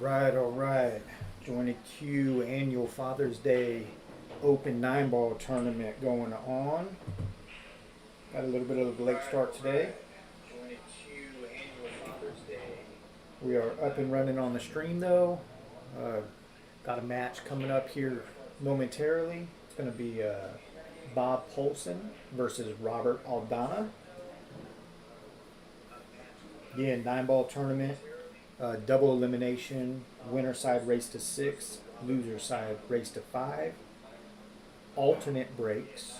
All right. Jointed Cue annual Father's Day Open 9-ball tournament going on. Got a little bit of a late start today. Jointed Cue annual Father's Day. We are up and running on the stream though. Got a match coming up here momentarily. It's going to be Bob Polson versus Robert Aldana. Again, 9-ball tournament. Double elimination, winner side race to 6, loser side race to 5, alternate breaks.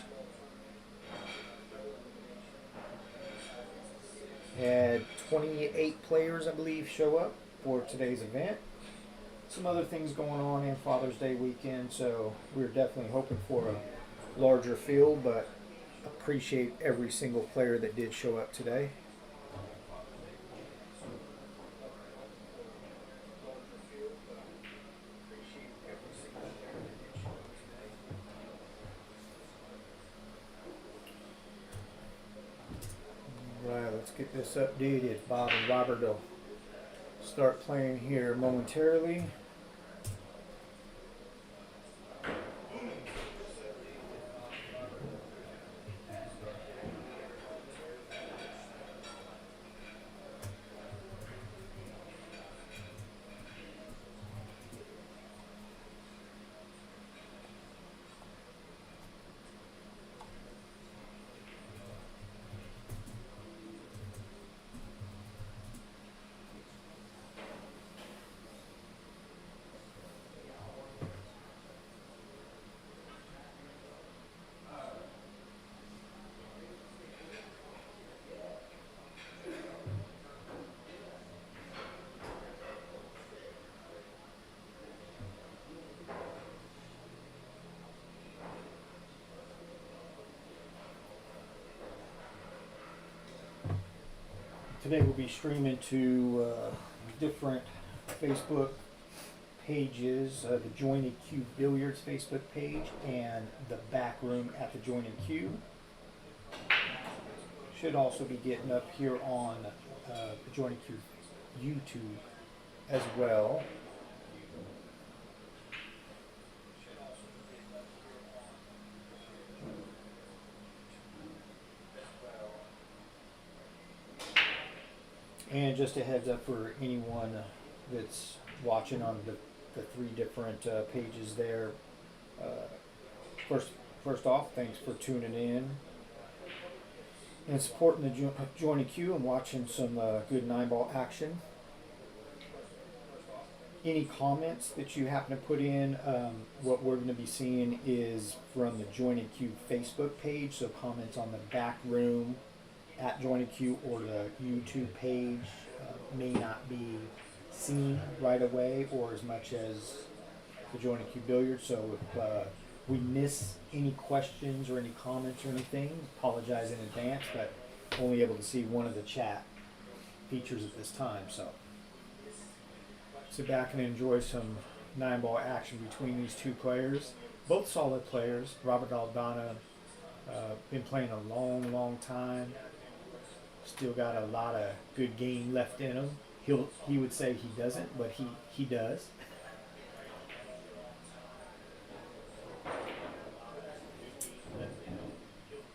Had 28 players, I believe, show up for today's event. Some other things going on in Father's Day weekend, so we're definitely hoping for a larger field, but appreciate every single player that did show up today. Right, let's get this updated. Bob and Robert will start playing here momentarily. Today we'll be streaming to different Facebook pages, the Jointed Cue Billiards Facebook page and the Backroom at the Jointed Cue. Should also be getting up here on the Jointed Cue YouTube as well. And just a heads up for anyone that's watching on the three different pages there. First off, thanks for tuning in and supporting the Jointed Cue and watching some good 9-ball action. Any comments that you happen to put in, what we're going to be seeing is from the Jointed Cue Facebook page, so comments on the back room at Jointed Cue or the YouTube page may not be seen right away or as much as the Jointed Cue Billiards. So if we miss any questions or any comments or anything, apologize in advance, but only able to see one of the chat features at this time. So sit back and enjoy some 9-ball action between these two players. Both solid players. Robert Aldana, been playing a long time. Still got a lot of good game left in him. He would say he doesn't, but he does.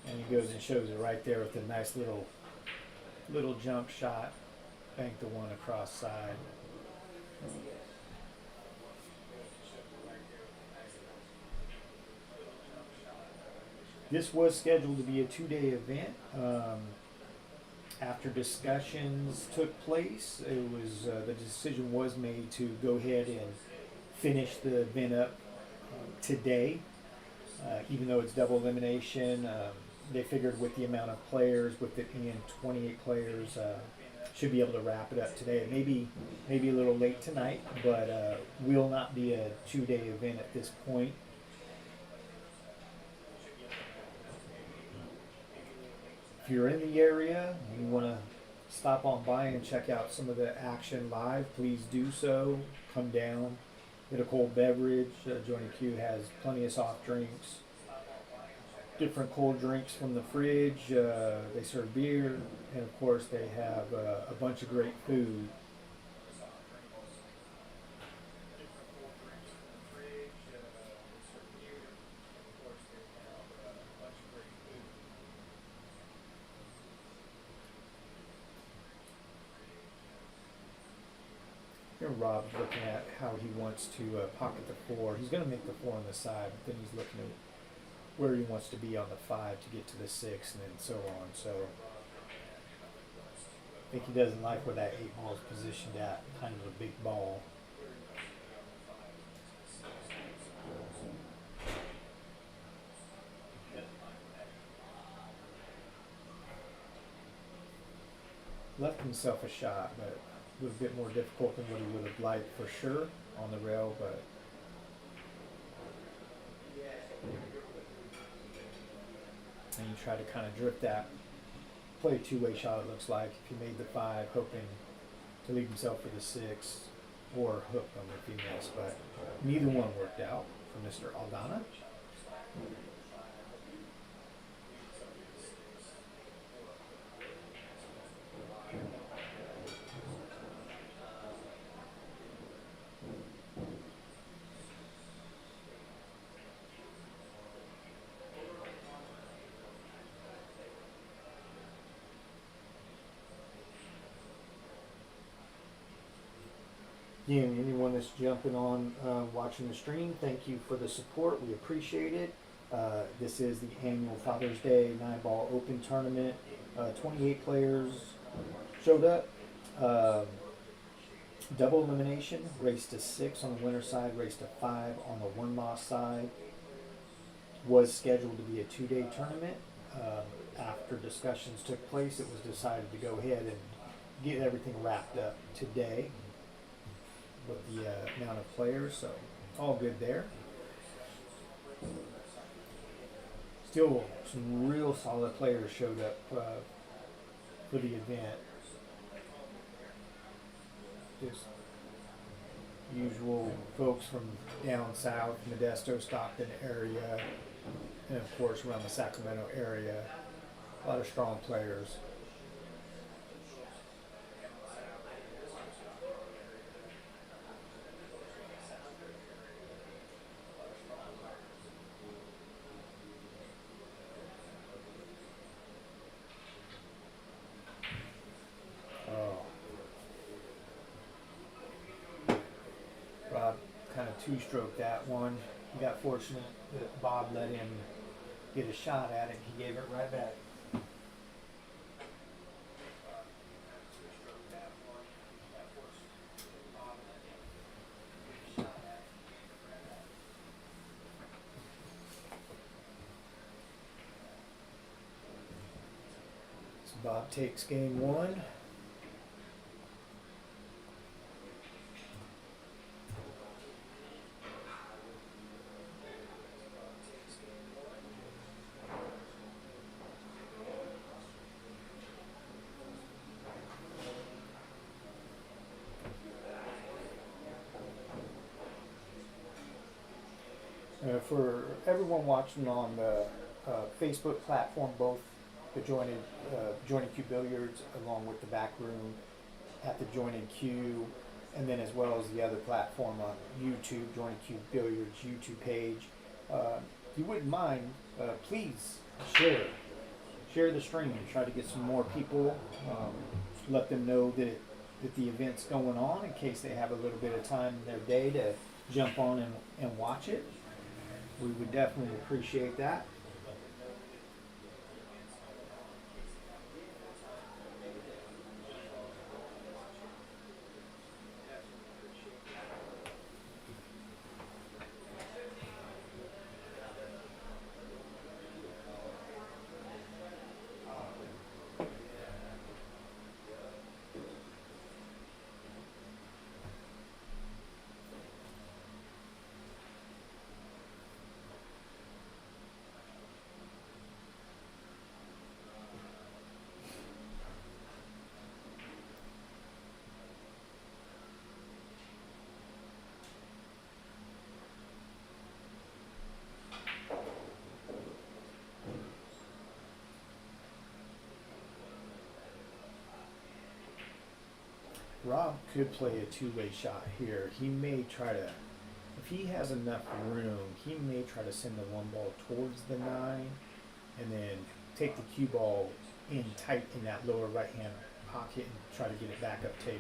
And he goes and shows it right there with a nice little jump shot. Bank the one across side. This was scheduled to be a 2-day event. After discussions took place, it was the decision was made to go ahead and finish the event up today. Even though it's double elimination, they figured with the amount of players, with it being 28 players, should be able to wrap it up today. Maybe a little late tonight, but will not be a 2-day event at this point. If you're in the area and you want to stop on by and check out some of the action live, please do so. Come down, get a cold beverage. Jointed Cue has plenty of soft drinks, different cold drinks from the fridge. They serve beer, and of course they have a bunch of great food. Rob's looking at how he wants to pocket the 4. He's going to make the 4 on the side, but then he's looking at where he wants to be on the 5 to get to the 6, and then so on. So I think he doesn't like where that 8 ball is positioned at, kind of a big ball. Left himself a shot, but a little bit more difficult than what he would have liked for sure on the rail, but and you try to kind of drift that, play a two-way shot. It looks like if he made the 5, hoping to leave himself for the 6, or hook him if he missed, but neither one worked out for Mr. Aldana. Again, anyone that's jumping on, watching the stream, thank you for the support. We appreciate it. This is the annual Father's Day 9-ball open tournament. 28 players showed up. Double elimination, race to 6 on the winner's side, race to 5 on the 1-mile side. Was scheduled to be a 2-day tournament. After discussions took place, it was decided to go ahead and get everything wrapped up today with the amount of players, so all good there. Still, some real solid players showed up for the event. Just usual folks from down south, Modesto, Stockton area, and of course around the Sacramento area. A lot of strong players. Rob kind of two-stroked that one. He got fortunate that Bob let him get a shot at it. He gave it right back. So Bob takes game 1. For everyone watching on the Facebook platform, both the Jointed Cue Billiards along with the Backroom at the Jointed Cue, and then as well as the other platform on YouTube, Jointed Cue Billiards YouTube page. If you wouldn't mind, please share the stream and try to get some more people. Let them know that the event's going on in case they have a little bit of time in their day to jump on and watch it. We would definitely appreciate that. Rob could play a two-way shot here. He may try to, if he has enough room, he may try to send the 1 ball towards the 9 and then take the cue ball in tight in that lower right-hand pocket and try to get it back up table.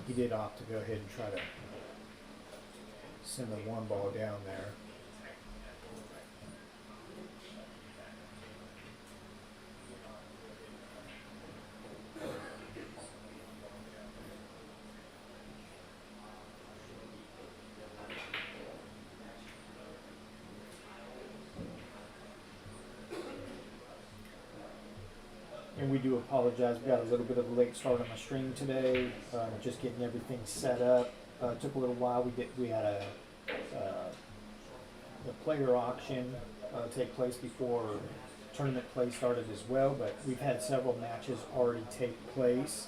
He did opt to go ahead and try to send the one ball down there. And we do apologize. We got a little bit of a late start on the stream today. Just getting everything set up. It took a little while. We had the player auction take place before tournament play started as well. But we've had several matches already take place.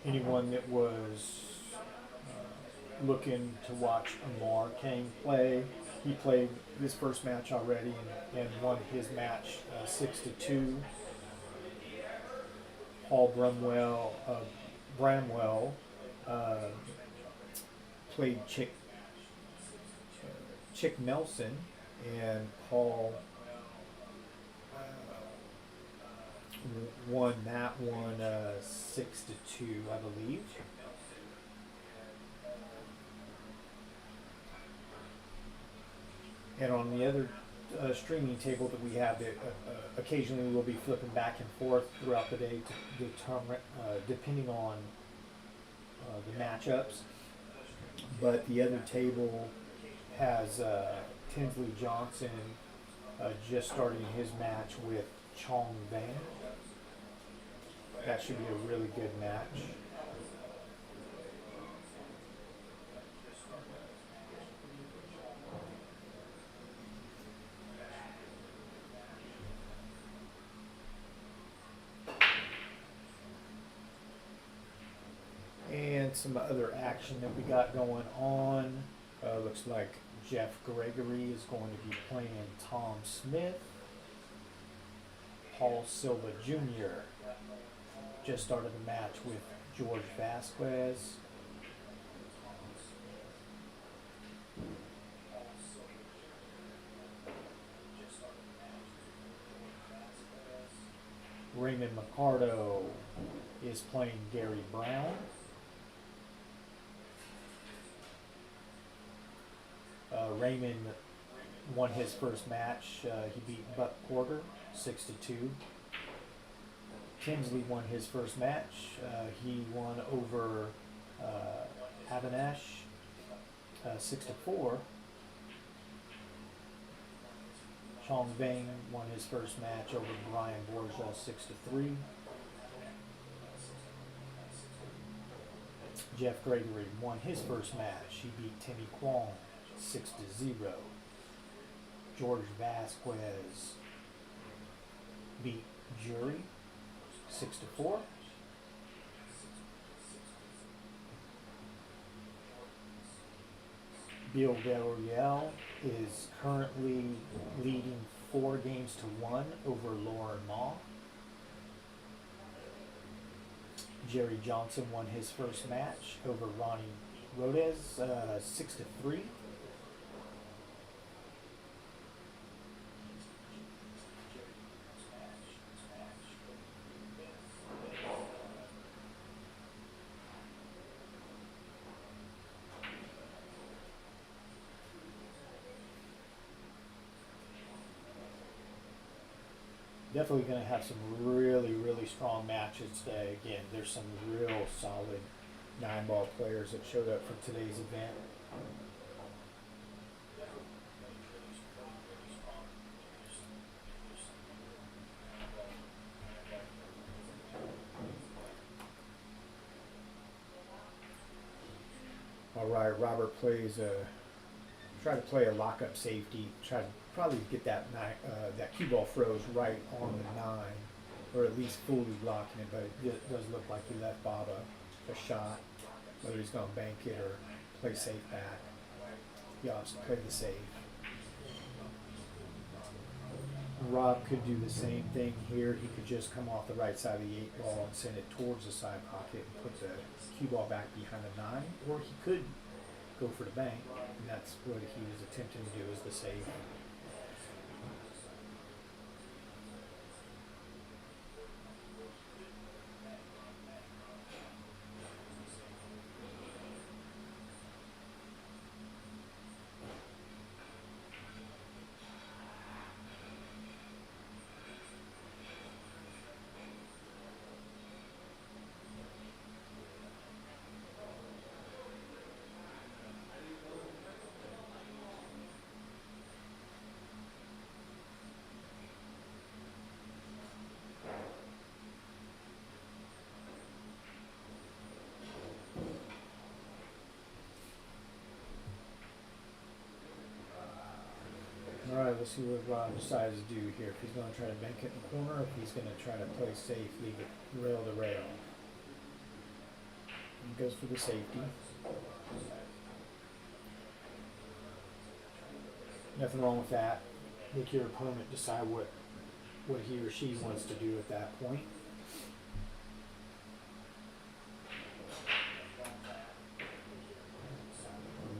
Anyone that was looking to watch Amar Kane play, he played his first match already and won his match 6-2. Paul Bramwell played Chick Nelson, and Paul won that one 6-2, I believe. And on the other streaming table that we have, occasionally we'll be flipping back and forth throughout the day to determine, depending on the matchups. But the other table has Tinsley Johnson just starting his match with Chong Vang. That should be a really good match. And some other action that we got going on. Looks like Jeff Gregory is going to be playing Tom Smith. Paul Silva Jr. just started a match with George Vasquez. Raymond Mercado is playing Gary Brown. Raymond won his first match. He beat Buck Porter 6-2. Tinsley won his first match. He won over Avinash 6-4. Chong Vang won his first match over Brian Borja 6-3. Jeff Gregory won his first match. He beat Timmy Kwong 6-0. George Vasquez beat Jury 6-4. Bill Villarreal is currently leading 4-1 over Lauren Ma. Jerry Johnson won his first match over Ronnie Rodez 6-3. Definitely going to have some really strong matches today. Again, there's some real solid 9-ball players that showed up for today's event. All right, Robert try to play a lockup safety, try to probably get that cue ball froze right on the 9, or at least fully blocking it, but it does look like he left Bob a shot, whether he's going to bank it or play safe back. He obviously played the safe. Rob could do the same thing here. He could just come off the right side of the 8-ball and send it towards the side pocket and put the cue ball back behind the 9, or he could go for the bank, and that's what he was attempting to do, is the save. let's see what Rob decides to do here. If he's going to try to bank it in the corner, or if he's going to try to play safe, leave it rail to rail. He goes for the safety. Nothing wrong with that. Make your opponent decide what he or she wants to do at that point.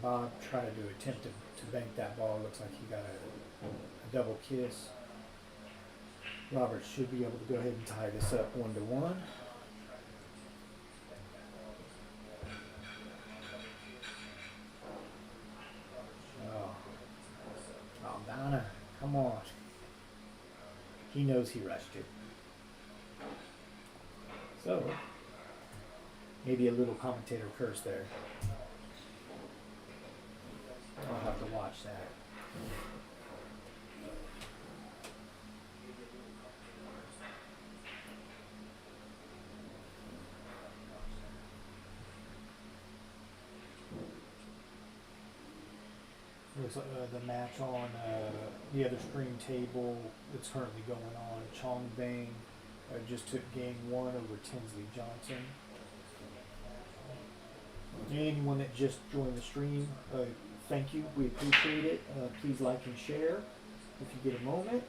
Bob tried to attempt to bank that ball. Looks like he got a double kiss. Robert should be able to go ahead and tie this up 1-1. Oh, Donna, come on. He knows he rushed it. So, maybe a little commentator curse there. I'll have to watch that. Looks like the match on the other stream table that's currently going on. Chong Bang just took game 1 over Tinsley Johnson. Anyone that just joined the stream, thank you. We appreciate it. Please like and share if you get a moment.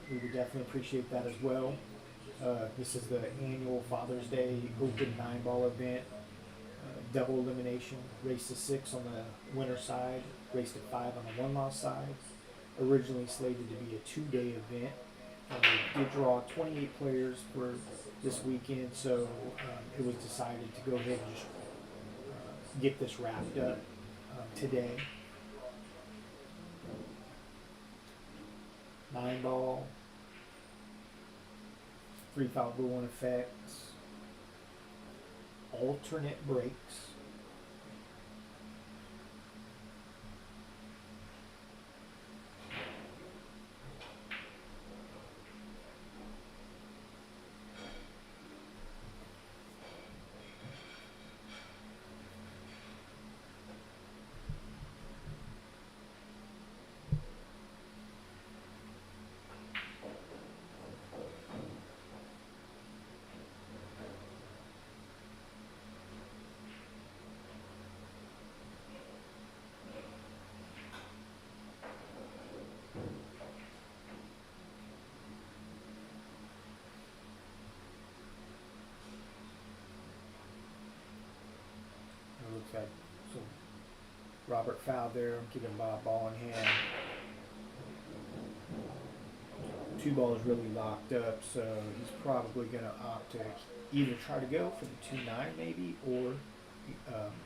We would definitely appreciate that as well. This is the annual Father's Day Open 9-ball event. Double elimination, race to 6 on the winner side, race to 5 on the one-loss side. Originally slated to be a 2-day event. We did draw 28 players for this weekend, so it was decided to go ahead and just get this wrapped up today. 9-ball, 3-foul rule in effects, alternate breaks. Looks like so Robert fouled there, giving Bob ball in hand. 2 balls really locked up, so he's probably going to opt to either try to go for the 2-9 maybe, or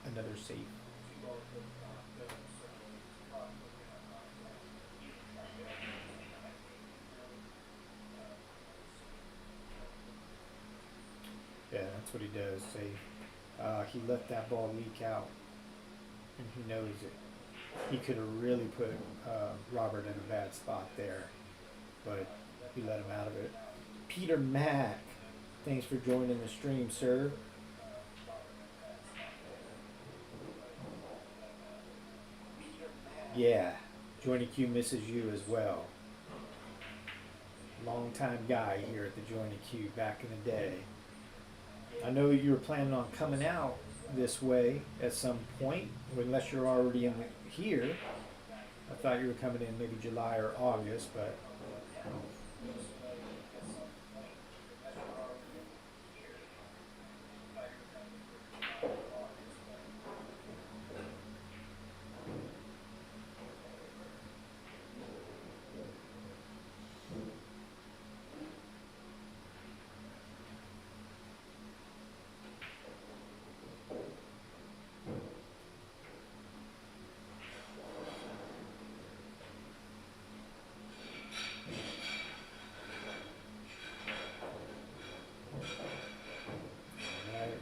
another safe. Yeah, that's what he does. He let that ball leak out, and he knows it. He could have really put Robert in a bad spot there, but he let him out of it. Peter Mack, thanks for joining the stream, sir. Yeah, Jointed Cue misses you as well. Long-time guy here at the Jointed Cue back in the day. I know you were planning on coming out this way at some point, unless you're already here. I thought you were coming in maybe July or August, but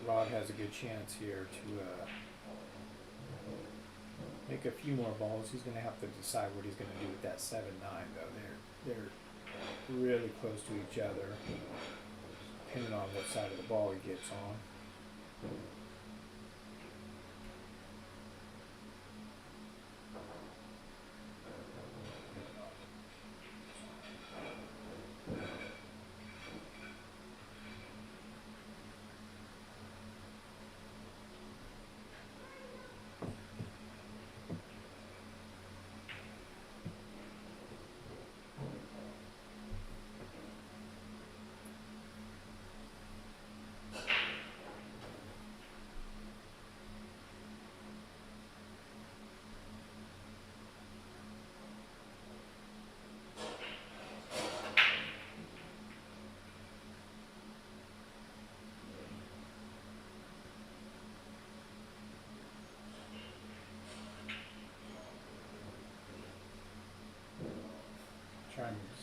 Rod has a good chance here to make a few more balls. He's going to have to decide what he's going to do with that 7-9 though. They're really close to each other, depending on what side of the ball he gets on.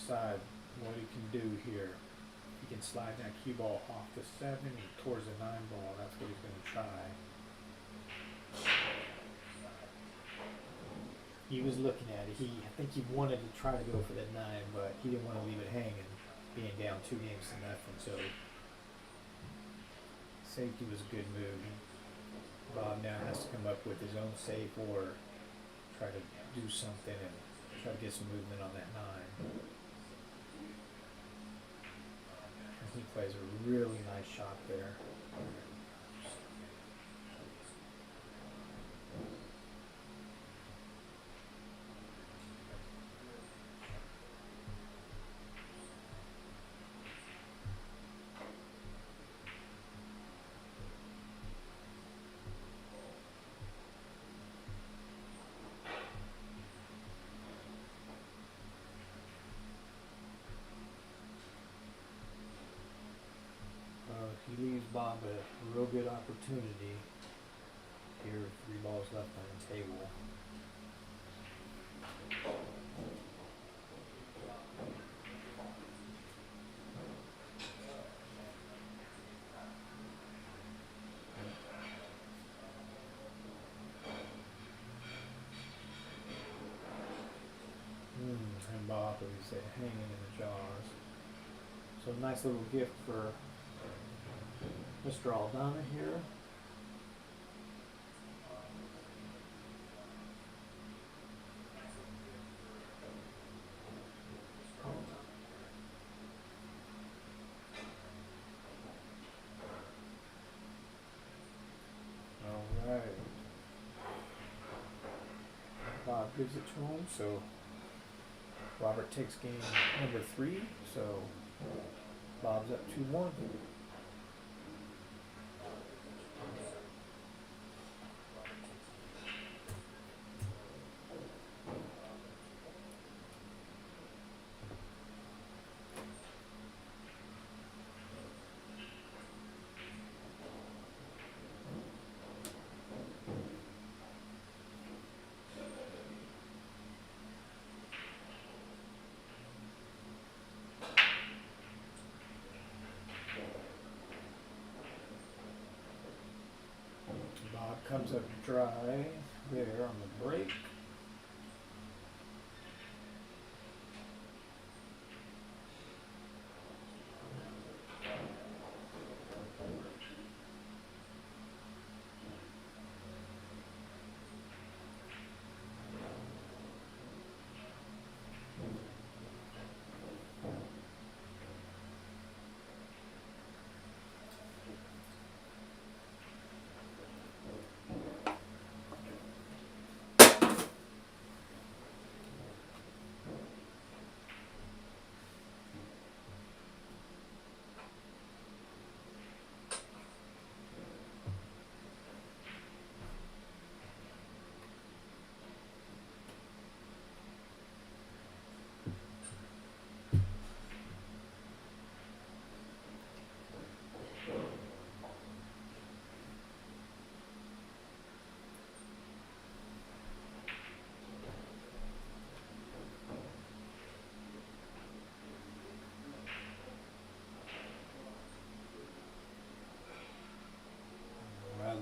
decide what he can do here. He can slide that cue ball off the 7 and towards the 9 ball. That's what he's going to try. He was looking at it. I think he wanted to try to go for that 9, but he didn't want to leave it hanging, being down 2 games to nothing. So safety was a good move. Bob now has to come up with his own safe or try to do something and try to get some movement on that 9. And he plays a really nice shot there. He leaves Bob a real good opportunity here with 3 balls left on the table. And Bob, as we say, hanging in the jaws. So nice little gift for Mr. Aldana here. All right. Bob gives it to him, so Robert takes game number 3, so Bob's up 2-1. Bob comes up dry there on the break.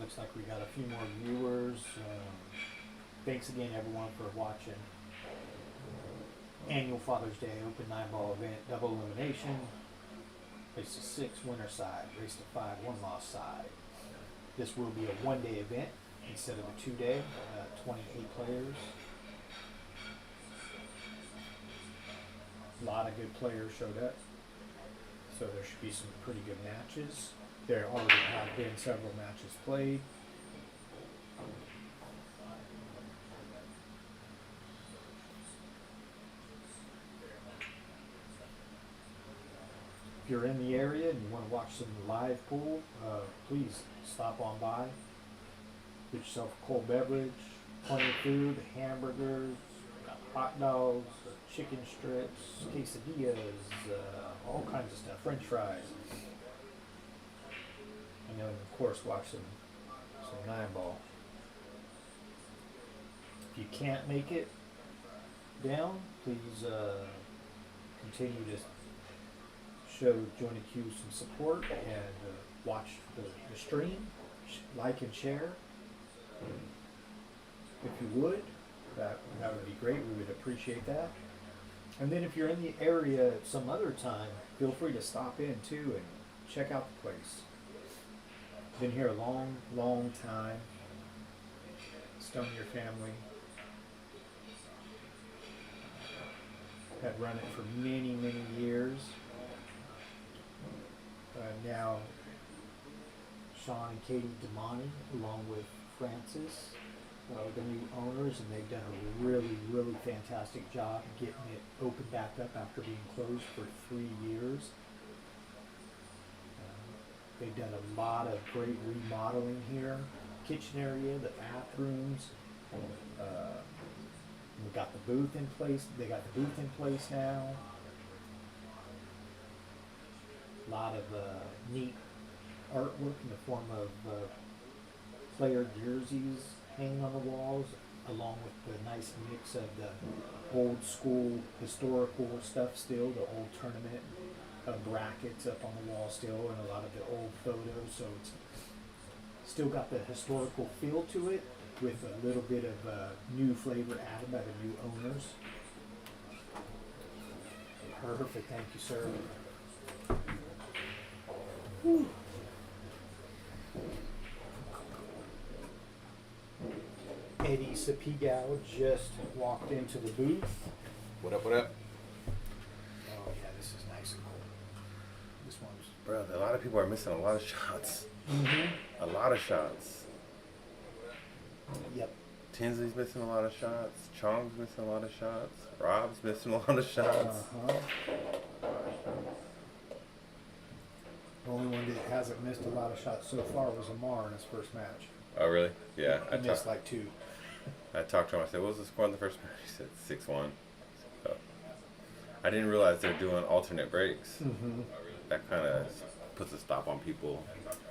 Looks like we got a few more viewers. Thanks again, everyone, for watching. Annual Father's Day Open 9-ball event, double elimination. Race to 6, winner side. Race to 5, 1-loss side. This will be a 1-day event instead of a 2-day. 28 players. A lot of good players showed up, so there should be some pretty good matches. There already have been several matches played. If you're in the area and you want to watch some live pool, please stop on by. Get yourself a cold beverage, plenty of food, hamburgers, hot dogs, chicken strips, quesadillas, all kinds of stuff, French fries. And then, of course, watch some 9-ball. If you can't make it down, please continue to show Jointed Cue some support and watch the stream, like and share. If you would, that would be great. We would appreciate that. And then if you're in the area at some other time, feel free to stop in too and check out the place. Been here a long, long time. Stonier family. Had run it for many, many years. Now, Sean and Katie Damani, along with Francis, the new owners, and they've done a really, really fantastic job getting it opened back up after being closed for 3 years. They've done a lot of great remodeling here. Kitchen area, the bathrooms. We got the booth in place. They got the booth in place now. A lot of neat artwork in the form of player jerseys hanging on the walls, along with the nice mix of the old school historical stuff still, the old tournament brackets up on the wall still, and a lot of the old photos. So it's still got the historical feel to it, with a little bit of new flavor added by the new owners. Perfect, thank you, sir. Whew. Eddie Sapigal just walked into the booth. What up, what up? Oh yeah, this is nice and cool. This one's... Bro, a lot of people are missing a lot of shots. Mm-hmm. A lot of shots. Yep. Tinsley's missing a lot of shots. Chong's missing a lot of shots. Rob's missing a lot of shots. Uh-huh. The only one that hasn't missed a lot of shots so far was Amar in his first match. Oh, really? Yeah. He missed like 2. I talked to him. I said, what was the score in the first match? He said 6-1. So, I didn't realize they're doing alternate breaks. Mm-hmm. That kind of puts a stop on people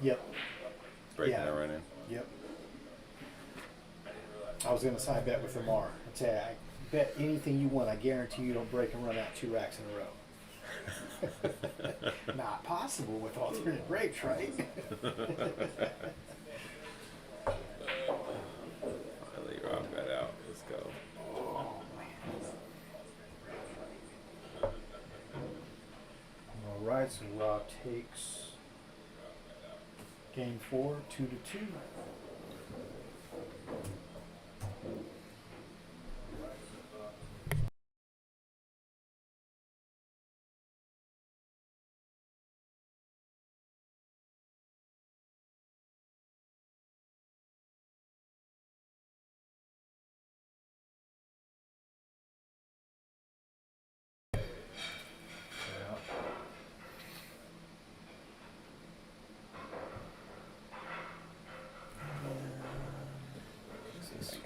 Yep. breaking their running. Yep. I was going to side bet with Amar. I'd say, I bet anything you want, I guarantee you don't break and run out 2 racks in a row. Not possible with alternate breaks, right? Finally, Rob got out. Let's go. Oh, man. All right, so Rob takes game 4, 2-2.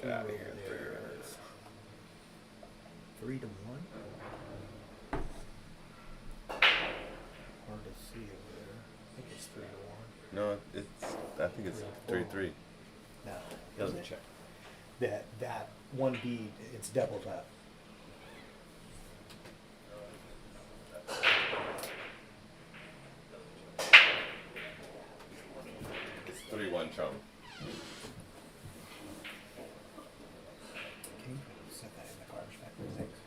Get out of here. 3-1. Hard to see over there. I think it's 3-1. No, I think it's 3-3. No, Doesn't check. That one bead, it's doubled up. It's 3-1, Chong. Can you set that in the garbage bag? Thanks.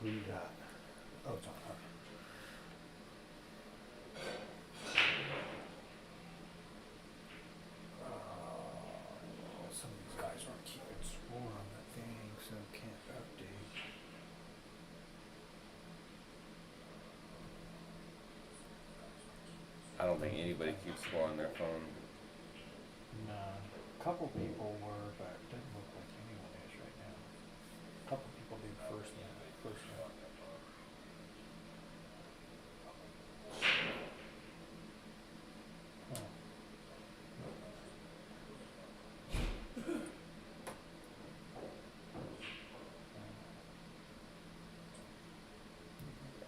Who you got? Oh, it's on. Some of these guys aren't keeping score on the thing, so can't update. I don't think anybody keeps score on their phone. No. A couple people were, but it doesn't look like anyone is right now. A couple people did first one. Oh.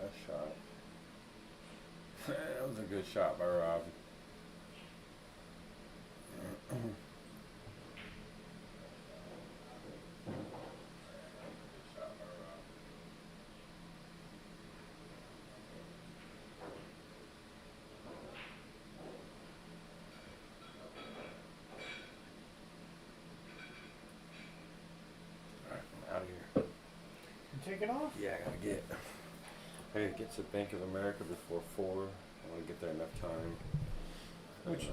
That shot. That was a good shot by Rob. Alright, I'm out of here. You take it off? Yeah, I gotta get to Bank of America before 4. I want to get there enough time. Which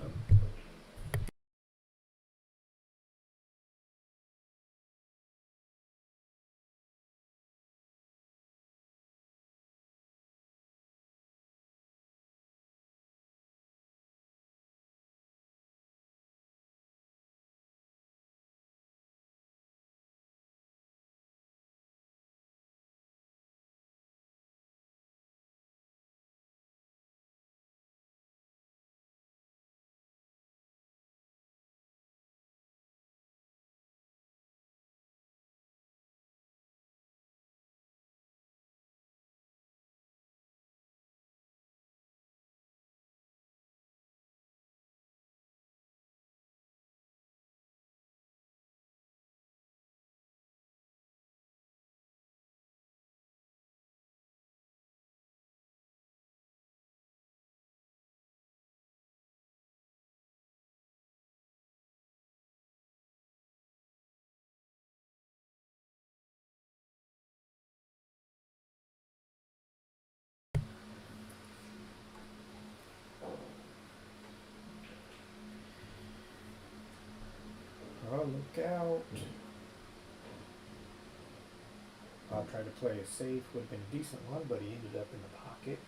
oh, look out. I tried to play it safe, would have been a decent one, but he ended up in the pocket.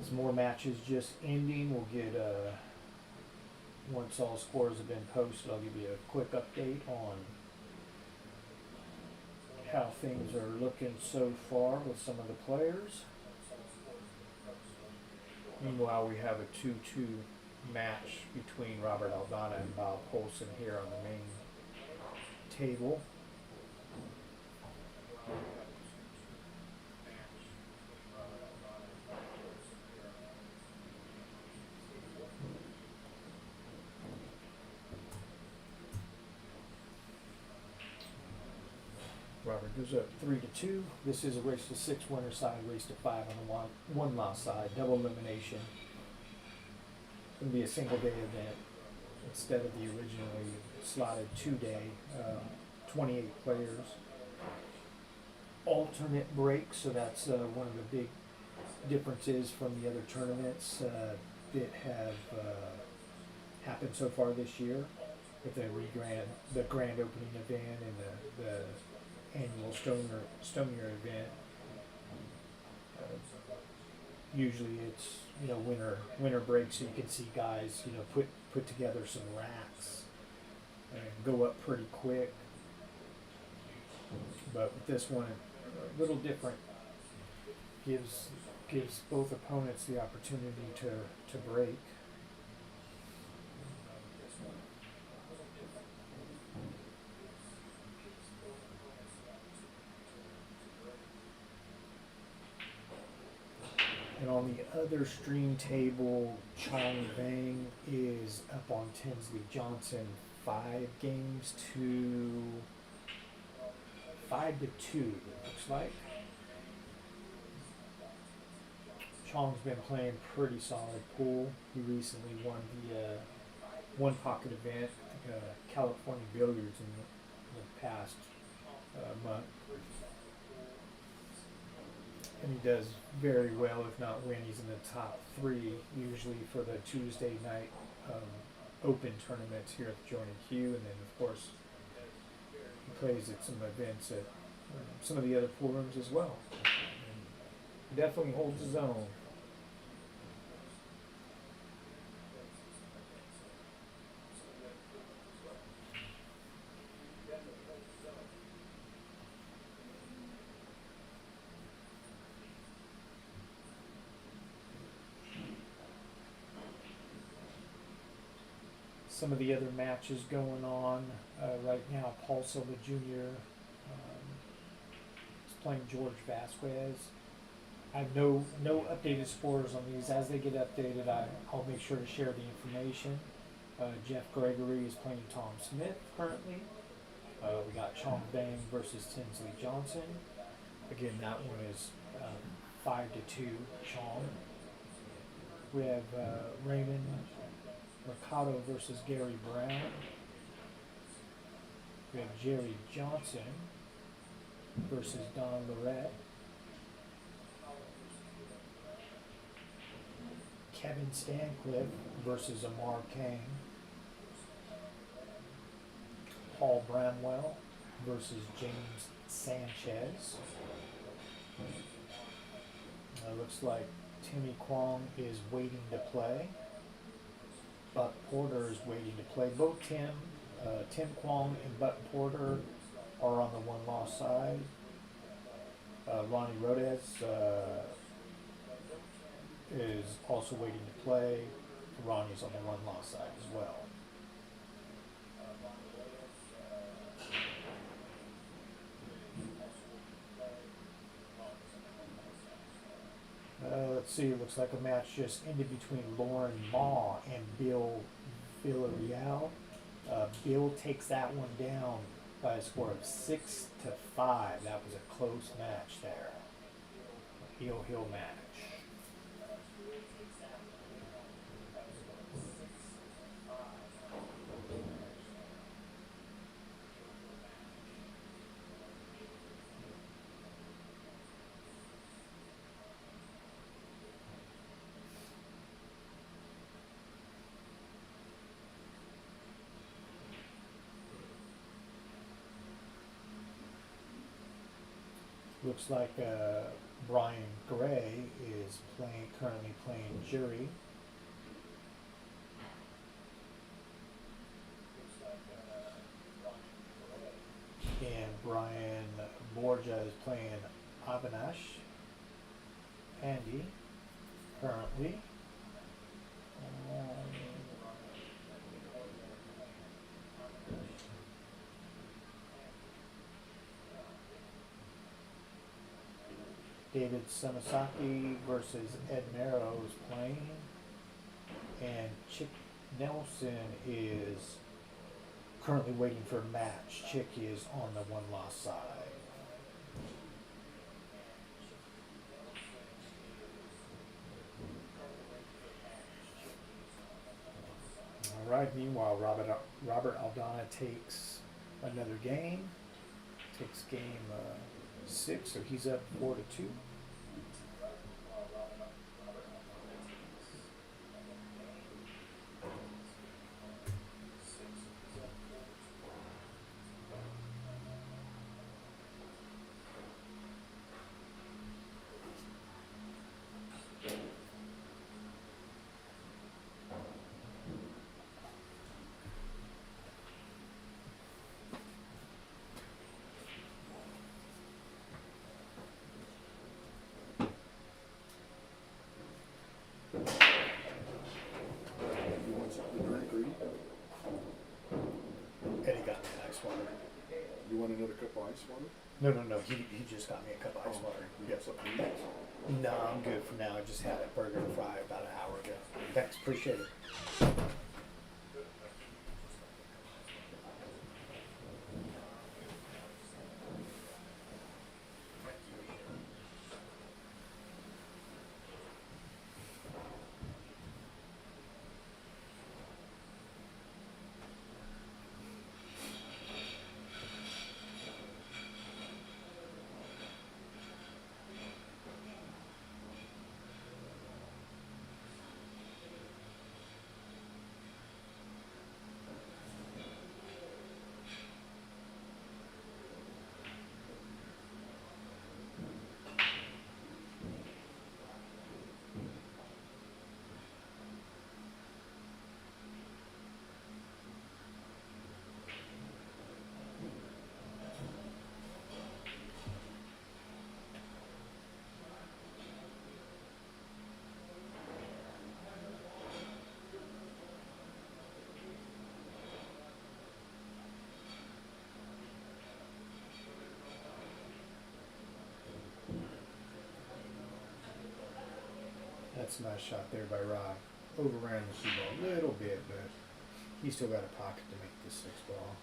As more matches just ending, we'll get once all scores have been posted, I'll give you a quick update on how things are looking so far with some of the players. Meanwhile, we have a 2-2 match between Robert Aldana and Bob Polson here on the main table. Robert goes up 3-2. This is a race to 6 winner side, race to 5 on the one loss side, double elimination. It's going to be a single day event instead of the originally slotted 2-day, 28 players. Alternate break, so that's one of the big differences from the other tournaments that have happened so far this year, with the grand opening event and the annual Stonier event. Usually it's winter break, so you can see guys put together some racks and go up pretty quick. But with this one, a little different. Gives both opponents the opportunity to break. And on the other stream table, Chong Vang is up on Tinsley Johnson 5 games to 5-2. It looks like. Chong's been playing pretty solid pool. He recently won the one pocket event, California Billiards, in the past month. And he does very well, if not win. He's in the top 3 usually for the Tuesday night open tournaments here at the Jointed Cue, and then of course he plays at some events at some of the other pool rooms as well. And he definitely holds his own. Some of the other matches going on right now. Paul Silva Jr. Is playing George Vasquez. I have no updated scores on these. As they get updated, I'll make sure to share the information. Jeff Gregory is playing Tom Smith currently. We got Chong Bang versus Tinsley Johnson. Again, that one is 5-2 Chong. We have Raymond Mercado versus Gary Brown. We have Jerry Johnson versus Don Lorette. Kevin Stancliffe versus Amar Kang. Paul Bramwell versus James Sanchez. Looks like Timmy Kwong is waiting to play. Buck Porter is waiting to play. Both Tim Kwong and Buck Porter are on the one-loss side. Ronnie Rodez is also waiting to play. Ronnie's on the one-loss side as well. Let's see, it looks like a match just ended between Lauren Ma and Bill Villarreal. Bill takes that one down by a score of 6-5. That was a close match there. A heel match. Looks like Brian Gray is currently playing jury. And Brian Borgia is playing Avinash Andy currently. David Samasaki versus Ed Merrow is playing. And Chick Nelson is currently waiting for a match. Chick is on the one-loss side. All right, meanwhile, Robert Aldana takes another game. Takes game 6, so he's up 4-2. Eddie got me an ice water. You want another cup of ice water? No. He just got me a cup of ice water. You got something to eat? No, I'm good for now. I just had a burger and fry about an hour ago. Thanks, appreciate it. That's a nice shot there by Rob. Overran the cue ball a little bit, but he still got a pocket to make the 6 ball.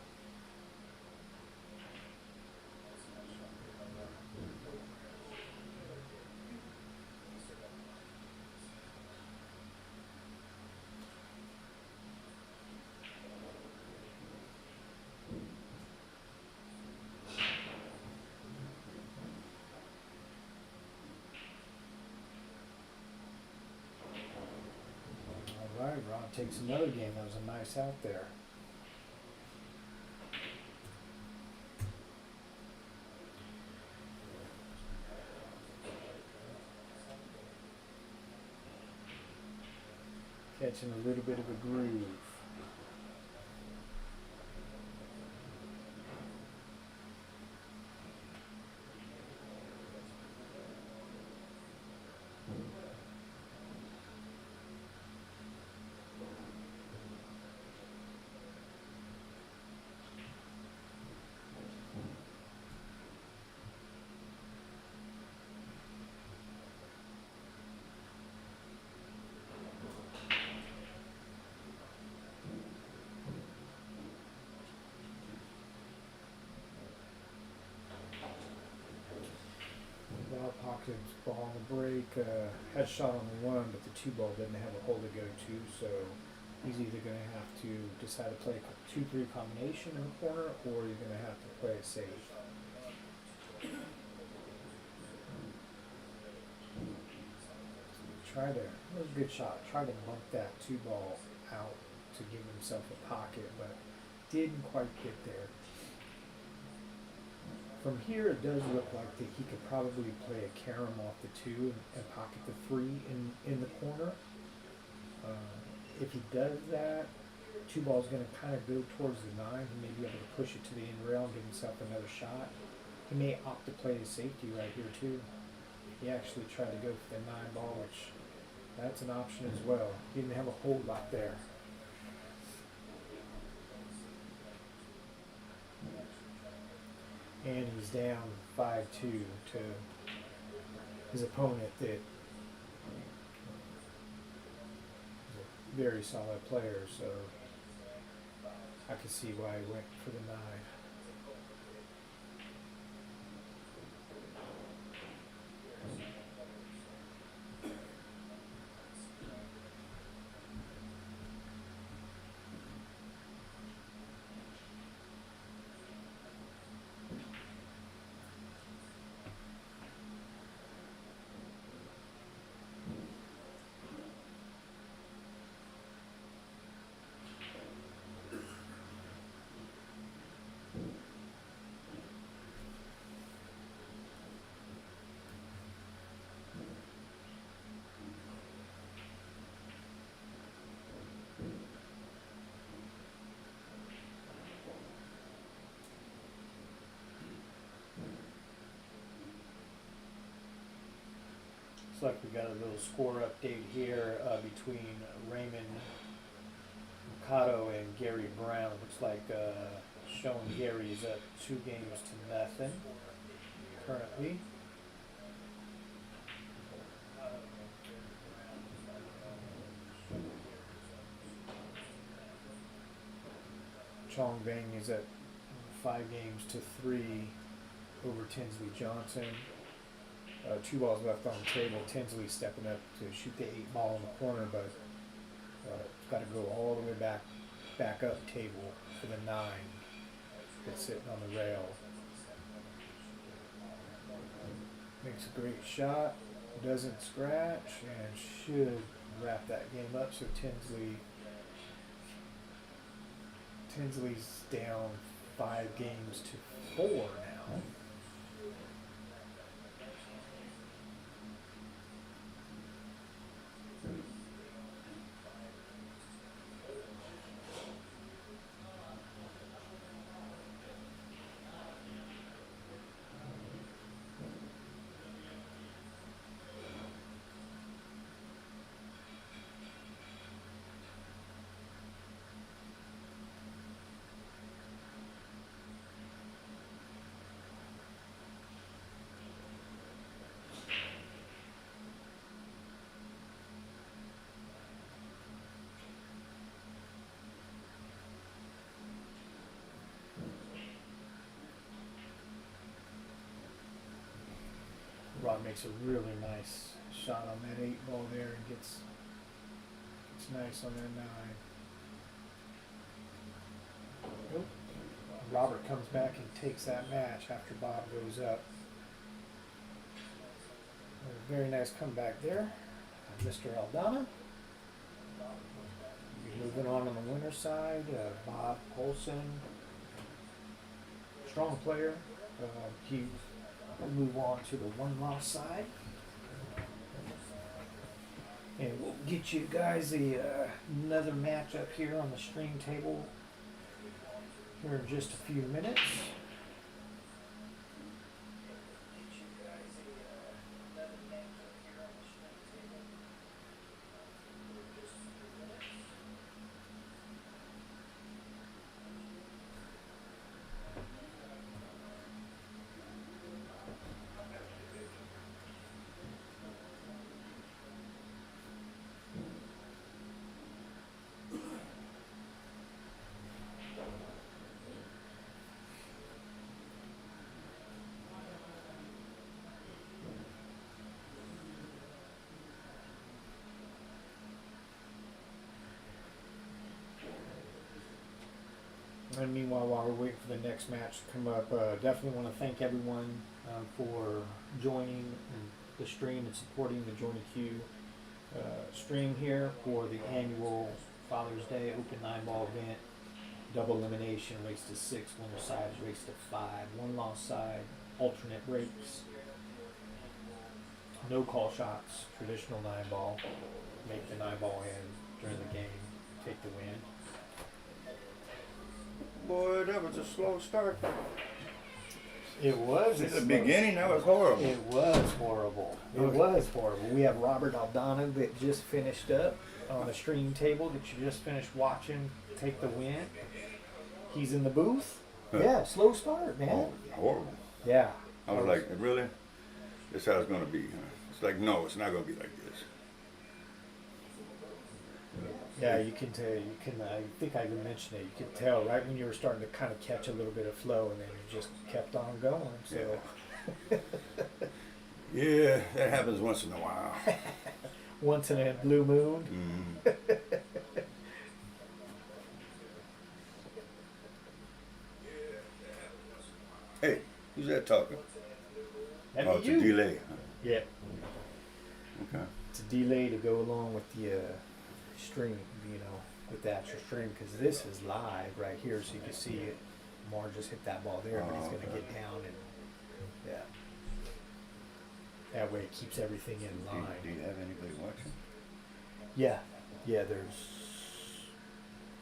All right, Rob takes another game. That was a nice out there. Catching a little bit of a groove. Well pocketed ball on the break. Had shot on the 1, but the 2 ball didn't have a hole to go to, so he's either going to have to decide to play a 2-3 combination in the corner, or you're going to have to play it safe. That was a good shot. Tried to bump that 2 ball out to give himself a pocket, but didn't quite get there. From here, it does look like that he could probably play a carom off the 2 and pocket the 3 in the corner. If he does that, 2 ball's going to kind of go towards the 9. He may be able to push it to the end rail and give himself another shot. He may opt to play his safety right here too. He actually tried to go for the 9 ball, which that's an option as well. He didn't have a whole lot there. And he's down 5-2 to his opponent that is a very solid player, so I can see why he went for the 9. Looks like we got a little score update here between Raymond Mercado and Gary Brown. Looks like showing Gary is up 2 games to nothing currently. Chong Bang is at 5 games to 3 over Tinsley Johnson. 2 balls left on the table. Tinsley stepping up to shoot the 8 ball in the corner, but it's got to go all the way back up table for the 9 that's sitting on the rail. Makes a great shot, doesn't scratch, and should wrap that game up. So Tinsley's down 5 games to 4 now. Rob makes a really nice shot on that 8 ball there and gets nice on that 9. Nope. Robert comes back and takes that match after Bob goes up. A very nice comeback there, Mr. Aldana. Moving on the winner's side, Bob Olson, strong player. He will move on to the one-loss side. And we'll get you guys another matchup here on the stream table here in just a few minutes. And meanwhile, while we're waiting for the next match to come up, definitely want to thank everyone for joining the stream and supporting the Jointed Cue stream here for the annual Father's Day Open 9-ball event. Double elimination, race to 6, winner side race to 5, one loss side, alternate breaks, no call shots, traditional 9-ball, make the 9-ball in during the game, take the win. Boy, that was a slow start. It was. In the beginning, that was horrible. It was horrible. It was horrible. We have Robert Aldana that just finished up on the stream table that you just finished watching take the win. He's in the booth. Huh. Yeah, slow start, man. Oh, horrible. Yeah. I was like, really? This how it's going to be, huh? It's like, no, it's not going to be like this. Yeah, you can tell. You can. I think I even mentioned it. You could tell right when you were starting to kind of catch a little bit of flow, and then you just kept on going. So. Yeah, that happens once in a while. Once in a blue moon. Mm-hmm. Hey, who's that talking? That'd Oh, be it's you. a delay. Huh? Yeah. Okay. It's a delay to go along with the stream, with the actual stream, because this is live right here, so you can see it. Mar just hit that ball there, but he's going to get down and, yeah. That way it keeps everything in line. Do you have anybody watching? Yeah, there's,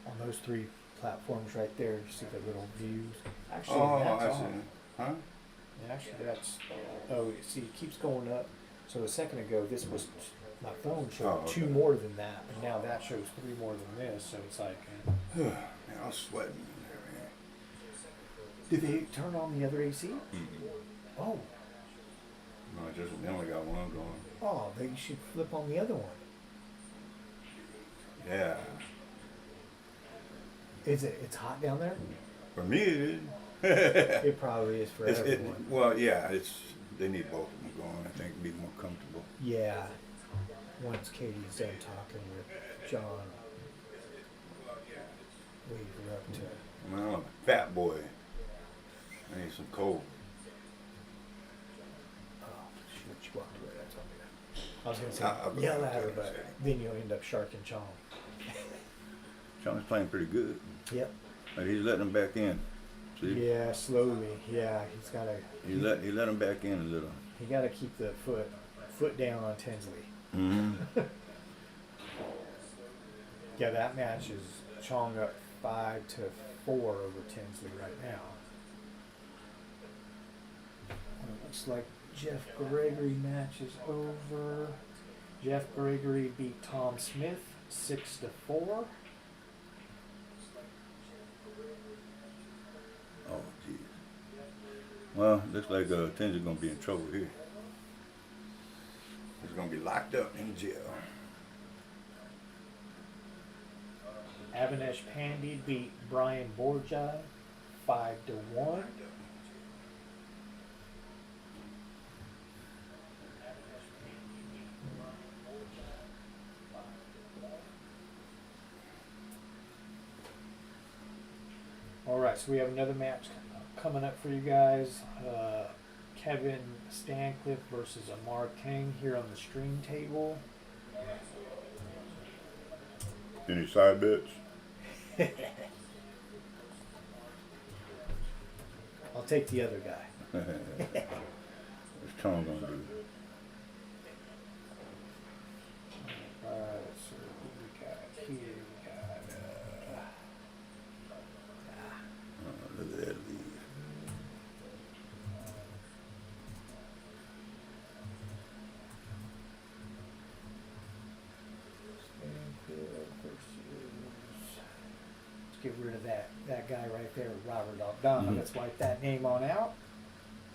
on those 3 platforms right there, you see the little views. Actually, that's I on. see. Huh? Actually, that's, see, it keeps going up. So a second ago, this was, my phone showed 2 more than that, but now that shows 3 more than this, so it's like... Man, I was sweating in there, man. Did they turn on the other AC? Mm-hmm. Oh, No, they only got one going. they should flip on the other one. Yeah. It's hot down there? For me, it is. It probably is for everyone. Well, yeah, they need both of them going, I think, to be more comfortable. Yeah. Once Katie's done talking with John, wave her up to... Well, I'm a fat boy. I need some cold. Oh, shoot, she walked away. That's all good. I was going to I'll say, go yell back at her, there but in a second. then you'll end up sharking Chong. Sean's playing pretty good. Yep. But he's letting them back in. See? Yeah, slowly. Yeah, he's got to... He let them back in a little. He got to keep the foot down on Tinsley. Mm-hmm. Yeah, that match is Chong up 5-4 over Tinsley right now. And it looks like Jeff Gregory match is over. Jeff Gregory beat Tom Smith 6-4. Oh, geez. Well, looks like Tinsley's going to be in trouble here. He's going to be locked up in jail. Avinash Pandy beat Brian Borja 5-1. right, so we have another match coming up for you guys. Kevin Stancliffe versus Amar King here on the stream table. Any side bets? I'll take the other guy. What's Tom gonna do? Alright, so who we got here? We got, Look at that lead. Stanfield versus. Let's get rid of that guy right there, Robert Aldana. Mhm. Let's wipe that name on out.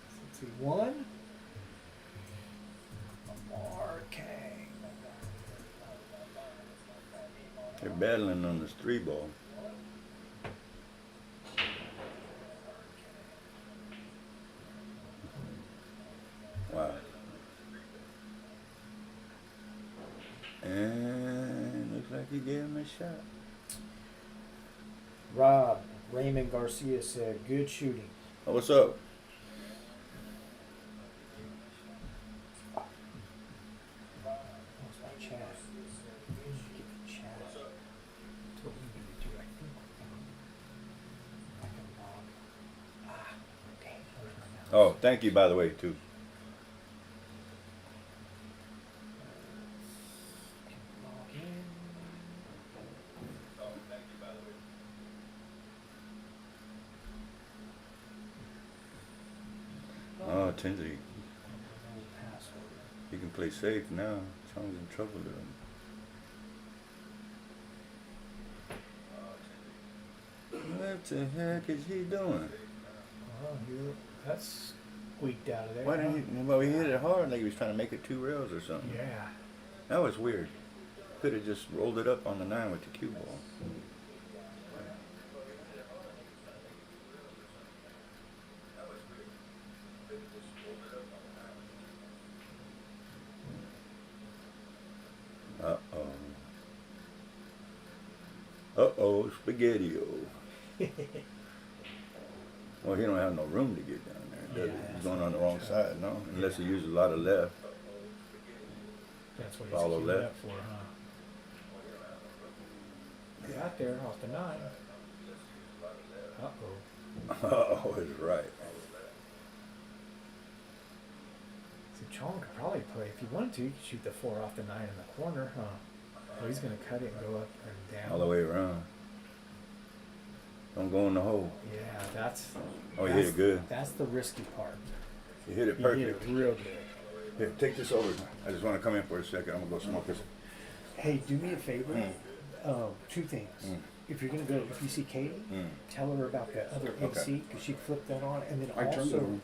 Since he won. Amar King. They're battling on this 3-ball. Wow. And looks like he gave him a shot. Rob Raymond Garcia said, "Good shooting." Oh, what's up? What's my chat? Get the chat. That's what we need to do. I think I can log. Dang, where's my mouse? Oh, thank you, by the way, too. Can log in. Oh, Tinsley, No password. he can play safe now. Chong's in trouble with him. What the heck is he doing? Oh, that's squeaked out of there. Why didn't he? Well, he hit it hard, like he was trying to make it 2 rails or something. Yeah. That was weird. Could have just rolled it up on the 9 with the cue ball. Uh-oh. Uh-oh, spaghetti-o. Well, he don't have no room to get down there, does Yeah, he? He's that's going what on the I'm wrong sure. side, no? Unless he Yeah. uses a lot of left. That's what Follow he's queued left. up for, huh? Got there off the 9. Uh-oh. Oh, it's right. So Chong could probably play, if he wanted to, he could shoot the 4 off the 9 in the corner, huh? Oh, he's going to cut it and go up and down. All the way around. Don't go in the hole. Yeah, that's... Oh, you hit it good. That's the risky part. You hit it You perfect. hit it real good. Here, take this over. I just want to come in for a second. I'm going to go smoke this. Hey, do me a favor. 2 things. Mm. If you're going to go, if you see Katie, tell her about the other Okay. AC, because she flipped that on. And then I turned it also... on.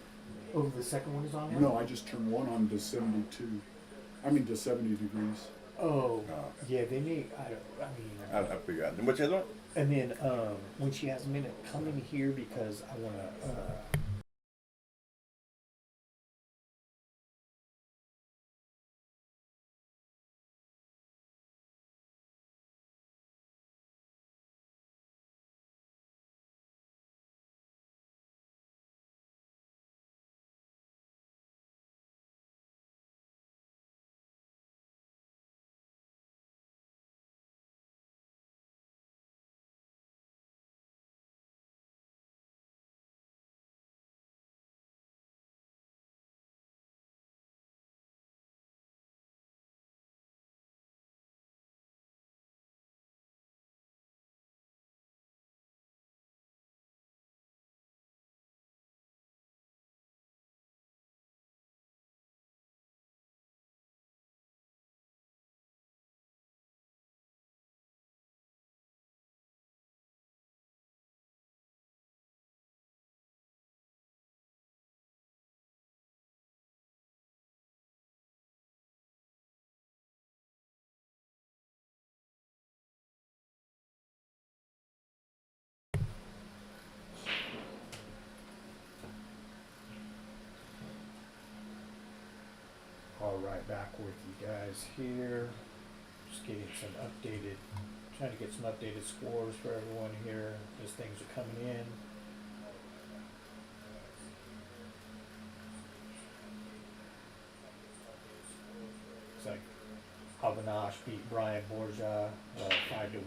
Oh, the second one is on there? No, I just turned one on to 72. I mean to 70 degrees. Oh, Oh. yeah, they may... I mean... I'll figure out. What's the other one? And then when she has a minute, come in here because I want to. All right, back with you guys here. Just getting some updated, trying to get some updated scores for everyone here as things are coming in. Avinash beat Brian Borja 5-1.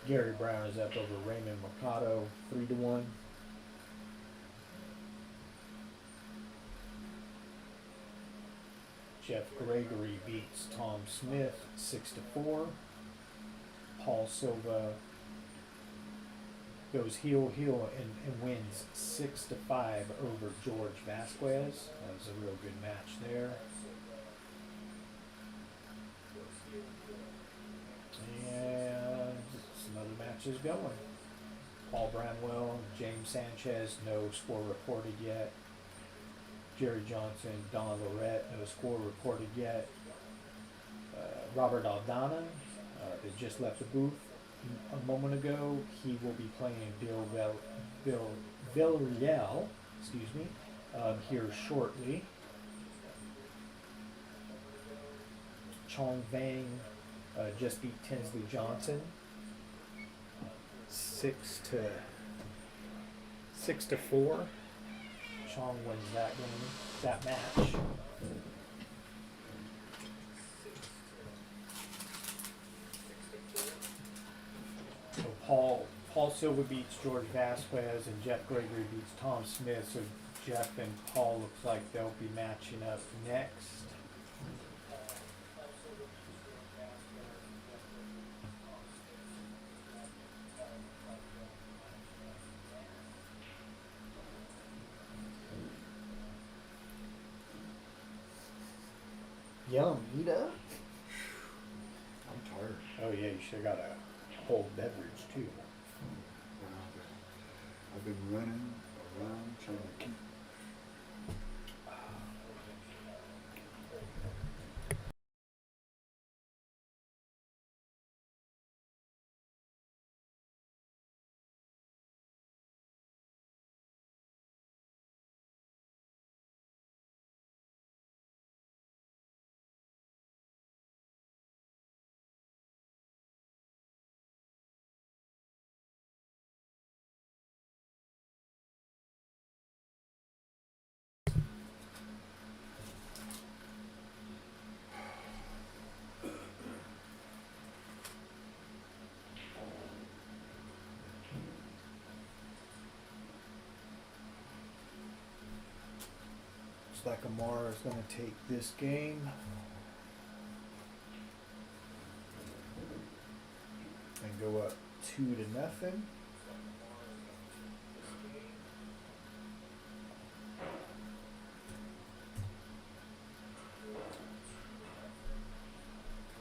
Gary Brown is up over Raymond Mercado 3-1. Jeff Gregory beats Tom Smith 6-4. Paul Silva goes heel and wins 6-5 over George Vasquez. That was a real good match there. And some other matches going. Paul Bramwell, James Sanchez, no score reported yet. Jerry Johnson, Donna Lorette, no score reported yet. Robert Aldana, that just left the booth a moment ago. He will be playing Bill Villarreal, here shortly. Chong Vang just beat Tinsley Johnson 6-4. Chong wins that match. So Paul Silva beats George Vasquez and Jeff Gregory beats Tom Smith. So Jeff and Paul looks like they'll be matching up next. Yum, eat up. I'm tired. Oh yeah, you should have got a whole beverage too. I've been running around trying to keep. Looks like Amara is going to take this game. And go up 2-0.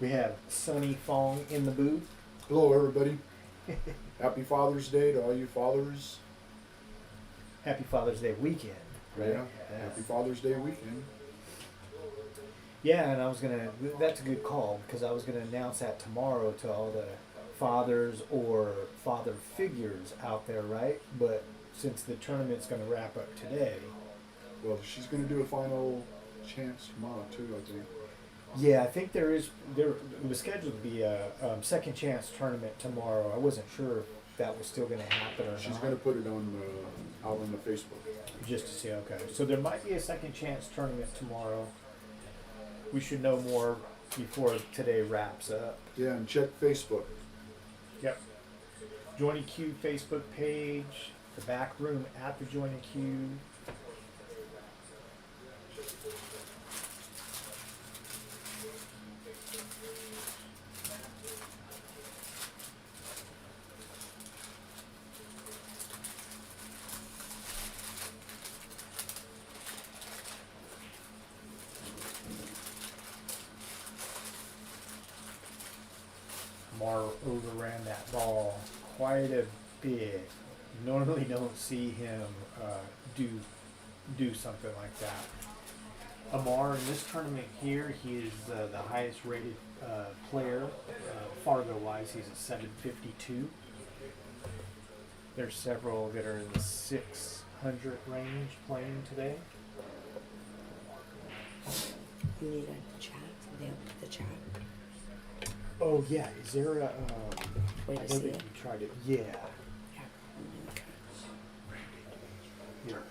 We have Sonny Fong in the booth. Hello, everybody. Happy Father's Day to all you fathers. Happy Father's Day weekend, right? Yeah. Happy Father's Day weekend. Yeah, and that's a good call because I was gonna announce that tomorrow to all the fathers or father figures out there, right? But since the tournament's gonna wrap up today. Well, she's going to do a final chance tomorrow, too, I think. Yeah, I think there was scheduled to be a second chance tournament tomorrow. I wasn't sure if that was still gonna happen or She's not. going to put it on out on the Facebook. Just to see, okay. So there might be a second chance tournament tomorrow. We should know more before today wraps up. Yeah, and check Facebook. Yep. Jointed Cue Facebook page, the back room at the Jointed Cue. Mar overran that ball quite a bit. You normally don't see him do something like that. Amar in this tournament here, he is the highest rated player, Fargo wise. He's at 752. There's several that are in the 600 range playing today. You need a chat, the chat. Oh yeah, is there a? Way I to know see that it. you tried it. Yeah. Yeah. Here.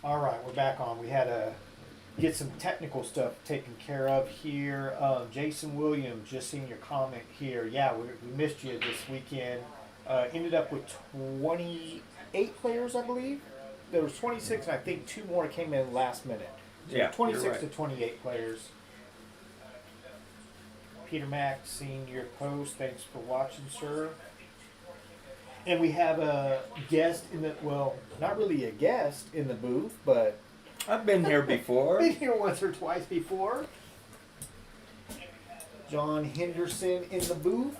All right, we're back on. We had to get some technical stuff taken care of here. Jason Williams, just seeing your comment here. Yeah, we missed you this weekend. Ended up with 28 players, I believe. There was 26, and I think 2 more came in last minute. So Yeah, 26 you're right. to 28 players. Peter Mack, seeing your post. Thanks for watching, sir. And we have a guest in the, well, not really a guest in the booth, but I've been here before. been here once or twice before. John Henderson in the booth.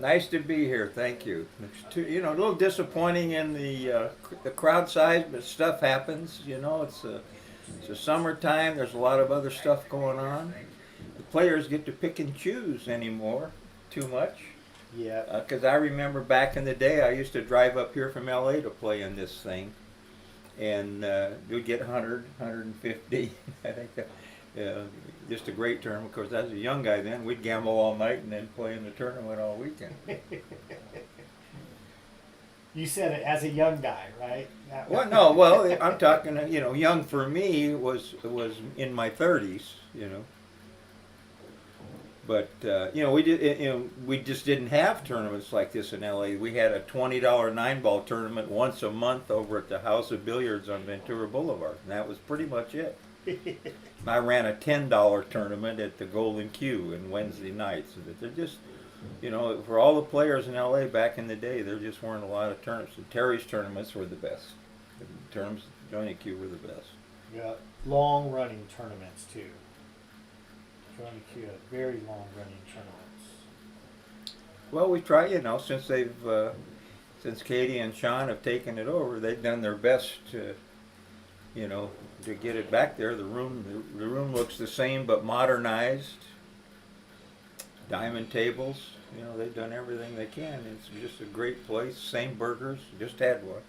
Nice to be here. Thank you. It's too, a little disappointing in the crowd size, but stuff happens. It's a summertime. There's a lot of other stuff going on. The players get to pick and choose anymore too much. Yeah. Because I remember back in the day, I used to drive up here from LA to play in this thing, and we'd get 100, 150. I think just a great tournament. Of course, as a young guy then, we'd gamble all night and then play in the tournament all weekend. You said it as a young guy, right? Well, no, well, I'm talking, young for me was in my 30s, But we just didn't have tournaments like this in LA. We had a $20 9-ball tournament once a month over at the House of Billiards on Ventura Boulevard, and that was pretty much it. I ran a $10 tournament at the Golden Cue on Wednesday nights. They're just, for all the players in LA back in the day, there just weren't a lot of tournaments. And Terry's tournaments were the best. The terms Johnny Q were the best. Yeah. Long running tournaments too. Johnny Q had very long running tournaments. Well, we try, since Katie and Sean have taken it over, they've done their best to get it back there. The room looks the same but modernized. Diamond tables, they've done everything they can. It's just a great place. Same burgers, just had one.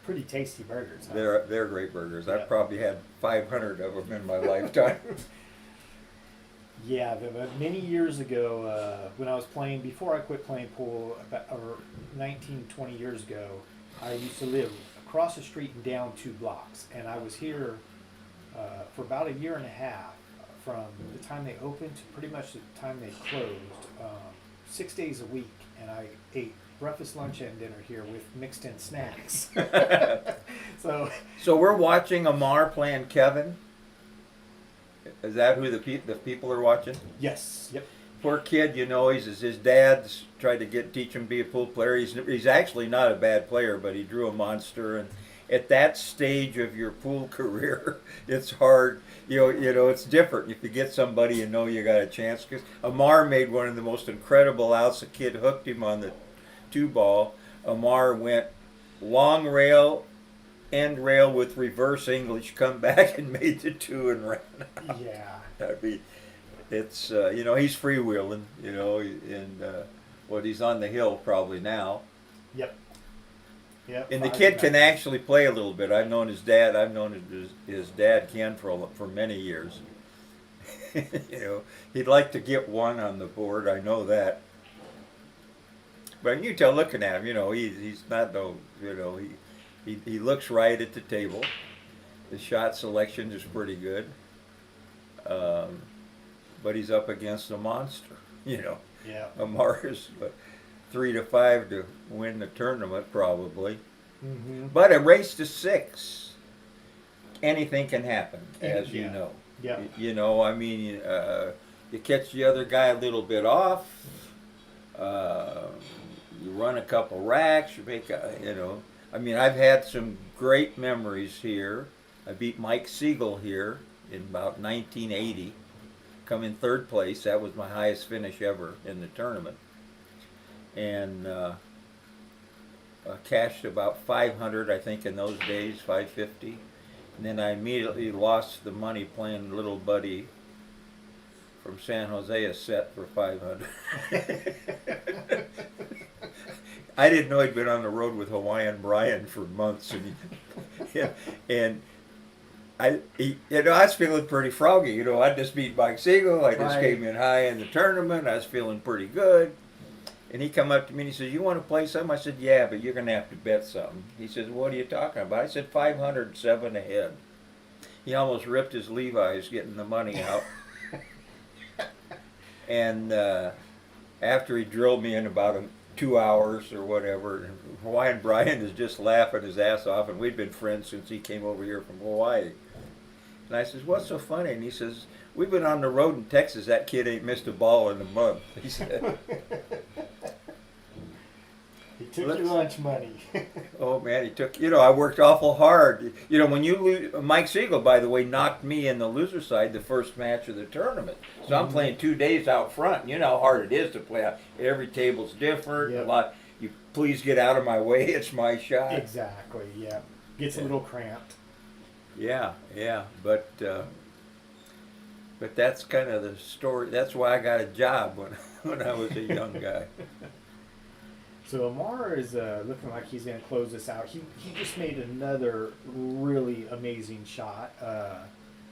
Pretty tasty burgers. Huh? They're great burgers. Yeah. I've probably had 500 of them in my lifetime. Yeah, many years ago, when I was playing, before I quit playing pool, about 19, 20 years ago, I used to live across the street and down 2 blocks. And I was here for about a year and a half, from the time they opened to pretty much the time they closed, 6 days a week. And I ate breakfast, lunch, and dinner here with mixed in snacks. So we're watching Amar playing Kevin. Is that who the people are watching? yes, yep. Poor kid, his dad's tried to teach him to be a pool player. He's actually not a bad player, but he drew a monster. And at that stage of your pool career, it's hard. It's different if you get somebody you got a chance. Because Amar made one of the most incredible outs. The kid hooked him on the 2-ball. Amar went long rail, end rail with reverse English, come back and made the 2 and ran out. Yeah. It's he's freewheeling, and he's on the hill probably now. Yep. Yep. And the 5 kid can nights. actually play a little bit. I've known his dad. I've known his dad Ken for many years. He'd like to get one on the board. I know that. But you tell looking at him, he's not he looks right at the table. His shot selection is pretty good. But he's up against a monster, Yeah. Amar's 3 to 5 to win the tournament probably. Mm-hmm. But a race to 6, anything can happen, as you Yeah. know. Yeah. You catch the other guy a little bit off. You run a couple racks. You make I've had some great memories here. I beat Mike Siegel here in about 1980. Come in 3rd place. That was my highest finish ever in the tournament. And cashed about 500, I think, in those days, 550. And then I immediately lost the money playing Little Buddy from San Jose a set for 500. I didn't know he'd been on the road with Hawaiian Brian for months, and I was feeling pretty froggy. I just beat Mike Siegel. I just Right. came in high in the tournament. I was feeling pretty good, And he come up to me and he says, "You want to play something?" I said, "Yeah, but you're going to have to bet something." He says, "What are you talking about?" I said, 507 ahead. He almost ripped his Levi's getting the money out. And after he drilled me in about 2 hours or whatever, Hawaiian Brian is just laughing his ass off, and we'd been friends since he came over here from Hawaii. And I says, "What's so funny?" And he says, "We've been on the road in Texas. That kid ain't missed a ball in a month." He said. He took your lunch money. Oh man, he took. I worked awful hard. When you lose, Mike Siegel, by the way, knocked me in the loser side the first match of the tournament. So I'm playing 2 days out front. You know how hard it is to play out. Every table's different. Yep. A lot. You please get out of my way. It's my shot. Exactly. Yeah. Gets a little cramped. Yeah, but that's kind of the story. That's why I got a job when I was a young guy. So Amar is looking like he's going to close this out. He just made another really amazing shot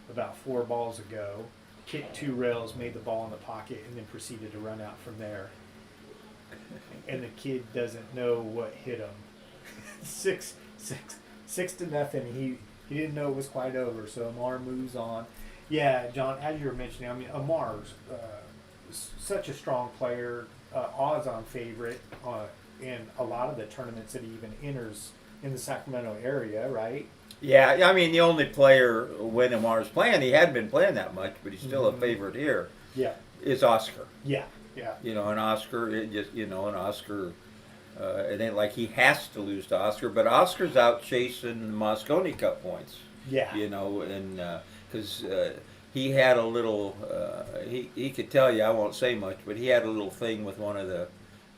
about 4 balls ago. Kicked 2 rails, made the ball in the pocket, and then proceeded to run out from there. And the kid doesn't know what hit him. 6 to nothing. He didn't know it was quite over. So Amar moves on. Yeah, John, as you were mentioning, I mean, Amar's such a strong player, odds-on favorite in a lot of the tournaments that he even enters in the Sacramento area, right? Yeah, I mean, the only player when Amar's playing, he hadn't been playing that much, but he's still a favorite here. Yeah. Is Oscar. Yeah. And Oscar, it ain't like he has to lose to Oscar, but Oscar's out chasing the Mosconi Cup points. Yeah. And because he had a little, he could tell you, I won't say much, but he had a little thing with one of the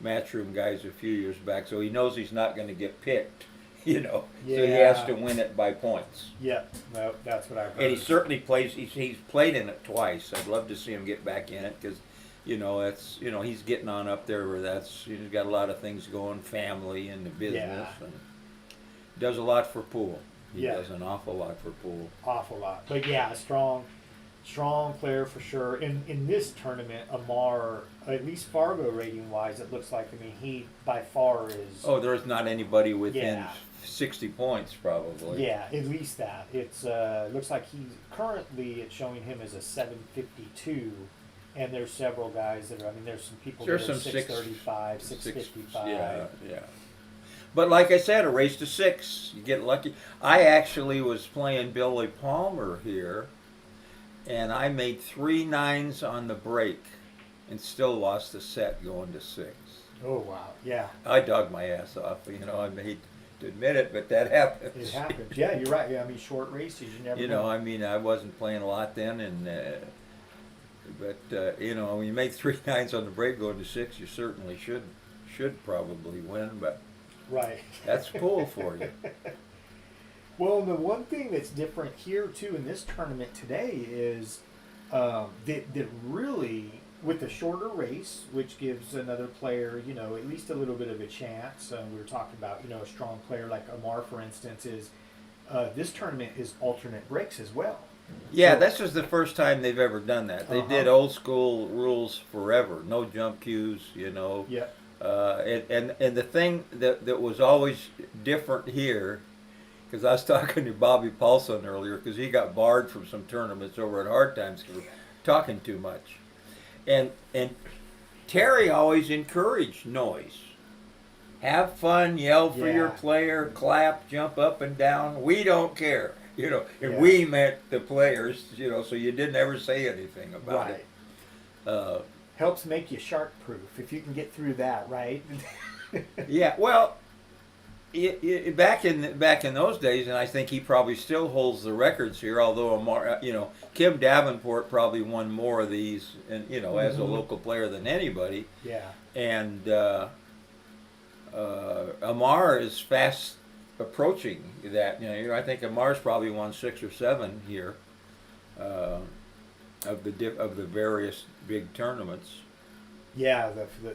matchroom guys a few years back, so he knows he's not going to get picked, Yeah. So he has to win it by points. Yeah, no, that's what I've heard. And he certainly plays. He's played in it twice. I'd love to see him get back in it because, he's getting on up there where he's got a lot of things going, family and the business, and does a lot for pool. He does an awful lot for pool. Awful lot, but yeah, strong player for sure. In this tournament, Amar, at least Fargo rating wise, it looks like. I mean, he by far is. Oh, there's not anybody within Yeah. 60 points probably. Yeah, at least that. It's looks like it's showing him as a 752, and there's several guys that are. I mean, there's some people There's that are some 635, 655. Yeah. But like I said, a race to 6. You get lucky. I actually was playing Billy Palmer here, and I made 3 9s on the break, and still lost a set going to 6. Oh wow, yeah. I dug my ass off. I hate to admit it, but that happens. It happens. Yeah, you're right. Yeah, I mean, short races, you never know. I mean, I wasn't playing a lot then, and when you make 3 9s on the break going to 6, you certainly should probably win, but Right. that's cool for you. Well, the one thing that's different here too in this tournament today is that really with the shorter race, which gives another player, at least a little bit of a chance. We were talking about, a strong player like Amar, for instance, is this tournament is alternate breaks as well. Yeah, So- this is the first time they've ever done that. They did old school rules forever. No jump cues, Yeah. And the thing that was always different here, because I was talking to Bobby Paulson earlier, because he got barred from some tournaments over at Hard Times for talking too much, and Terry always encouraged noise. Have fun, yell for your player, clap, jump up and down. We don't care, and we meant the players, so you didn't ever say anything about it. Helps make you shark proof if you can get through that, right? Yeah, well, back in those days, and I think he probably still holds the records here. Although Kim Davenport probably won more of these, and as a local player than anybody. Yeah. And Amar is fast approaching that. I think Amar's probably won 6 or 7 here of the various big tournaments. Yeah,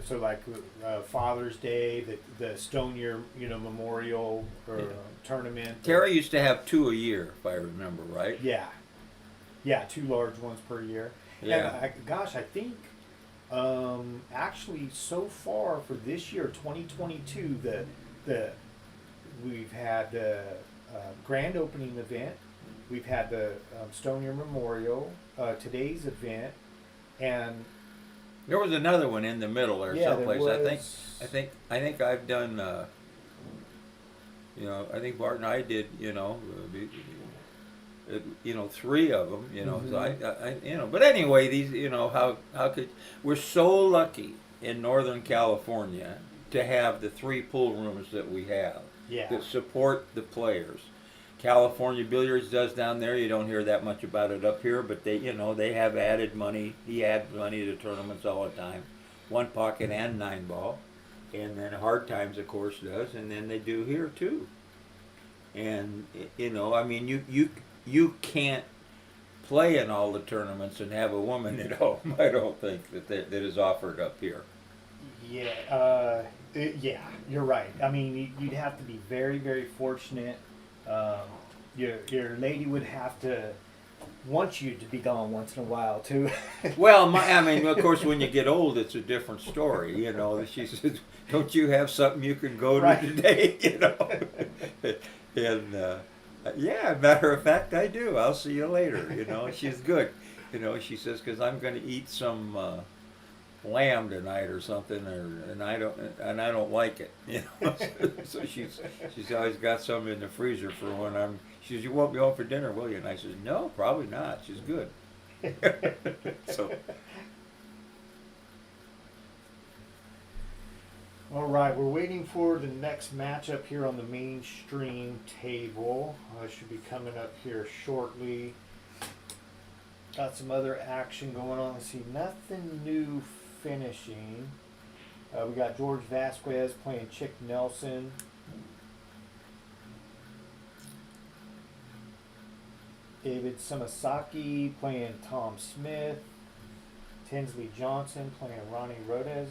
so like Father's Day, the Stonier, Memorial or tournament. Terry used to have 2 a year, if I remember right. Yeah, 2 large ones per year. Yeah. And I think Actually, so far for this year, 2022, the we've had the grand opening event, we've had the Stonier Memorial, today's event, and There was another one in the middle or yeah, there someplace. was. I think I've done. I think Bart and I did. Three of them. So But anyway, these. How could we're so lucky in Northern California to have the three pool rooms that we have Yeah. that support the players. California Billiards does down there. You don't hear that much about it up here, but they have added money. He adds money to tournaments all the time, one pocket and 9 ball, and then Hard Times, of course, does, and then they do here too. And I mean, you can't play in all the tournaments and have a woman at home. I don't think that is offered up here. Yeah, yeah, you're right. I mean, you'd have to be very, very fortunate. Your lady would have to want you to be gone once in a while too. Well, I mean, of course, when you get old, it's a different story. She says, "Don't you have something you can go to Right. today?" And yeah, matter of fact, I do. I'll see you later. She's good. She says, "Because I'm going to eat some lamb tonight or something, and I don't like it." So she's always got some in the freezer for when she says, "You won't be home for dinner, will you?" And I says, "No, probably not. She's good." So All right, we're waiting for the next matchup here on the mainstream table. Should be coming up here shortly. Got some other action going on. Let's see, nothing new finishing. We got George Vasquez playing Chick Nelson. David Samasaki playing Tom Smith. Tinsley Johnson playing Ronnie Rodez.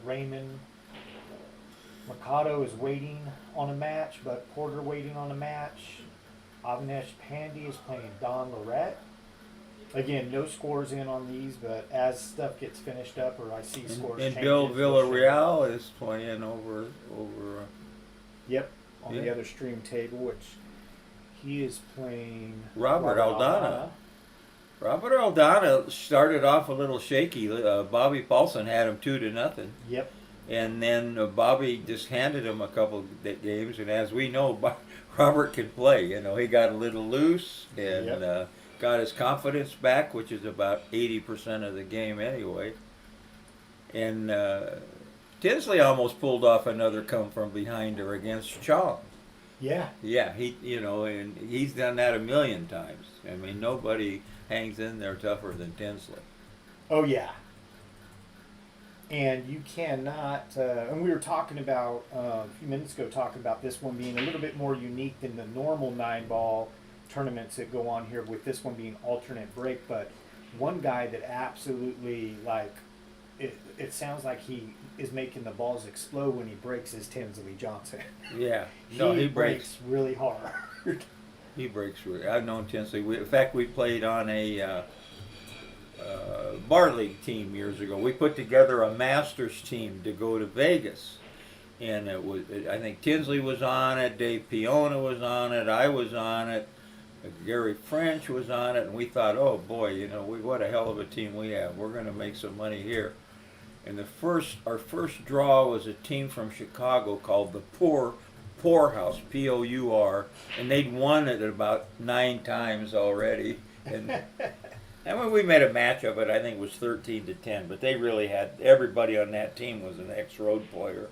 Raymond Mikado is waiting on a match, but Porter waiting on a match. Avinash Pandey is playing Don Lorette. Again, no scores in on these, but as stuff gets finished up or I see scores and changes, Bill we'll share. Villarreal is playing over. Yep, on the Yeah. other stream table, which he is playing Robert Aldana. Robert Aldana started off a little shaky. Bobby Paulson had him 2-0. Yep. And then Bobby just handed him a couple games, and as we know, Robert can play. He got a little loose and Yep. got his confidence back, which is about 80% of the game anyway. And Tinsley almost pulled off another come from behind her against Chong. Yeah. Yeah, and he's done that a million times. I mean, nobody hangs in there tougher than Tinsley. Oh yeah. And you cannot, and we were talking about a few minutes ago, talking about this one being a little bit more unique than the normal 9-ball tournaments that go on here, with this one being alternate break. But one guy that absolutely, like, it sounds like he is making the balls explode when he breaks is Tinsley Johnson. Yeah, no, he breaks. Really hard. He breaks. I've known Tinsley. In fact, we played on a bar league team years ago. We put together a Masters team to go to Vegas, and I think Tinsley was on it, Dave Piona was on it, I was on it, Gary French was on it, and we thought, oh boy, what a hell of a team we have. We're going to make some money here. And our first draw was a team from Chicago called the Poorhouse, P-O-U-R, and they'd won it about 9 times already. And when we made a match of it, I think it was 13-10. But they really had, everybody on that team was an ex-road player.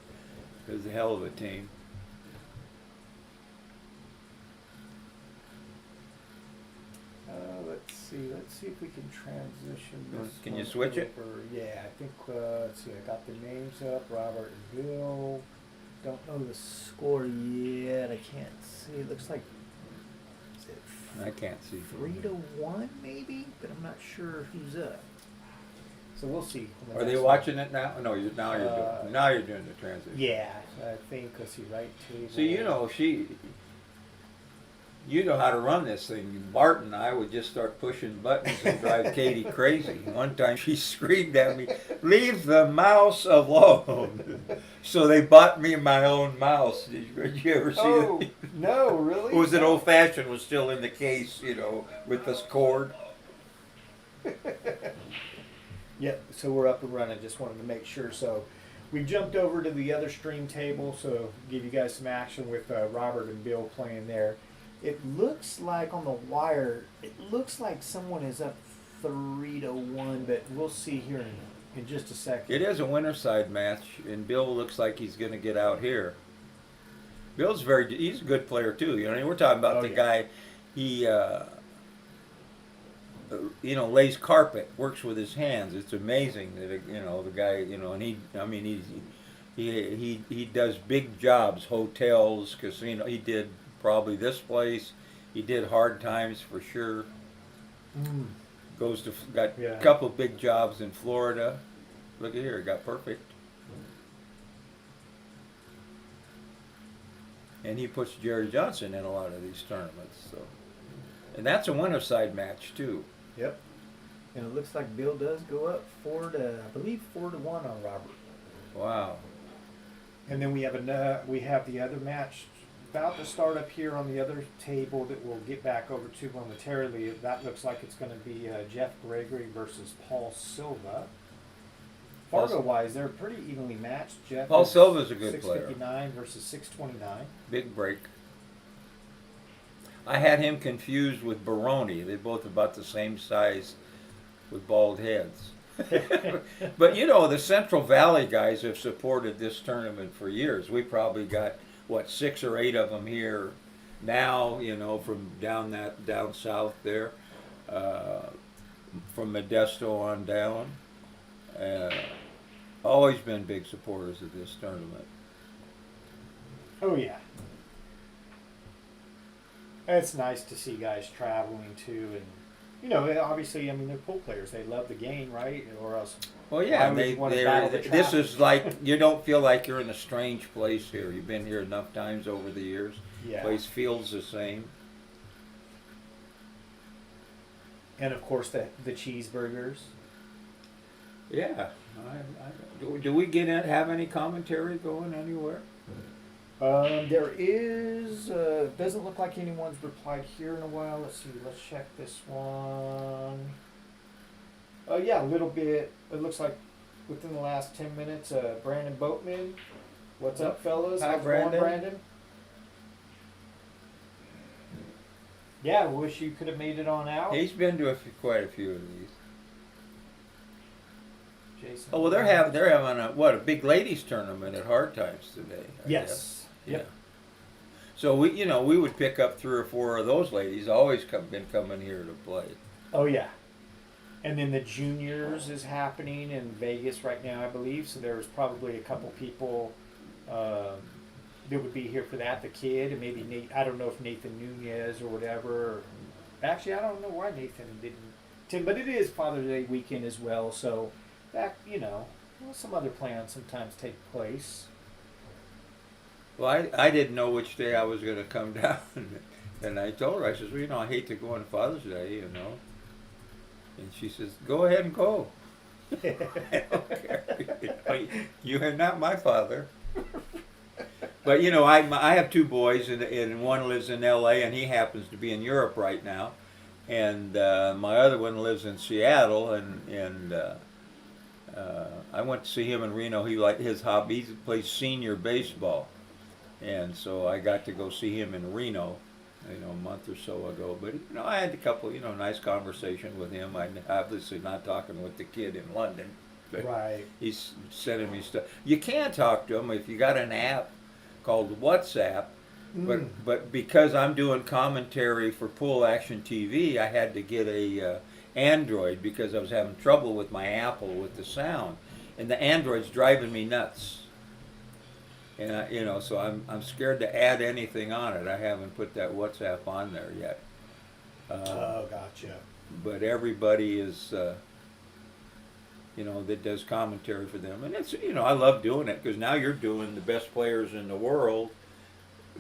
It was a hell of a team. Let's see if we can transition this. Can you one switch it? over. Yeah, I think, let's see, I got the names up, Robert and Bill. Don't know the score yet, I can't see, it looks like, is it I can't see. 3-1 maybe, but I'm not sure who's up. So we'll see. on the Are they next watching it now? No, now you're doing the transition. one. Yeah, I think, let's see, right table. So You know how to run this thing. Bart and I would just start pushing buttons and drive Katie crazy. One time she screamed at me, "Leave the mouse alone." So they bought me my own mouse. Did you ever see Oh, it? no, really? It was an old fashioned, was still in the case, with this cord. Yep, so we're up and running. Just wanted to make sure. So we jumped over to the other stream table, so give you guys some action with Robert and Bill playing there. It looks like on the wire, it looks like someone is up 3-1, but we'll see here in just a second. It is a winterside match, and Bill looks like he's going to get out here. Bill's he's a good player too. We're talking about the guy, he, lays carpet, works with his hands. It's amazing that, the guy, and he does big jobs, hotels, casino. He did probably this place. He did Hard Times for sure. Got a couple big jobs in Florida. Look at here, got perfect. And he puts Jerry Johnson in a lot of these tournaments. So, and that's a winterside match too. Yep. And it looks like Bill does go up 4-1 on Robert. Wow. And then we have the other match about to start up here on the other table that we'll get back over to momentarily. That looks like it's going to be Jeff Gregory versus Paul Silva. Fargo-wise, they're pretty evenly matched. Paul Silva's a good player. 659 versus 629. Big break. I had him confused with Baroni. They're both about the same size with bald heads. But the Central Valley guys have supported this tournament for years. We probably got 6 or 8 of them here now, from down south there, from Modesto on down. Always been big supporters of this tournament. Oh yeah. It's nice to see guys traveling too, and obviously, they're pool players. They love the game, right? Or else. Well, yeah, this is traffic? like, you don't feel like you're in a strange place here. You've been here enough times over the years. Yeah. Place feels the same. And of course, the cheeseburgers. Yeah. Do we have any commentary going anywhere? There is. Doesn't look like anyone's replied here in a while. Let's see. Let's check this one. Yeah, a little bit. It looks like within the last 10 minutes. Brandon Boatman. What's up, fellas? Hi, How's it Brandon. going, Brandon? Yeah, I wish you could have made it on out. He's been to quite a few of these. Jason. Oh well, they're having a big ladies tournament at Hard Times today. I Yes. guess. Yep. Yeah. So we would pick up 3 or 4 of those ladies. Always been coming here to play. Oh yeah. And then the juniors is happening in Vegas right now, I believe. So there's probably a couple people that would be here for that. The kid and maybe Nate. I don't know if Nathan Nunez or whatever. Actually, I don't know why Nathan didn't. But it is Father's Day weekend as well. So that some other plans sometimes take place. Well, I didn't know which day I was going to come down, and I told her, I says, well, I hate to go on Father's Day, And she says, go ahead and go. I don't care. You are not my father. But I have 2 boys, and one lives in L.A. and he happens to be in Europe right now, and my other one lives in Seattle, and I went to see him in Reno. His hobby. He plays senior baseball. And so I got to go see him in Reno, a month or so ago. But I had a couple, nice conversation with him. I'm obviously not talking with the kid in London, but Right. he's sending me stuff. You can talk to him if you got an app called WhatsApp. But because I'm doing commentary for Pool Action TV, I had to get a Android because I was having trouble with my Apple with the sound, and the Android's driving me nuts. And so I'm scared to add anything on it. I haven't put that WhatsApp on there yet. Gotcha. But everybody is, that does commentary for them, and it's I love doing it because now you're doing the best players in the world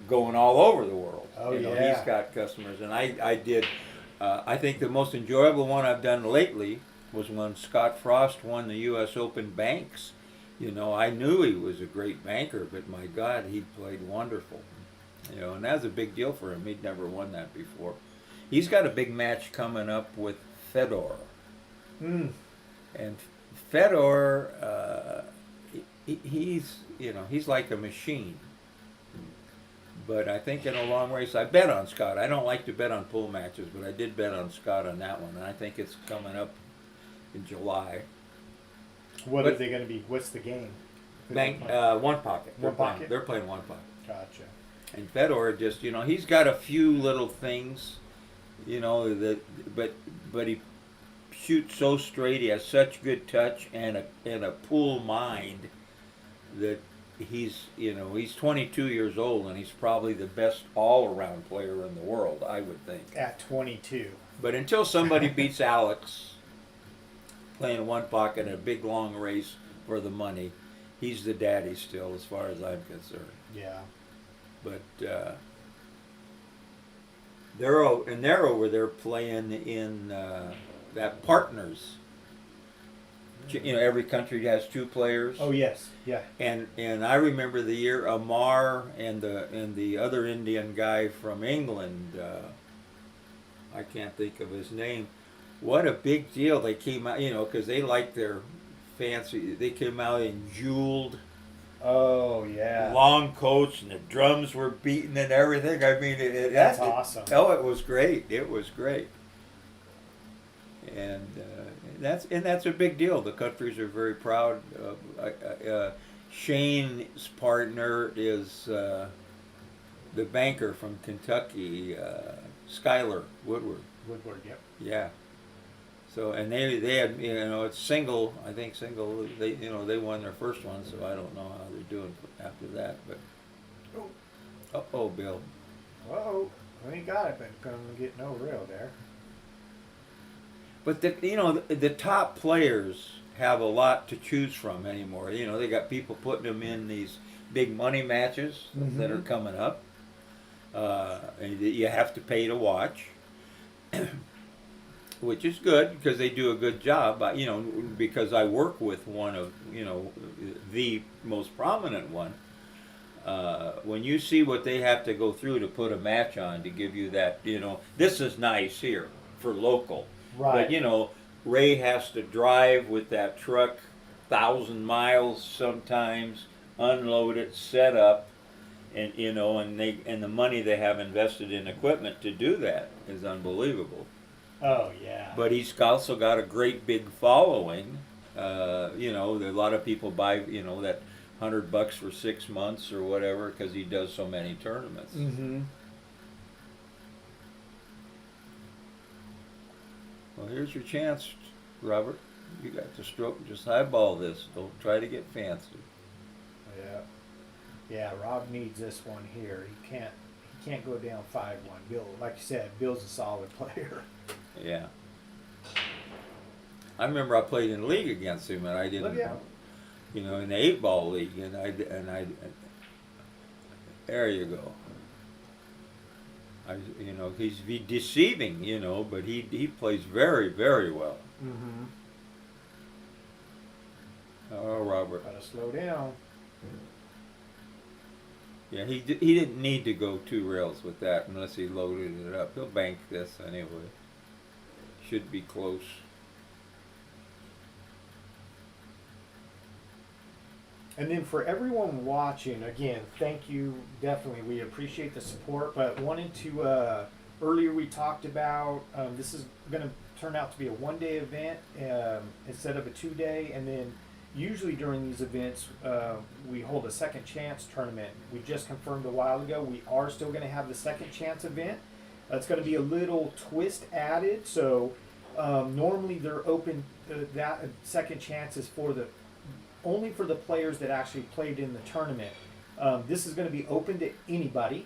going all over the world. Oh, You know, yeah. he's got customers, and I did. I think the most enjoyable one I've done lately was when Scott Frost won the U.S. Open Banks. You know, I knew he was a great banker, but my God, he played wonderful. You know, and that's a big deal for him. He'd never won that before. He's got a big match coming up with Fedor. Mm. And Fedor, he's, you know, he's like a machine. But I think in a long race, I bet on Scott. I don't like to bet on pool matches, but I did bet on Scott on that one, and I think it's coming up in July. What But- are they going to be? What's the game? Bank, one pocket. One pocket? They're playing one pocket. Gotcha. And Fedor just, you know, he's got a few little things, you know, but he shoots so straight. He has such good touch and a pool mind that he's 22 years old, and he's probably the best all-around player in the world, I would think. At 22. But until somebody beats Alex playing one pocket in a big long race for the money, he's the daddy still, as far as I'm concerned. Yeah. But they're over there playing in that partners. You know, every country has two players. Oh yes. Yeah. And I remember the year Amar and the other Indian guy from England, I can't think of his name. What a big deal they came out, you know, because they like their fancy. They came out in jeweled Oh yeah. long coats, and the drums were beating and everything. I mean, That's awesome. Oh, it was great. It was great. And that's a big deal. The countries are very proud. Shane's partner is the banker from Kentucky, Skylar Woodward. Woodward. Yep. Yeah. So and they had, you know, it's single. I think single. They won their first one, so I don't know how they're doing after that. But oh, Bill. Whoa. We ain't got it, but gonna get no real there. But the top players have a lot to choose from anymore. You know, they got people putting them in these big money matches that are coming up. And you have to pay to watch, which is good because they do a good job. But, you know, because I work with one of, you know, the most prominent one. When you see what they have to go through to put a match on to give you that, you know, this is nice here for local. Right. But, you know, Ray has to drive with that truck 1,000 miles sometimes, unload it, set up, and you know, and the money they have invested in equipment to do that is unbelievable. Oh yeah. But he's also got a great big following. You know, a lot of people buy, you know, that $100 for 6 months or whatever because he does so many tournaments. Mm-hmm. Well, here's your chance, Robert. You got to stroke. Just eyeball this. Don't try to get fancy. Yeah. Yeah. Rob needs this one here. He can't go down 5-1. Bill, like you said, Bill's a solid player. Yeah. I remember I played in league against him, and I didn't. Look out. You know, in the 8-ball league, and I. There you go. You know, he's deceiving, you know, but he plays very, very well. Mm-hmm. Oh, Robert. Gotta slow down. Yeah, he didn't need to go 2 rails with that unless he loaded it up. He'll bank this anyway. Should be close. And then for everyone watching, again, thank you. Definitely, we appreciate the support. But wanted to, earlier we talked about, this is going to turn out to be a 1-day event instead of a 2-day. And then usually during these events, we hold a second chance tournament. We just confirmed a while ago, we are still going to have the second chance event. It's going to be a little twist added. So normally they're open, that second chance is only for the players that actually played in the tournament. This is going to be open to anybody.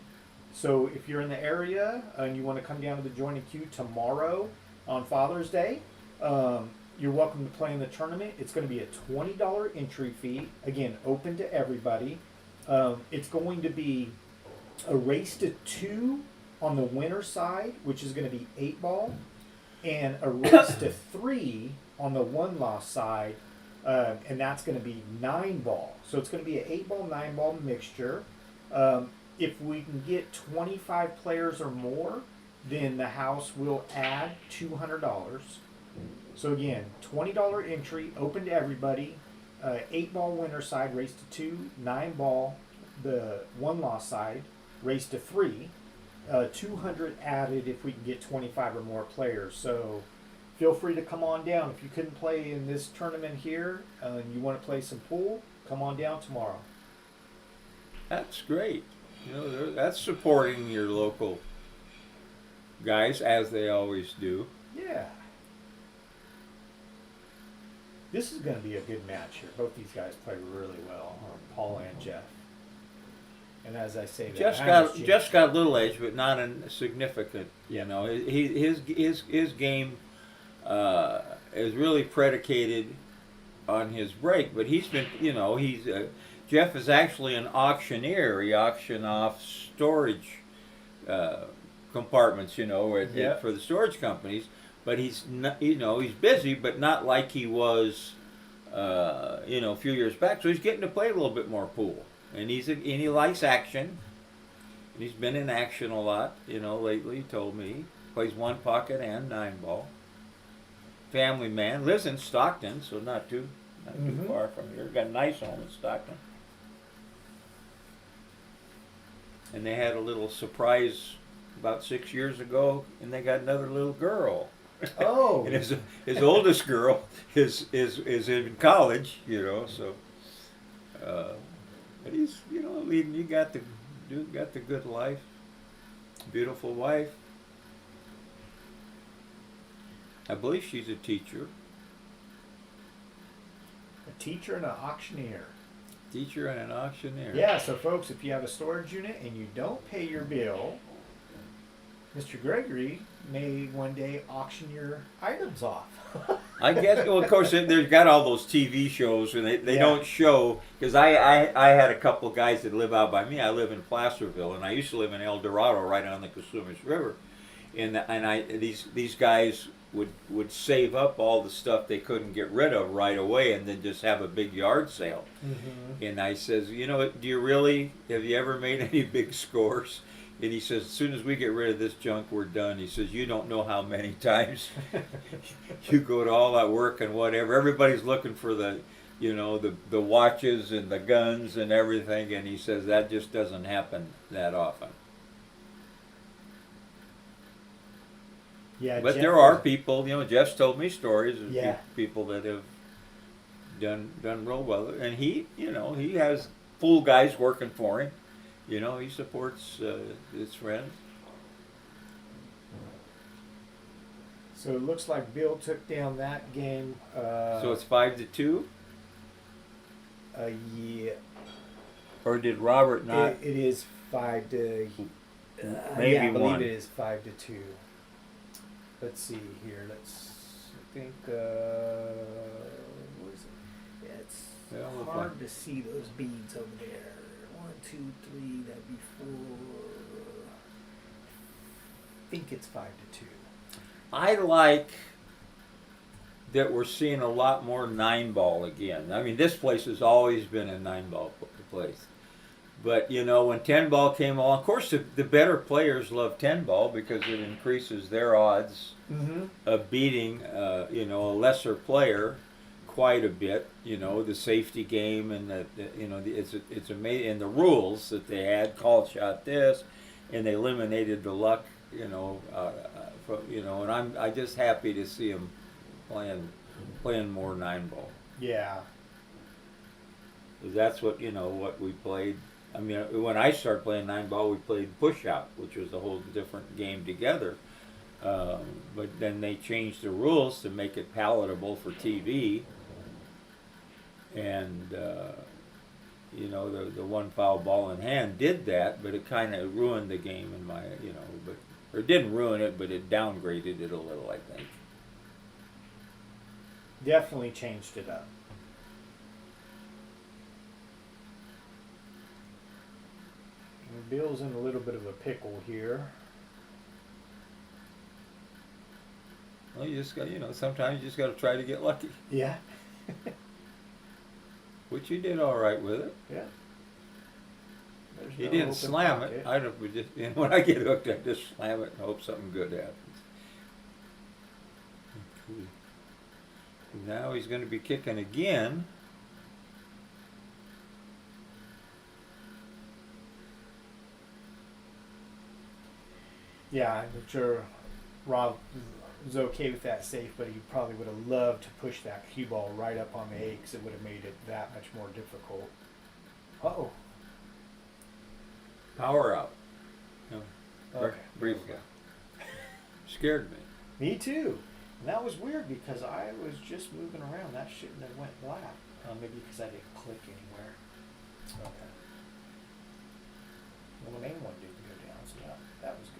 So if you're in the area and you want to come down to the Jointed Cue tomorrow on Father's Day, you're welcome to play in the tournament. It's going to be a $20 entry fee. Again, open to everybody. It's going to be a race to 2 on the winner side, which is going to be 8 ball, and a race to 3 on the 1-loss side, and that's going to be 9 ball. So it's going to be an 8 ball, 9 ball mixture. If we can get 25 players or more, then the house will add $200. So again, $20 entry, open to everybody. 8 ball winner side, race to 2, 9 ball, the 1-loss side, race to 3. 200 added if we can get 25 or more players. So feel free to come on down. If you couldn't play in this tournament here and you want to play some pool, come on down tomorrow. That's great. You know, that's supporting your local guys, as they always do. Yeah. This is going to be a good match here. Both these guys play really well, Paul and Jeff. And as I say, Jeff's got little edge, but not significant. You know, his game is really predicated on his break. But he's been, you know, Jeff is actually an auctioneer. He auctions off storage compartments, you know, for the storage companies. But he's not, you know, he's busy, but not like he was, you know, a few years back. So he's getting to play a little bit more pool. And he likes action. He's been in action a lot, you know, lately. He told me he plays 1 pocket and 9 ball. Family man, lives in Stockton, so not too far from here. Got a nice home in Stockton. And they had a little surprise about 6 years ago, and they got another little girl. Oh. And his oldest girl is in college, you know, so. But he's, you know, leading. You got the good life, beautiful wife. I believe she's a teacher. A teacher and an auctioneer. Teacher and an auctioneer. Yeah, so folks, if you have a storage unit and you don't pay your bill, Mr. Gregory may one day auction your items off. I guess. Well, of course, they've got all those TV shows, and they Yeah. don't show, because I had a couple of guys that live out by me. I live in Placerville, and I used to live in El Dorado, right on the Cosumnes River, and these guys would save up all the stuff they couldn't get rid of right away, and then just have a big yard sale. Mm-hmm. And I says, you know, have you ever made any big scores? And he says, as soon as we get rid of this junk, we're done. He says, you don't know how many times you go to all that work and whatever. Everybody's looking for the watches and the guns and everything. And he says, that just doesn't happen that often. Yeah, But Jeff there are people, you know, Jeff's told me stories of Yeah. people that have done real well. And he has full guys working for him. You know, he supports his friends. So it looks like Bill took down that game. So it's 5-2, yeah. or did Robert not? It is 5 to. Maybe yeah, I believe one. it is 5-2. Let's see here. I think. What is it? Yeah, it's Well, look hard like- to see those beads over there. 1, 2, 3. That'd be 4. I think it's 5-2. I like that we're seeing a lot more 9-ball again. I mean, this place has always been a 9-ball place. But, you know, when 10-ball came along, of course, the better players love 10-ball because it increases their odds Mm-hmm. of beating, a lesser player quite a bit. You know, the safety game and it's amazing. And the rules that they had, call shot this, and they eliminated the luck, and I'm just happy to see them playing more 9-ball. Yeah. 'Cause that's what we played. I mean, when I started playing 9-ball, we played push out, which was a whole different game together. But then they changed the rules to make it palatable for TV. And the one foul ball in hand did that, but it kind of ruined the game or it didn't ruin it, but it downgraded it a little, I think. Definitely changed it up. Bill's in a little bit of a pickle here. Well, you just got, sometimes you just got to try to get lucky, Yeah. which you did all right with it. Yeah. There's He no didn't open slam pocket. it. I don't, we just, when I get hooked, I just slam it and hope something good happens. Okay. Now he's going to be kicking again. Yeah, I'm sure Rob was okay with that safe, but he probably would have loved to push that cue ball right up on the 8 because it would have made it that much more difficult. Uh-oh. Power out. No, Okay. brief guy. Scared me. Me too. And that was weird because I was just moving around. That shouldn't have went black. Maybe because I didn't click anywhere. Okay. Well, the main one didn't go down, so that was good.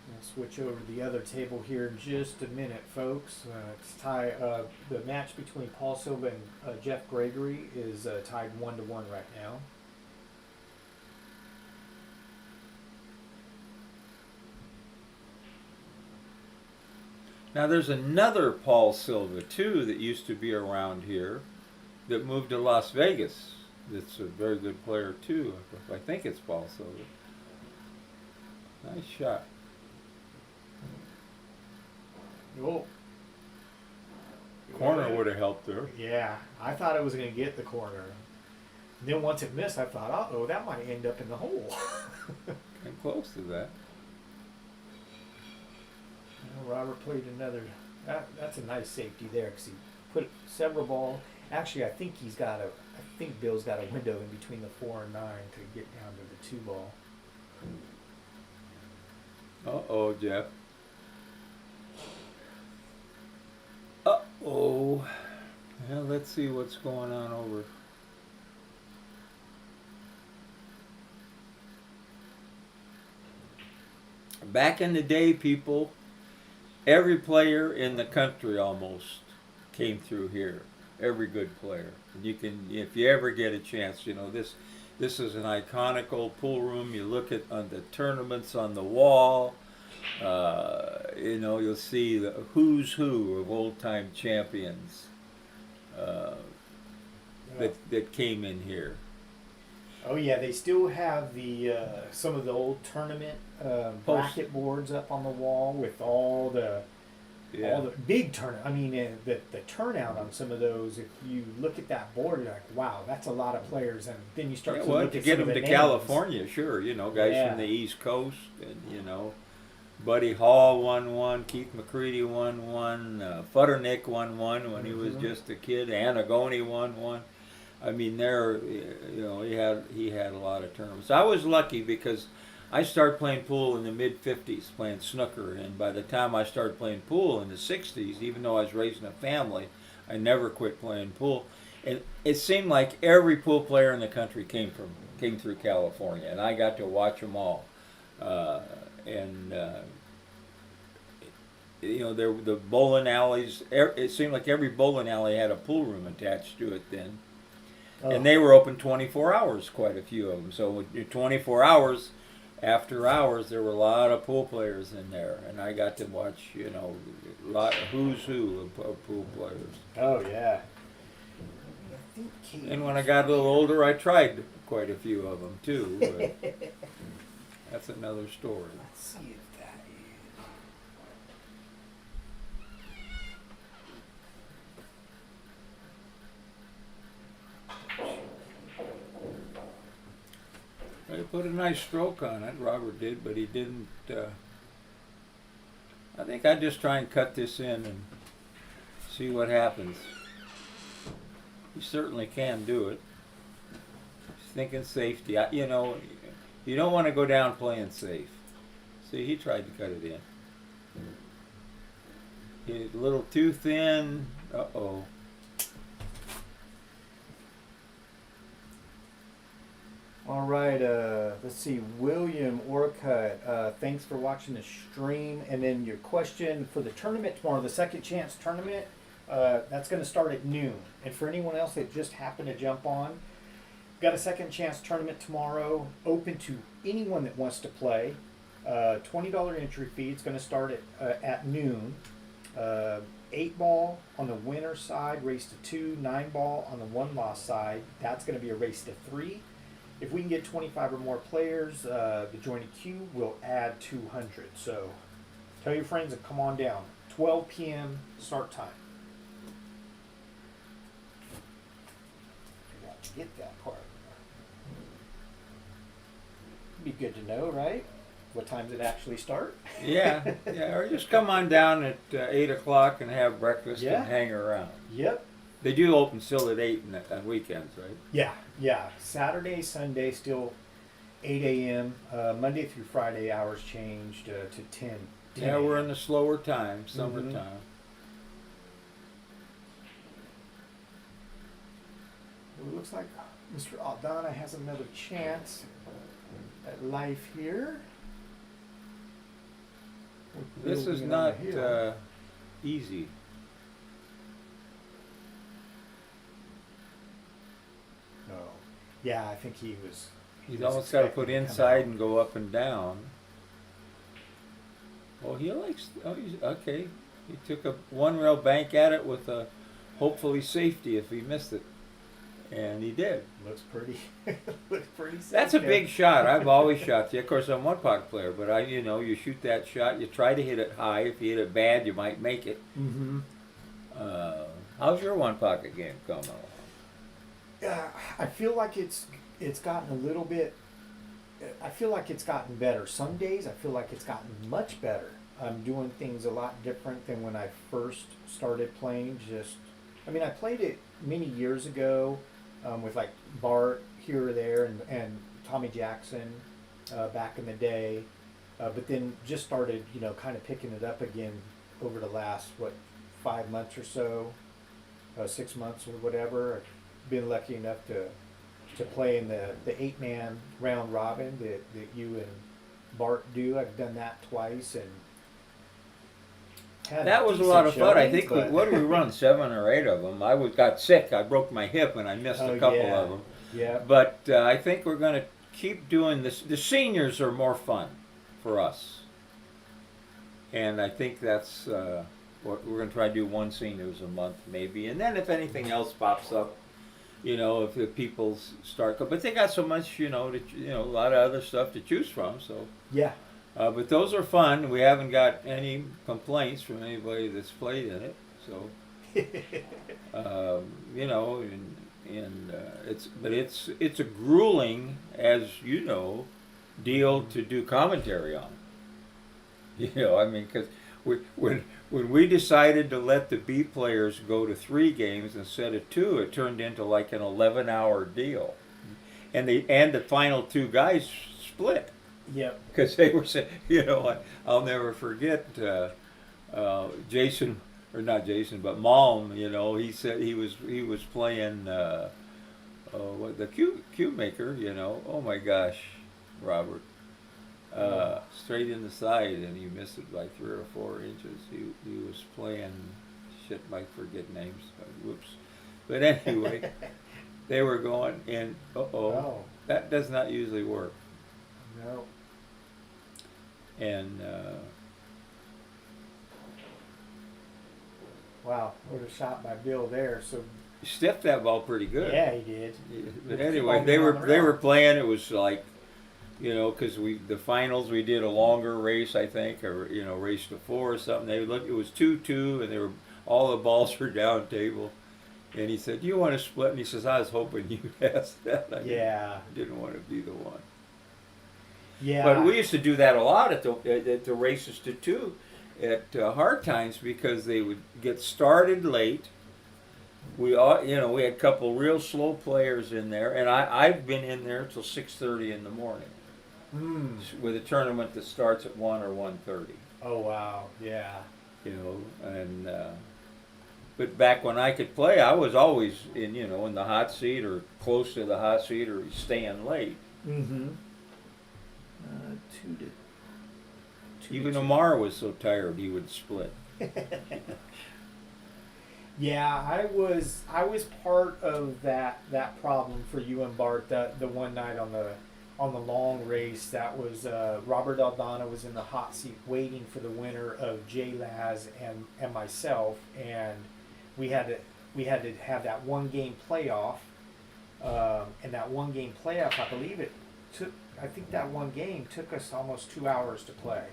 We'll switch over to the other table here in just a minute, folks. The match between Paul Silva and Jeff Gregory is tied 1-1 right now. Now there's another Paul Silva too that used to be around here that moved to Las Vegas. That's a very good player too. I think it's Paul Silva. Nice shot. Oh. Corner would have helped there. Yeah, I thought I was going to get the corner. Then once it missed, I thought, uh-oh, that might end up in the hole. Came close to that. Robert played another. That's a nice safety there because he put several balls. Actually, I think Bill's got a window in between the 4 and 9 to get down to the 2 ball. Uh-oh, Jeff. Uh-oh. Well, let's see what's going on over. Back in the day, people, every player in the country almost came through here. Every good player. You can, if you ever get a chance, this is an iconic old pool room. You look at on the tournaments on the wall. You'll see the who's who of old time champions that came in here. Oh yeah, they still have the some of the old tournament bracket boards up on the wall with all the big tournament. I mean, the turnout on some of those. If you look at that board, you're like, wow, that's a lot of players. And then you start to look to at get some them of to the names. California, sure. Guys from the East Coast, and Buddy Hall won one, Keith McCready won one, Futternick won one when he was just a kid. Anagoni won one. I mean, he had a lot of tournaments. I was lucky because I started playing pool in the mid-50s, playing snooker, and by the time I started playing pool in the 60s, even though I was raising a family, I never quit playing pool. And it seemed like every pool player in the country came through California, and I got to watch them all. The bowling alleys. It seemed like every bowling alley had a pool room attached to it then. Oh. And they were open 24 hours, quite a few of them. So 24 hours, after hours, there were a lot of pool players in there. And I got to watch, a lot of who's who of pool players. Oh yeah. And when I got a little older, I tried quite a few of them too. But that's another story. Let's see if that He put a nice stroke on it, Robert did, but he didn't. I think I'd just try and cut this in and see what happens. He certainly can do it. He's thinking safety. You don't want to go down playing safe. See, he tried to cut it in. Hit it a little too thin. Uh-oh. All right, let's see, William Orcutt, thanks for watching the stream. And then your question for the tournament tomorrow, the second chance tournament, That's going to start at noon. And for anyone else that just happened to jump on, got a second chance tournament tomorrow, open to anyone that wants to play. $20 entry fee. It's going to start at noon. 8 ball on the winner side, race to 2. 9 ball on the one loss side. That's going to be a race to 3. If we can get 25 or more players, the Jointed Cue will add 200. So tell your friends and come on down. 12 p.m. start time. Forgot to get that part. Be good to know, right? What time does it actually start? Yeah, yeah. Or just come on down at 8 o'clock and have breakfast Yeah. and hang around. Yep. They do open still at 8 on weekends, right? Yeah. Saturday, Sunday, still 8 a.m. Monday through Friday, hours changed to 10. Yeah, we're in the slower time, summertime. It looks like Mr. Aldana has another chance at life here. This is Building on not the hill. easy. No. Yeah, I think he was. He's was almost got to put expecting to come inside out. and go up and down. Oh, he likes. Oh, he's okay. He took a one rail bank at it with a hopefully safety if he missed it, and he did. Looks pretty. Looks pretty. Safe That's a there. big shot. I've always shot. Of course, I'm one pocket player, but you shoot that shot. You try to hit it high. If you hit it bad, you might make it. Mm-hmm. How's your one pocket game coming along? I feel like it's gotten a little bit. I feel like it's gotten better. Some days I feel like it's gotten much better. I'm doing things a lot different than when I first started playing. I played it many years ago with like Bart here or there and Tommy Jackson back in the day, but then just started kind of picking it up again over the last 5 months or so, 6 months or whatever. I've been lucky enough to play in the 8-man round robin that you and Bart do. I've done that twice and had That was a decent lot of fun. I showings, think but- what did we run? 7 or 8 of them. Got sick. I broke my hip and I missed a couple yeah. of them. Yeah. But I think we're going to keep doing this. The seniors are more fun for us, and I think that's what we're going to try to do. 1 seniors a month maybe, and then if anything else pops up, if the people start. But they got so much, a lot of other stuff to choose from. So. Yeah. But those are fun. We haven't got any complaints from anybody that's played in it. So, it's a grueling, as you know, deal to do commentary on. Because when we decided to let the B players go to 3 games instead of 2, it turned into like an 11-hour deal, and the final 2 guys split. Yep. Because they were saying, I'll never forget Jason, or not Jason, but Malm. He said he was playing the cue maker. Oh my gosh, Robert, straight in the side, and he missed it by 3 or 4 inches. He was playing shit. I forget names. Whoops. But anyway, they were going, and Oh. that does not usually work. No. And Wow. What a shot by Bill there. So he stiffed that ball pretty good. yeah, he did. But Keep anyway, on they going were on they the were route. playing. It was like, because the finals we did a longer race, I think, or race to 4 or something. They looked. It was 2-2, and they were all the balls were down table. And he said, "Do you want to split?" And he says, "I was hoping you'd ask that. I Yeah. didn't want to be the one." Yeah. But we used to do that a lot at the races to 2 at hard times, because they would get started late. We had a couple real slow players in there, and I've been in there till 6:30 in the morning with a tournament that starts at 1 or 1:30. Oh wow. Yeah. And but back when I could play, I was always in the hot seat or close to the hot seat or staying late. Mm-hmm. 2 to. Even Omar was so tired he would split. Yeah, I was part of that problem for you and Bart the one night on the long race. That was Robert Aldana was in the hot seat waiting for the winner of Jay Laz and myself, and we had to have that one game playoff, and that one game playoff, I believe it took. I think that one game took us almost 2 hours to play.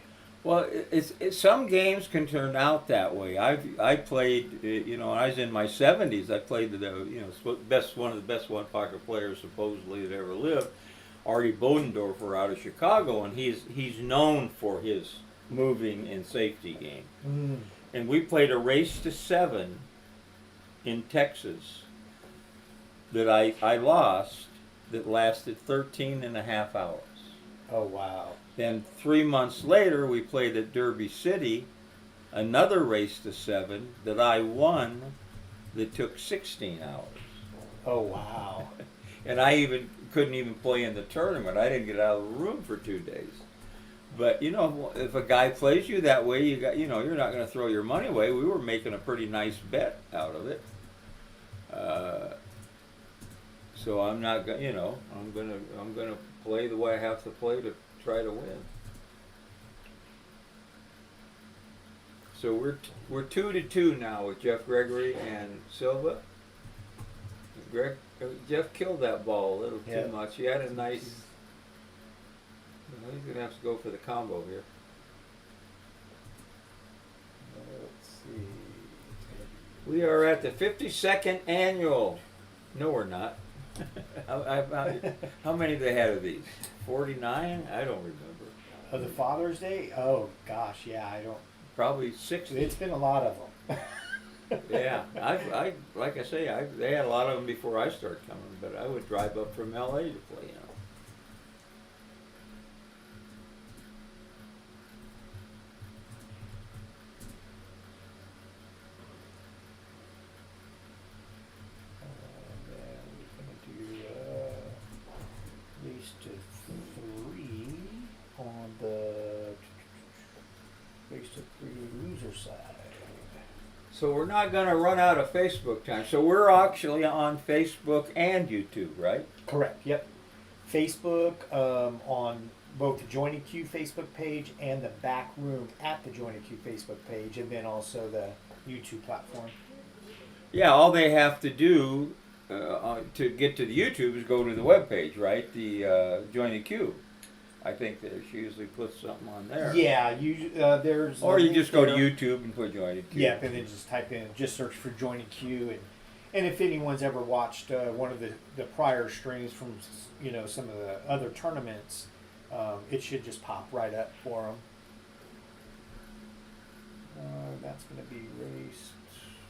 Well, it's some games can turn out that way. I played, when I was in my 70s. I played one of the best one pocket players supposedly that ever lived, Artie Bodendorfer out of Chicago, and he's known for his moving and safety game. Mm. And we played a race to 7 in Texas that I lost that lasted 13 and a half hours. Oh wow. Then 3 months later, we played at Derby City, another race to 7 that I won that took 16 hours. Oh wow. And I couldn't even play in the tournament. I didn't get out of the room for 2 days. But if a guy plays you that way, you're not going to throw your money away. We were making a pretty nice bet out of it. So I'm not going. I'm gonna play the way I have to play to try to win. So we're 2-2 now with Jeff Gregory and Silva. Jeff killed that ball a little too much. He had a nice. He's gonna have to go for the combo here. Let's see. We are at the 52nd annual. No, we're not. How many they had of these? 49? I don't remember. Of the Father's Day? Oh gosh, yeah, I don't. Probably 60. It's been a lot of them. Yeah, like I say, they had a lot of them before I started coming, but I would drive up from L.A. to play. So we're not going to run out of Facebook time. So we're actually on Facebook and YouTube, right? Correct. Yep. Facebook on both the Jointed Cue Facebook page and the Backroom at the Jointed Cue Facebook page, and then also the YouTube platform. Yeah, all they have to do to get to the YouTube is go to the webpage, right? The Jointed Cue. I think that she usually puts something on there. Yeah, there's. Or you just go to YouTube and put Jointed Cue. Yep, and then just type in, just search for Jointed Cue, and if anyone's ever watched one of the prior streams from some of the other tournaments, it should just pop right up for them. That's going to be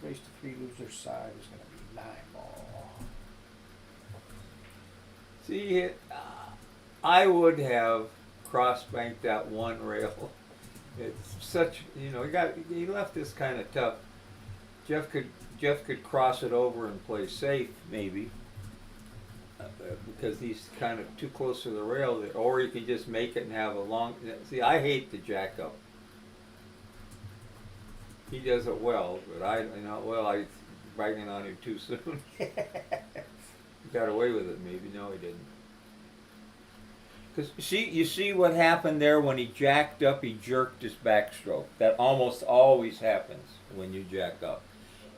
race to 3 loser side is going to be 9 ball. See, I would have cross-banked that one rail. It's such, he left this kind of tough. Jeff could cross it over and play safe, maybe, because he's kind of too close to the rail. Or he could just make it and have a long. See, I hate the jack up. He does it well, but I bragging on him too soon. He got away with it, maybe. No, he didn't. Because you see what happened there when he jacked up, he jerked his backstroke. That almost always happens when you jack up.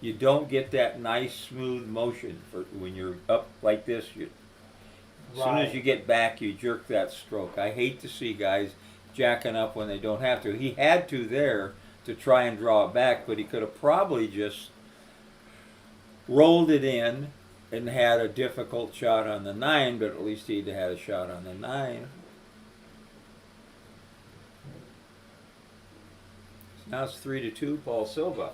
You don't get that nice smooth motion for when you're up like this. As soon as you get back, you jerk that stroke. I hate to see guys jacking up when they don't have to. He had to there to try and draw it back, but he could have probably just rolled it in and had a difficult shot on the 9, but at least he'd had a shot on the 9. Now it's 3-2, Paul Silva.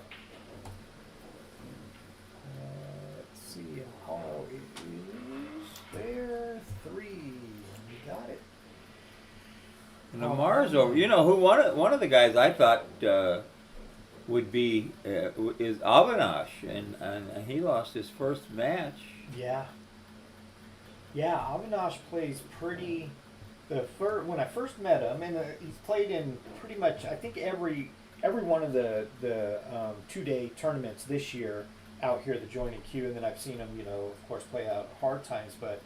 Let's see how it is. There, 3. You got it. And Lamar's over. You know who one of the guys I thought would be is Avinash, and he lost his first match. Yeah. Yeah, Avinash plays pretty. When I first met him, and he's played in pretty much I think every one of the 2-day tournaments this year. out here at the Jointed Cue, and then I've seen him, of course, play out hard times. But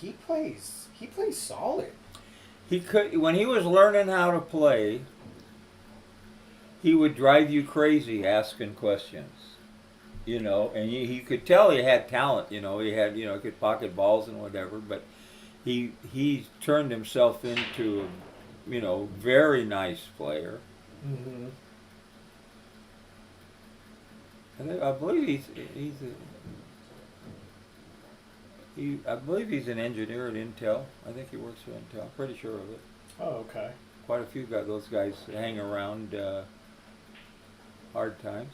he plays solid. He could, when he was learning how to play, he would drive you crazy asking questions. And he could tell he had talent. He had, could pocket balls and whatever. But he turned himself into a, very nice player. Mm-hmm. And I believe I believe he's an engineer at Intel. I think he works for Intel. I'm pretty sure of it. Oh, okay. Quite a few got those guys hang around hard times.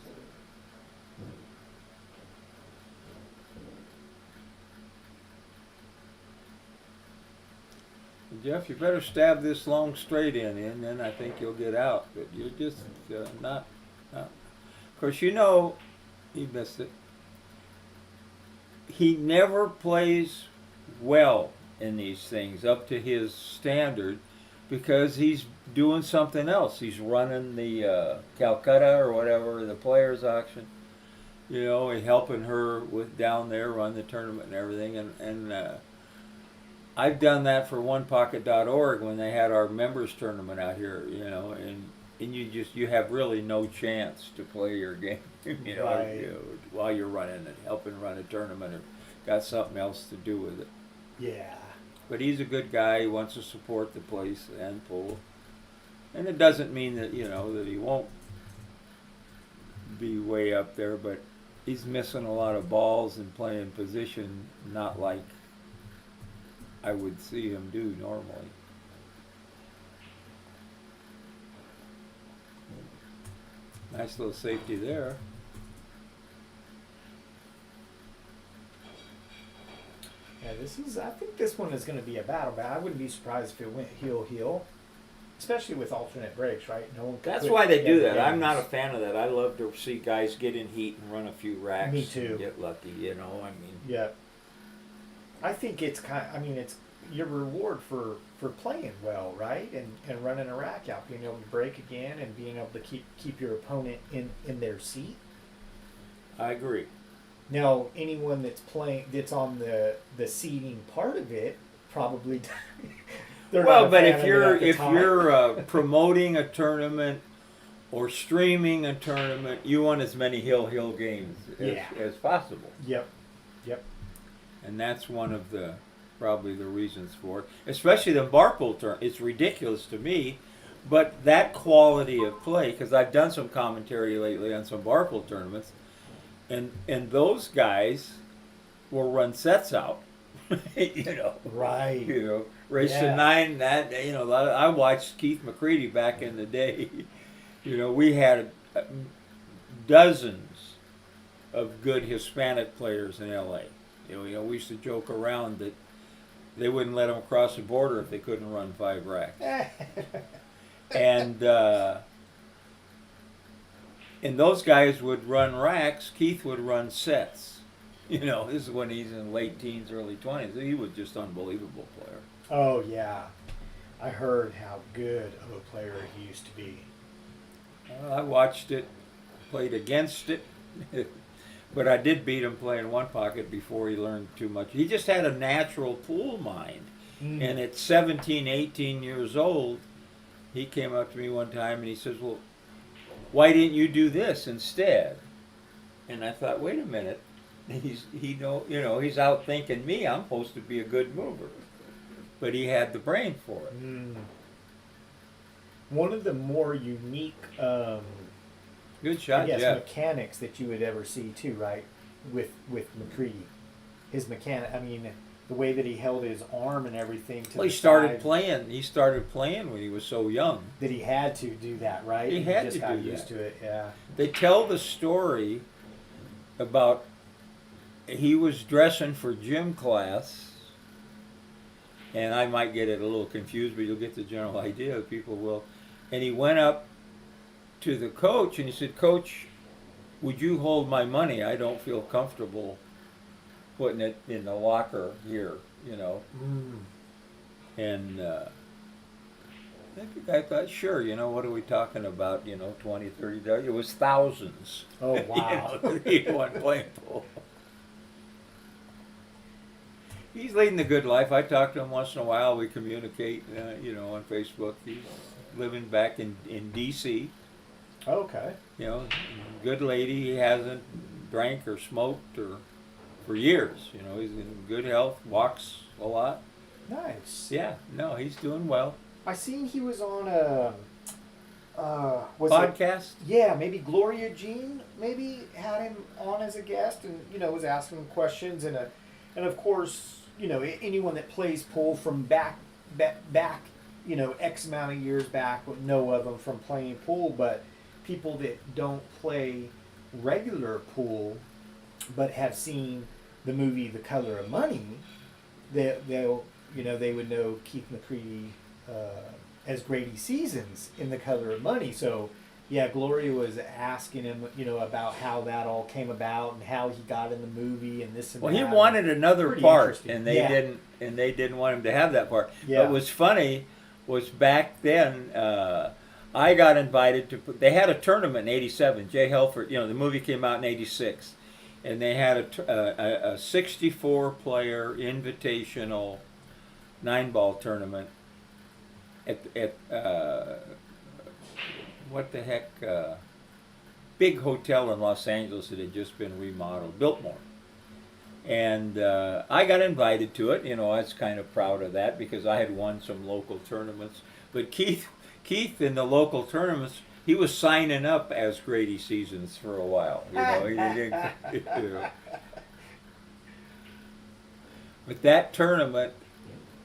Jeff, you better stab this long straight in, and then I think you'll get out. But you're just not. Of course, he missed it. He never plays well in these things up to his standard because he's doing something else. He's running the Calcutta or whatever, the players auction. And helping her with down there run the tournament and everything. And I've done that for OnePocket.org when they had our members tournament out here. And you have really no chance to play your game. Right. While you're running and helping run a tournament or got something else to do with it. Yeah. But he's a good guy. He wants to support the place and pool. And it doesn't mean that, that he won't be way up there, but he's missing a lot of balls and playing position not like I would see him do normally. Nice little safety there. Yeah, I think this one is going to be a battle, but I wouldn't be surprised if it went heel, especially with alternate breaks, right? No one. That's why they do that. I'm not a fan of that. I love to see guys get in heat and run a few racks. Me too. And get lucky, Yeah. I think it's it's your reward for playing well, right? And running a rack out, being able to break again and being able to keep your opponent in their seat. I agree. Now, anyone that's on the seating part of it probably they're Well, not a but fan if of it you're at the time. promoting a tournament or streaming a tournament, you want as many hill games as possible. Yep. And that's one of probably the reasons for it. Especially the bar pool tournament. It's ridiculous to me, but that quality of play, because I've done some commentary lately on some bar pool tournaments, and those guys will run sets out. Right. Race to 9. That I watched Keith McCready back in the day. We had dozens of good Hispanic players in LA. We used to joke around that they wouldn't let them cross the border if they couldn't run 5 racks. And those guys would run racks. Keith would run sets. This is when he's in late teens, early 20s. He was just unbelievable player. Oh yeah, I heard how good of a player he used to be. I watched it, played against it, but I did beat him playing one pocket before he learned too much. He just had a natural pool mind. And at 17, 18 years old, he came up to me one time and he says, well, why didn't you do this instead? And I thought, wait a minute. He's out thinking me. I'm supposed to be a good mover. But he had the brain for it. One of the more unique good shot, mechanics that you would ever see too, right? With McCready. His mechanic, the way that he held his arm and everything to he started playing. He started playing when he was so young. That he had to do that, right? He had just to got do used that. to it, yeah. They tell the story about he was dressing for gym class, and I might get it a little confused, but you'll get the general idea. People will. And he went up to the coach and he said, Coach, would you hold my money? I don't feel comfortable putting it in the locker here, And I thought, sure, what are we talking about? 20, 30 dollars. It was thousands. Oh wow. He wasn't playing pool. He's leading a good life. I talk to him once in a while. We communicate, on Facebook. He's living back in D.C. Okay. Good lady. He hasn't drank or smoked or for years. He's in good health. Walks a lot. Nice. Yeah. No, he's doing well. I seen he was on a was Podcast. Yeah, maybe Gloria Jean maybe had him on as a guest, and was asking him questions, and of course anyone that plays pool from back X amount of years back would know of him from playing pool, but people that don't play regular pool but have seen the movie The Color of Money, they would know Keith McCready as Grady Seasons in The Color of Money. So yeah, Gloria was asking him, about how that all came about and how he got in the movie and this and Well, that. he wanted another Pretty part, interesting. and they Yeah. didn't, and they didn't want him to have that part. Yeah. What was funny was back then, I got invited to put. They had a tournament in '87. Jay Helford, the movie came out in '86, and they had a 64-player invitational 9-ball tournament at what the heck, big hotel in Los Angeles that had just been remodeled, Biltmore. And I got invited to it. I was kind of proud of that because I had won some local tournaments. But Keith in the local tournaments, he was signing up as Grady Seasons for a while. But that tournament,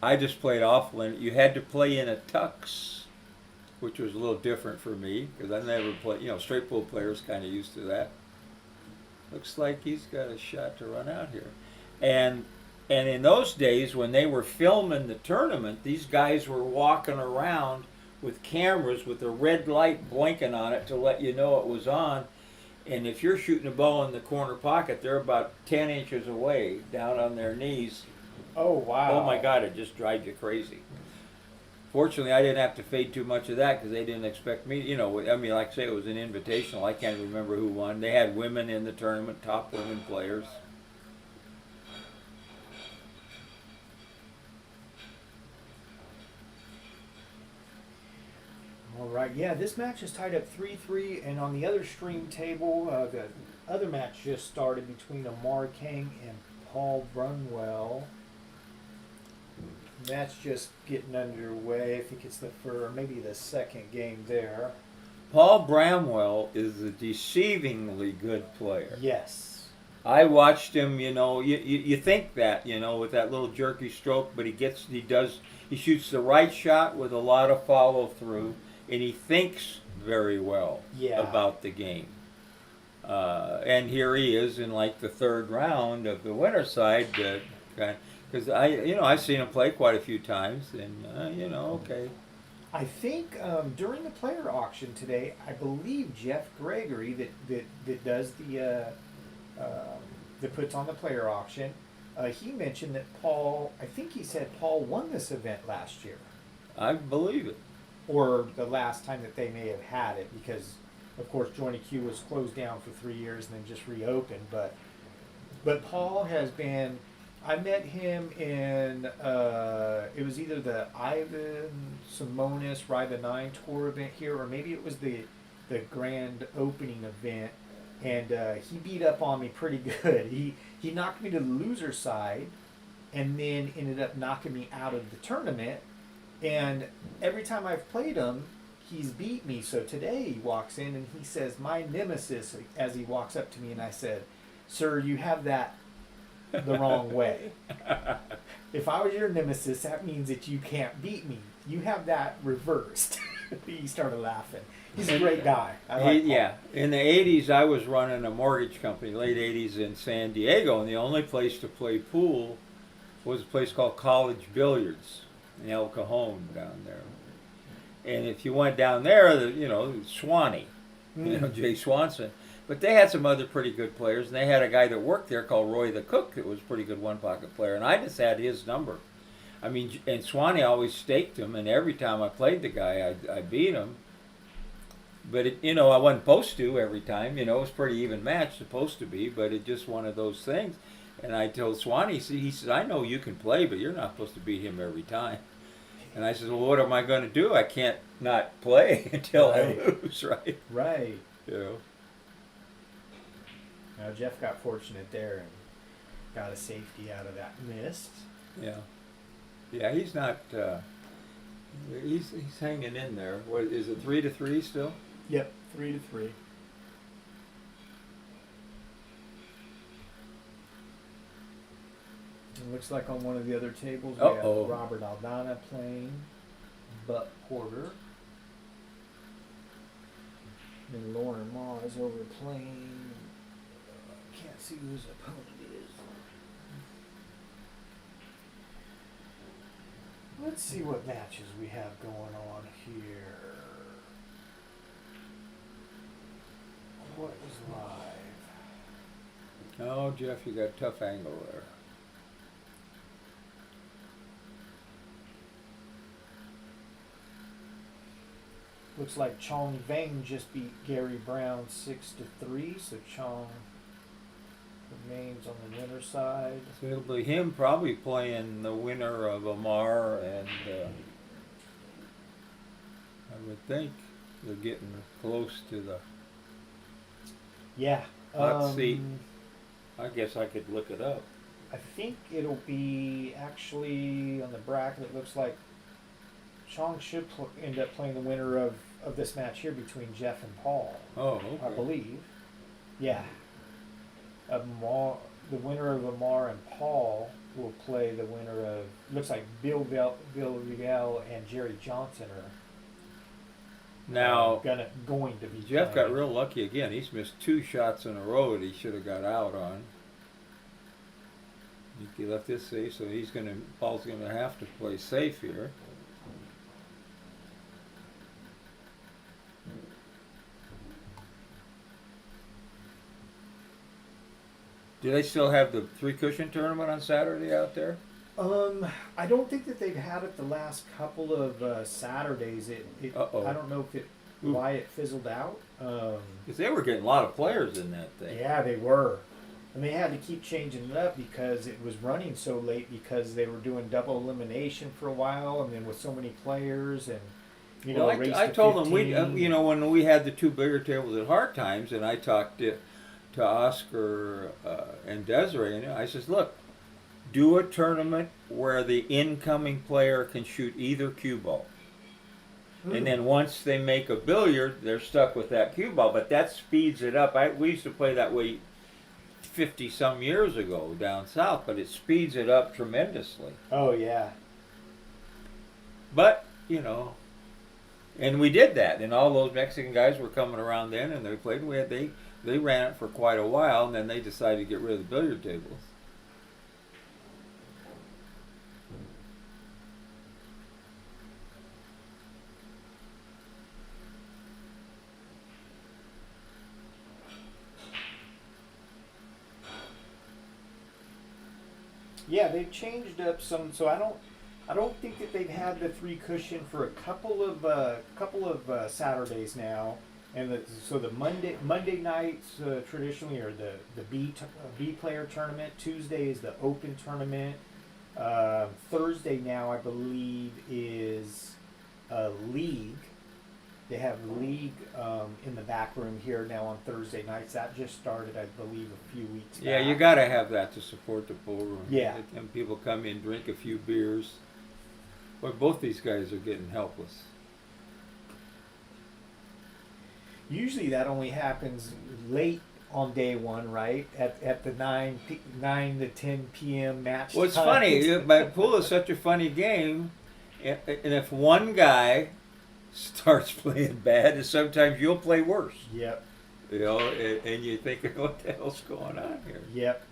I just played awful in it. You had to play in a tux, which was a little different for me because I never played. Straight pool players kind of used to that. Looks like he's got a shot to run out here. And in those days when they were filming the tournament, these guys were walking around with cameras with a red light blinking on it to let you know it was on. And if you're shooting a ball in the corner pocket, they're about 10 inches away, down on their knees. Oh wow. Oh my God, it just drives you crazy. Fortunately, I didn't have to fade too much of that because they didn't expect me. Like I say, it was an invitational. I can't remember who won. They had women in the tournament, top women players. All right, yeah, this match is tied up 3-3, and on the other stream table, the other match just started between Amar King and Paul Brunwell. That's just getting underway. I think it's maybe the second game there. Paul Bramwell is a deceivingly good player. Yes. I watched him. You think that with that little jerky stroke, but he shoots the right shot with a lot of follow through, and he thinks very well about the game. And here he is in like the third round of the winner's side. Because I've seen him play quite a few times, and okay. I think during the player auction today, I believe Jeff Gregory that does that puts on the player auction. He mentioned that Paul. I think he said Paul won this event last year, I believe it. or the last time that they may have had it, because of course Jointed Cue was closed down for 3 years and then just reopened. But Paul has been. I met him in, it was either the Ivan Simonis Ride the 9 tour event here, or maybe it was the grand opening event, and he beat up on me pretty good. He knocked me to the loser side, and then ended up knocking me out of the tournament, and every time I've played him, he's beat me. So today he walks in and he says, "My nemesis," as he walks up to me, and I said, "Sir, you have that the wrong way. If I was your nemesis, that means that you can't beat me. You have that reversed." He started laughing. He's a great guy. I like Paul. Yeah. In the 80s, I was running a mortgage company, late 80s in San Diego, and the only place to play pool was a place called College Billiards in El Cajon down there. And if you went down there, Swanee, Jay Swanson. But they had some other pretty good players, and they had a guy that worked there called Roy the Cook that was a pretty good one-pocket player, and I just had his number. I mean, and Swanee always staked him, and every time I played the guy, I beat him. But I wasn't supposed to every time. It was pretty even match, supposed to be, but it just one of those things. And I told Swanee, he says, I know you can play, but you're not supposed to beat him every time. And I said, well, what am I going to do? I can't not play until I lose, right? Right. You Now Jeff got fortunate there and got a safety out of that mist. Yeah. Yeah, he's not. He's hanging in there. What is it? 3-3 still? Yep, 3-3. It looks like on one of the other tables we Uh-oh. have Robert Aldana playing Buck Porter. And Lauren Maw is over playing. Can't see who his opponent is. Let's see what matches we have going on here. What is live? Oh, Jeff, you got a tough angle there. Looks like Chong Veng just beat Gary Brown 6-3, so Chong remains on the winner's side. So it'll be him probably playing the winner of Amar, and I would think they're getting close to the Yeah. hot seat. I guess I could look it up. I think it'll be actually on the bracket. It looks like Chong should end up playing the winner of this match here between Jeff and Paul. Oh, okay. I believe. Yeah. Amar, the winner of Amar and Paul will play the winner of. Looks like Bill Villarreal and Jerry Johnson are Now, going to be. Jeff got playing. real lucky again. He's missed 2 shots in a row that he should have got out on. He left this safe, so Paul's gonna have to play safe here. Do they still have the 3 cushion tournament on Saturday out there? I don't think that they've had it the last couple of Saturdays. Uh-oh. I don't know if Ooh. why it fizzled out. Because they were getting a lot of players in that thing. Yeah, they were. And they had to keep changing it up because it was running so late because they were doing double elimination for a while, and then with so many players and Well, race I to told them 15. when we had the 2 bigger tables at Hard Times, and I talked to Oscar and Desiree, and I says, look, do a tournament where the incoming player can shoot either cue ball. And then once they make a billiard, they're stuck with that cue ball. But that speeds it up. We used to play that way 50 some years ago down south, but it speeds it up tremendously. Oh yeah. But, and we did that, and all those Mexican guys were coming around then, and they played. They ran it for quite a while, and then they decided to get rid of the billiard tables. Yeah, they've changed up some. So I don't think that they've had the 3 cushion for a couple of Saturdays now. And so the Monday nights traditionally are the B player tournament. Tuesday is the Open tournament. Thursday now I believe is League. They have League in the back room here now on Thursday nights. That just started, I believe, a few weeks back. Yeah, you got to have that to support the pool room. Yeah. And people come in, drink a few beers. But both these guys are getting helpless. Usually that only happens late on day one, right? At the 9 to 10 p.m. match. Well, it's time. funny, but pool is such a funny game, and if one guy starts playing bad, and sometimes you'll play worse. Yep. And you think, what the hell's going on here? Yep.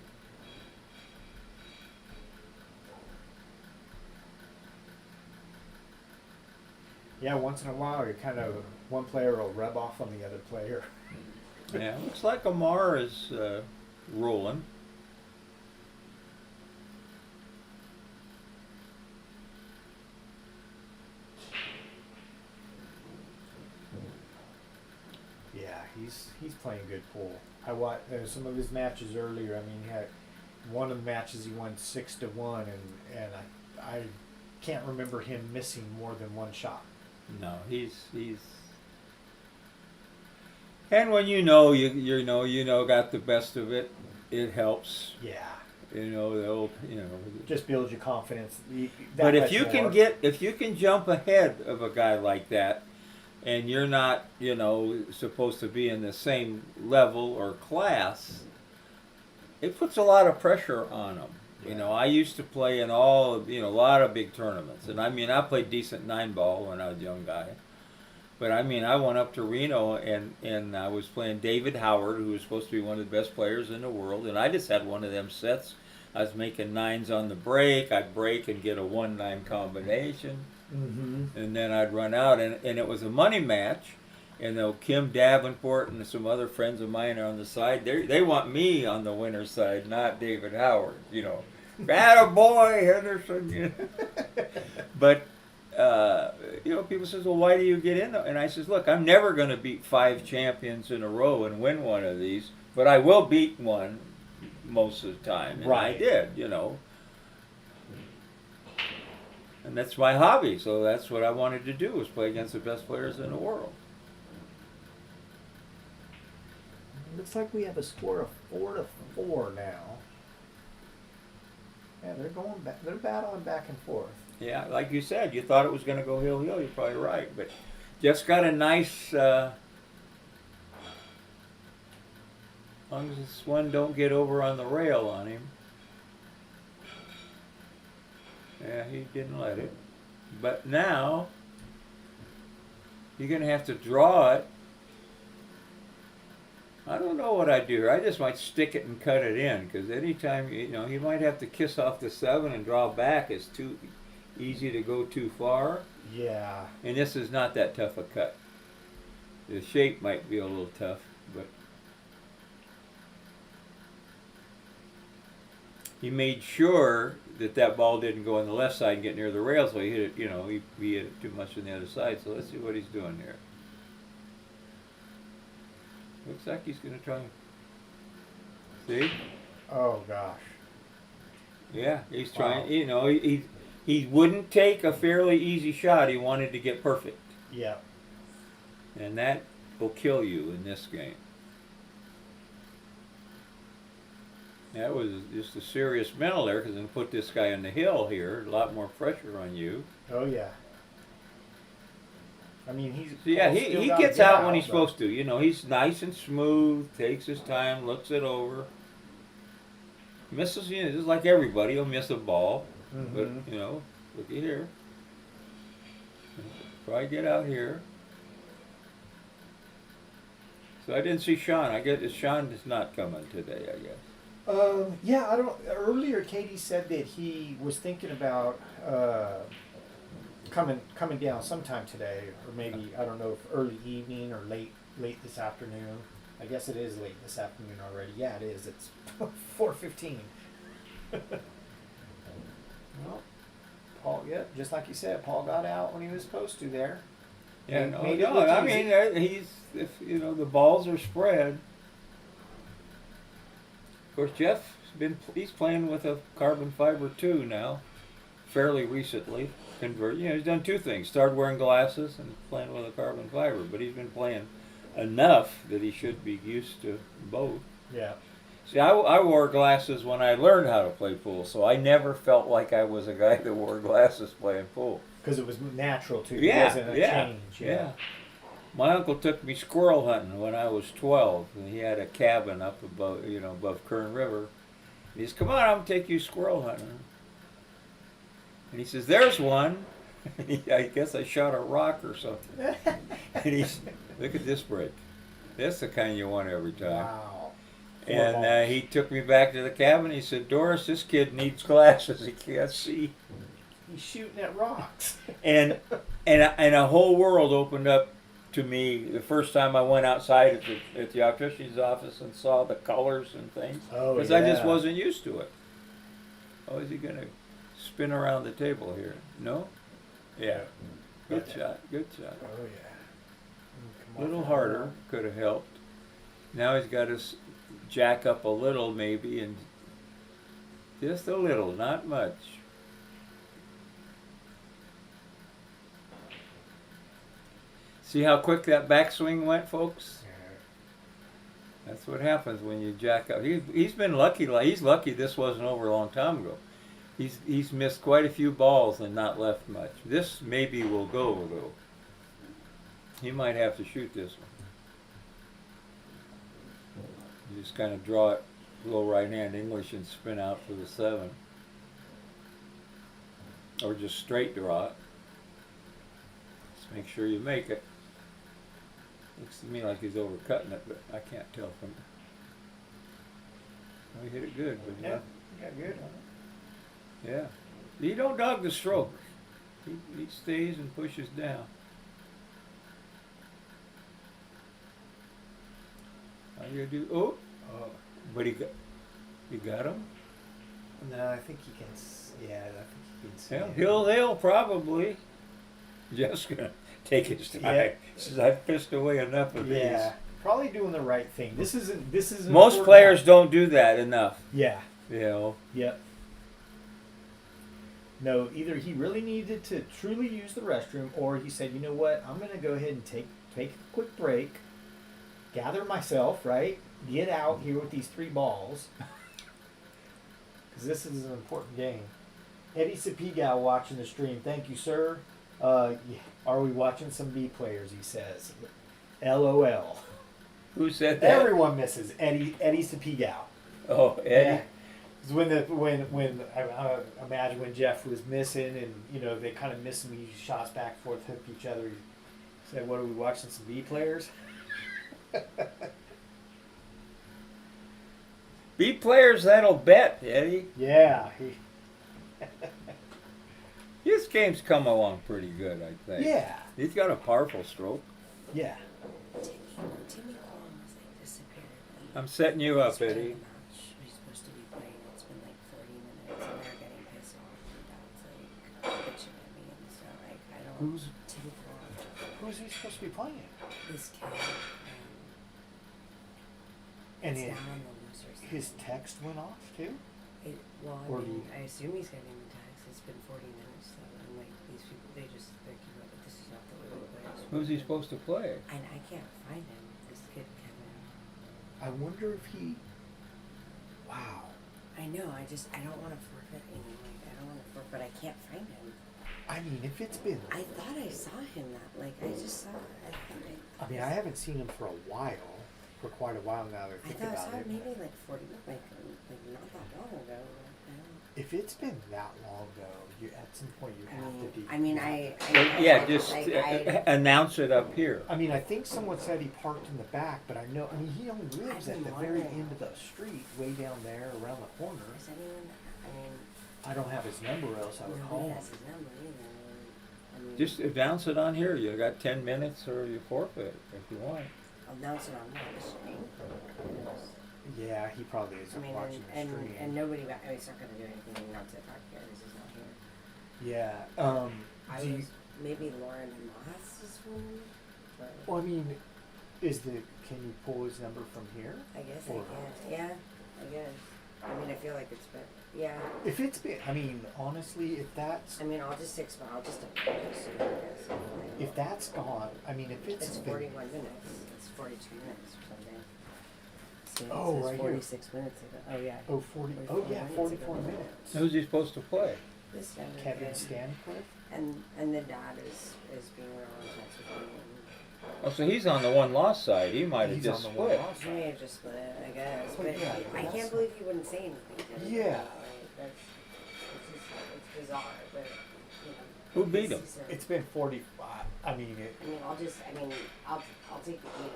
Yeah, once in a while, you kind of one player will rub off on the other player. Yeah, looks like Amar is rolling. he's playing good pool. I watched some of his matches earlier. I mean, he had one of the matches he won 6-1, and I can't remember him missing more than one shot. No, he's. And when you know got the best of it, it helps. Yeah, The old just builds your confidence. But if you can jump ahead of a guy like that, and you're not supposed to be in the same level or class, it puts a lot of pressure on them. I used to play in a lot of big tournaments, and I mean I played decent 9-ball when I was a young guy. But I mean, I went up to Reno and I was playing David Howard, who was supposed to be one of the best players in the world, and I just had one of them sets. I was making 9s on the break. I'd break and get a 1-9 combination, and then I'd run out, and it was a money match. And Kim Davenport and some other friends of mine are on the side. They want me on the winner's side, not David Howard. Attaboy, Henderson. But people says, well, why do you get in? And I says, look, I'm never going to beat 5 champions in a row and win one of these, but I will beat one most of the time. And right. I did, And that's my hobby, so that's what I wanted to do, was play against the best players in the world. Looks like we have a score of 4-4 now. Yeah, they're going back. They're battling back and forth. Yeah, like you said, you thought it was going to go hill. You're probably right, but just got a nice. As long as this one don't get over on the rail on him. Yeah, he didn't let it. But now you're going to have to draw it. I don't know what I'd do. I just might stick it and cut it in, because anytime he might have to kiss off the 7 and draw back. It's too easy to go too far. Yeah. And this is not that tough a cut. The shape might be a little tough, but he made sure that ball didn't go on the left side and get near the rail, so he hit it. He hit it too much on the other side. So let's see what he's doing here. Looks like he's going to try and see. Oh gosh. Yeah, he's trying. Wow. He wouldn't take a fairly easy shot. He wanted to get perfect. Yeah. And that will kill you in this game. That was just a serious mental error, because then put this guy on the hill here, a lot more pressure on you. Oh yeah. I mean, he gets out when he's supposed to. He's nice and smooth, takes his time, looks it over. Misses, just like everybody, he'll miss a ball. But, looky here. Try get out here. So I didn't see Sean. I guess Sean is not coming today, I guess. Yeah, I don't. Earlier, Katie said that he was thinking about coming down sometime today, or maybe, I don't know, if early evening or late this afternoon. I guess it is late this afternoon already. Yeah, it is. It's 4:15. Well, Paul. Yeah, just like you said, Paul got out when he was supposed to there. Yeah, Made it look easy. The balls are spread. Of course, he's playing with a carbon fiber too now, fairly recently. He's done 2 things: started wearing glasses and playing with a carbon fiber. But he's been playing enough that he should be used to both. Yeah. See, I wore glasses when I learned how to play pool, so I never felt like I was a guy that wore glasses playing pool. Because it was natural to. Yeah, It wasn't a change. Yeah. My uncle took me squirrel hunting when I was 12, and he had a cabin up above Kern River. He says, "Come on, I'm gonna take you squirrel hunting." And he says, "There's one." I guess I shot a rock or something. And he's, "Look at this break. That's the kind you want every time." Wow. And he took me back to the cabin. He said, "Doris, this kid needs glasses. He can't see." He's shooting at rocks. and a whole world opened up to me the first time I went outside at the electrician's office and saw the colors and things. Oh, Because I just wasn't used to it. Oh, is he going to spin around the table here? No? Yeah. Good shot. Good shot. Oh yeah. A little harder could have helped. Now he's got to jack up a little maybe, and just a little, not much. See how quick that backswing went, folks? That's what happens when you jack up. He's been lucky. He's lucky this wasn't over a long time ago. He's missed quite a few balls and not left much. This maybe will go though. He might have to shoot this one. You just kind of draw it low right hand English and spin out for the 7. Or just straight draw it. Just make sure you make it. Looks to me like he's overcutting it, but I can't tell from. Oh, he hit it good, but Yeah, got good on it. yeah. He don't dog the stroke. He stays and pushes down. All you gotta do. Oh, but he got him. No, I think he can. Yeah, I think he can see. Yeah, it. he'll probably. Jeff's gonna take his time. Yeah. He says I've pissed away enough of Yeah, probably doing the right thing. This isn't. these. Most players don't do that enough. Yeah. You know. Yep. No, either he really needed to truly use the restroom, or he said, "You know what? I'm going to go ahead and take a quick break, gather myself, right? Get out here with these 3 balls, because this is an important game." Eddie Sapigal watching the stream. Thank you, sir. Yeah, are we watching some B players? He says. LOL. Who said that? Everyone misses Eddie Sapigal. Oh, Eddie. Yeah. 'Cause when I imagine when Jeff was missing and they kind of missing these shots back and forth hit each other, he said, "What are we watching? Some B players?" B players that'll bet, Eddie. Yeah. His game's come along pretty good, I think. Yeah. He's got a powerful stroke. Yeah. Timmy Colin was like disappeared. I'm setting you up, He's playing Eddie. a match he's supposed to be playing. It's been like 40 minutes and they're getting pissed off. And Dad's like bitching at me and so like I don't. Who's Timmy Colin? who's he supposed to be playing? This kid. And It's it, down on the losers. his text went off too. Well, Or I mean, do I assume he's getting the text. It's been 40 minutes though, and like these people, they keep up. But this is not the way we play. Who's he supposed to play? And I can't find him. This kid Kevin. I wonder if he. Wow. I know. I don't want to forfeit anyway. I don't want to forfeit, but I can't find him. I mean, if it's been. I thought I saw him I just saw. I mean, I haven't seen him for a while. For quite a while now. That I I think thought I about saw it. him maybe like 40, like not that long ago. If it's been that long though, at some point you have to be. I mean, I Yeah, just like, I announce it up here. I mean, I think someone said he parked in the back, but I know. I mean, he only lives I've at the been very wondering. end of the street, way down there, around the corner. is anyone? I mean, I don't have his number, or else I would call nobody him. has his number either. I mean, Just announce it on here. You got 10 minutes or you forfeit if you want. I'll announce it on the screen. Yeah, he probably I isn't mean, watching the stream. and nobody. I mean, it's not going to do anything. Not to talk here. This is not here. Yeah. I do you- was maybe Lauren Moss's phone. But well, I mean, can you pull his number from here? I guess Or- I can. Yeah, I guess. I mean, I feel like it's been. Yeah. If it's been, I mean, honestly, if that's I mean, I'll just explain. I'll just apologize. if that's gone, I mean, if It's been, 41 minutes. It's 42 minutes or something. See, it Oh, says right here. 46 minutes ago. Oh yeah. 40, oh yeah, 44 minutes. Who's he supposed to play? This guy. right Kevin here. Stanford. And the dad is being real intense with me. Oh, so he's on the one-loss side. He might have He's just on the one split. loss. He may have just split it, I guess. Well, But yeah, I that's- can't believe he wouldn't say anything. To me. Yeah. Like, it's bizarre, but you know. Who beat him? he's a- It's been 40. I mean, I'll take the heat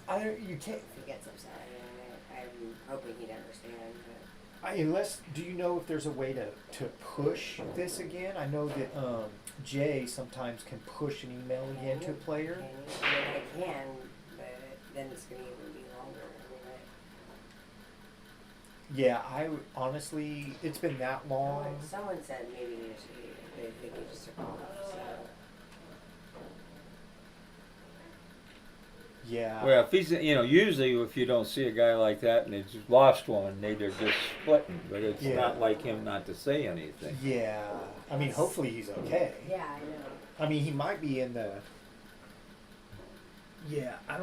if you can't. he gets upset. I mean, I'm hoping he'd understand. But Unless, do you know if there's a way to push this again? I know that Jay sometimes can push an email again to a player. I can, but then it's gonna even be longer. I mean, Yeah, honestly, it's been that long. someone said maybe they think he just took off. So Yeah. Well, if he's, usually if you don't see a guy like that and he's lost one, they're just splitting. But it's Yeah. not like him not to say anything. Yeah. I mean, hopefully he's okay. Yeah, I know. I mean, he might be in the. Yeah, I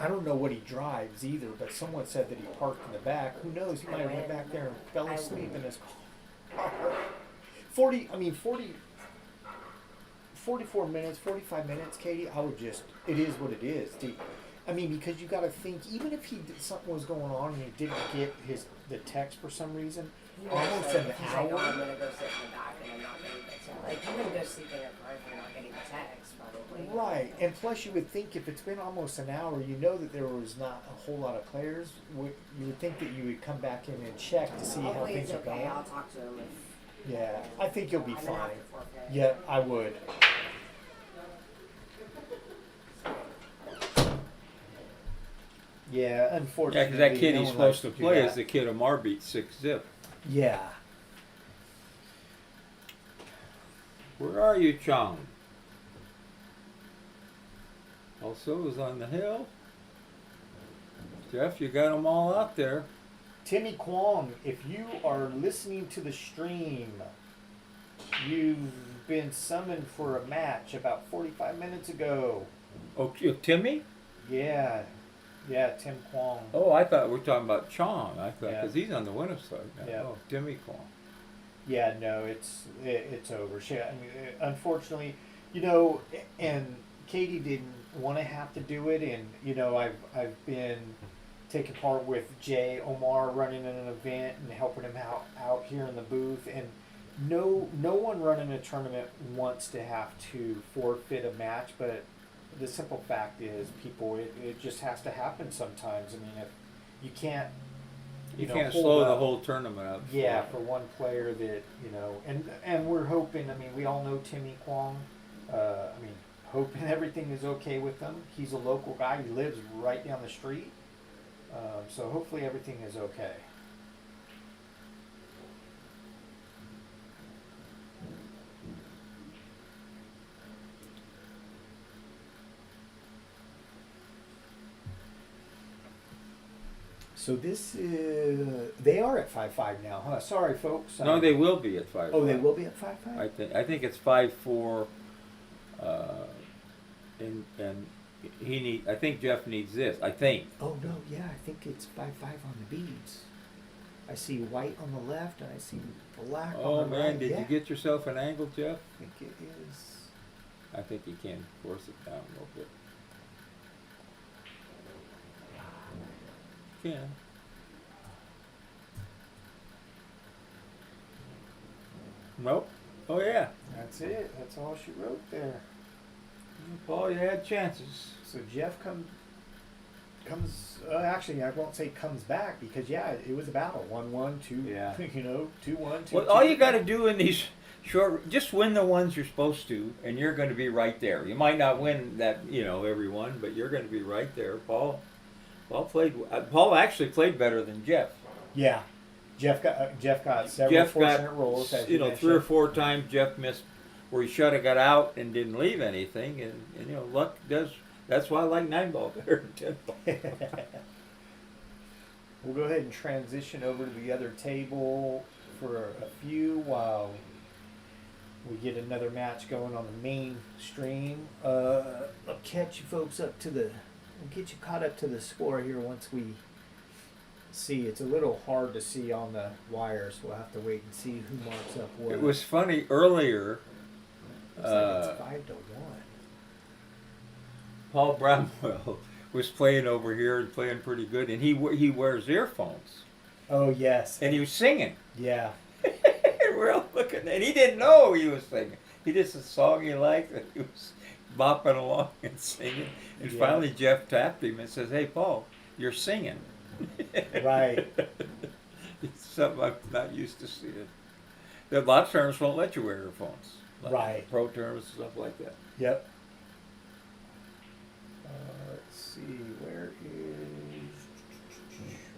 don't know what he drives either, but someone said that he parked in the back. Who knows? He might have went back there and fell asleep in his car. 44 minutes, 45 minutes, Katie, I would just, it is what it is. I mean, because you got to think, even if something was going on and he didn't get the text for some reason, almost an He's hour. like, oh, I'm gonna go sit in the back and I'm not getting the text. Like, you're gonna go sleep in your car if you're not getting the text, probably. Right, and plus you would think if it's been almost an hour, you know that there was not a whole lot of players. You would think that you would come back in and check to see how Hopefully things it's are okay. going. I'll talk to him if Yeah, I think you'll be I'm gonna have fine. to forfeit. Yeah, I would. Yeah, Yeah, unfortunately. because that kid no he's one supposed to likes do play that. is the kid of Marbeat 6-zip. Yeah. Where are you, Chong? Also is on the hill. Jeff, you got them all out there. Timmy Kwong, if you are listening to the stream, you've been summoned for a match about 45 minutes ago. Oh, Timmy? Yeah. Yeah, Tim Kwong. Oh, I thought we were talking about Chong. I thought Yeah. because he's on the winner's side now. Yeah. Oh, Timmy Kwong. Yeah, no, it's over. I mean, unfortunately, and Katie didn't want to have to do it, and I've been taking part with Jay Omar running an event and helping him out here in the booth, and no one running a tournament wants to have to forfeit a match, but the simple fact is, people, it just has to happen sometimes. I mean, if you can't. You know, can't hold slow the up. whole tournament up. Yeah, for one player that, and we're hoping, I mean, we all know Timmy Kwong. Hoping everything is okay with him. He's a local guy. He lives right down the street. So hopefully everything is okay. So this is, they are at 5-5 now, huh? Sorry, folks. No, they will be at 5. Oh, they will be at 5-5? I think it's 5-4. And I think Jeff needs this. I think. Oh no, yeah, I think it's 5-5 on the beads. I see white on the left and I see black Oh on the man, right. did Yeah, you get yourself an angle, Jeff? I think it is. I think you can force it down a little bit. You can. Nope. Oh yeah. That's it. That's all she wrote there. Paul, you had chances. So Jeff comes. Actually, I won't say comes back because it was a battle. 1-1, 2. Yeah. 2-1, 2. Well, all you got to do in these short, just win the ones you're supposed to, and you're going to be right there. You might not win that, every one, but you're going to be right there. Paul actually played better than Jeff. Yeah. Jeff got several fortunate rolls. As you 3 or 4 times Jeff missed where he should have got out and didn't leave anything, and luck does. That's why I like 9-ball better than 10-ball. We'll go ahead and transition over to the other table for a few while we get another match going on the main stream. I'll catch you folks up to we'll get you caught up to the score here once we see. It's a little hard to see on the wires. We'll have to wait and see who marks up what. It was funny earlier. Looks like it's 5-1. Paul Bramwell was playing over here and playing pretty good, and he wears earphones, Oh yes. and he was singing. Yeah. And we're all looking, and he didn't know he was singing. He just a song he liked, and he was bopping along and singing. And Yeah. finally, Jeff tapped him and says, "Hey, Paul, you're singing." Right. It's something I'm not used to seeing. A lot of tournaments won't let you wear earphones. Like Right. Pro tournaments and stuff like that. Yep. Let's see, where is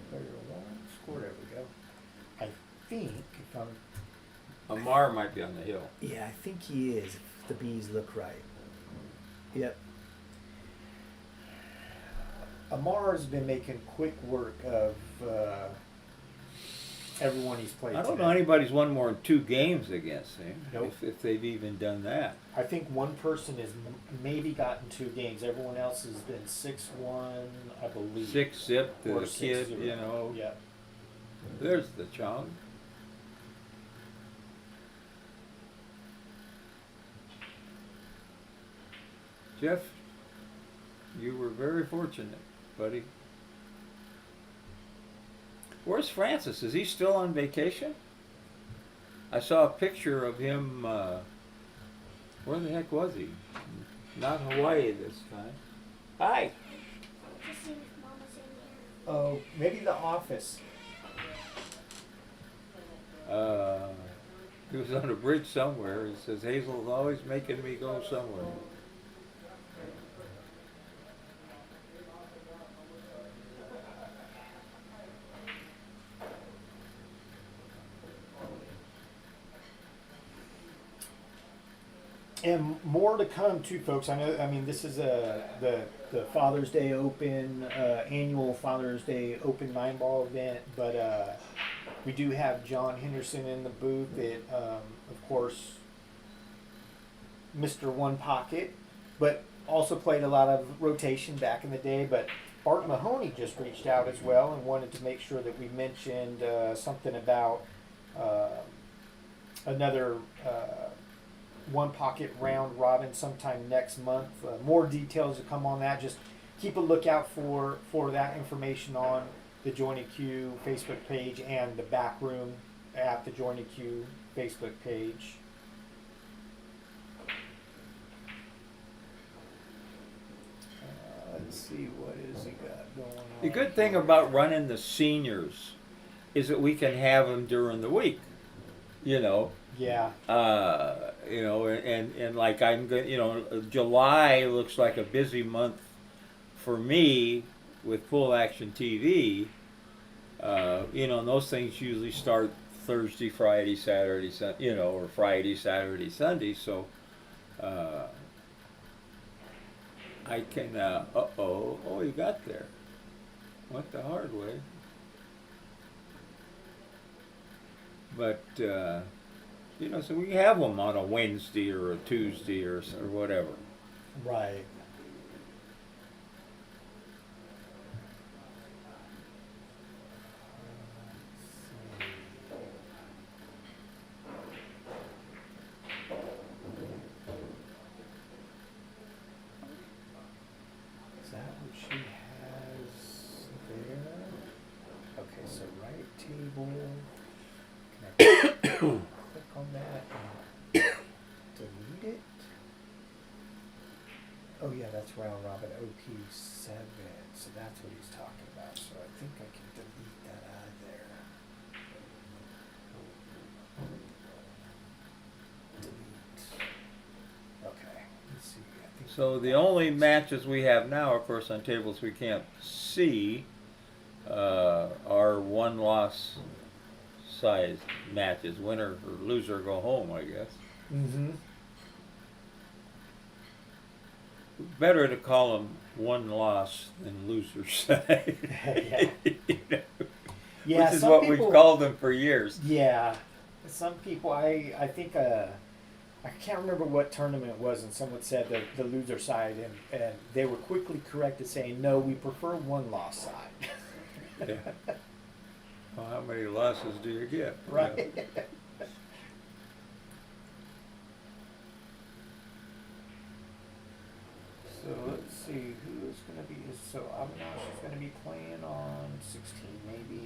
player 1? Score, there we go. I think if I'm, Amar might be on the hill. yeah, I think he is, if the bees look right. Yep. Amar's been making quick work of everyone he's played. I don't today. know anybody's won more than 2 games against him. Nope. If they've even done that. I think one person has maybe gotten 2 games. Everyone else has been 6-1, I believe. 6-zip to Or the kid, 6-0. you know. Yeah. There's the chong. Jeff, you were very fortunate, buddy. Where's Francis? Is he still on vacation? I saw a picture of him. Where the heck was he? Not Hawaii this time. Hi. Just seeing if Mama's in here. Oh, maybe the office. He was on a bridge somewhere. He says Hazel's always making me go somewhere. And more to come too, folks. I know. I mean, this is the Father's Day Open annual Father's Day Open 9-ball event, but we do have John Henderson in the booth. It, of course, Mr. One Pocket, but also played a lot of rotation back in the day. But Bart Mahoney just reached out as well and wanted to make sure that we mentioned something about another. One Pocket round robin sometime next month. More details to come on that. Just keep a lookout for that information on the Jointed Cue Facebook page and the Backroom at the Jointed Cue Facebook page. Let's see, what has he got going on? The good thing about running the seniors is that we can have them during the week. You know. Yeah. You know, and like I'm going, you know, July looks like a busy month for me with Pool Action TV. You know, and those things usually start Thursday, Friday, Saturday, you know, or Friday, Saturday, Sunday. So I can. Oh, he got there. Went the hard way. But. You know, so we can have them on a Wednesday or a Tuesday or whatever. Right. Is that what she has there? Okay, so right table. Can I click on that and delete it? Oh yeah, that's round robin OP7. So that's what he's talking about. So I think I can delete that out of there. Delete. Okay, let's see. I think So the only matches we have now, of course, on tables we can't see, are 1-loss size matches. Winner or loser go home, I guess. Mm-hmm. Better to call them 1-loss than loser side. Yeah. You know, Yeah, which is some what people, we've called them for years. Yeah, some people. I think I can't remember what tournament it was, and someone said the loser side, and they were quickly corrected, saying no, we prefer 1-loss side. Yeah. Well, how many losses do you get? Right. So let's see who is going to be. So Avinash is going to be playing on 16, maybe.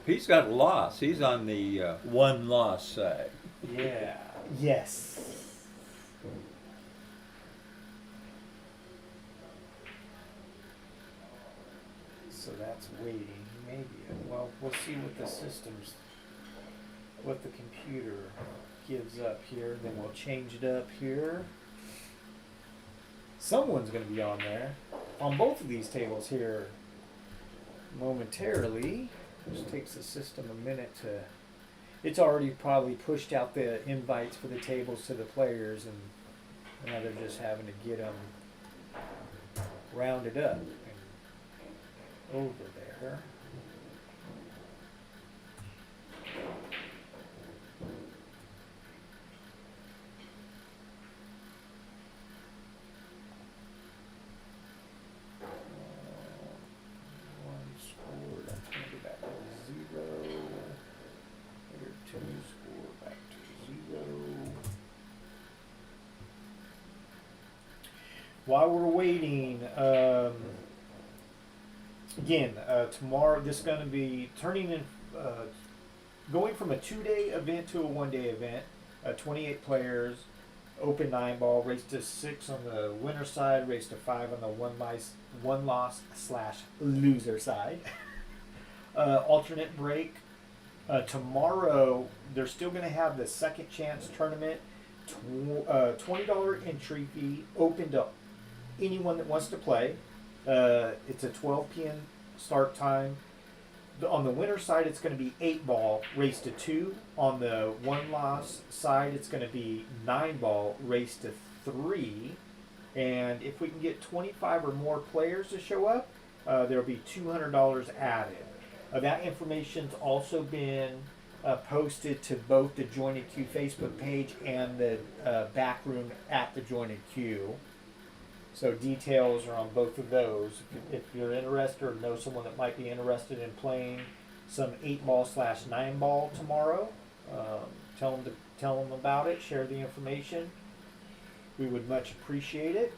He's got a loss. He's on the 1-loss side. Yeah. Yes. So that's waiting. Maybe. Well, we'll see what the systems, what the computer gives up here. Then we'll change it up here. Someone's going to be on there. On both of these tables here momentarily. Just takes the system a minute to... It's already probably pushed out the invites for the tables to the players, and now they're just having to get them round it up and over there. One scored, that's going to go back to 0. Player 2 scored back to 0. While we're waiting, again, tomorrow this is going to be turning in, going from a 2-day event to a 1-day event. 28 players, open 9-ball, race to 6 on the winner side, race to 5 on the one loss / loser side. Alternate break. Tomorrow they're still going to have the second chance tournament. $20 entry fee, open to anyone that wants to play. It's a 12 p.m. start time. On the winner side, it's going to be 8-ball, race to 2. On the one loss side, it's going to be 9-ball, race to 3. And if we can get 25 or more players to show up, there'll be $200 added. That information's also been posted to both the Jointed Cue Facebook page and the Backroom at the Jointed Cue. So details are on both of those. If you're interested or know someone that might be interested in playing some 8-ball / 9-ball tomorrow, tell them about it. Share the information. We would much appreciate it.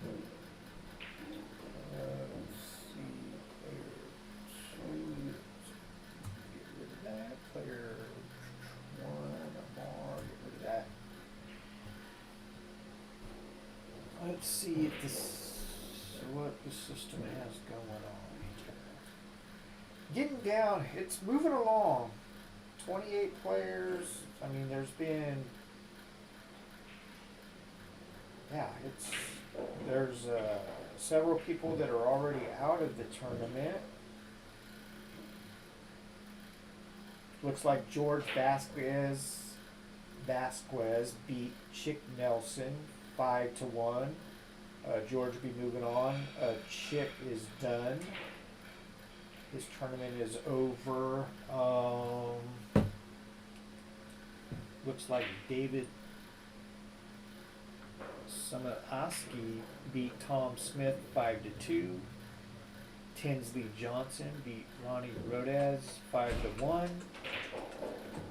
Let's see, player 2. Get rid of that. Player 1, Amar. Get rid of that. Let's see if what the system has going on here. Getting down, it's moving along. 28 players. I mean, there's several people that are already out of the tournament. Looks like George Vasquez beat Chick Nelson 5-1. George will be moving on. Chick is done. This tournament is over. Looks like David Samaski beat Tom Smith 5-2. Tinsley Johnson beat Ronnie Rodez 5-1.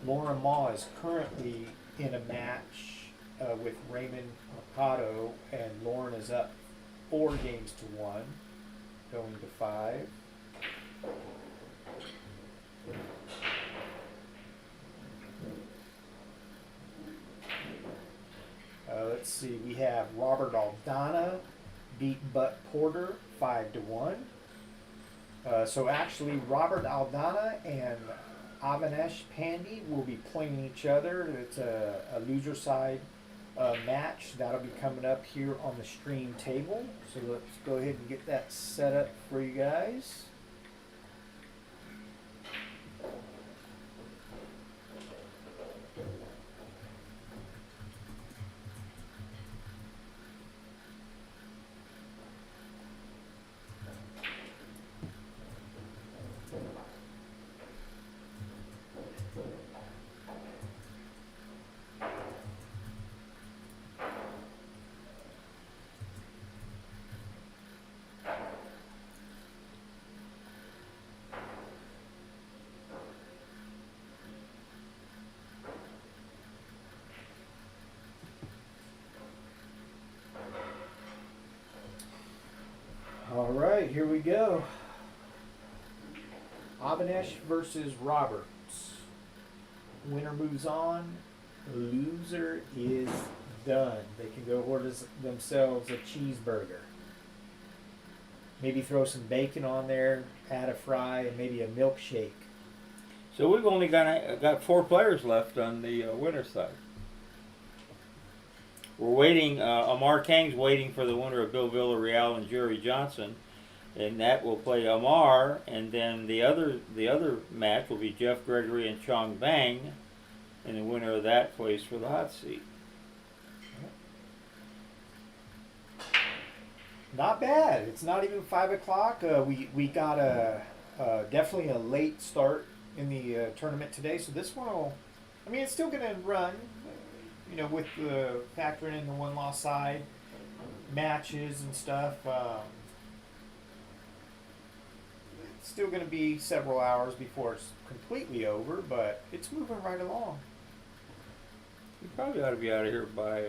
Lauren Ma is currently in a match with Raymond Mercado, and Lauren is up 4 games to 1, going to 5. Let's see, we have Robert Aldana beat Butt Porter 5-1. So actually, Robert Aldana and Avinash Pandey will be playing each other. It's a loser side match that'll be coming up here on the stream table. So let's go ahead and get that set up for you guys. All right, here we go. Avinash versus Roberts. Winner moves on. Loser is done. They can go order themselves a cheeseburger. Maybe throw some bacon on there, add a fry, and maybe a milkshake. So we've only got 4 players left on the winner side. We're waiting. Amar Kang's waiting for the winner of Bill Villarreal and Jerry Johnson, and that will play Amar. And then the other match will be Jeff Gregory and Chong Bang, and the winner of that plays for the hot seat. Not bad. It's not even 5 o'clock. We got definitely a late start in the tournament today, so this one will. I mean, it's still going to run. With factoring in the one loss side matches and stuff. It's still going to be several hours before it's completely over, but it's moving right along. You probably ought to be out of here by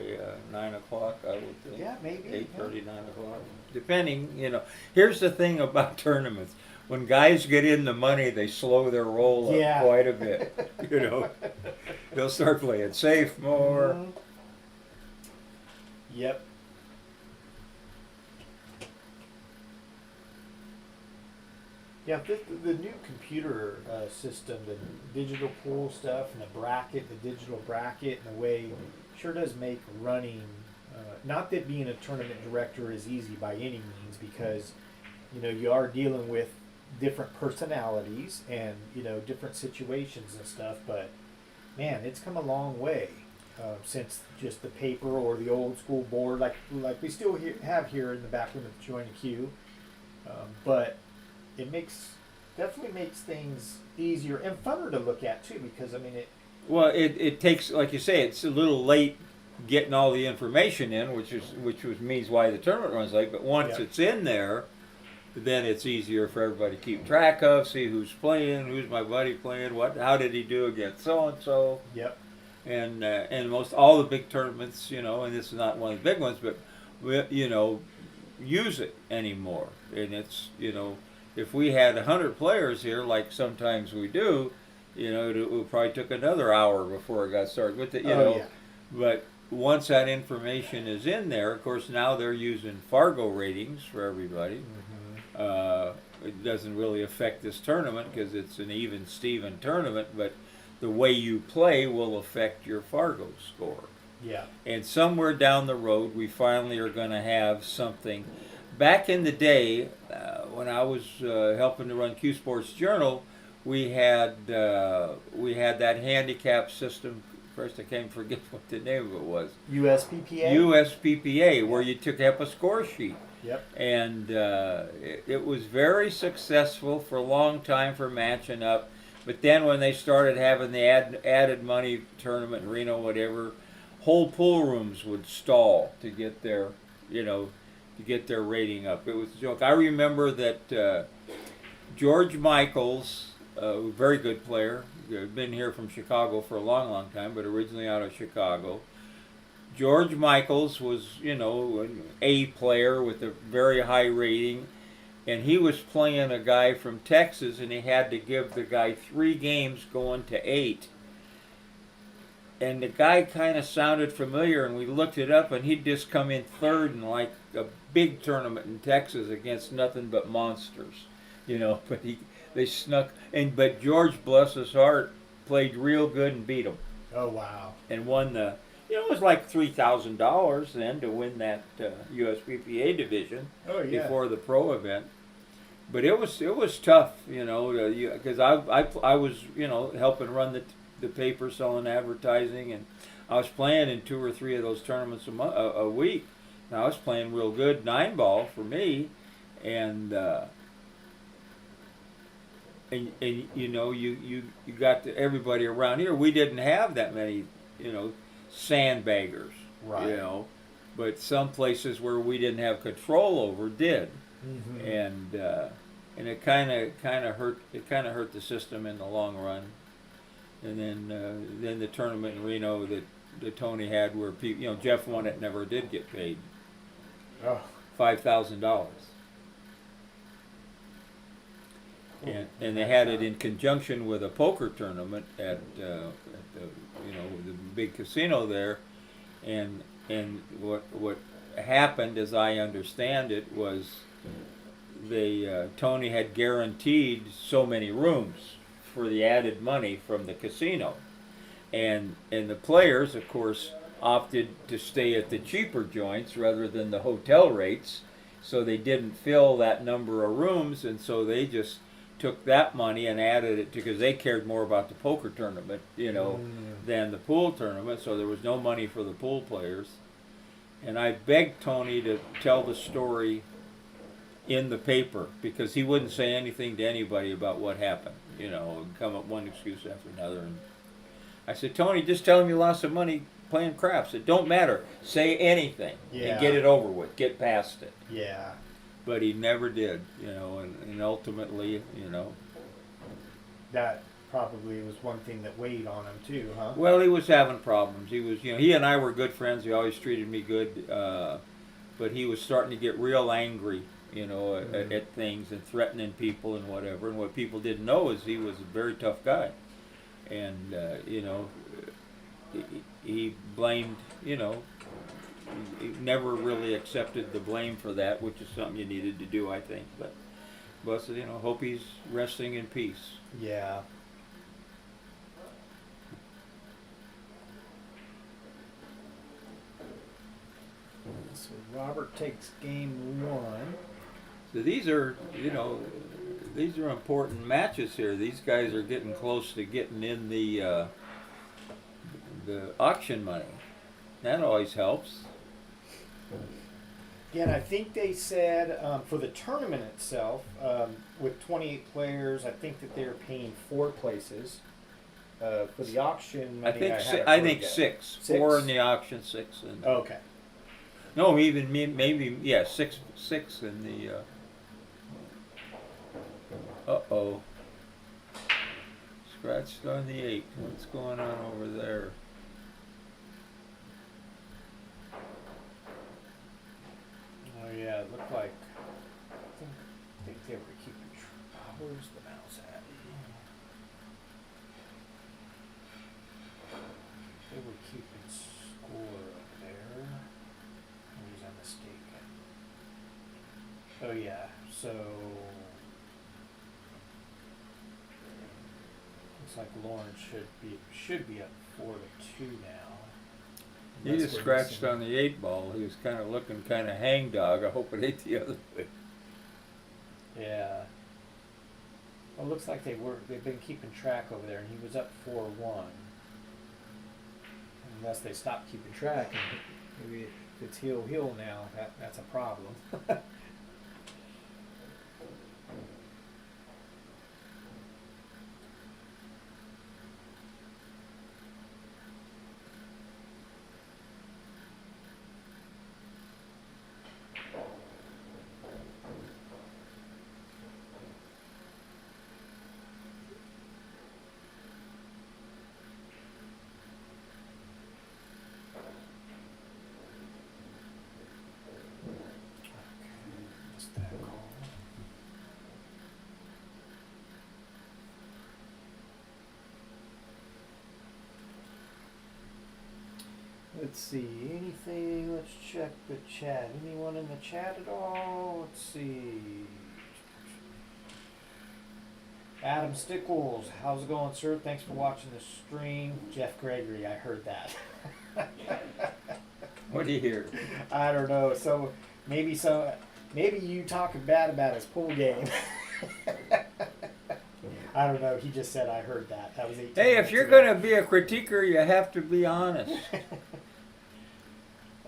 9 o'clock, I would think. Yeah, maybe. 8:30, 9 o'clock. Depending, Here's the thing about tournaments. When guys get in the money, they slow their roll up Yeah. quite a bit. They'll start playing safe more. Mhm. Yep. Yeah, the new computer system, the digital pool stuff, and the digital bracket, and the way sure does make running. Not that being a tournament director is easy by any means, because you are dealing with different personalities and different situations and stuff. But man, it's come a long way since just the paper or the old school board, like we still have here in the backroom at the Jointed Cue. But it definitely makes things easier and funner to look at too, because I mean Well, it takes, like you say, it's a little late getting all the information in, which means why the tournament runs late. But once Yeah. it's in there, then it's easier for everybody to keep track of, see who's playing, who's my buddy playing, how did he do against so and so. Yep. And most all the big tournaments, and this is not one of the big ones, but use it anymore. And it's if we had 100 players here, like sometimes we do, it probably took another hour before it got started. With it, Yeah. But once that information is in there, of course, now they're using Fargo ratings for everybody. It doesn't really affect this tournament because it's an even Steven tournament, but the way you play will affect your Fargo score. Yeah. And somewhere down the road, we finally are going to have something. Back in the day, when I was helping to run Q Sports Journal, we had that handicap system. First, I can't forget what the name of it was. USPPA. USPPA, where you took up a score sheet. Yep. And it was very successful for a long time for matching up. But then when they started having the added money tournament in Reno, whatever, whole pool rooms would stall to get their rating up. It was a joke. I remember that George Michaels, a very good player, been here from Chicago for a long, long time, but originally out of Chicago. George Michaels was, an A player with a very high rating, and he was playing a guy from Texas, and he had to give the guy 3 games going to 8. And the guy kind of sounded familiar, and we looked it up, and he'd just come in third in like a big tournament in Texas against nothing but monsters, But they snuck, but George, bless his heart, played real good and beat him. Oh wow. And won the. It was like $3,000 then to win that USPPA division Oh yeah. before the pro event. But it was tough, because I was helping run the paper, selling advertising, and I was playing in 2 or 3 of those tournaments a week. And I was playing real good 9-ball for me, and you got everybody around here. We didn't have that many sandbaggers, Right. but some places where we didn't have control over did. Mm-hmm. And it kind of hurt. It kind of hurt the system in the long run. And then the tournament in Reno that Tony had, where people, Jeff won it, never did get paid Oh. $5,000. And they had it in conjunction with a poker tournament at the big casino there, and what happened, as I understand it, was Tony had guaranteed so many rooms for the added money from the casino, and the players, of course, opted to stay at the cheaper joints rather than the hotel rates, so they didn't fill that number of rooms, and so they just took that money and added it because they cared more about the poker tournament, than the pool tournament. So there was no money for the pool players, And I begged Tony to tell the story in the paper because he wouldn't say anything to anybody about what happened. You know, and come up one excuse after another. And I said, Tony, just tell him you lost some money playing craps. It don't matter. Say anything Yeah. and get it over with. Get past it. Yeah. But he never did. You know, and ultimately, you know. That probably was one thing that weighed on him too, huh? Well, he was having problems. He was, you know, he and I were good friends. He always treated me good. But he was starting to get real angry, you know, at things and threatening people and whatever. And what people didn't know is he was a very tough guy. And, you know, he blamed, you know, he never really accepted the blame for that, which is something you needed to do, I think. But, you know, hope he's resting in peace. Yeah. So Robert takes game 1. So these are, you know, these are important matches here. These guys are getting close to getting in the auction money. That always helps. Again, I think they said for the tournament itself, with 28 players, I think that they're paying 4 places. For the auction, I think had I it think forget. 6. 6? 4 in the auction, 6 in. Okay. No, even maybe yeah, 6 in the. Uh-oh. Scratched on the 8. What's going on over there? Oh yeah, it looked like. I think they were keeping. Where's the mouse at? They were keeping score up there. Or was I mistaken? Oh yeah, so looks like Lawrence should be up 4-2 now. He Unless just we're scratched missing- on the 8 ball. He was kind of looking kind of hangdog. I hope it ain't the other way. Yeah. Well, it looks like they've been keeping track over there, and he was up 4-1. Unless they stop keeping track, and maybe if it's heel now, that's a problem. Missed that call. Let's see, anything, let's check the chat. Anyone in the chat at all? Let's see. Adam Stickles, how's it going, sir? Thanks for watching the stream. Jeff Gregory, I heard that. What do you hear? I don't know. So maybe you talking bad about his pool game. I don't know. He just said I heard that. That was 18 Hey, if minutes you're ago. going to be a critiquer, you have to be honest.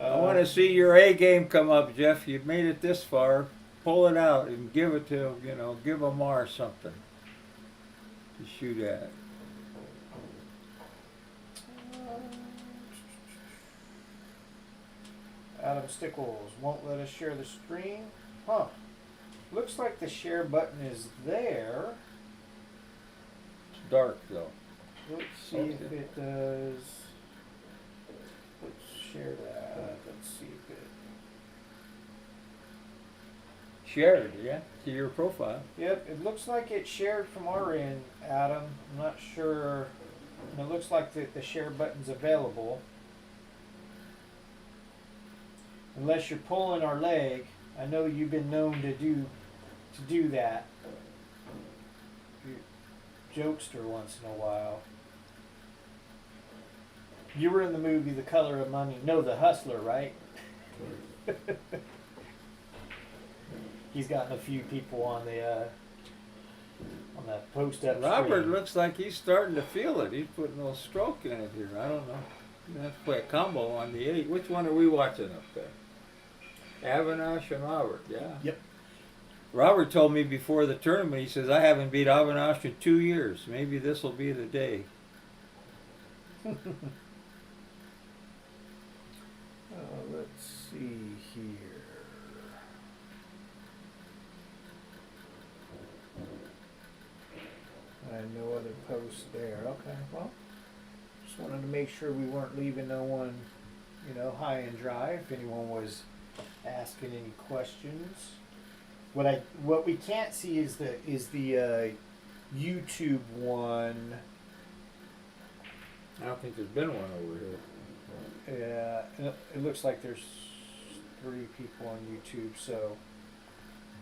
I want to see your A game come up, Jeff. You've made it this far. Pull it out and give it to, you know, give Amar something to shoot at. Adam Stickles won't let us share the screen. Huh. Looks like the share button is there. It's dark, though. Let's see if it does. Let's share that. Let's see if it. Shared, yeah, to your profile. Yep, it looks like it's shared from our end, Adam. I'm not sure. It looks like the share button's available. Unless you're pulling our leg. I know you've been known to do that. You're a jokester once in a while. You were in the movie The Color of Money. No, The Hustler, right? He's gotten a few people on the post up. Robert screen. looks like he's starting to feel it. He's putting a little stroke in it here. I don't know. Let's play a combo on the 8. Which one are we watching up there? Avinash and Robert, yeah. Yep. Robert told me before the tournament, he says, I haven't beat Avinash in 2 years. Maybe this will be the day. Let's see here. No other posts there. Okay, well, just wanted to make sure we weren't leaving no one, high and dry. If anyone was asking any questions, what we can't see is the YouTube one. I don't think there's been one over here. Yeah, it looks like there's 3 people on YouTube. So,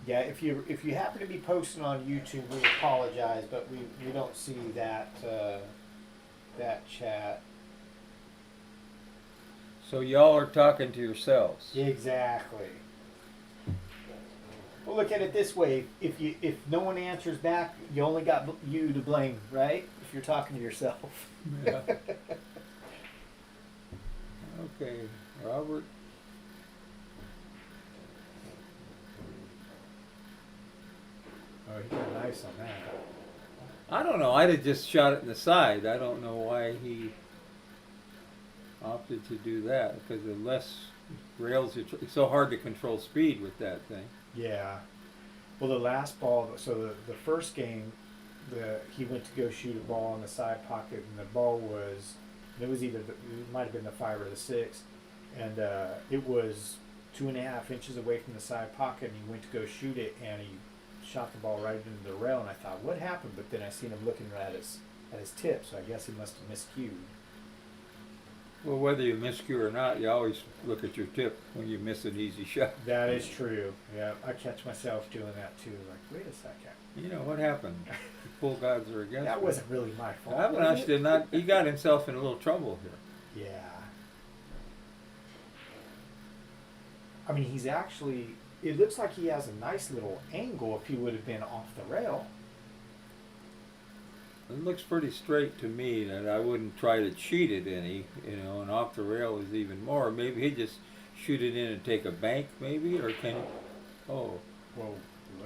yeah, if you happen to be posting on YouTube, we apologize, but we don't see that chat. So y'all are talking to yourselves. Exactly. Well, look at it this way: if no one answers back, you only got you to blame, right? If you're talking to yourself. Yeah. Okay, Robert. Oh, he got nice on that. I don't know. I'd have just shot it in the side. I don't know why he opted to do that, because the less rails, it's so hard to control speed with that thing. Yeah. Well, the last ball, so the first game, he went to go shoot a ball in the side pocket, and the ball was, it might have been the 5 or the 6, and it was 2.5 inches away from the side pocket, and he went to go shoot it, and he shot the ball right into the rail, and I thought, what happened? But then I seen him looking at his tip, so I guess he must have miscued. Well, whether you miscue or not, you always look at your tip when you miss an easy shot. That is true. Yeah, I catch myself doing that too. Like, wait a second. You know what happened? The pool gods are against That me. wasn't really my fault. Avinash was it? did not. He got himself in a little trouble here. Yeah. I mean, he's actually. It looks like he has a nice little angle if he would have been off the rail. It looks pretty straight to me, that I wouldn't try to cheat it any, and off the rail is even more. Maybe he'd just shoot it in and take a bank, maybe, or can he? Oh, Whoa.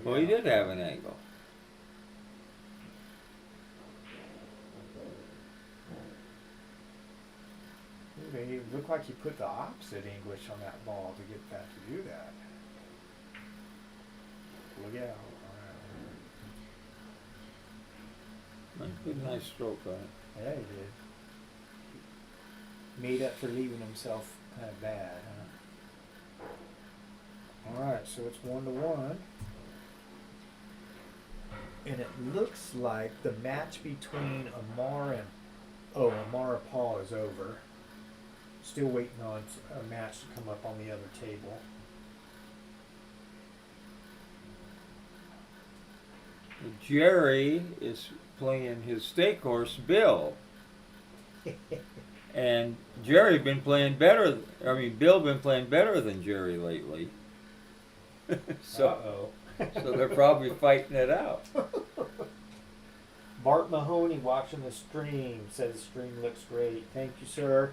well, he did have an angle. It looked like he put the opposite English on that ball to get that to do that. Look out. Good, nice stroke on it. Yeah, he did. Made up for leaving himself kind of bad, huh? Alright, so it's 1-1. And it looks like the match between Amar and Paul is over. Still waiting on a match to come up on the other table. Jerry is playing his stake horse, Bill. And Jerry been playing better. Bill been playing better than Jerry lately. So they're probably fighting it out. Bart Mahoney watching the stream says the stream looks great. Thank you, sir.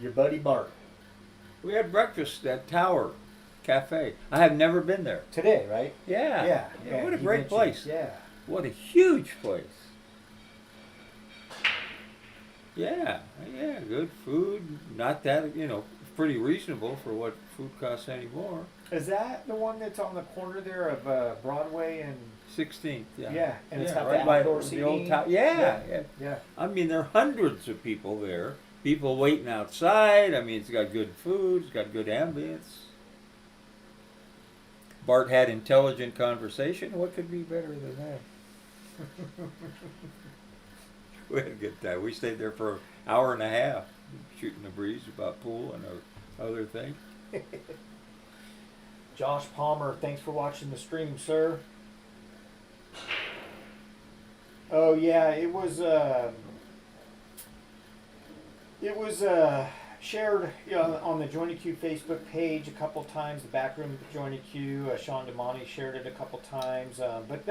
Your buddy Bart. We had breakfast at Tower Cafe. I have never been there. Today, right? Yeah. Yeah. What a he great mentioned- place. Yeah. What a huge place. Yeah, good food. Not that, pretty reasonable for what food costs anymore. Is that the one that's on the corner there of Broadway and 16th, yeah. Yeah, and it's got right the by outdoor the old seating. town. Yeah. yeah. There are hundreds of people there. People waiting outside. It's got good food. It's got good ambience. Bart had intelligent conversation. What could be better than that? We had a good time. We stayed there for an hour and a half, shooting the breeze about pool and other things. Josh Palmer, thanks for watching the stream, sir. Oh yeah, it was shared on the Jointed Cue Facebook page a couple times. The Backroom The Jointed Cue. Sean DeMonte shared it a couple times. But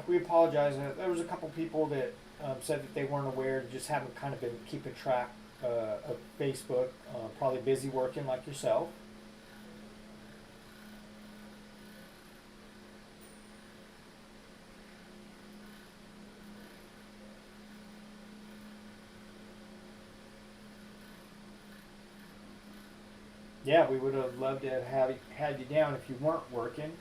we apologize. There was a couple people that said that they weren't aware, just haven't kind of been keeping track of Facebook. Probably busy working like yourself. Yeah, we would have loved to have had you down if you weren't working.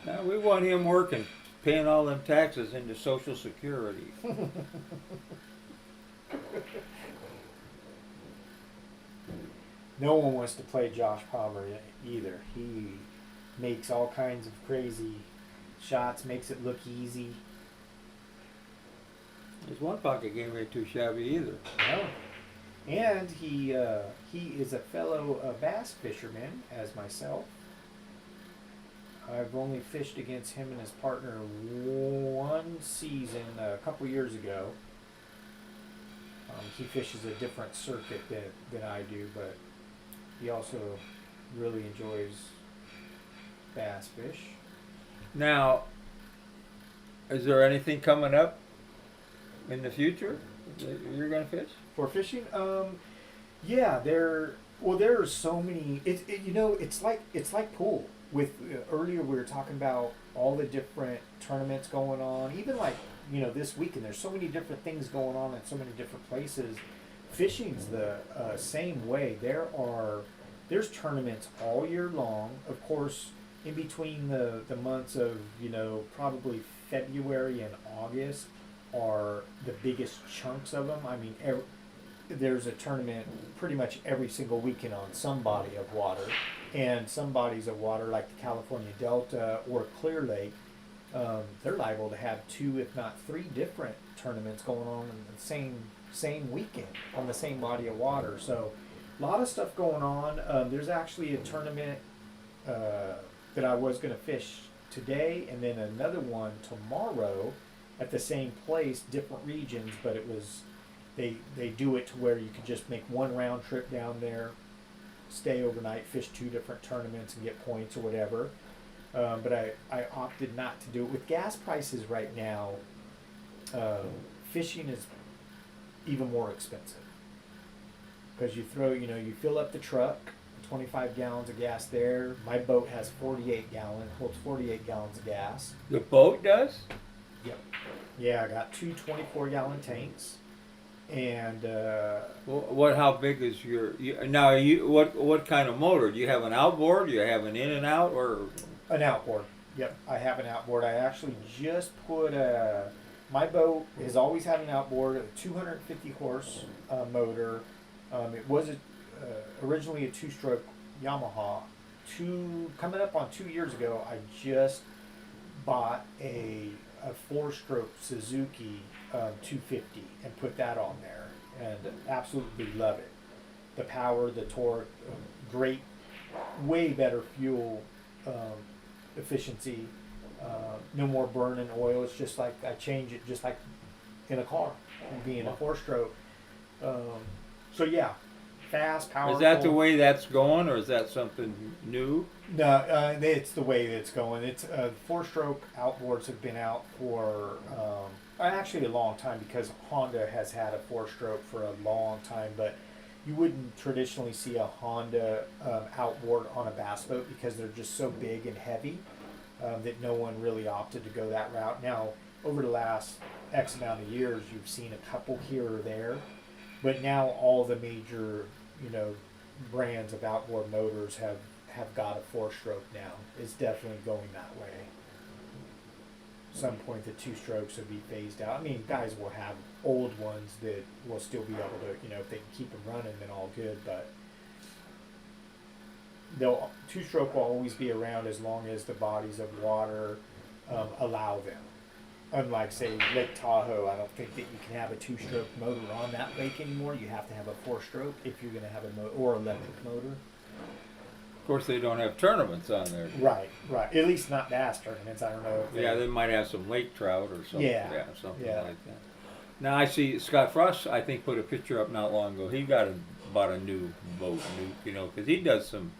Now we want him working, paying all them taxes into Social Security. No one wants to play Josh Palmer either. He makes all kinds of crazy shots, makes it look easy. His one pocket game ain't too shabby either. No. And he is a fellow bass fisherman, as myself. I've only fished against him and his partner one season a couple years ago. He fishes a different circuit than I do, but he also really enjoys bass fish. Now, is there anything coming up in the future that you're going to fish? For fishing, yeah, there are so many. It's like pool. With earlier we were talking about all the different tournaments going on. Even like this weekend, there's so many different things going on in so many different places. Fishing's the same way. There's tournaments all year long. Of course, in between the months of probably February and August are the biggest chunks of them. I mean, there's a tournament pretty much every single weekend on some body of water, and some bodies of water like the California Delta or Clear Lake, they're liable to have 2 if not 3 different tournaments going on in the same weekend on the same body of water. So a lot of stuff going on. There's actually a tournament that I was going to fish today, and then another one tomorrow at the same place, different regions, but it was they do it to where you can just make one round trip down there, stay overnight, fish 2 different tournaments and get points or whatever. But I opted not to do it. With gas prices right now, fishing is even more expensive because you fill up the truck, 25 gallons of gas there. My boat has 48 gallons, holds 48 gallons of gas. The boat does? Yep. Yeah, I got 2 24-gallon tanks. And how big is what kind of motor? Do you have an outboard? Do you have an in and out or an outboard? Yep, I have an outboard. I actually just put my boat has always had an outboard, a 250 horse motor. It was originally a 2-stroke Yamaha. Coming up on 2 years ago, I just bought a 4-stroke Suzuki 250 and put that on there, and absolutely love it. The power, the torque, great, way better fuel efficiency. No more burning oil. It's just like I change it just like in a car, being a 4-stroke. So yeah, fast, powerful. Is that the way that's going, or is that something new? No, it's the way it's going. It's 4-stroke outboards have been out for actually a long time, because Honda has had a 4-stroke for a long time, but you wouldn't traditionally see a Honda outboard on a bass boat because they're just so big and heavy that no one really opted to go that route. Now, over the last X amount of years, you've seen a couple here or there, but now all the major brands of outboard motors have got a 4-stroke now. It's definitely going that way. Some point the 2-strokes will be phased out. I mean, guys will have old ones that will still be able to, if they can keep them running, then all good. But 2-stroke will always be around as long as the bodies of water allow them. Unlike, say, Lake Tahoe, I don't think that you can have a 2-stroke motor on that lake anymore. You have to have a 4-stroke if you're going to have a motor, or electric motor. Of course, they don't have tournaments on there. Right. At least not bass tournaments. I don't know. They might have some lake trout or something. Yeah. Something like that. Now I see Scott Frost, I think, put a picture up not long ago. He bought a new boat, because he does some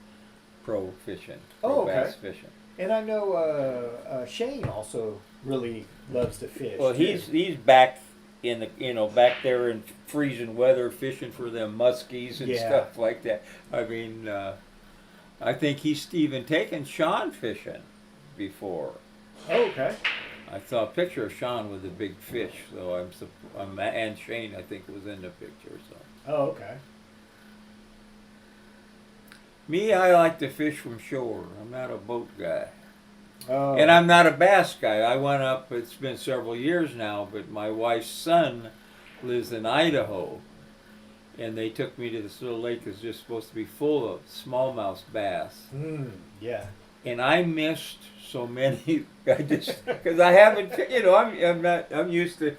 pro fishing, bass fishing. And I know Shane also really loves to fish. Well, too. he's back in the back there in freezing weather fishing for them muskies and Yeah. stuff like that. I mean, I think he's even taken Sean fishing before. Oh, okay. I saw a picture of Sean with a big fish, so and Shane I think was in the picture. So Oh, okay. me, I like to fish from shore. I'm not a boat guy. Oh. And I'm not a bass guy. I went up, it's been several years now, but my wife's son lives in Idaho. And they took me to this little lake that's just supposed to be full of smallmouth bass. Yeah. And I missed so many. Because I haven't, I'm used to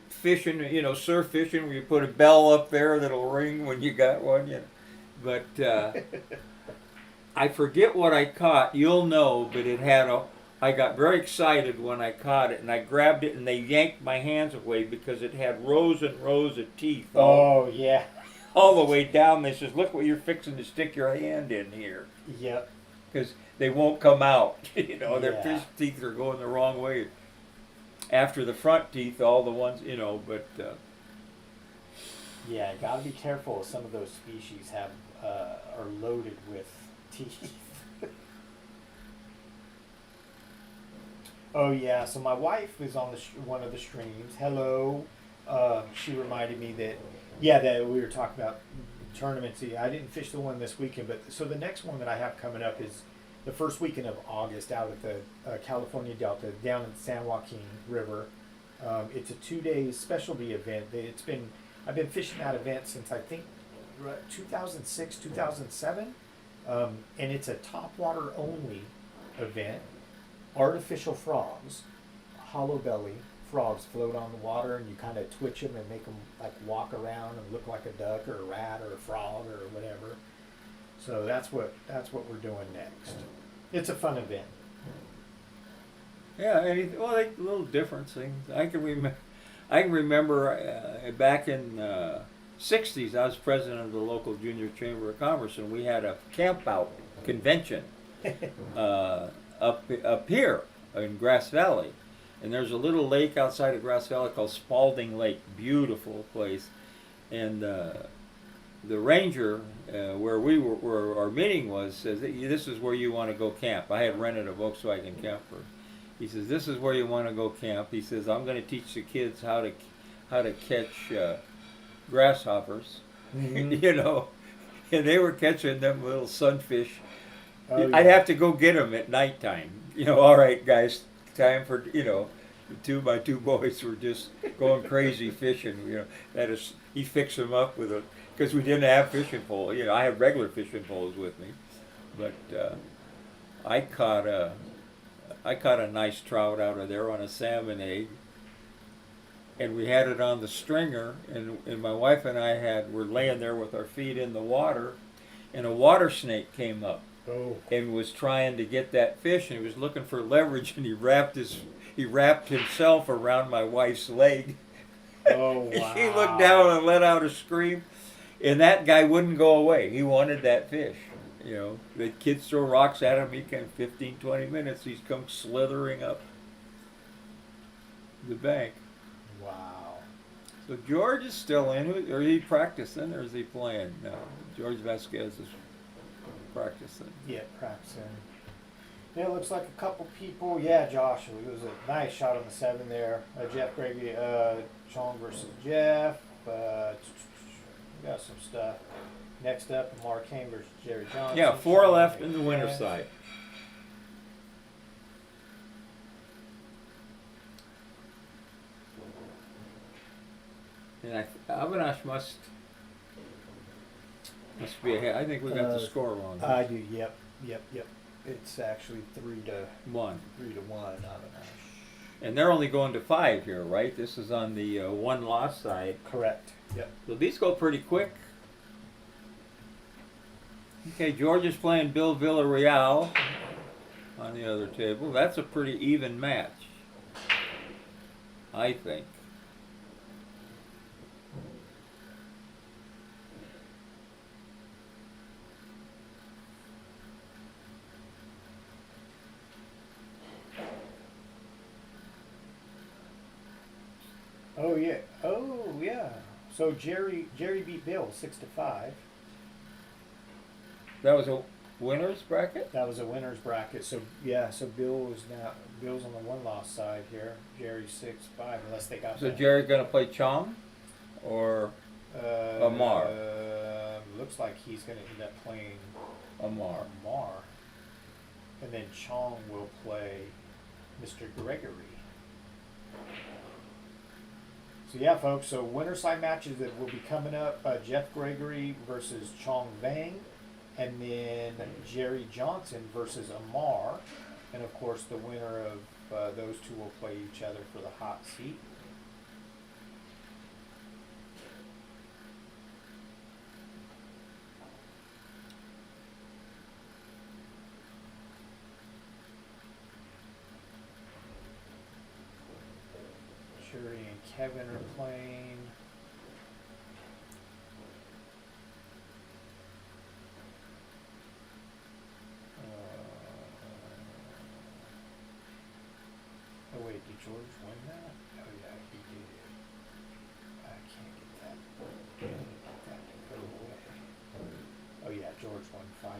fishing, surf fishing where you put a bell up there that'll ring when you got one, But I forget what I caught. You'll know, but I got very excited when I caught it, and I grabbed it, and they yanked my hands away because it had rows and rows of teeth Oh, yeah. all the way down. They says, "Look what you're fixing to stick your hand in here," Yep. because they won't come out. Their Yeah. fish teeth are going the wrong way. After the front teeth, all the ones, but Yeah, gotta be careful. Some of those species are loaded with teeth. Oh yeah, so my wife was on one of the streams. Hello, she reminded me that we were talking about tournaments. I didn't fish the one this weekend, but so the next one that I have coming up is the first weekend of August out at the California Delta down in the San Joaquin River. It's a 2 day specialty event. I've been fishing that event since I think 2006, 2007, and it's a topwater only event. Artificial frogs, hollow belly frogs float on the water, and you kind of twitch them and make them like walk around and look like a duck or a rat or a frog or whatever. So that's what we're doing next. It's a fun event. yeah, little different things. I can remember back in '60s, I was president of the local junior chamber of commerce, and we had a camp out convention. Up here in Grass Valley, and there's a little lake outside of Grass Valley called Spalding Lake. Beautiful place, and the ranger where our meeting was says this is where you want to go camp. I had rented a Volkswagen camper. He says this is where you want to go camp. He says I'm going to teach the kids how to catch grasshoppers, Mm-hmm. and they were catching them little sunfish. Oh, I'd yeah. have to go get them at nighttime. All right, guys, time for my two boys were just going crazy fishing. He fixed them up because we didn't have fishing poles. I have regular fishing poles with me, but I caught a nice trout out of there on a salmon egg, and we had it on the stringer, and my wife and I were laying there with our feet in the water, and a water snake came up. Oh. And was trying to get that fish, and he was looking for leverage, and he wrapped himself around my wife's leg. Oh wow. She looked down and let out a scream, and that guy wouldn't go away. He wanted that fish. The kids throw rocks at him. He can 15, 20 minutes. He's come slithering up the bank. Wow. So George is still in. Are he practicing or is he playing? No, George Vasquez is practicing. Yeah, practicing. Yeah, it looks like a couple people. Yeah, Josh, it was a nice shot on the 7 there. Jeff Gravy, Chong versus Jeff. We got some stuff. Next up, Mark Hain versus Jerry Johnson. Yeah, 4 Sean left in the winter McMahon. side. And Avinash must be ahead. I think we got the score wrong. I do. Yep. It's actually 3-1. 1. 3-1. And they're only going to 5 here, right? This is on the 1 loss side. Correct. Yep. So these go pretty quick. Okay, George is playing Bill Villarreal on the other table. That's a pretty even match, I think. Oh yeah. Oh yeah. So Jerry beat Bill 6-5. That was a winner's bracket? That was a winner's bracket. So yeah. So Bill's on the one loss side here. Jerry 6-5. Unless they got So that. Jerry gonna play Chong? Or Amar. Looks like he's going to end up playing Amar? Amar. And then Chong will play Mr. Gregory. So yeah, folks. So winter side matches that will be coming up: Jeff Gregory versus Chong Vang, and then Jerry Johnson versus Amar, and of course the winner of those two will play each other for the hot seat. Shuri and Kevin are playing. Oh wait, did George win that? Oh yeah, he did. I can't get that. Can't get that to go away. Oh yeah, George won 5-1.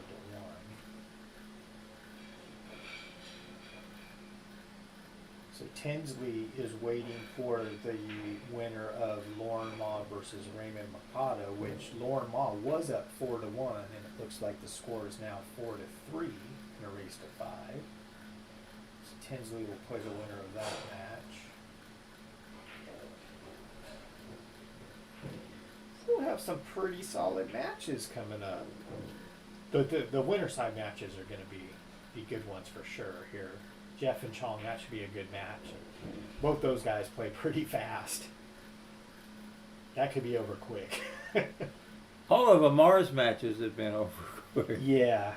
So Tinsley is waiting for the winner of Lauren Ma versus Raymond Mercado, which Lauren Ma was up 4-1, and it looks like the score is now 4-3 in a race to 5. So Tinsley will play the winner of that match. We'll have some pretty solid matches coming up. The winter side matches are going to be good ones for sure here. Jeff and Chong, that should be a good match. Both those guys play pretty fast. That could be over quick. All of Amar's matches have been over quick. Yeah.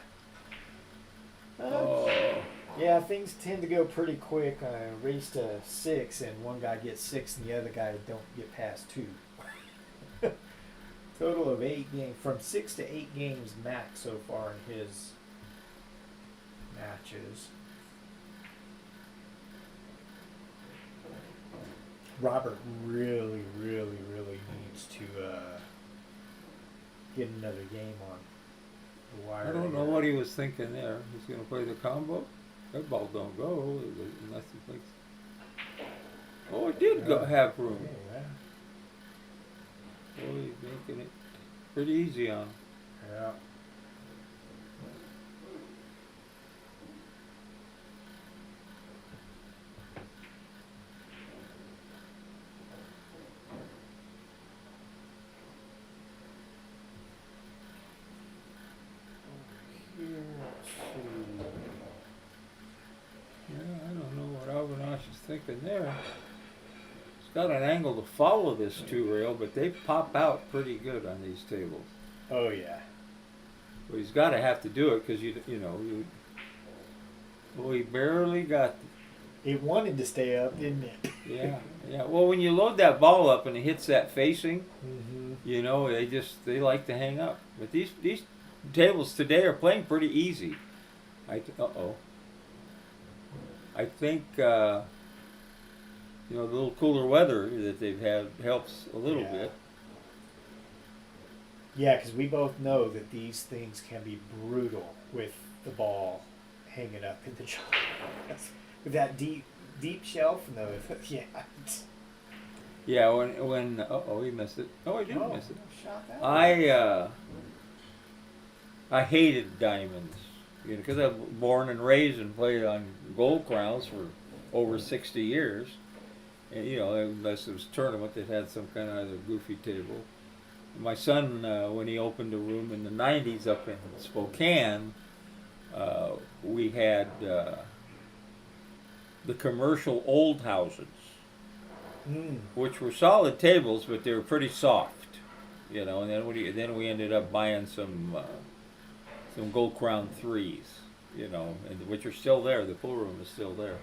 Oh. Yeah, things tend to go pretty quick. Race to 6, and one guy gets 6, and the other guy don't get past 2. Total of 8 games, from 6 to 8 games max so far in his matches. Robert really needs to get another game on the wire. I don't know what he was thinking there. He's going to play the combo? That ball don't go unless he thinks. Oh, it did go, have room. Yeah. Boy, he's making it pretty easy on him. Yeah. Yeah, I don't know what Avinash is thinking there. He's got an angle to follow this 2-rail, but they pop out pretty good on these tables. Oh yeah. Well, he's got to have to do it because well, he barely got. It wanted to stay up, didn't it? Yeah, yeah. Well, when you load that ball up and it hits that facing, Mm-hmm. they like to hang up. But these tables today are playing pretty easy. I think the little cooler weather that they've had helps a little Yeah. bit. Yeah, because we both know that these things can be brutal with the ball hanging up in the jaw. With that deep shelf, no, yeah. Yeah, when he missed it. Oh, he didn't miss it. Shot that way. I hated diamonds, because I was born and raised and played on gold crowns for over 60 years. And, unless it was tournament that had some kind of other goofy table. My son, when he opened a room in the 90s up in Spokane, we had the commercial old houses, which were solid tables, but they were pretty soft, and then we ended up buying some gold crown 3s, and which are still there. The pool room is still there,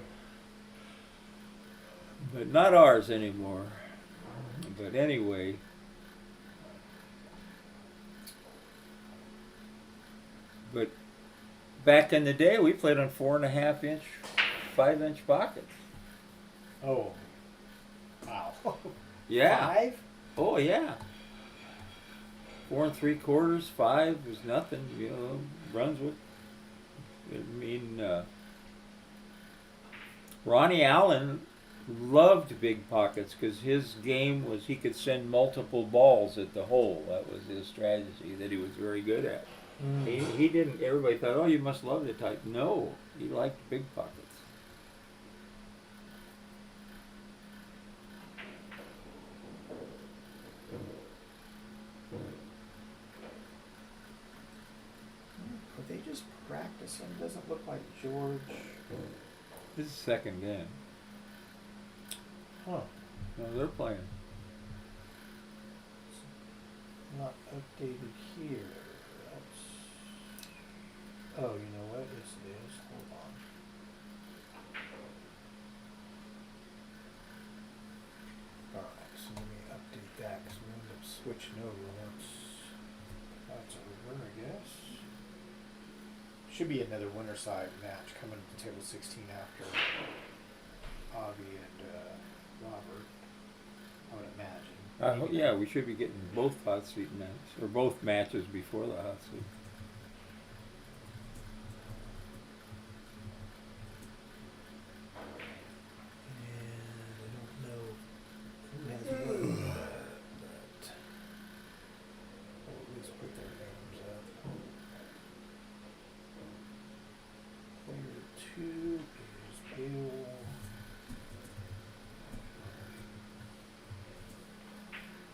but not ours anymore. But anyway, but back in the day, we played on 4.5 inch, 5 inch pockets. Oh. Wow. Yeah. 5? Oh yeah. 4 3/4, 5 is nothing. You know, Brunswick. I mean, Ronnie Allen loved big pockets because his game was he could send multiple balls at the hole. That was his strategy that he was very good at. He didn't. Everybody thought, oh, you must love the type. No, he liked big pockets. But they just practicing. Doesn't look like George. This is second game. Huh. No, they're playing. Not updated here. That's. Oh, you know what? Yes, it is. Hold on. Alright, so let me update that because we ended up switching over once that's over, I guess. Should be another winter side match coming to table 16 after Avi and Robert, I would imagine. Yeah, we should be getting both hot seat matches, or both matches before the hot seat. And I don't know who has what, but I'll at least put their names up. Player 2 is Bill.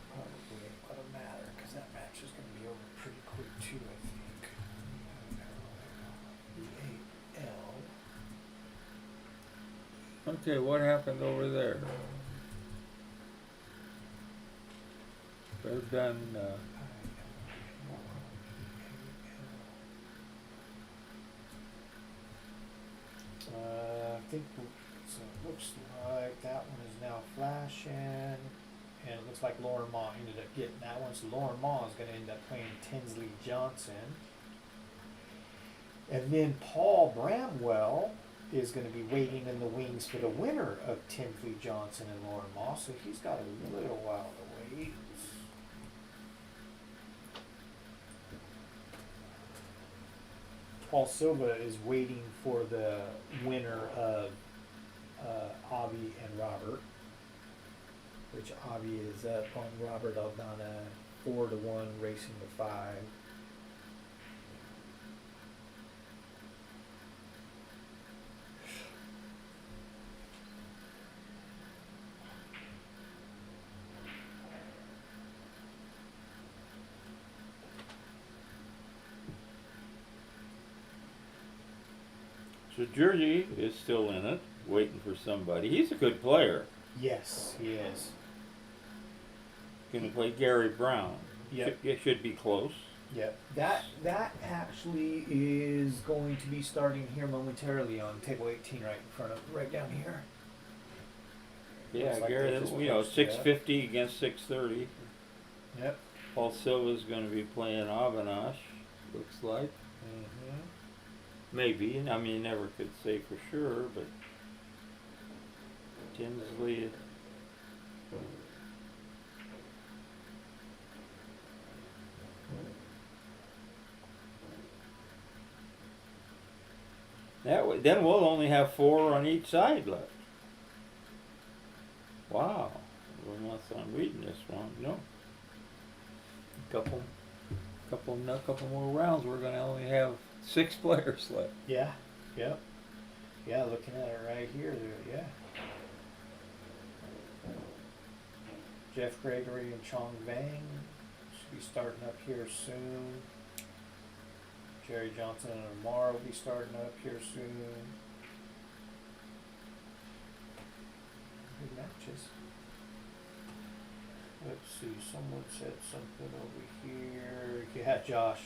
Probably ain't gonna matter because that match is gonna be over pretty quick too, I think. E8L. Okay, what happened over there? They're done. I think so. It looks like that one is now flashing, and it looks like Lauren Ma ended up getting that one. So Lauren Ma is going to end up playing Tinsley Johnson, and then Paul Bramwell is going to be waiting in the wings for the winner of Tinsley Johnson and Lauren Ma. So he's got a little while to wait. Paul Silva is waiting for the winner of Avi and Robert, which Avi is up on Robert Aldana 4-1, racing to 5. So Jersey is still in it, waiting for somebody. He's a good player. Yes, he is. Going to play Gary Brown. Yep. It should be close. Yep. That actually is going to be starting here momentarily on table 18, right down here. Yeah, Looks like Gary. they just You know, posted that. 650 against 630. Yep. Paul Silva's going to be playing Avinash. Looks like. Mm-hmm. Maybe. I mean, you never could say for sure, but Tinsley. Then we'll only have 4 on each side left. Wow. Unless I'm reading this wrong. No. Couple more rounds. We're going to only have 6 players left. Yeah. Yep. Yeah, looking at it right here, yeah. Jeff Gregory and Chong Vang should be starting up here soon. Jerry Johnson and Amar will be starting up here soon. Good matches. Let's see, someone said something over here. Yeah, Josh.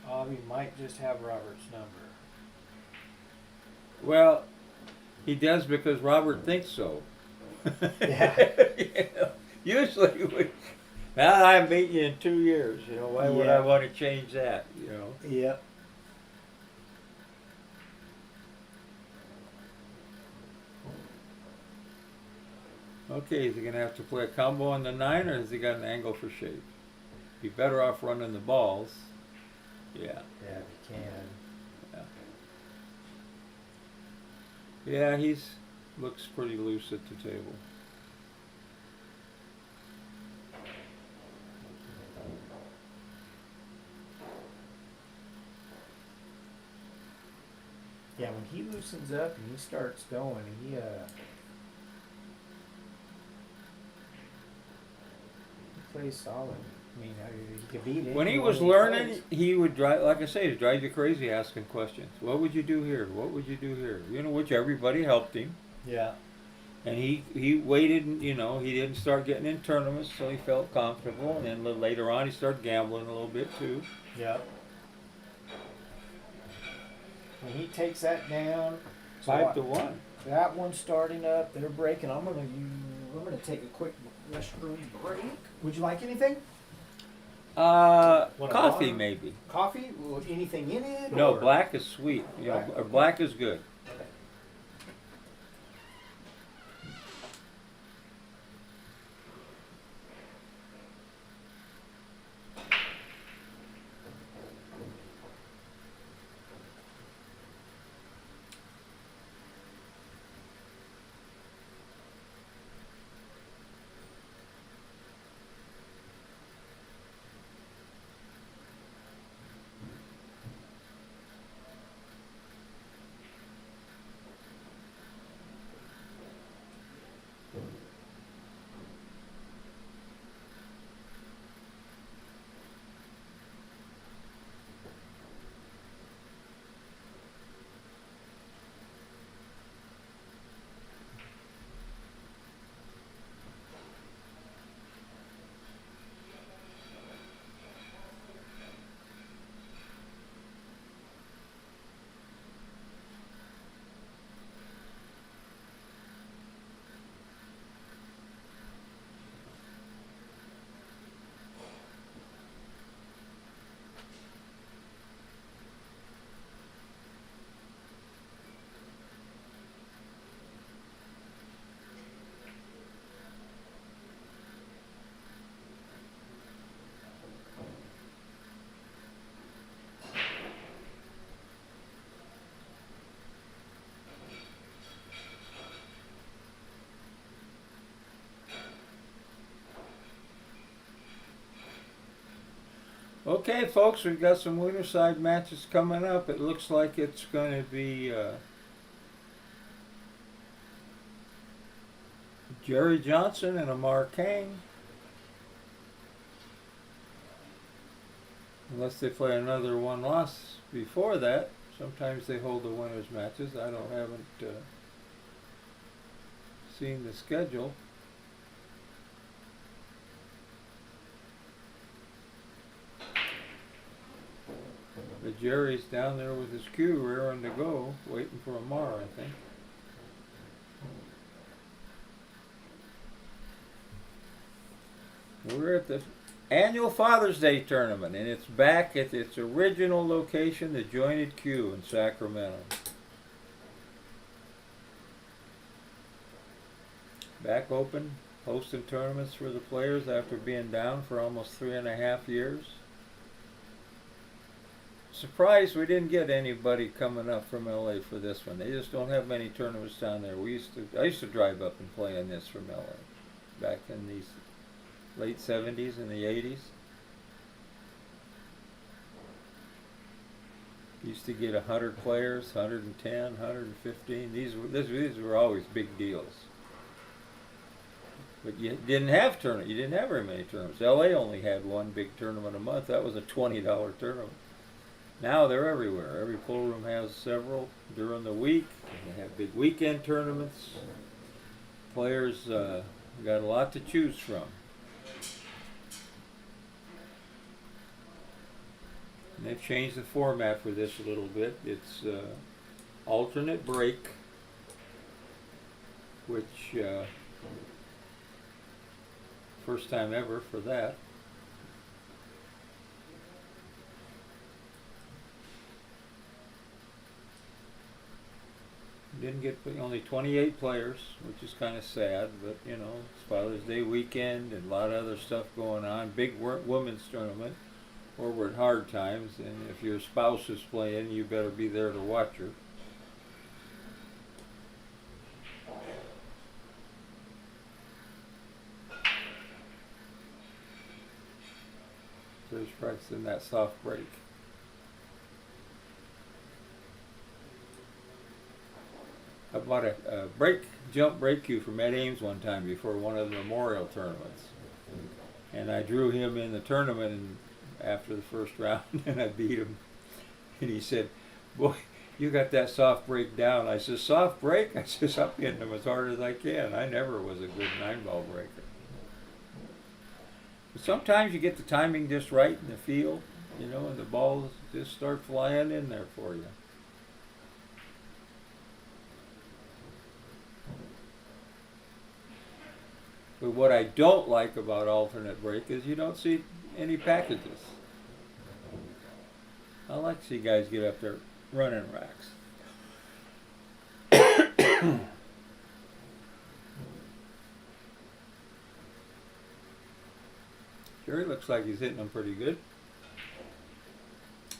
Avi might just have Robert's number. Well, he does because Robert thinks so. Yeah. You know, usually, now I'm meeting you in 2 years. You know, why would I Yeah. want to change that? You know. Yep. Okay, is he gonna have to play a combo on the 9, or has he got an angle for shape? Be better off running the balls. Yeah, Yeah, if you can. yeah. He's looks pretty loose at the table. Yeah, when he loosens up and he starts going, he plays solid. I mean, he could beat it. When he was learning, he would drive, like I say, he'd drive you crazy asking questions. What would you do here? What would you do here? You know, which everybody helped him. Yeah. And he waited, and, you know, he didn't start getting in tournaments, so he felt comfortable. And then later on, he started gambling a little bit too. Yeah. When he takes that down, 5-1. that one's starting up. They're breaking. I'm gonna take a quick restroom break. Would you like anything? Want a Coffee water? maybe. Coffee? Well, anything in it? No, or? black is sweet. You know, Black? or black is good. Okay, folks, we've got some winter side matches coming up. It looks like it's going to be Jerry Johnson and Amar Kane. Unless they play another one loss before that. Sometimes they hold the winners matches. Haven't seen the schedule. But Jerry's down there with his cue raring to go, waiting for Amar, I think. We're at the annual Father's Day tournament, and it's back at its original location, the Jointed Cue in Sacramento. Back open, hosting tournaments for the players after being down for almost 3.5 years. Surprised we didn't get anybody coming up from LA for this one. They just don't have many tournaments down there. I used to drive up and play in this from LA back in these late 70s and the 80s. Used to get 100 players, 110, 115. These were always big deals. But you didn't have tournament. You didn't have very many tournaments. LA only had one big tournament a month. That was a $20 tournament. Now they're everywhere. Every pool room has several during the week. They have big weekend tournaments. Players got a lot to choose from. And they've changed the format for this a little bit. It's alternate break, which first time ever for that. didn't get only 28 players, which is kind of sad. But you know, it's Father's Day weekend and a lot of other stuff going on. Big women's tournament. Or we're at hard times, and if your spouse is playing, you better be there to watch her. So he's practicing that soft break. I bought a jump break cue from Ed Ames one time before one of the memorial tournaments. And I drew him in the tournament and after the first round, and I beat him. And he said, "Boy, you got that soft break down." I said, "Soft break?" I says, "I'm hitting them as hard as I can." I never was a good 9-ball breaker. But sometimes you get the timing just right in the field, you know, and the balls just start flying in there for you. But what I don't like about alternate break is you don't see any packages. I like to see guys get up there running racks. Jerry looks like he's hitting them pretty good.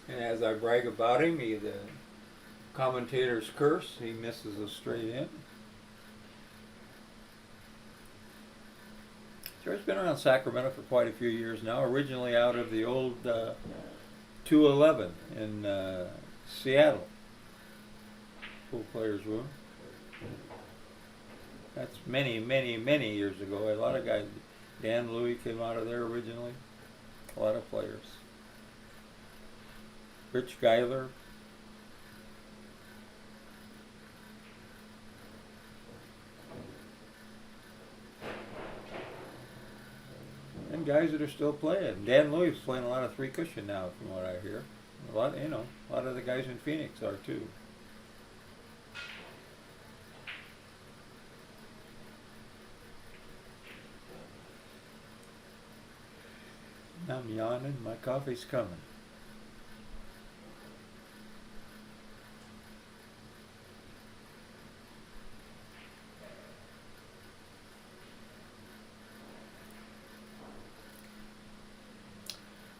And as I brag about him, the commentators curse. He misses a straight in. Jerry's been around Sacramento for quite a few years now, originally out of the old 211 in Seattle. Pool players room. That's many, many, many years ago. A lot of guys, Dan Louis came out of there originally. A lot of players. Rich Geiler. And guys that are still playing. Dan Louis is playing a lot of 3 cushion now, from what I hear. A lot of the guys in Phoenix are too. I'm yawning. My coffee's coming.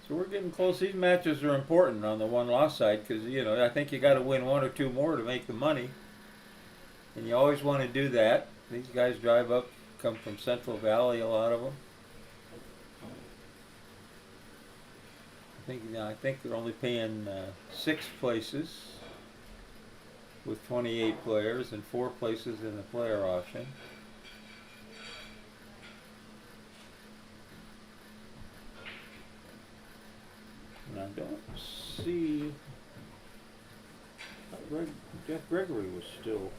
So we're getting close. These matches are important on the one-loss side because, you know, I think you got to win 1 or 2 more to make the money. And you always want to do that. These guys drive up, come from Central Valley, a lot of them. I think they're only paying 6 places with 28 players and 4 places in the player auction. And I don't see. Jeff Gregory was still.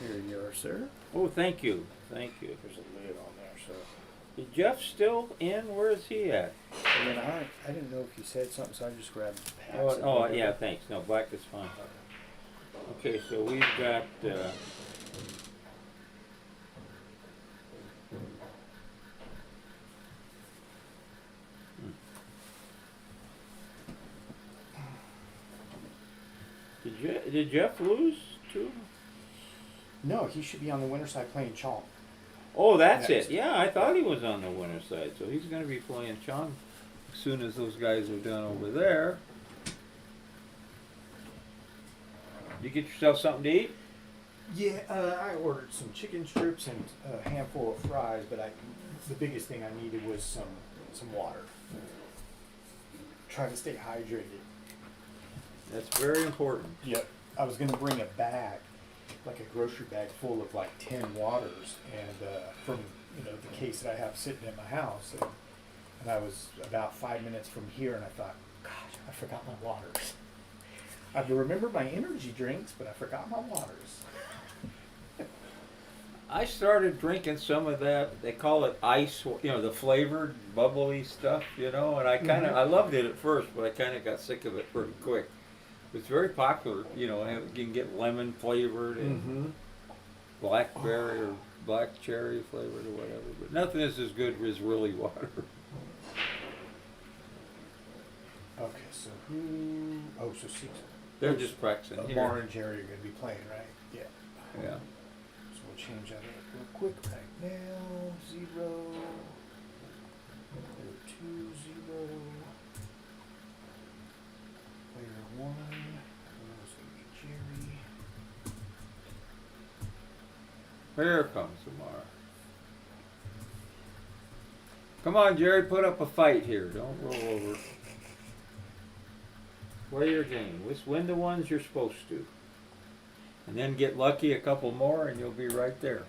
Here you are, sir. Oh, thank you. Thank you. There's a lid on there, so. Is Jeff still in? Where is he at? And then I didn't know if you said something, so I just grabbed the packs. Oh, yeah, thanks. No, black is fine. Okay, so we've got. Did Jeff lose too? No, he should be on the winter side playing Chong. Oh, that's Next. it. Yeah, I thought he was on the winner side. So he's going to be playing Chong as soon as those guys are done over there. You get yourself something to eat? Yeah, I ordered some chicken strips and a handful of fries, but the biggest thing I needed was some water. Try to stay hydrated. That's very important. Yep. I was gonna bring a bag, like a grocery bag full of like 10 waters, and from the case that I have sitting in my house, and I was about 5 minutes from here, and I thought, gosh, I forgot my waters. I remember my energy drinks, but I forgot my waters. I started drinking some of that. They call it ice, the flavored bubbly stuff, and I kind of I loved it at first, but I kind of got sick of it pretty quick. It's very popular, you can get lemon flavored and blackberry or black cherry flavored or whatever, but nothing is as good as really water. Okay, so so 6. They're just practicing here. Lauren and Jerry are going to be playing, right? Yeah. Yeah. So we'll change that up real quick right now. 0, 2, 0. Player 1. That's going to be Jerry. Here comes Amar. Come on, Jerry, put up a fight here. Don't roll over. Play your game. Just win the ones you're supposed to. And then get lucky a couple more and you'll be right there.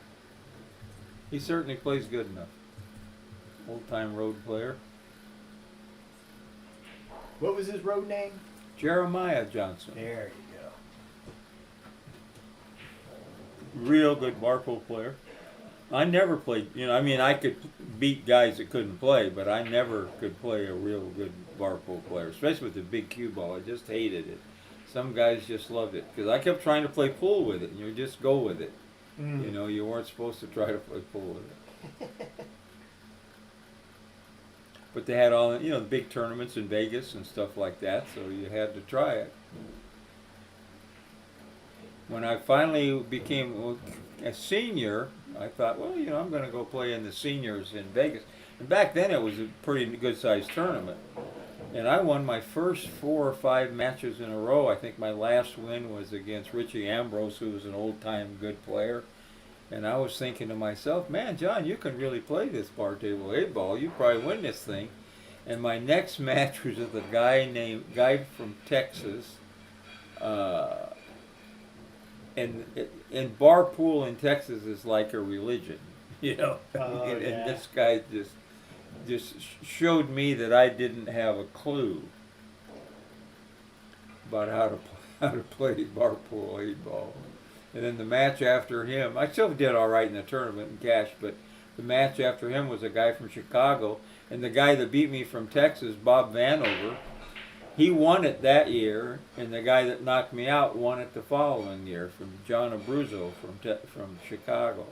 He certainly plays good enough. Old-time road player. What was his road name? Jeremiah Johnson. There you go. Real good bar pool player. I never played, I could beat guys that couldn't play, but I never could play a real good bar pool player, especially with the big cue ball. I just hated it. Some guys just loved it because I kept trying to play pool with it, and you just go with it. You weren't supposed to try to play pool with it. But they had all, big tournaments in Vegas and stuff like that, so you had to try it. When I finally became a senior, I thought, well, I'm going to go play in the seniors in Vegas. And back then it was a pretty good-sized tournament. And I won my first 4 or 5 matches in a row. I think my last win was against Richie Ambrose, who was an old-time good player. And I was thinking to myself, man, John, you can really play this bar table 8 ball. You probably win this thing. And my next match was with a guy from Texas. And bar pool in Texas is like a religion, and this guy just showed me that I didn't have a clue about how to play bar pool 8 ball. And then the match after him, I still did all right in the tournament in cash, but the match after him was a guy from Chicago, and the guy that beat me from Texas, Bob Vanover, he won it that year, and the guy that knocked me out won it the following year, from John Abruzzo from Chicago.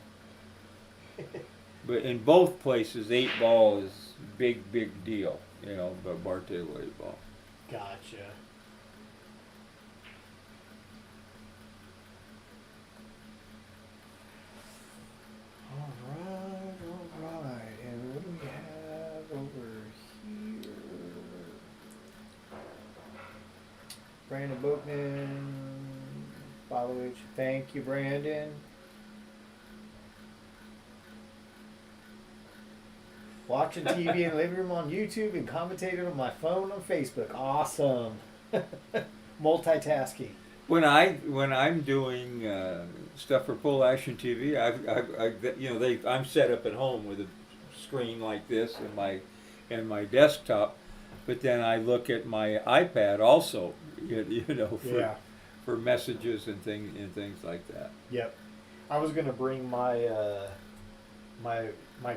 But in both places, 8 ball is big deal, but bar table 8 ball. Gotcha. All right. And what do we have over here? Brandon Boatman, follow. Thank you, Brandon. Watching TV in the living room on YouTube and commentating on my phone on Facebook. Awesome. Multitasking. When I'm doing stuff for Full Action TV, I'm set up at home with a screen like this and my desktop, but then I look at my iPad also, for messages and things like that. Yep. I was gonna bring my my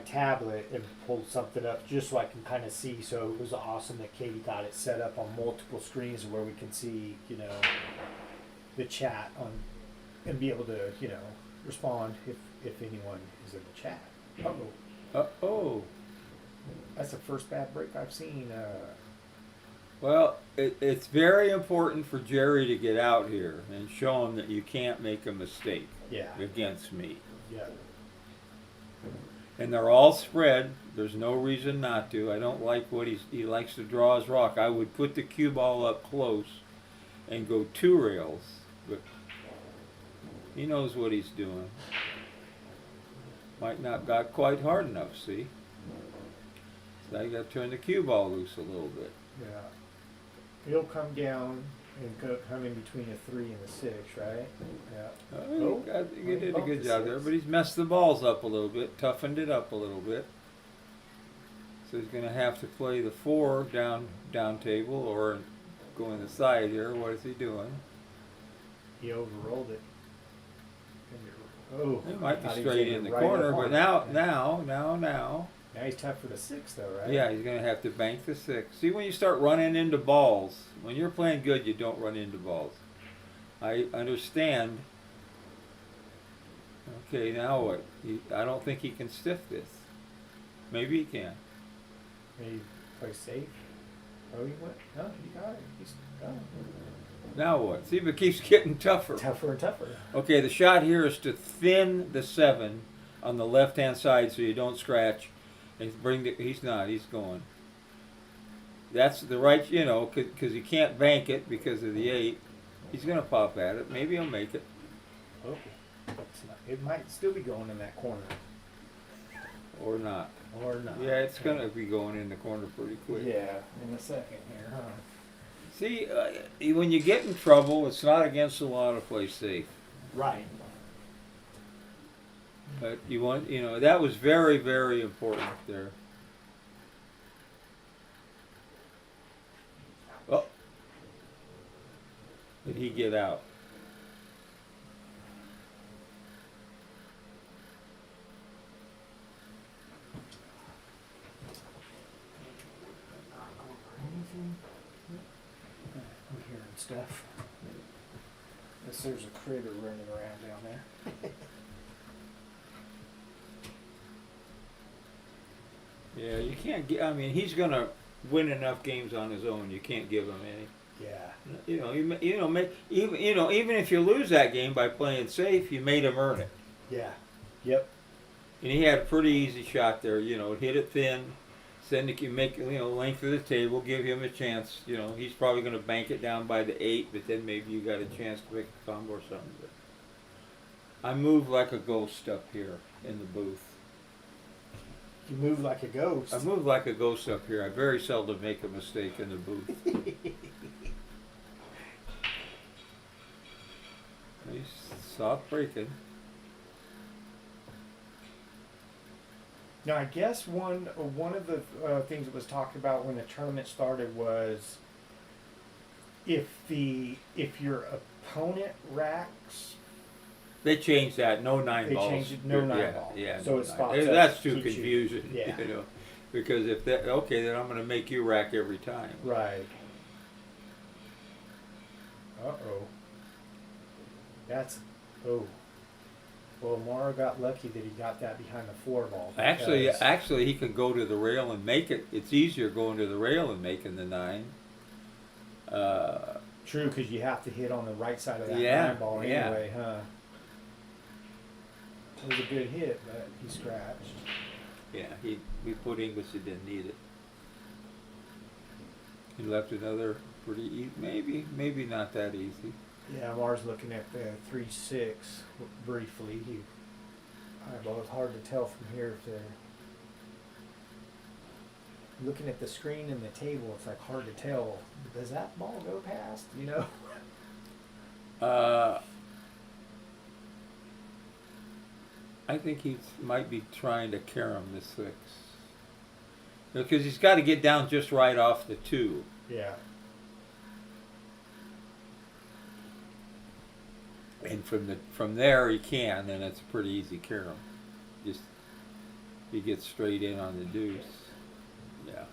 tablet and pull something up just so I can kind of see. So it was awesome that Katie got it set up on multiple screens where we can see, the chat on and be able to, respond if anyone is in the chat. Uh-oh. That's the first bad break I've seen. Well, it's very important for Jerry to get out here and show him that you can't make a mistake against me. Yeah. And they're all spread. There's no reason not to. I don't like what he likes to draw his rock. I would put the cue ball up close and go 2 rails, but he knows what he's doing. Might not got quite hard enough, see? So I got to turn the cue ball loose a little bit. Yeah. He'll come down and come in between a 3 and a 6, right? Yeah. He did a good job there, but he's messed the balls up a little bit, toughened it up a little bit. So he's going to have to play the 4 down table or go in the side here. What is he doing? He overrolled it. Oh, He might be thought he was straight aiming in the right corner, up but on now. Now he's tough for the 6, though, right? Yeah, he's going to have to bank the 6. See, when you start running into balls, when you're playing good, you don't run into balls. I understand. Okay, now what? I don't think he can stiff this. Maybe he can. Maybe play safe. Oh, he went. No, he got it. He's done. Now what? See if it keeps getting tougher. Tougher and tougher. Okay, the shot here is to thin the 7 on the left-hand side so you don't scratch. And he's not, he's going. That's the right, because you can't bank it because of the 8. He's going to pop at it. Maybe he'll make it. Oh, it might still be going in that corner. Or not. Or not. Yeah, it's going to be going in the corner pretty quick. Yeah, in a second here, huh? See, when you get in trouble, it's not against the law to play safe. Right. But you want, that was very, very important there. Oh. Did he get out? I'm hearing stuff. Guess there's a critter running around down there. Yeah, you can't get. I mean, he's gonna win enough games on his own. You can't give him any. Yeah. Even if you lose that game by playing safe, you made him earn it. Yeah. Yep. And he had a pretty easy shot there. Hit it thin, send it, make length of the table, give him a chance. He's probably gonna bank it down by the 8, but then maybe you got a chance to make a combo or something. But I move like a ghost up here in the booth. You move like a ghost. I move like a ghost up here. I very seldom make a mistake in the booth. He's soft breaking. Now, I guess one of the things that was talked about when the tournament started was if your opponent racks. They changed that. No 9 They balls. changed it, no 9 ball. Yeah. So no it 9. spots up, That's too keeps you- confusing. yeah. Because if that then I'm going to make you rack every time. Right. Uh-oh. Well, Mara got lucky that he got that behind the floor ball. Actually, he can go to the rail and make it. It's easier going to the rail and making the 9. True, because you have to hit on the right side of that 9 ball yeah. anyway, huh? It was a good hit, but he scratched. Yeah, we put English, he didn't need it. He left another pretty easy, maybe not that easy. Yeah, Mars looking at the 3-6 briefly. Well, it's hard to tell from here if they're looking at the screen and the table. It's like hard to tell. Does that ball go past? I think he might be trying to carom the 6. Because he's got to get down just right off the 2. Yeah. And from there he can, and it's a pretty easy carom. Just he gets straight in on the deuce. Yeah.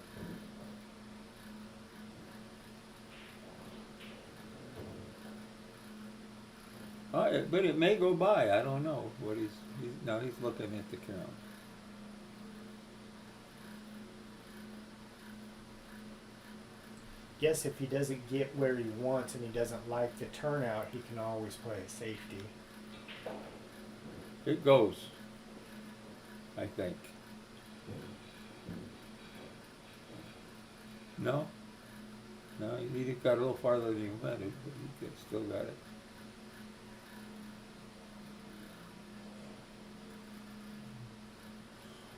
But it may go by. I don't know what he's looking at the carom. Guess if he doesn't get where he wants and he doesn't like the turnout, he can always play a safety. It goes, I think. No, he got a little farther than he wanted, but he still got it.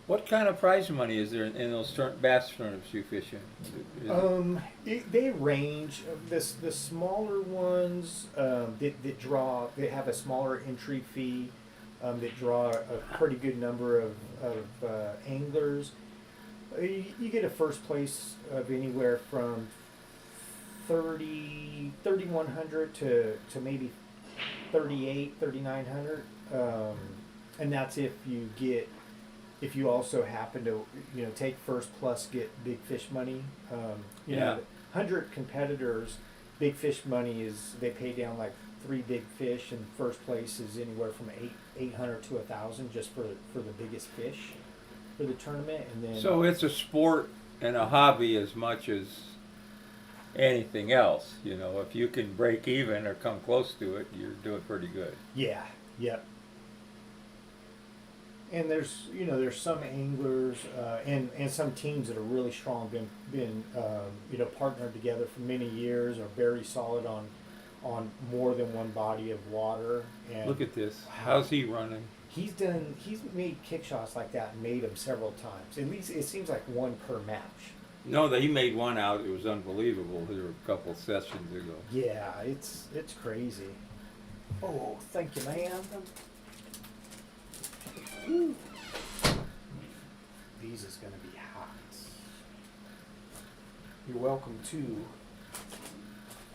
What kind of prize money is there in those bass tournaments you fish in? They range. The smaller ones that have a smaller entry fee, that draw a pretty good number of anglers. You get a first place of anywhere from 3,100 to maybe 3,900, and that's if you also happen to take first plus get big fish money. 100 competitors, big fish money is they pay down like 3 big fish, and first place is anywhere from 800 to 1,000 just for the biggest fish for the tournament. And then So it's a sport and a hobby as much as anything else. You know, if you can break even or come close to it, you're doing pretty good. Yeah, yep. And there's some anglers and some teams that are really strong, been partnered together for many years, are very solid on more than one body of water. And Look at this. How's he running? he's made kick shots like that and made them several times. At least it seems like one per match. No, that he made one out. It was unbelievable. There were a couple sessions ago. Yeah, it's crazy. Oh, thank you, man. Woo. These is gonna be hot. You're welcome to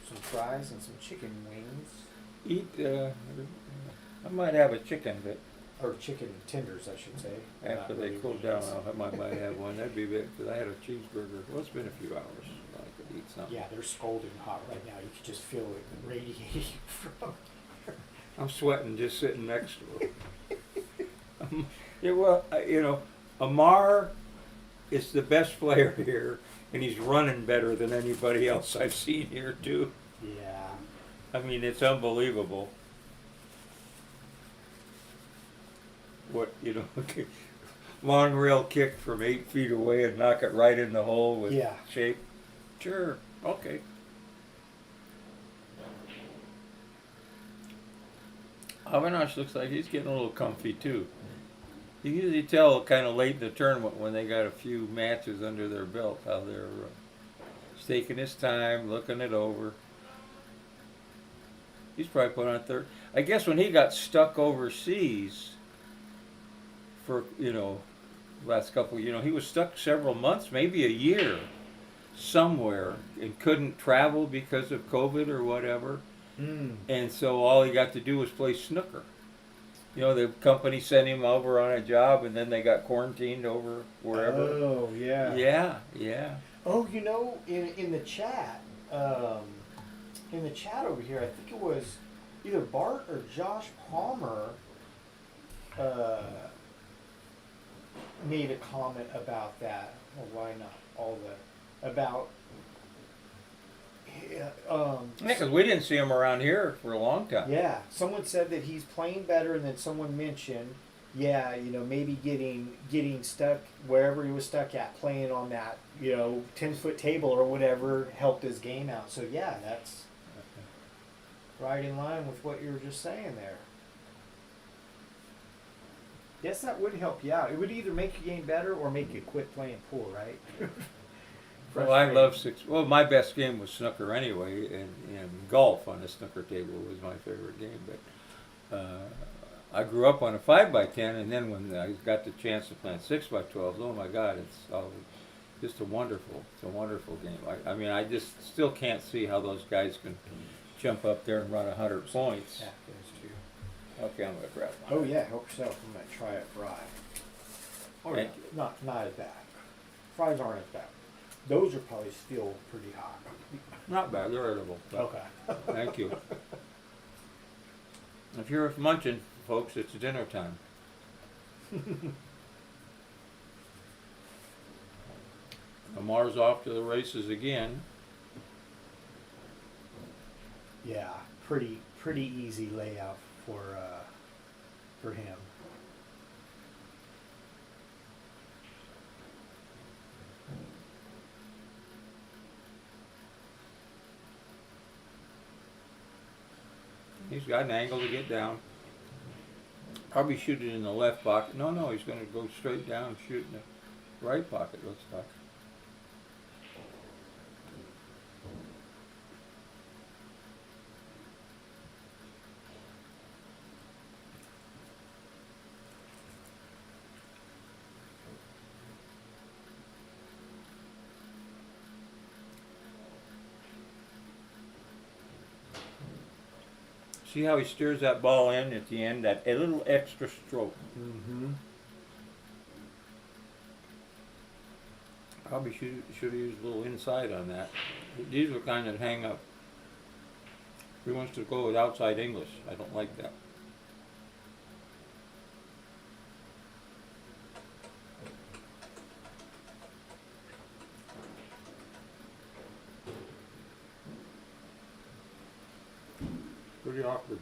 some fries and some chicken wings, Eat. I might have a chicken, but or chicken tenders, I should say. after Not they really cool wings. down, I might have one. That'd be big because I had a cheeseburger. Well, it's been a few hours. I could eat something. Yeah, they're scalding hot right now. You can just feel it radiating from. I'm sweating just sitting next to him. Yeah, well, Amar is the best player here, and he's running better than anybody else I've seen here too. Yeah. I mean, it's unbelievable. What long rail kick from 8 feet away and knock it right in the hole with Yeah. shape. Sure, okay. Avinash looks like he's getting a little comfy too. You can usually tell kind of late in the tournament when they got a few matches under their belt how they're he's taking his time, looking it over. He's probably put on third. I guess when he got stuck overseas for, last couple, he was stuck several months, maybe a year somewhere and couldn't travel because of COVID or whatever. Mm. And so all he got to do was play snooker. The company sent him over on a job and then they got quarantined over wherever. Oh yeah. Yeah. Oh, in the chat, over here, I think it was either Bart or Josh Palmer made a comment about that. Well, why not? About Yeah, because we didn't see him around here for a long time. yeah, someone said that he's playing better, and then someone mentioned, maybe getting stuck wherever he was stuck at, playing on that 10-foot table or whatever helped his game out. So yeah, that's right in line with what you were just saying there. Yes, that would help you out. It would either make your game better or make you quit playing pool, right? Well, I love Well, my best game was snooker anyway, and golf on a snooker table was my favorite game. But I grew up on a 5x10, and then when I got the chance to play on 6x12, oh my God, it's just a wonderful game. I mean, I just still can't see how those guys can jump up there and run 100 points. Yeah, those two. Okay, I'm gonna grab one. Oh yeah, help yourself. I'm gonna try a fry. Or Thank not as bad. Fries aren't as bad. Those are probably still pretty hot. Not bad, they're edible. but Okay. Thank you. If you're munching, folks, it's dinner time. Amar's off to the races again. Yeah, pretty easy layout for him. He's got an angle to get down. Probably shoot it in the left pocket. No, he's going to go straight down and shoot in the right pocket, looks like. See how he steers that ball in at the end, that a little extra stroke. Mm-hmm. Probably should have used a little inside on that. These are kind of hang up. He wants to go with outside English. I don't like that. pretty awkward.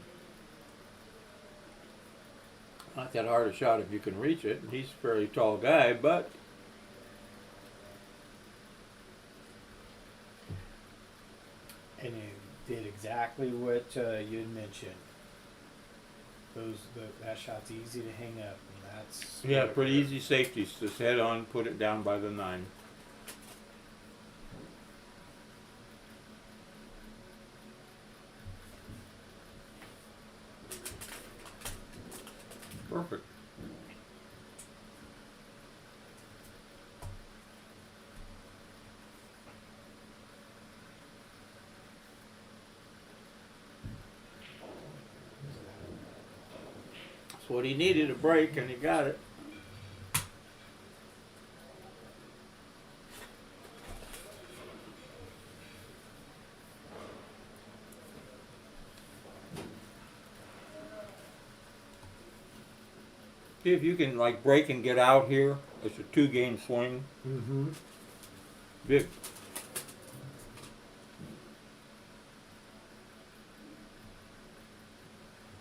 Not that hard a shot if you can reach it. He's a fairly tall guy, but And it did exactly what you had mentioned. That shot's easy to hang up, and that's yeah, pretty easy safeties. Just head on, put it down by the 9. Perfect. That's what he needed, a break, and he got it. See if you can like break and get out here. It's a 2-game swing. Mm-hmm. Big.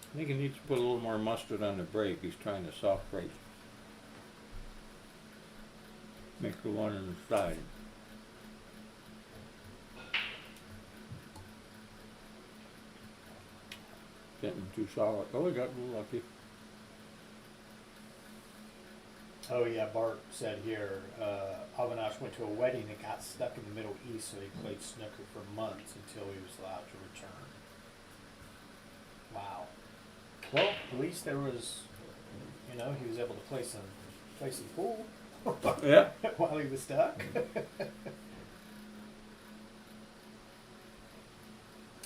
I think he needs to put a little more mustard on the break. He's trying to soft break. Make the one on the side. Getting too solid. Oh, he got a little lucky. Oh yeah, Bart said here, Avinash went to a wedding and got stuck in the Middle East, so he played snooker for months until he was allowed to return. Wow. Well, at least there was, he was able to play some pool Yeah. while he was stuck.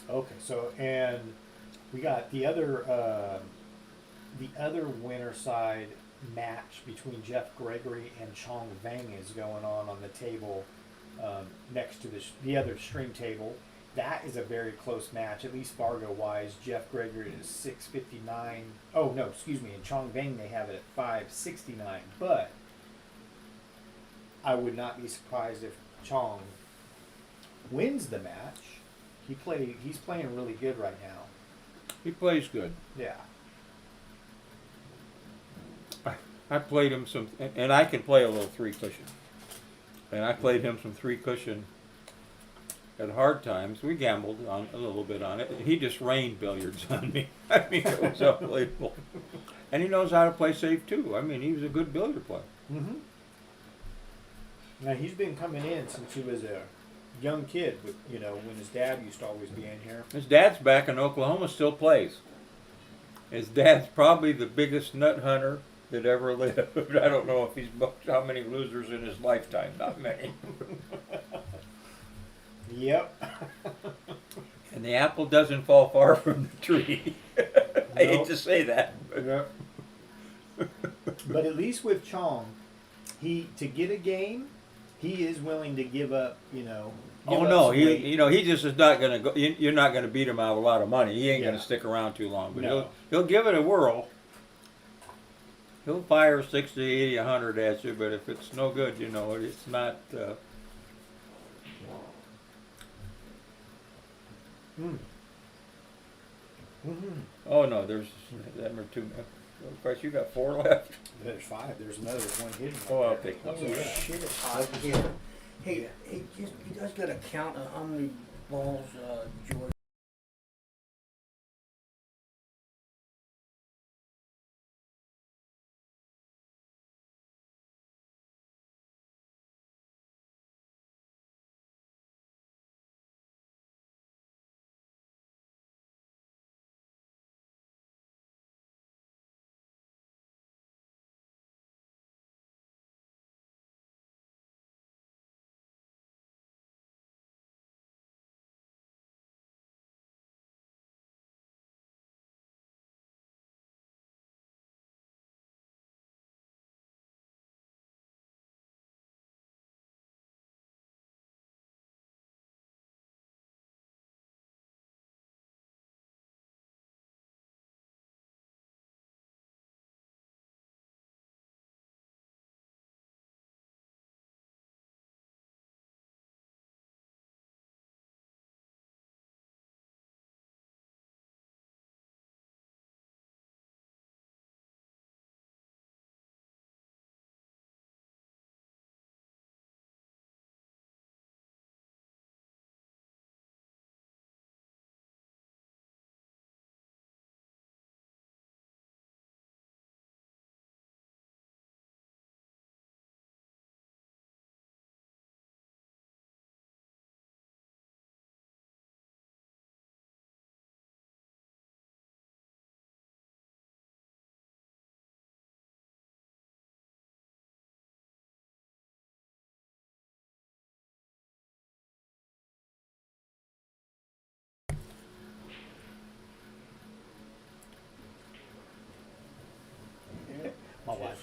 Okay, so and we got the other winner side match between Jeff Gregory and Chong Veng is going on the table next to the other string table. That is a very close match, at least Fargo wise. Jeff Gregory is 659. Oh no, excuse me. In Chong Veng they have it at 569. But I would not be surprised if Chong wins the match. He's playing really good right now. He plays good. Yeah. I played him some, and I can play a little 3 cushion. And I played him some 3 cushion at hard times. We gambled on a little bit on it. He just rained billiards on me. I mean, it was unbelievable. And he knows how to play safe too. I mean, he was a good billiard player. Mm-hmm. Now he's been coming in since he was a young kid. With when his dad used to always be in here. His dad's back in Oklahoma, still plays. His dad's probably the biggest nut hunter that ever lived. I don't know if he's booked how many losers in his lifetime. Not many. Yep. And the apple doesn't fall far from the tree. I hate Nope. to say that. Yep. But at least with Chong, to get a game, he is willing to give up. Oh no, he just is not going to go. You're not going to beat him out of a lot of money. He ain't going Yeah. to stick around too long. But No. he'll give it a whirl. He'll fire 60, 80, 100 at you, but if it's no good, it's not. Mm-hmm. Oh no, there's them are 2. Of course, you got 4 left. There's 5. There's another one hidden. Oh, I'll right there. take one. Oh, yeah. Shit. Hey, you guys got a count of how many balls George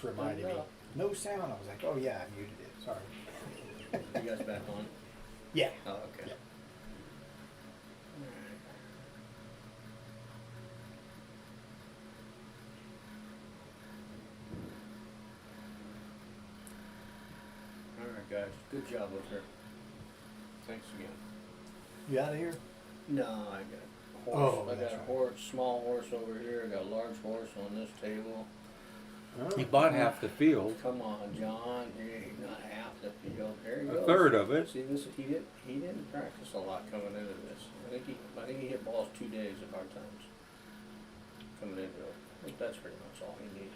reminded me. No sound. I was like, oh yeah, I muted it. Sorry. You guys back on? Yeah. Oh, okay. Yeah. Alright, guys. Good job with her. Thanks again. You out of here? No, I got a horse. Oh, I got that's a right. horse, small horse over here. I got a large horse on this table. He bought half the field, Come on, John. Hey, not half the field. There he a goes. third of it. See this? He didn't practice a lot coming into this. I think he hit balls 2 days at hard times. Coming into it. I think that's pretty much all he needs.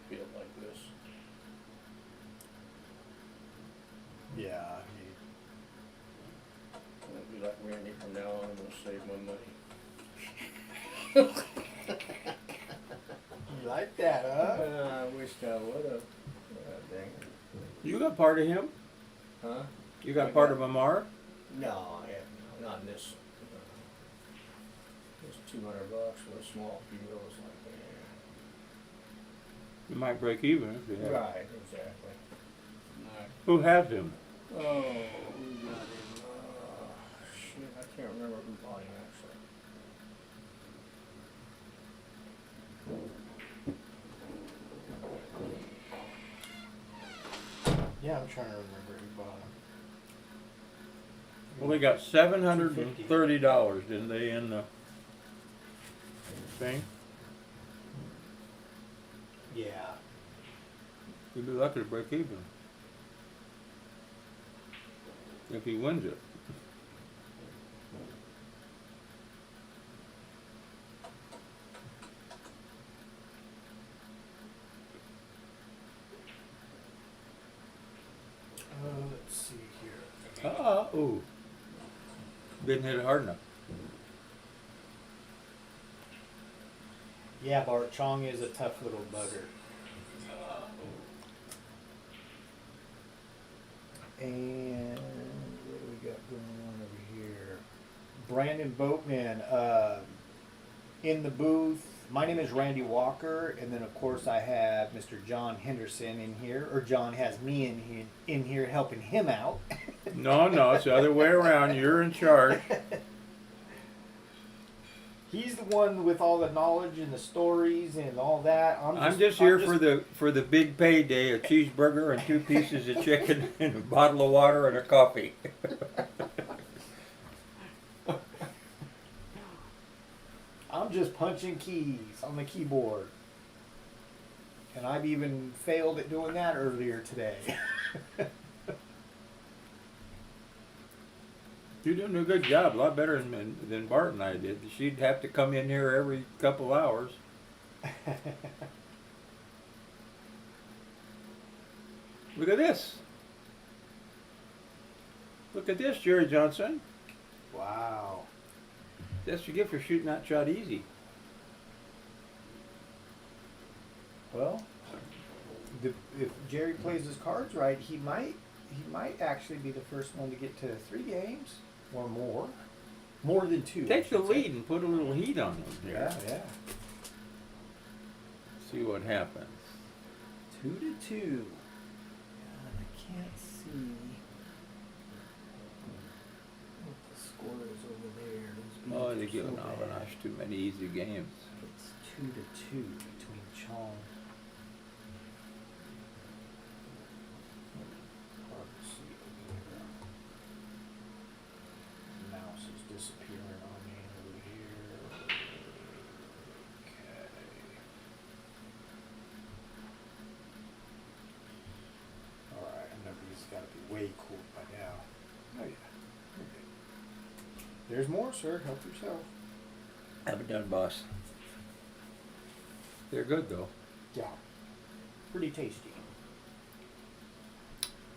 Field like this. Yeah. I'll be like Randy from now on. I'm gonna save my money. You like that, huh? I wish I would have. Dang it. You got part of him? Huh? You got part of Amar? No, not in this. It's $200 for a small field. It's like, You might break even if you have. right, exactly. Alright. Who has him? Oh, who got him? Shit, I can't remember who bought him actually. Yeah, I'm trying to remember who bought him. Well, they got $730, didn't they, in the thing? Yeah. He'd be lucky to break even. If he wins it. Let's see here. Ooh. Didn't hit it hard enough. Yeah, Bart Chong is a tough little bugger. And what do we got going on over here? Brandon Boatman in the booth. My name is Randy Walker, and then of course I have Mr. John Henderson in here, or John has me in here helping him out. No, it's the other way around. You're in charge. He's the one with all the knowledge and the stories and all that. I'm just here for the big payday, a cheeseburger and 2 pieces of chicken and a bottle of water and a coffee. I'm just punching keys on the keyboard. And I've even failed at doing that earlier today. You're doing a good job, a lot better than Bart and I did. She'd have to come in here every couple hours. Look at this. Look at this, Jerry Johnson. Wow. That's what you get for shooting that shot easy. Well, if Jerry plays his cards right, he might actually be the first one to get to 3 games or more. More than 2. Take the lead and put a little heat on them. Yeah, yeah. See what happens. 2-2. I can't see what the score is over there. Those Oh, beats they're are giving so Avinash bad. too many easy games. It's 2-2 between Chong. Hard to see over here. The mouse is disappearing on me over here. Okay. Alright, I know these got to be way cool by now. Oh yeah. Okay. There's more, sir. Help yourself. Haven't done, boss. They're good though. Yeah. Pretty tasty.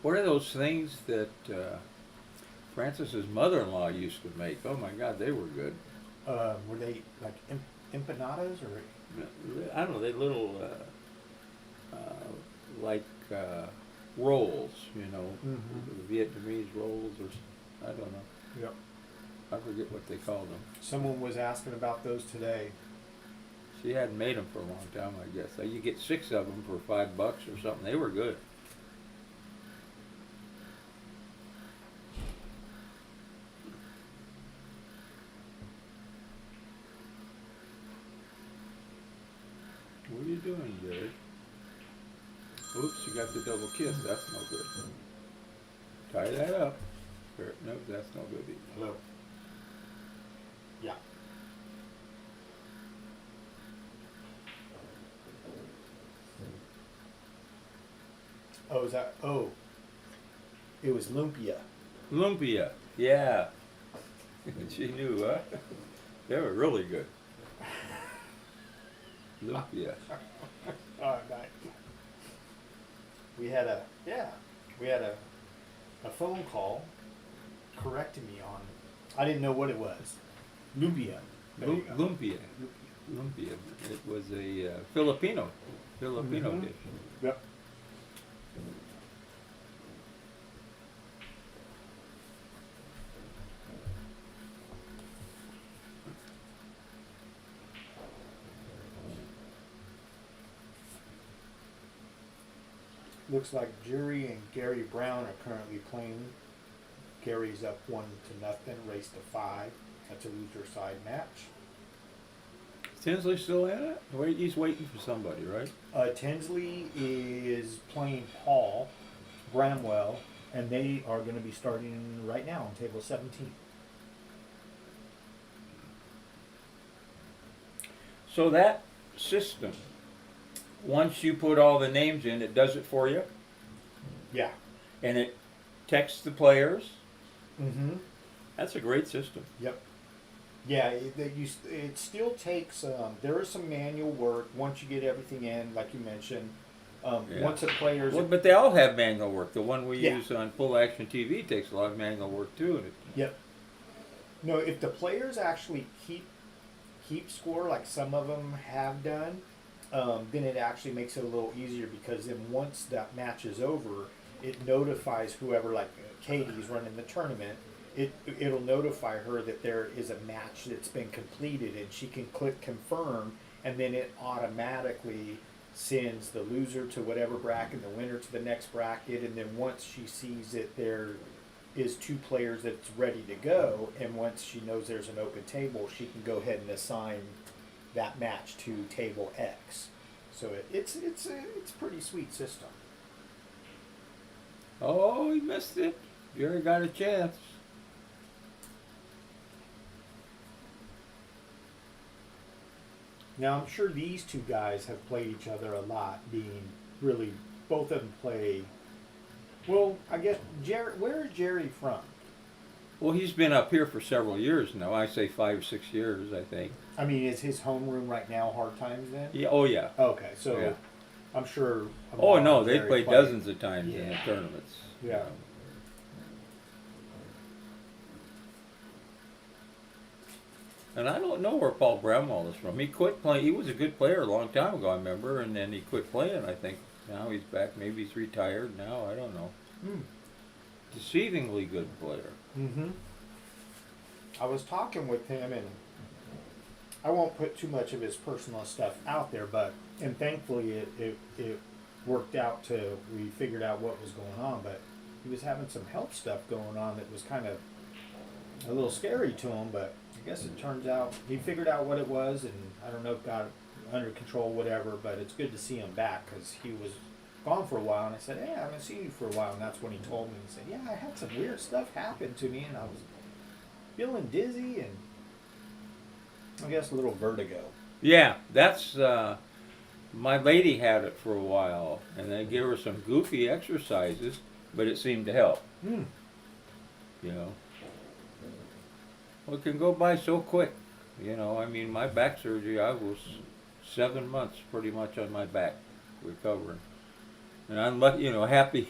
What are those things that Francis's mother-in-law used to make? Oh my God, they were good. Were they like empanadas or? I don't know. They little like rolls, you know, Vietnamese rolls, or I don't know. Yep. I forget what they call them. Someone was asking about those today. She hadn't made them for a long time, I guess. So you get 6 of them for $5 or something. They were good. What are you doing, Jerry? Oops, you got the double kiss. That's no good. Tie that up. No, that's no good either. Hello. Yeah. Oh, is that? Oh, it was lumpia. Lumpia. Yeah. She knew, huh? They were really good. Lumpia. Oh, nice. We had a phone call correcting me on. I didn't know what it was. Lumpia. There you go. Lumpia. Lumpia. It was a Filipino Mhm. dish. Yep. Looks like Jury and Gary Brown are currently playing. Gary's up 1-0, race to 5. That's a loser side match. Tinsley still in it? He's waiting for somebody, right? Tinsley is playing Paul Bramwell, and they are going to be starting right now on table 17. So that system, once you put all the names in, it does it for you, Yeah. and it texts the players. Mm-hmm. That's a great system. Yep. Yeah, it still takes, there is some manual work once you get everything in, like you mentioned. Yeah. Once a player's... Well, but they all have manual work. The one we Yeah. use on full action TV takes a lot of manual work too. And Yep. No, if the players actually keep score like some of them have done, then it actually makes it a little easier, because then once that match is over, it notifies whoever, like Katie's running the tournament, it'll notify her that there is a match that's been completed, and she can click confirm, and then it automatically sends the loser to whatever bracket, the winner to the next bracket, and then once she sees that there is 2 players that's ready to go, and once she knows there's an open table, she can go ahead and assign that match to table X. So it's a pretty sweet system. oh, he missed it. Jerry got a chance. Now I'm sure these 2 guys have played each other a lot, being really, both of them play. Well, I guess Jerry. Where is Jerry from? Well, he's been up here for several years now. I say 5 or 6 years, I think. I mean, is his homeroom right now Hard Times then? Yeah. Oh, yeah. Okay, so Yeah. I'm sure. Oh Amar no, and they Jerry played played. dozens of times in the Yeah. tournaments. Yeah. And I don't know where Paul Bramwell is from. He quit playing. He was a good player a long time ago, I remember, and then he quit playing. I think now he's back. Maybe he's retired now. I don't know. Deceivingly good player. Mm-hmm. I was talking with him, and I won't put too much of his personal stuff out there, and thankfully it worked out to, we figured out what was going on, but he was having some health stuff going on that was kind of a little scary to him, but I guess it turns out he figured out what it was, and I don't know if got it under control, whatever, but it's good to see him back, because he was gone for a while, and I said, hey, I haven't seen you for a while, and that's when he told me. He said, yeah, I had some weird stuff happen to me, and I was feeling dizzy, and I guess a little vertigo. Yeah, that's my lady had it for a while, and they gave her some goofy exercises, but it seemed to help. Hmm. You know, well, it can go by so quick. You know, I mean, my back surgery, I was 7 months pretty much on my back recovering, and I'm lucky, you know, happy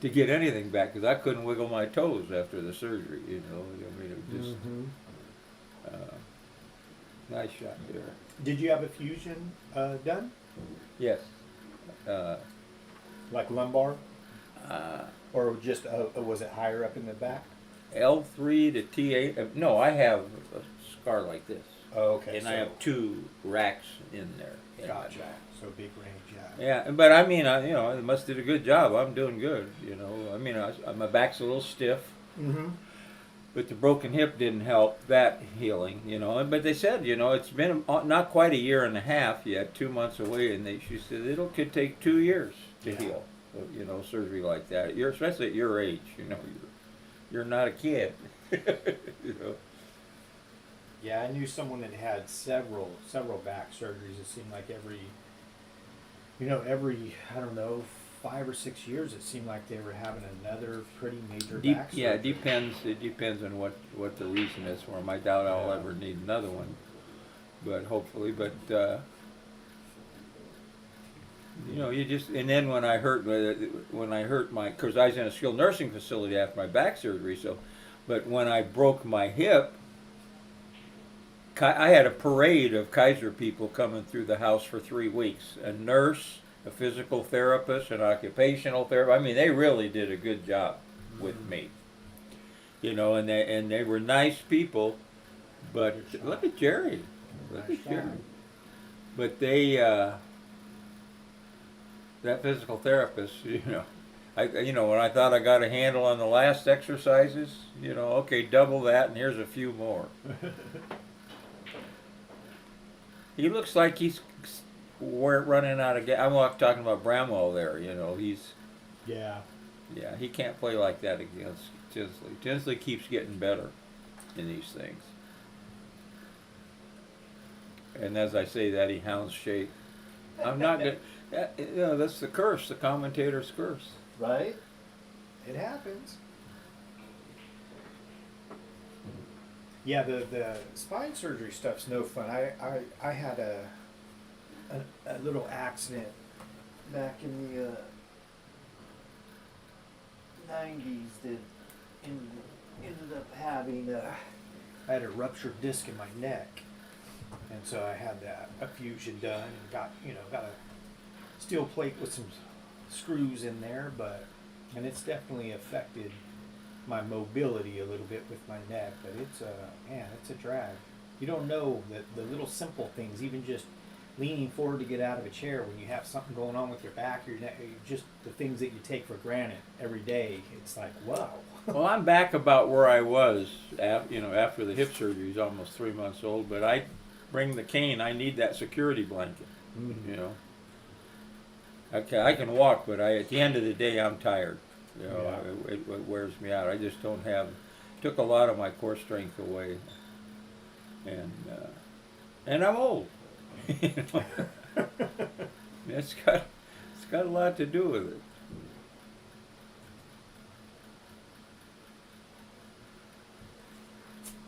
to get anything back, because I couldn't wiggle my toes after the surgery. You know, I mean, it was just nice shot there. Did you have a fusion done? Yes. Like lumbar? Or just, was it higher up in the back? L3 to T8. No, I have a scar like this. Oh, okay. and I have 2 racks in there. in my Gotcha. back. So big range, yeah. Yeah, but I mean, I must did a good job. I'm doing good, I mean, my back's a little stiff, Mm-hmm. but the broken hip didn't help that healing, But they said, it's been not quite a year and a half yet, 2 months away, and she said could take 2 years to Yeah. heal, surgery like that. Especially at your age, you're not a kid, you know. Yeah, I knew someone that had several back surgeries. It seemed like every I don't know, 5 or 6 years, it seemed like they were having another pretty major back surgery. Yeah, it depends. It depends on what the reason is for them. I doubt I'll ever need another one, but hopefully. But you just and then when I hurt my, because I was in a skilled nursing facility after my back surgery. But when I broke my hip, I had a parade of Kaiser people coming through the house for 3 weeks. A nurse, a physical therapist, an occupational therapist. I mean, they really did a good job with me. And they were nice people. But look at Jerry. Look at Jerry. But they, that physical therapist, when I thought I got a handle on the last exercises, okay, double that, and here's a few more. He looks like we're running out of gas. I'm talking about Bramwell there. He's Yeah. he can't play like that against Tinsley. Tinsley keeps getting better in these things. And as I say that, he hounds shape. I'm not good. That's the curse, the commentator's curse. Right? It happens. Yeah, the spine surgery stuff's no fun. I had a little accident back in the 90s that ended up having I had a ruptured disc in my neck, and so I had a fusion done and got a steel plate with some screws in there, and it's definitely affected my mobility a little bit with my neck, but it's a drag. You don't know that the little simple things, even just leaning forward to get out of a chair when you have something going on with your back or your neck, just the things that you take for granted every day. It's like, wow. Well, I'm back about where I was, after the hip surgery. Is almost 3 months old, but I bring the cane. I need that security blanket. Mm-hmm. Okay, I can walk, but at the end of the day, I'm tired. Yeah. It wears me out. I just don't have. Took a lot of my core strength away, and I'm old. It's got a lot to do with it.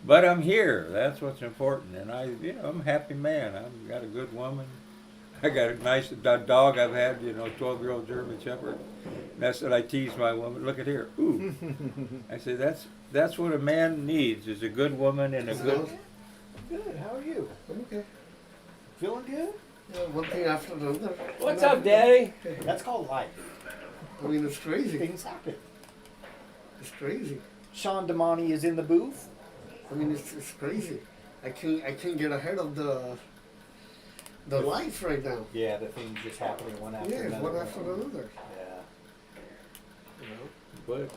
But I'm here. That's what's important, and I'm a happy man. I've got a good woman. I got a nice dog I've had, 12-year-old German Shepherd. That's what I tease my woman. Look at here. Ooh. I say that's what a man needs is a good woman and a good. Good. How are you? I'm okay. Feeling good? Yeah, one thing after another. What's up, Daddy? That's called life. I mean, it's crazy. Things happen. It's crazy. Sean Damani is in the booth. I mean, it's crazy. I can't get ahead of the life right now. Yeah, the things just happening one after Yeah, another. one after another. Yeah. But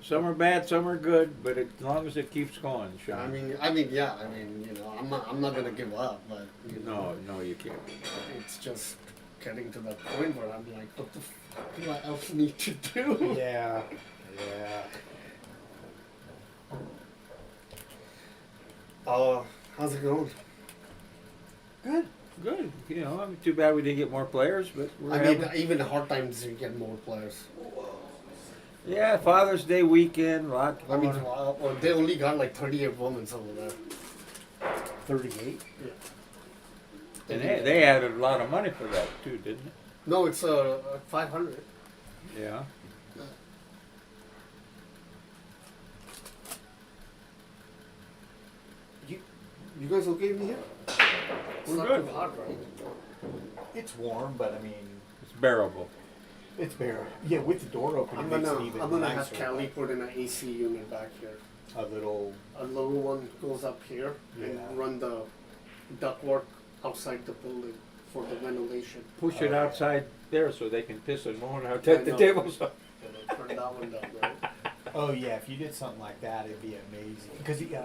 some are bad, some are good. But as long as it keeps going, Sean. I'm not gonna give up, but No, you can't. it's just getting to that point where I'm like, what the fuck do I else need to do? Yeah. Yeah. How's it going? Good. Good. Too bad we didn't get more players, but Even the hard times you get more players. yeah, Father's Day weekend, lot. They only got like 38 women over there. 38. And they added a lot of money for that too, didn't it? No, it's 500. Yeah. You guys okay in here? It's We're not good. too hot, right? It's warm, but I mean, It's bearable. it's bare. Yeah, with the door open, it makes it even I'm gonna nicer. have Callie put in an AC unit back here. A little. A little one goes up here Yeah. and run the ductwork outside the building for the ventilation. Push it outside there so they can piss and moan out I at the know. tables. And I turned that one down, right? Oh yeah, if you did something like that, it'd be amazing. Because even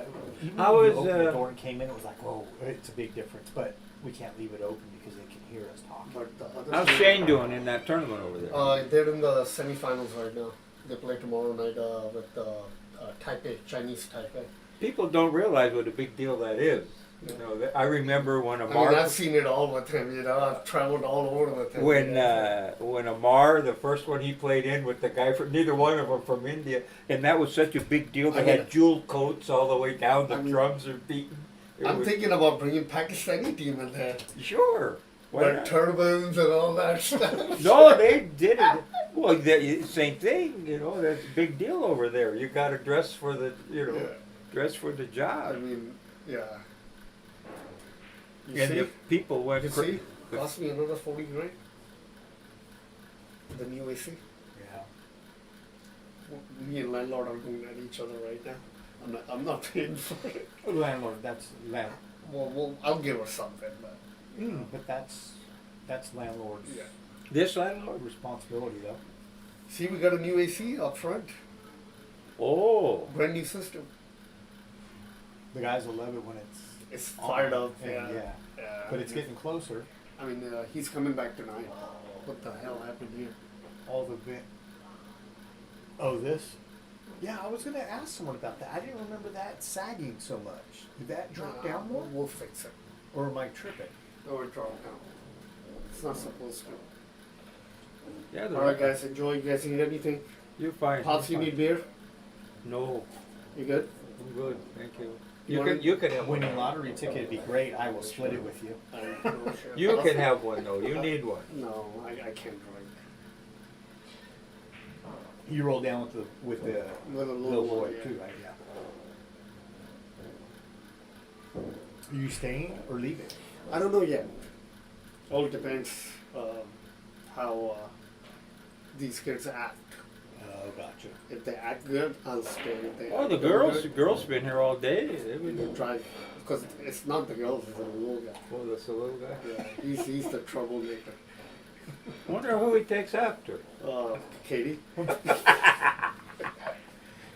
How when you is, opened the uh, door and came in, it was like, whoa, it's a big difference. But we can't leave it open because they can hear us talking. But the other How's thing- Shane doing in that tournament over there? They're in the semifinals right now. They play tomorrow night with Taipei, Chinese Taipei. People don't realize what a big deal that is. You know, I remember when I mean, Amar, I've seen it all with him. You know, I've traveled all over with him. when Amar, the first one he played in with the guy from neither one of them from India, and that was such a big deal. They I mean- had jewel coats all the way down. The I mean- drums are beaten. It I'm was- thinking about bringing Pakistani team in there. Sure. Why Wear not? turbans and all that stuff. No, they did it. Well, same thing. You know, that's a big deal over there. You got to dress for the, you know, Yeah. dress for the I job. mean, yeah. You And see? the people went. You see? Cost me another 40 grand. The new AC. Yeah. Me and landlord are going at each other right now. I'm not paying for it. Landlord, that's land. Well, I'll give her something, but But that's landlord's yeah. This landlord. responsibility, though. See, we got a new AC up front. Oh, Brand new system. The guys will love it when it's It's fired on, up. and Yeah. But it's getting closer. I mean, he's coming back tonight. What the hell happened here? All the bit. Oh, this. Yeah, I was gonna ask someone about that. I didn't remember that sagging so much. Did that drop down more, We'll fix it. or am I tripping? Or drop down. It's not supposed to. yeah. All right, guys. Enjoy. You guys need anything? You're fine. Pops, you you're need fine. beer? No, You good? I'm good. Thank you. You You want can. it? You can have one. Winning lottery ticket would be great. I will split it with you. You can have one though. You need one. No, I can't drink. You roll down with the With a little little boy one, yeah. too, right? Yeah. Are you staying or leaving? I don't know yet. All depends how these kids act. Oh, gotcha. If they act good, I'll stay. If they Oh, act the good, girls been here all day. They've been. we'll drive. Because it's not the girls, it's the little guy. Oh, that's the little guy. Yeah, he's the troublemaker. Wonder who he takes after. Katie.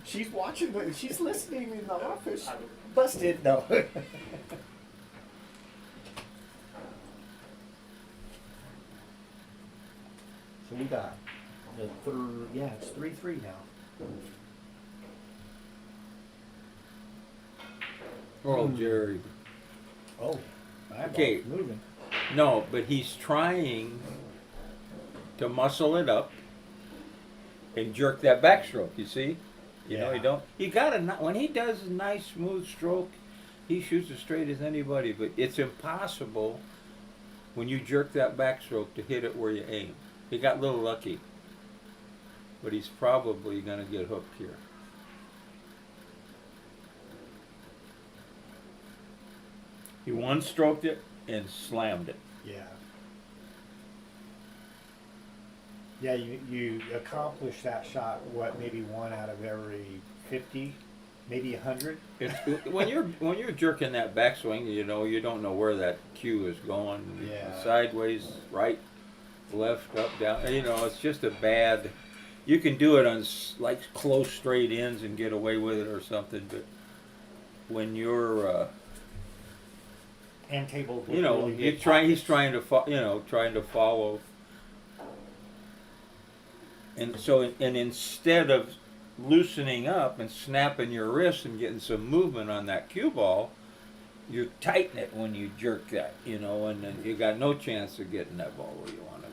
She's watching. She's listening in the office. Busted. No. So we got the third. Yeah, it's 3-3 now. Oh, Jerry. Oh, my Okay. ball's moving. No, but he's trying to muscle it up and jerk that backstroke. You see, you know, Yeah. he don't. He got when he does a nice smooth stroke, he shoots as straight as anybody. But it's impossible when you jerk that backstroke to hit it where you aim. He got a little lucky, but he's probably going to get hooked here. He one-stroked it and slammed it. Yeah. Yeah, you accomplish that shot. What, maybe 1 out of every 50, maybe 100. It's, when you're jerking that backswing, you know you don't know where that cue is going. Yeah. Sideways, right, left, up, down. You know, it's just a bad. You can do it on like close straight ends and get away with it or something, but when you're, And tables. with you know, really you big try. He's pockets. trying to follow. And so, and instead of loosening up and snapping your wrist and getting some movement on that cue ball, you tighten it when you jerk that, you know, and then you got no chance of getting that ball where you want to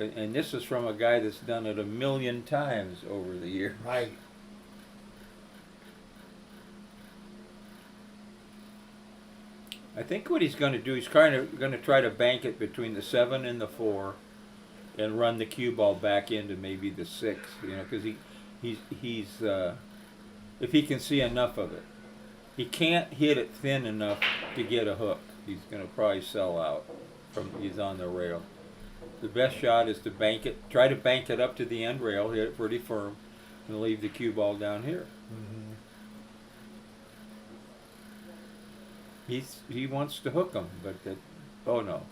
go. And this is from a guy that's done it 1,000,000 times over the years. Right. I think what he's going to do, he's going to try to bank it between the 7 and the 4, and run the cue ball back into maybe the 6. You know, because he's if he can see enough of it, he can't hit it thin enough to get a hook. He's going to probably sell out from he's on the rail. The best shot is to bank it, try to bank it up to the end rail, hit it pretty firm, and leave the cue ball down here. Mm-hmm. He wants to hook him, but oh no.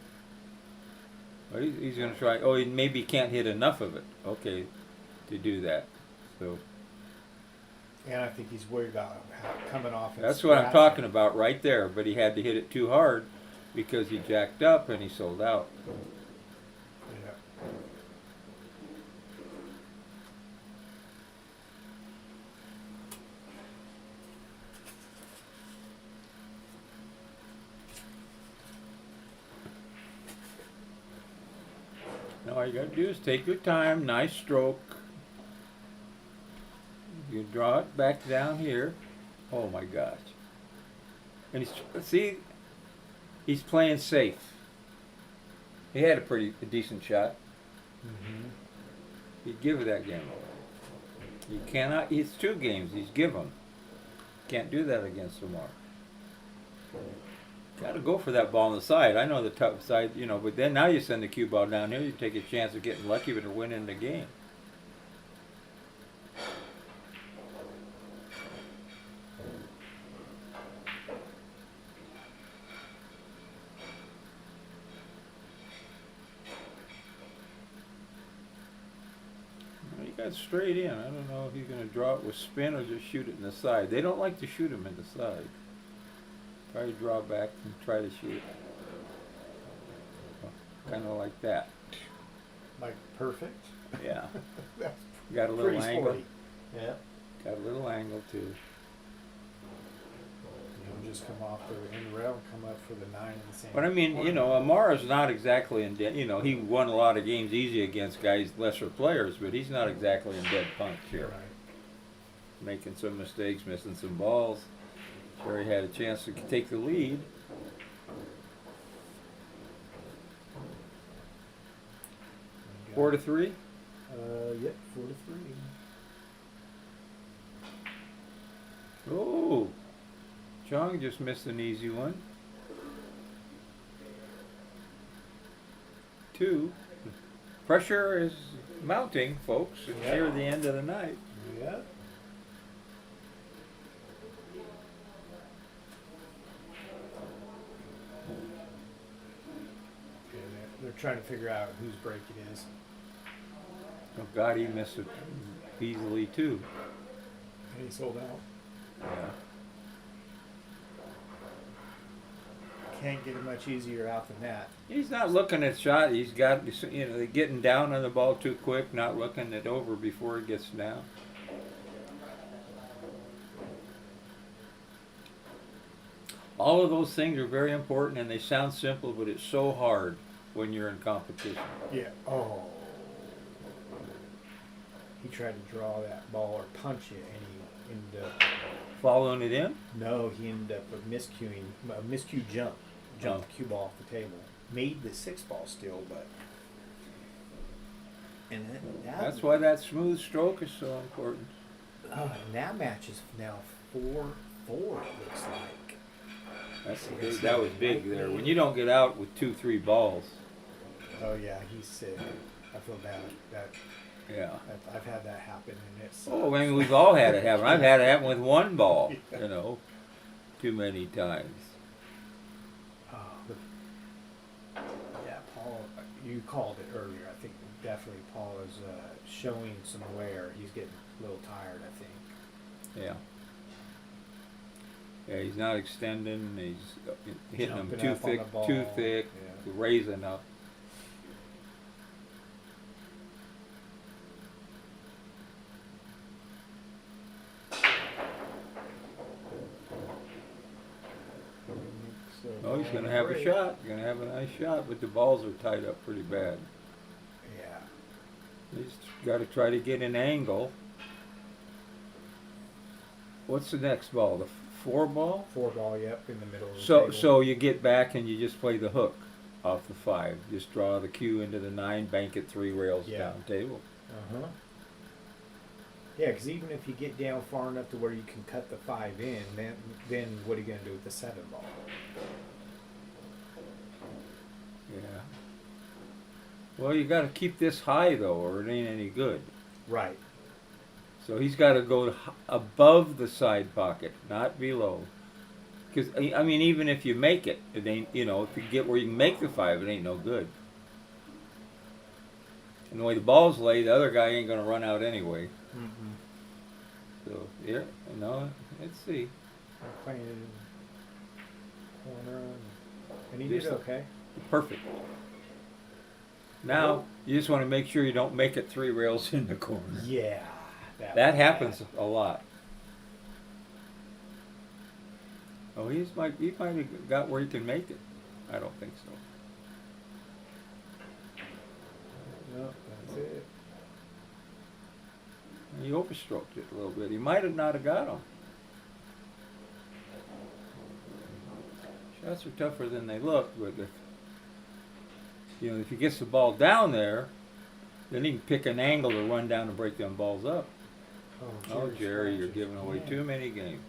Well, he's going to try. Oh, he maybe can't hit enough of it. Okay, to do that. So And I think he's worried about coming off. And that's what I'm scratching. talking about right there. But he had to hit it too hard because he jacked up and he sold out. Yeah. Now all you got to do is take your time. Nice stroke. You draw it back down here. Oh my gosh. And he's playing safe. He had a decent shot. Mm-hmm. He'd give it that game. You cannot. It's 2 games. He's give them. Can't do that against Lamar. Got to go for that ball on the side. I know the tough side, but then now you send the cue ball down here. You take a chance of getting lucky with a win in the game. Well, he got straight in. I don't know if he's going to draw it with spin or just shoot it in the side. They don't like to shoot him in the side. Try to draw back and try to shoot it. Kind of like that. Like perfect. Yeah. That's Got a little pretty angle. sporty. Yeah. Got a little angle too. He'll just come off the end rail and come up for the 9 in the same. But I mean, Amara's not exactly in dead. He won a lot of games easy against guys, lesser players, but he's not exactly in dead punch here. Right. Making some mistakes, missing some balls. Sure, he had a chance to take the lead. You got 4-3. Yep, 4-3. Oh, Chong just missed an easy one. 2. Pressure is mounting, folks. It's Yep. near the end of the night. Yep. They're trying to figure out whose break it is. Oh God, he missed it easily too. And he sold out. Yeah. Can't get it much easier out than that. He's not looking at shot. He's got, they're getting down on the ball too quick, not looking it over before it gets down. All of those things are very important and they sound simple, but it's so hard when you're in competition. Yeah. Oh. He tried to draw that ball or punch it, and he ended up. Following it in? No, he ended up with miscuing, a miscue jump. Jumped the cue ball off the table. Made the 6 ball still, but. And That's why that smooth stroke is so important. And that match is now 4-4. It looks like. That was big there. When you don't get out with 2-3 balls. Oh yeah, he's sick. I feel bad. Yeah. I've had that happen, and it's. Oh, I mean, we've all had it happen. I've had it happen with 1 ball, too many times. Yeah, Paul, you called it earlier. I think definitely Paul is showing some wear. He's getting a little tired, I think. Yeah. Yeah, he's not extending. He's hitting them Jumping too up on thick, the ball. too thick, Yeah. raising up. Oh, he's going to have a shot. He's going to have a nice shot, but the balls are tied up pretty bad. Yeah. He's got to try to get an angle. What's the next ball? The 4 ball? 4 ball, yep, in the middle of the So table. you get back and you just play the hook off the 5. Just draw the cue into the 9, bank it 3 rails down table. Uh-huh. Yeah, because even if you get down far enough to where you can cut the 5 in, then what are you going to do with the 7 ball? Yeah. Well, you got to keep this high though, or it ain't any good. Right. So he's got to go above the side pocket, not below. Because I mean, even if you make it, it ain't. You know, if you get where you can make the 5, it ain't no good. And the way the ball's laid, the other guy ain't gonna run out anyway. Mm-hmm. So here, no, let's see. Playing it in corner, and he did Just- okay. Perfect. Now you just want to make sure you don't make it 3 rails in the corner. Yeah, That was happens bad. a lot. Oh, he might have got where he can make it. I don't think so. No, that's it. He overstroked it a little bit. He might have not have got him. Shots are tougher than they look, but if he gets the ball down there, then he can pick an angle to run down and break them balls up. Oh, Jerry, you're giving away too many games.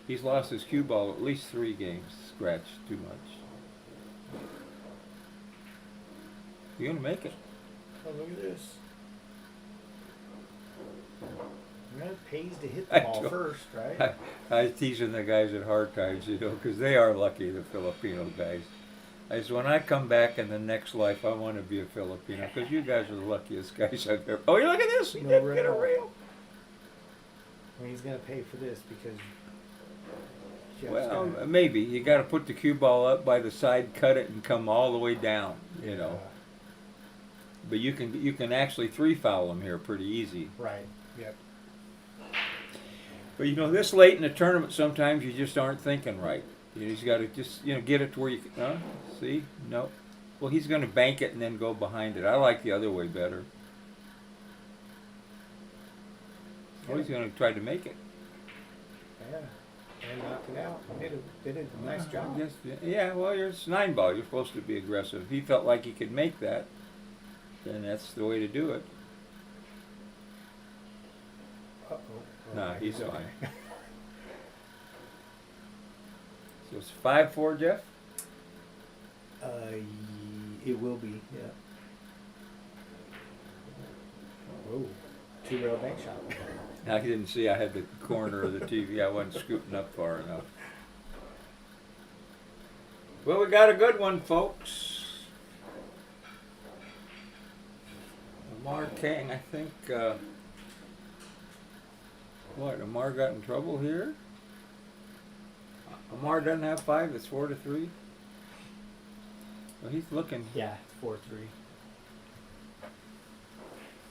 He's lost his cue ball at least 3 games. Scratched too much. You're gonna make it. Oh, look at this. It pays to hit the ball first, right? I was teasing the guys at Hard Times, because they are lucky, the Filipino guys. I said, when I come back in the next life, I want to be a Filipino, because you guys are the luckiest guys I've ever. Oh, look at this! He No didn't get a rail. rail. Well, he's gonna pay for this because. Jeff's Well, gonna- maybe you got to put the cue ball up by the side, cut it, and come all the way down. But you can actually 3 foul him here pretty easy. Right. Yep. But this late in the tournament, sometimes you just aren't thinking right. You just got to just get it to where you can. See, no. Well, he's going to bank it and then go behind it. I like the other way better. Oh, he's going to try to make it. Yeah. And knocked it out. Did a nice job. Yeah. Well, it's 9 ball. You're supposed to be aggressive. He felt like he could make that. Then that's the way to do it. Uh-oh. Nah, he's okay. fine. So it's 5-4, Jeff? It will be. Yeah. Whoa. 2 rail bank shot. I didn't see. I had the corner of the TV. I wasn't scooting up far enough. Well, we got a good one, folks. Amar Kang, I think. What? Amar got in trouble here? Amar doesn't have 5. It's 4-3. Well, he's looking. Yeah. 4-3.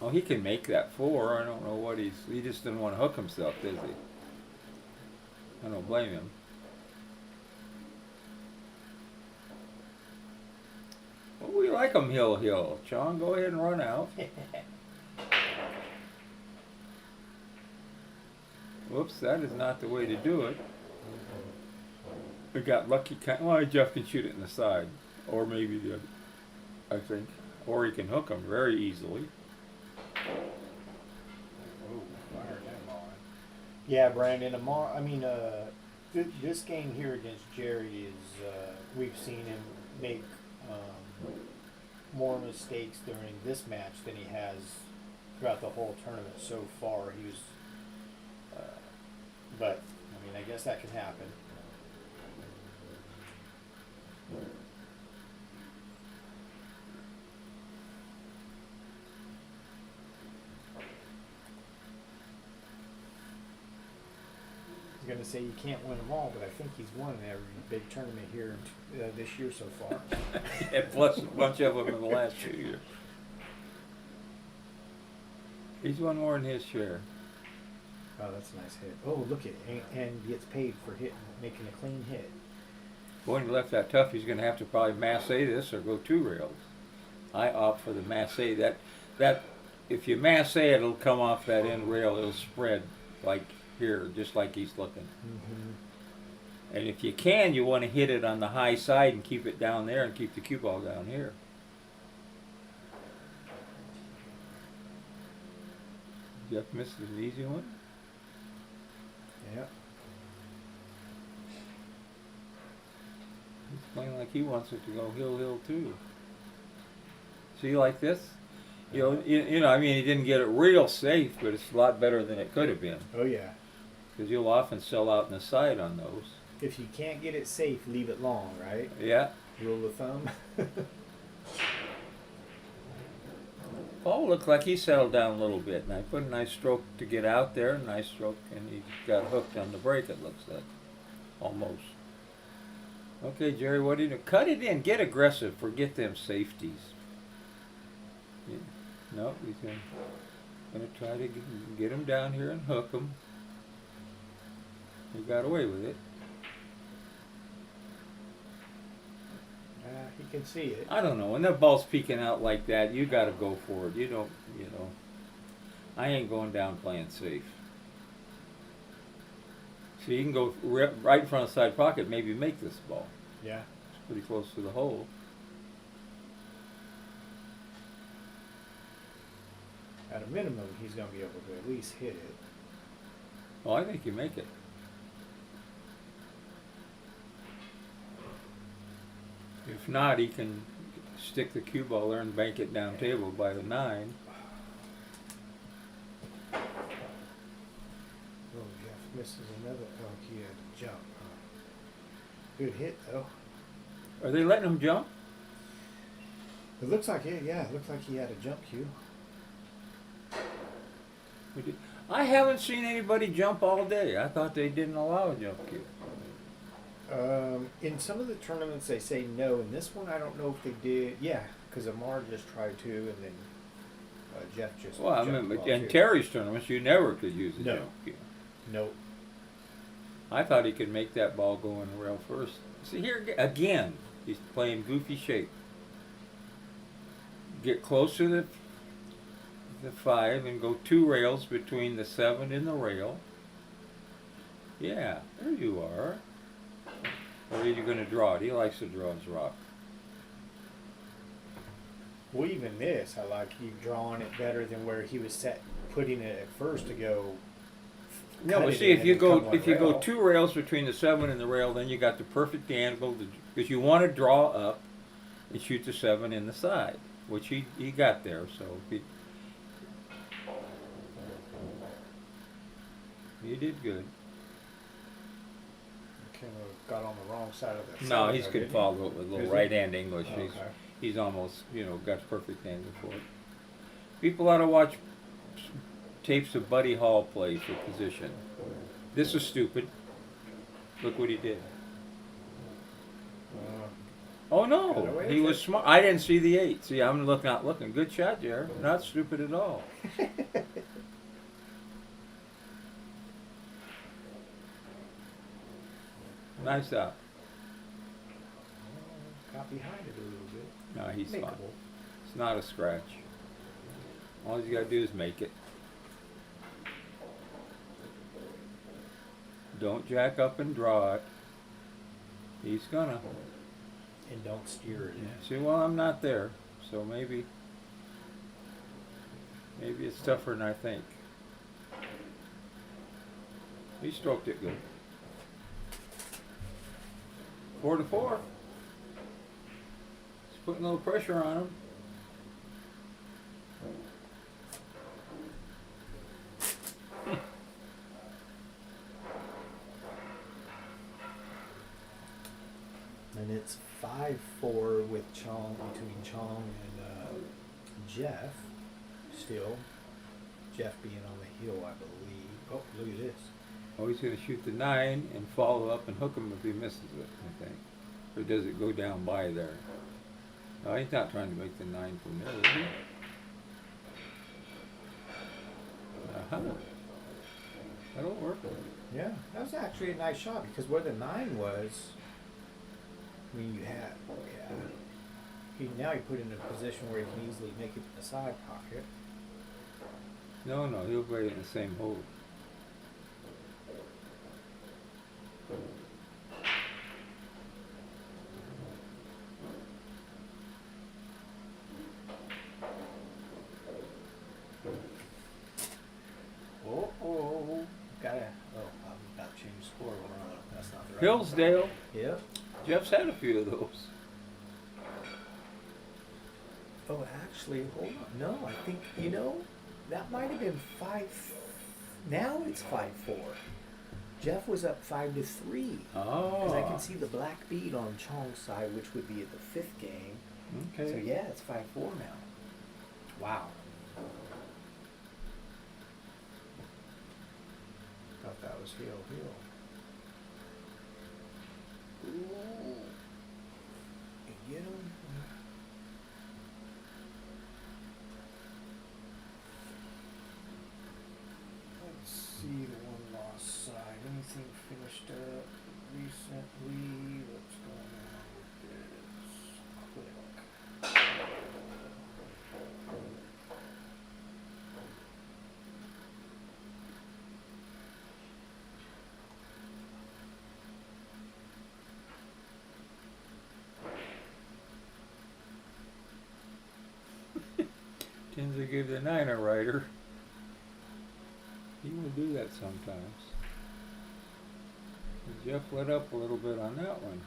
Oh, he can make that 4. I don't know what he just didn't want to hook himself, does he? I don't blame him. Well, we like him hill. Sean, go ahead and run out. Whoops, that is not the way to do it. We got lucky. Well, Jeff can shoot it in the side. Or maybe the other, I think. Or he can hook him very easily. Oh, fired that ball. Yeah, Brandon. This game here against Jerry is we've seen him make more mistakes during this match than he has throughout the whole tournament so far. He was, but I guess that can happen. I was gonna say you can't win them all, but I think he's won every big tournament here this year so far. And plus a bunch of them in the last 2 years. He's won more than his share. Oh, that's a nice hit. Oh, look at and gets paid for making a clean hit. Boy, when he left that tough, he's going to have to probably masse this or go 2 rails. I opt for the masse. That if you masse it, it'll come off that end rail. It'll spread like here, just like he's looking. Mm-hmm. And if you can, you want to hit it on the high side and keep it down there and keep the cue ball down here. Jeff missed an easy one. Yeah. He's playing like he wants it to go hill too. See, like this? You know, I mean, he didn't get it real safe, but it's a lot better than it could have been. Oh yeah. Because you'll often sell out in the side on those. If you can't get it safe, leave it long, right? Yeah. Rule of thumb. Paul looked like he settled down a little bit, and I put a nice stroke to get out there, nice stroke, and he got hooked on the break, it looks like. Almost. Okay, Jerry, what do you do? Cut it in, get aggressive, forget them safeties. Yeah. No, he's gonna try to get him down here and hook him. He got away with it. He can see it. I don't know. When that ball's peeking out like that, you got to go for it. You don't, you know. I ain't going down playing safe. So you can go right in front of the side pocket, maybe make this ball. Yeah. It's pretty close to the hole. At a minimum, he's going to be able to at least hit it. Well, I think you make it. If not, he can stick the cue ball there and bank it down table by the 9. Oh, Jeff misses another. Oh, he had to jump. Good hit, though. Are they letting him jump? It looks like it, yeah. It looks like he had a jump cue. I haven't seen anybody jump all day. I thought they didn't allow a jump cue. In some of the tournaments, they say no. In this one, I don't know if they did. Yeah, because Amar just tried to, and then Jeff just. Well, I jumped mean, off in too. Terry's tournaments, you never could use a No. jump cue. Nope. I thought he could make that ball go in the rail first. See here again, he's playing goofy shape. Get close to the 5 and go 2 rails between the 7 and the rail. Yeah, there you are. Or are you going to draw it? He likes to draw his rock. Well, even this, I like you drawing it better than where he was putting it at first to go. No, cut but it see, in if you and come go one if you go rail. 2 rails between the 7 and the rail, then you got the perfect angle because you want to draw up and shoot the 7 in the side, which he got there. So he did good. Kind of got on the wrong side of the. No, seven, he's though, could didn't he? follow it with a little Is he? right hand English. Okay. He's almost got perfect angle for it. People ought to watch tapes of Buddy Hall play for position. This is stupid. Look what he did. Oh Got no, away he with was it. smart. I didn't see the 8. See, I'm not looking. Good shot, Jared. Not stupid at all. Nice out. Got behind it a little bit. No, he's fine. Makeable. It's not a scratch. All you gotta do is make it. Don't jack up and draw it. He's gonna. And don't steer it in. See, well, I'm not there, so maybe it's tougher than I think. He stroked it good. 4-4. He's putting a little pressure on him. And it's 5-4 with Chong between Chong and Jeff. Still, Jeff being on the hill, I believe. Oh, look at this. Oh, he's going to shoot the 9 and follow up and hook him if he misses it, I think. Or does it go down by there? No, he's not trying to make the 9 from there, is he? Uh-huh. That'll work. Yeah, that was actually a nice shot because where the 9 was, I mean, you had, yeah. Now he put in a position where he can easily make it in the side pocket. No, he'll play it in the same hole. Gotta, I'm about to change the score. That's not the right Hillsdale. Yep. Jeff's had a few of those. Oh, actually, hold on. No, I think, that might have been 5. Now it's 5-4. Jeff was up 5-3. Because I Oh. can see the black bead on Chong's side, which would be at the 5th game. Okay. So yeah, it's 5-4 now. Wow. Thought that was heel. Ooh. And get him. Let's see the one lost side. Anything finished up recently? What's going on with this? Quick. Tinsley gave the 9 a rider. He will do that sometimes. Jeff let up a little bit on that one.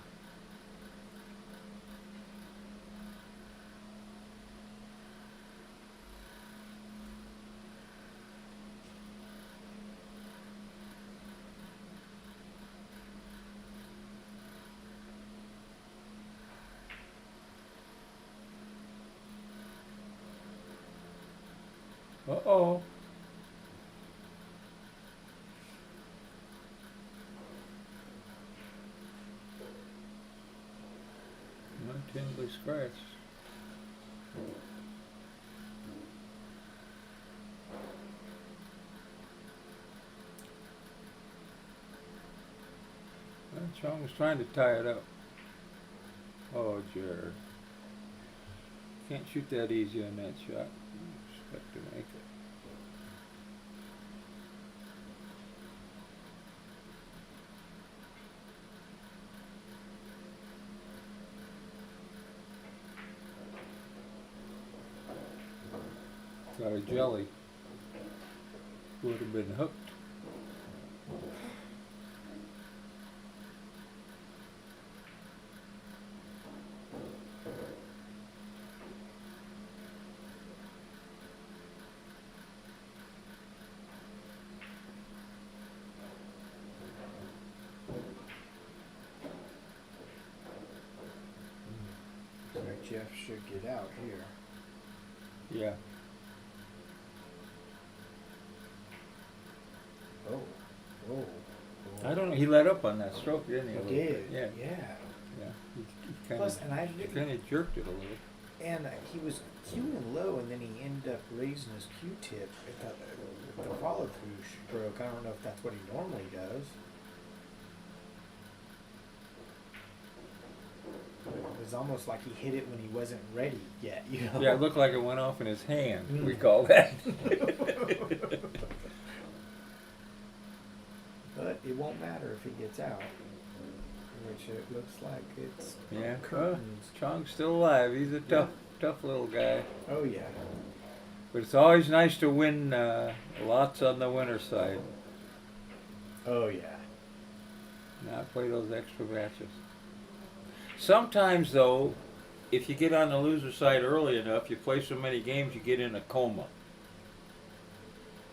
Uh-oh. Not Tinsley scratched. Well, Chong was trying to tie it up. Oh, Jared. Can't shoot that easy on that shot. Expect to make it. Got a jelly. Would have been hooked. Looks like Jeff should get out here. Yeah. Oh. I don't know. He let up on that stroke, didn't he? He a little did. bit? Yeah. Yeah. He kind Plus, of and I didn't. kind of jerked it a little. And he was cueing low, and then he ended up raising his Q-tip at the follow-through stroke. I don't know if that's what he normally does. It was almost like he hit it when he wasn't ready yet, Yeah, it looked like it went off in his hand. Mm. We call that. But it won't matter if he gets out, which it looks like it's Yeah. curtains. Chong's still alive. He's a tough little guy. Oh yeah. But it's always nice to win lots on the winner side. Oh yeah. Not play those extra matches. Sometimes, though, if you get on the loser side early enough, you play so many games, you get in a coma.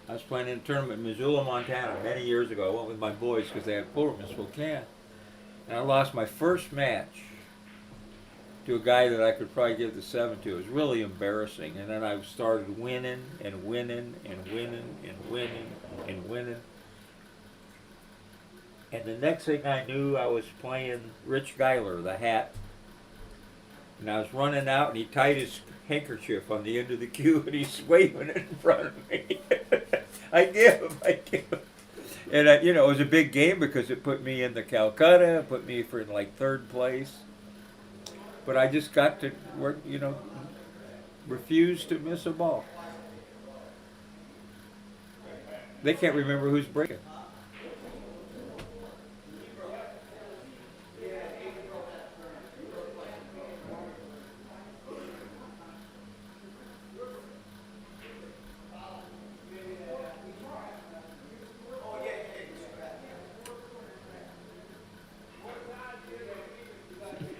I was playing in a tournament in Missoula, Montana, many years ago. I went with my boys because they had pool room in Spokane. And I lost my first match to a guy that I could probably give the 7 to. It was really embarrassing. And then I started winning and winning and winning and winning and winning. And the next thing I knew, I was playing Rich Geiler, the hat. And I was running out, and he tied his handkerchief on the end of the cue, and he's waving it in front of me. I give him. And, it was a big game because it put me in the Calcutta, put me for like 3rd place. But I just got to work, refuse to miss a ball. They can't remember who's breaking.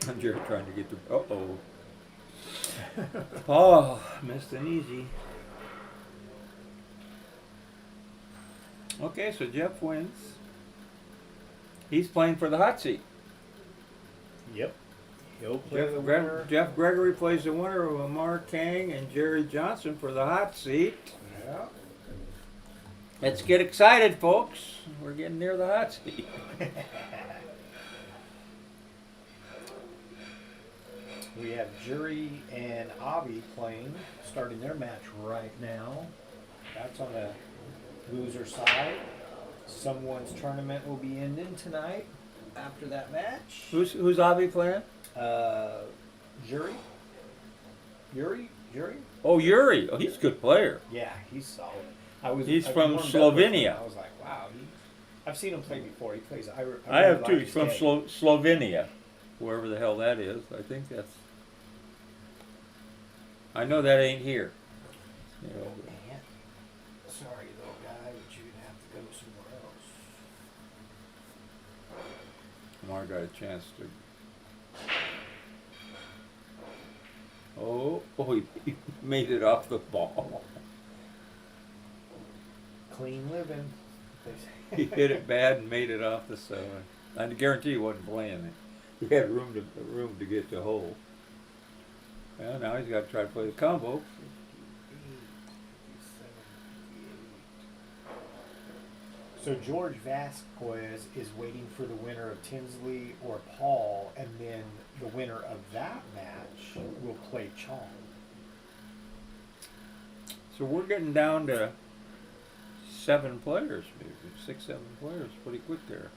I'm just trying to get the. Uh-oh. Paul missed an easy. Okay, so Jeff wins. He's playing for the hot seat. Yep. He'll play the Jeff, winner. Jeff Gregory plays the winner of Amar Kang and Jerry Johnson for the hot seat. Yeah. Let's get excited, folks. We're getting near the hot seat. We have Jury and Avi playing, starting their match right now. That's on the loser side. Someone's tournament will be ending tonight after that match. Who's Avi playing? Jury? Yuri? Oh, Yuri. Oh, he's a good player. Yeah, he's solid. He's I from warmed up with him. Slovenia. I was like, wow. I've seen him play before. He plays. I I really have like too. his He's from game. Slovenia, wherever the hell that is. I think that's. I know that ain't here. You know, Man, sorry, little guy, but you're gonna have to go somewhere else. Mar got a chance to. Oh, he made it off the ball. Clean living. He hit it bad and made it off the side. I guarantee he wasn't playing it. He had room to get to hole. Well, now he's got to try to play the combo. So George Vasquez is waiting for the winner of Tinsley or Paul, and then the winner of that match will play Chong. So we're getting down to 7 players, maybe 6, 7 players, pretty quick there.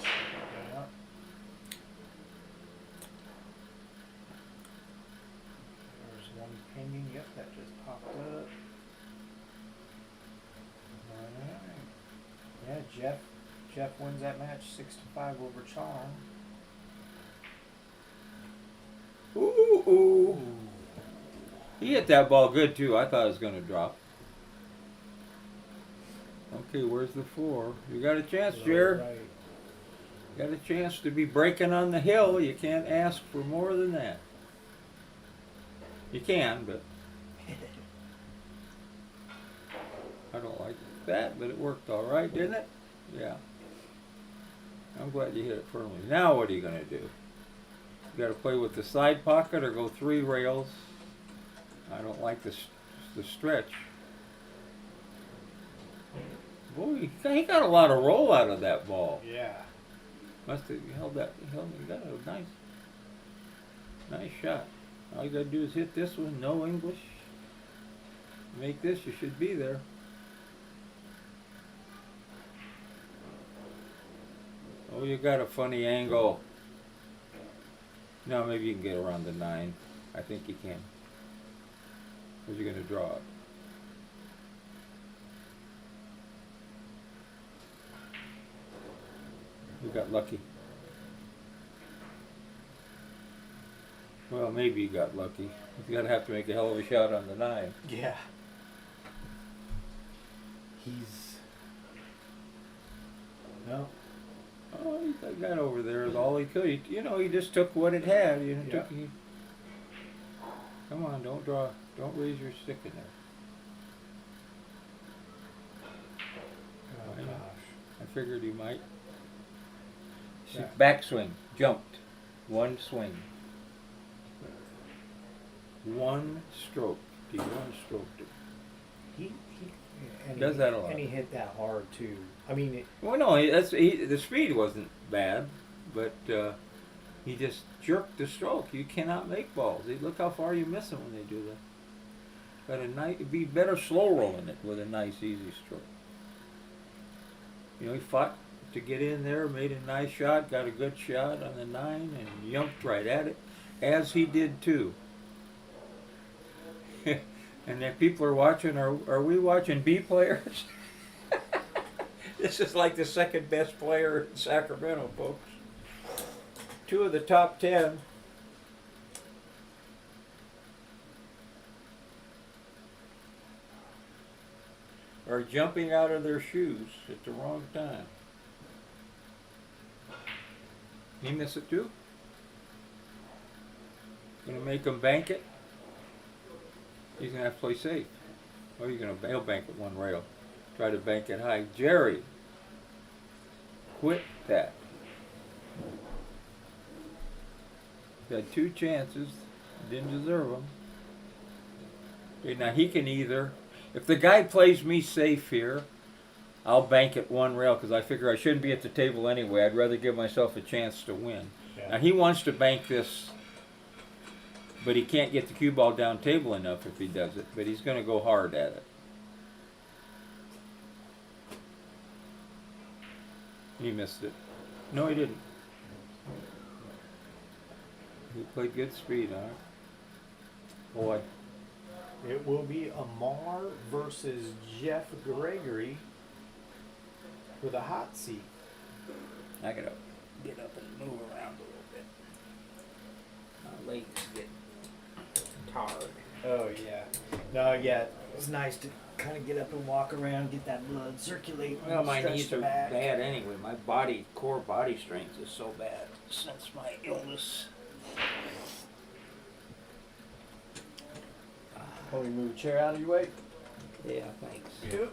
Yeah. There's one pending. Yep, that just popped up. Alright. Yeah, Jeff wins that match 6-5 over Chong. Ooh. He hit that ball good too. I thought it was going to drop. Okay, where's the 4? You got a chance, Jer. Right. Got a chance to be breaking on the hill. You can't ask for more than that. You can, but I don't like that, but it worked all right, didn't it? Yeah. I'm glad you hit it firmly. Now what are you going to do? You got to play with the side pocket or go 3 rails. I don't like the stretch. Boy, he got a lot of roll out of that ball. Yeah. Must have held that. He got a nice shot. All you got to do is hit this one. No English. Make this. You should be there. Oh, you got a funny angle. No, maybe you can get around the 9. I think you can. Where's you going to draw it? You got lucky. Well, maybe you got lucky. You're going to have to make a hell of a shot on the 9. Yeah. He's. No. Oh, he got over there is all he could. He just took what it had. Yeah. Come on, don't draw. Don't raise your stick in there. Oh I know. gosh. I figured he might. Yeah. Backswing. Jumped. 1 swing. 1 stroke. He 1 stroked it. He and Does that a lot. And he hit that hard too. I mean, Well, no, the speed wasn't bad, but he just jerked the stroke. You cannot make balls. Look how far you miss them when they do that. But it'd be better slow rolling it with a nice, easy stroke. He fought to get in there, made a nice shot, got a good shot on the 9, and yumped right at it, as he did too. And then people are watching. Are we watching B players? This is like the second best player in Sacramento, folks. 2 of the top 10. Are jumping out of their shoes at the wrong time. He missed it too? make him bank it, he's gonna have to play safe. Or he'll bank it one rail. Try to bank it high. Jerry, quit that. Had two chances, didn't deserve them. Okay, now he can either, if the guy plays me safe here, I'll bank it one rail because I figure I shouldn't be at the table anyway. I'd rather give myself a chance to win. Yeah. Now he wants to bank this, but he can't get the cue ball down table enough if he does it. But he's going to go hard at it. He missed it. No, he didn't. He played good speed, huh? Boy. It will be Amar versus Jeff Gregory for the hot seat. I gotta get up and move around a little bit. My legs get tired. Oh yeah. No, yeah. It's nice to kind of get up and walk around, get that blood circulating. Well, my stretch knees the are back. bad anyway. My core body strength is so bad since my illness. Want me to move a chair out of your way? Yeah, thanks. Yep.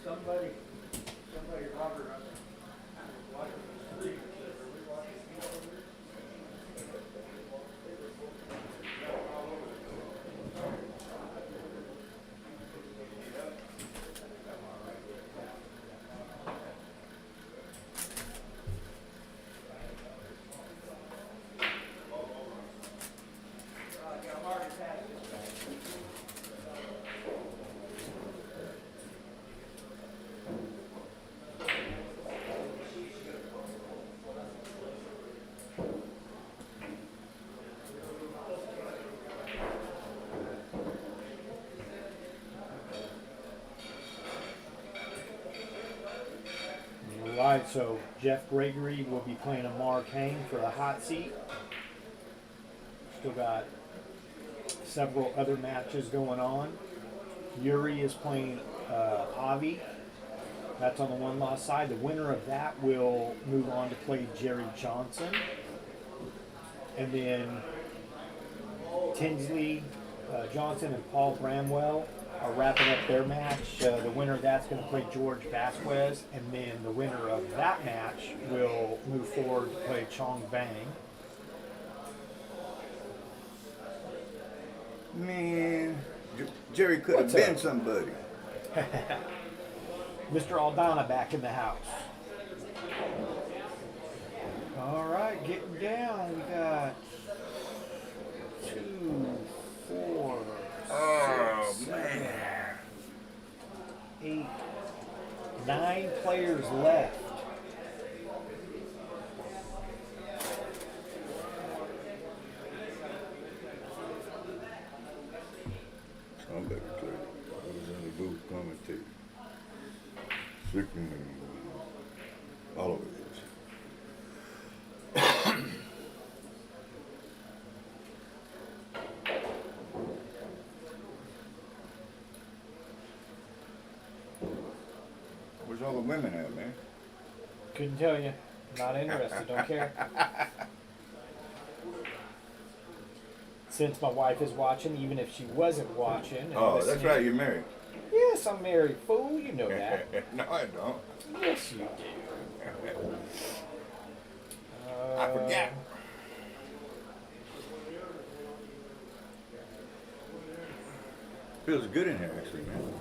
Somebody, Robert, Alright, so Jeff Gregory will be playing Amar Kane for the hot seat. Still got several other matches going on. Yuri is playing Avi. That's on the one loss side. The winner of that will move on to play Jerry Johnson. And then Tinsley Johnson and Paul Bramwell are wrapping up their match. The winner of that's going to play George Vasquez. And then the winner of that match will move forward to play Chong Bang. Man, Jerry could have What's been up? somebody. Mr. Aldana back in the house. All right, getting down. We got 2, 4, Oh, 6, man. 7, 8, 9 players left. Somebody played. I was in the booth commentating. Freaking all over this. Where's all the women at, man? Couldn't tell you. Not interested. Don't care. Since my wife is watching, even if she wasn't watching. and Oh, that's listening- right, you're married. Yes, I'm married, fool. You know that. No, I don't. Yes, you do. I forgot. Feels good in here, actually, man.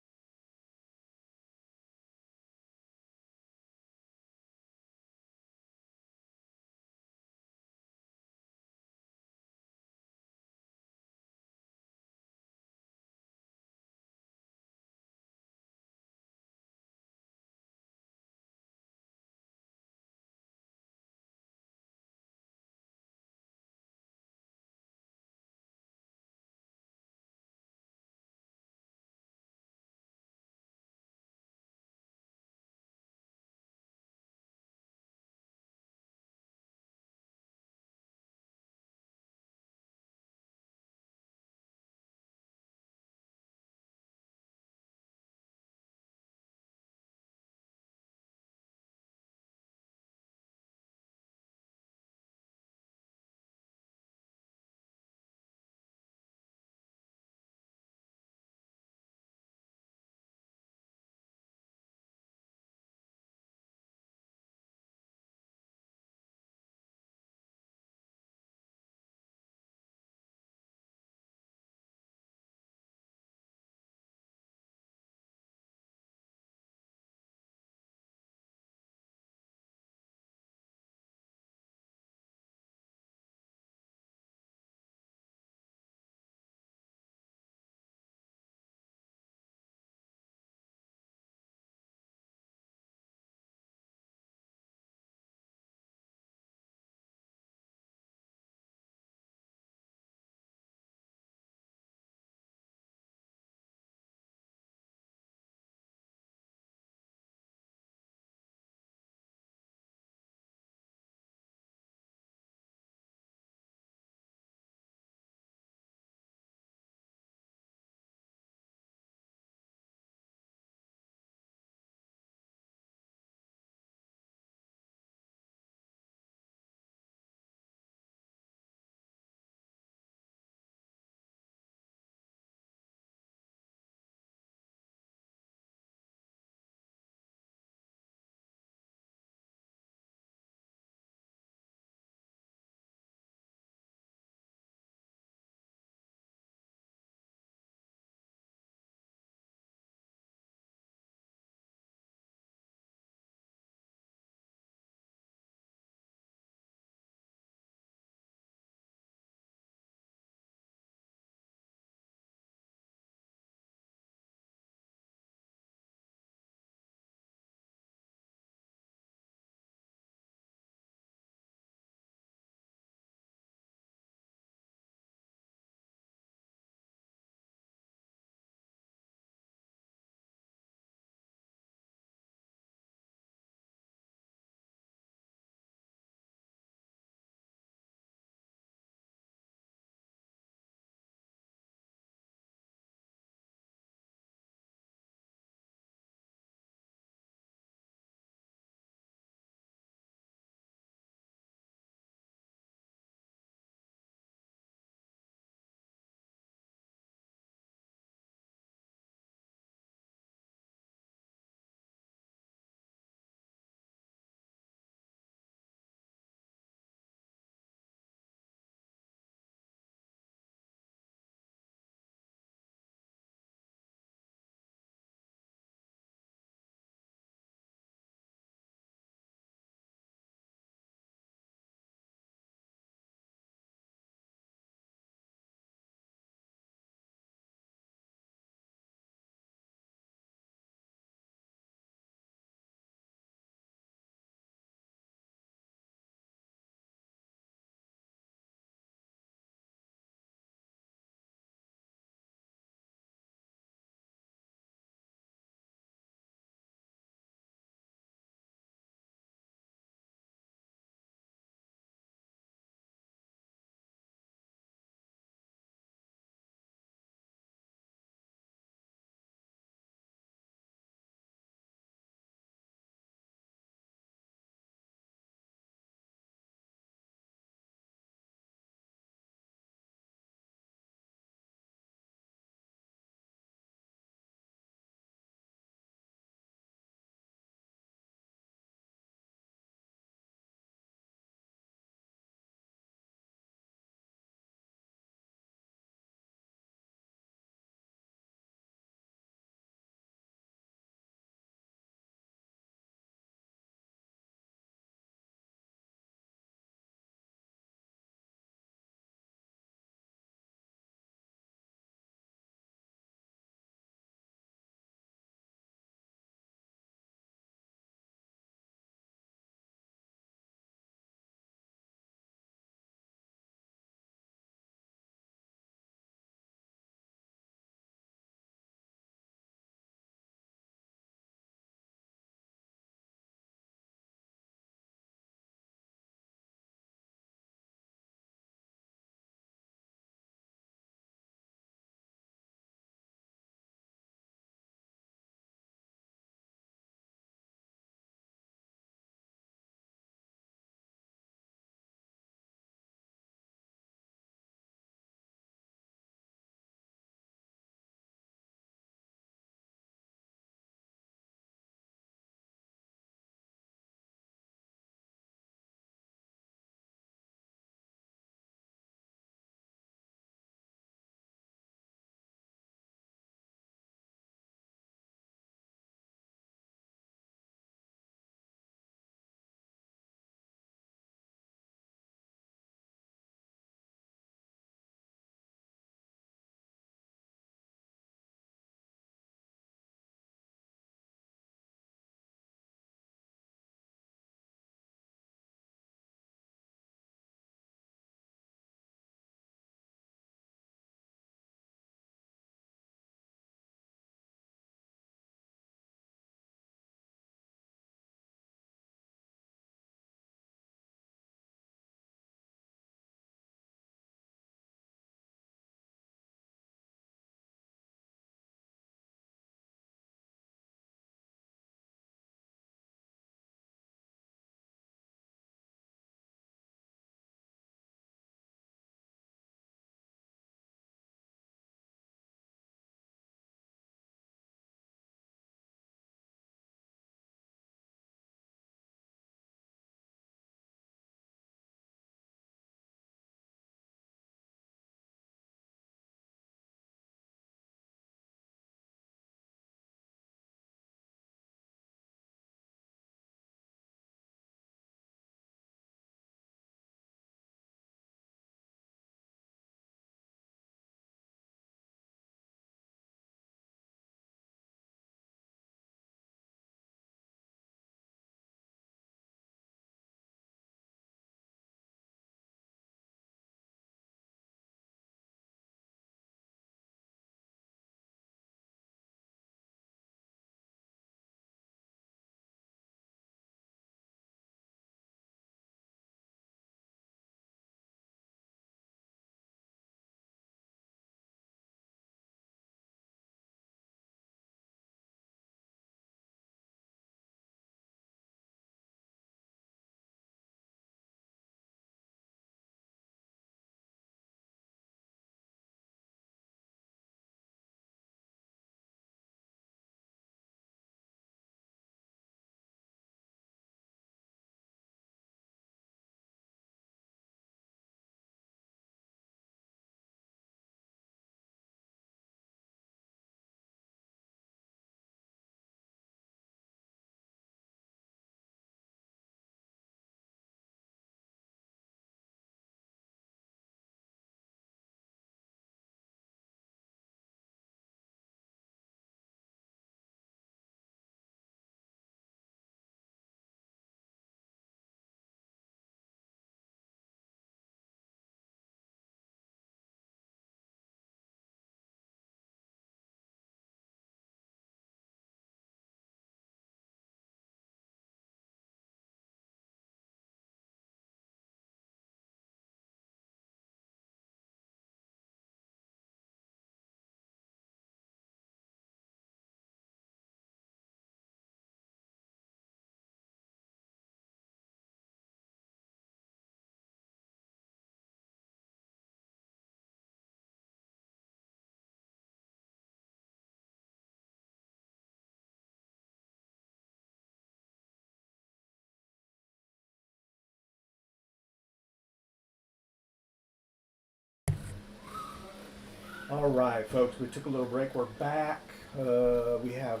All right, folks, we took a little break. We're back. We have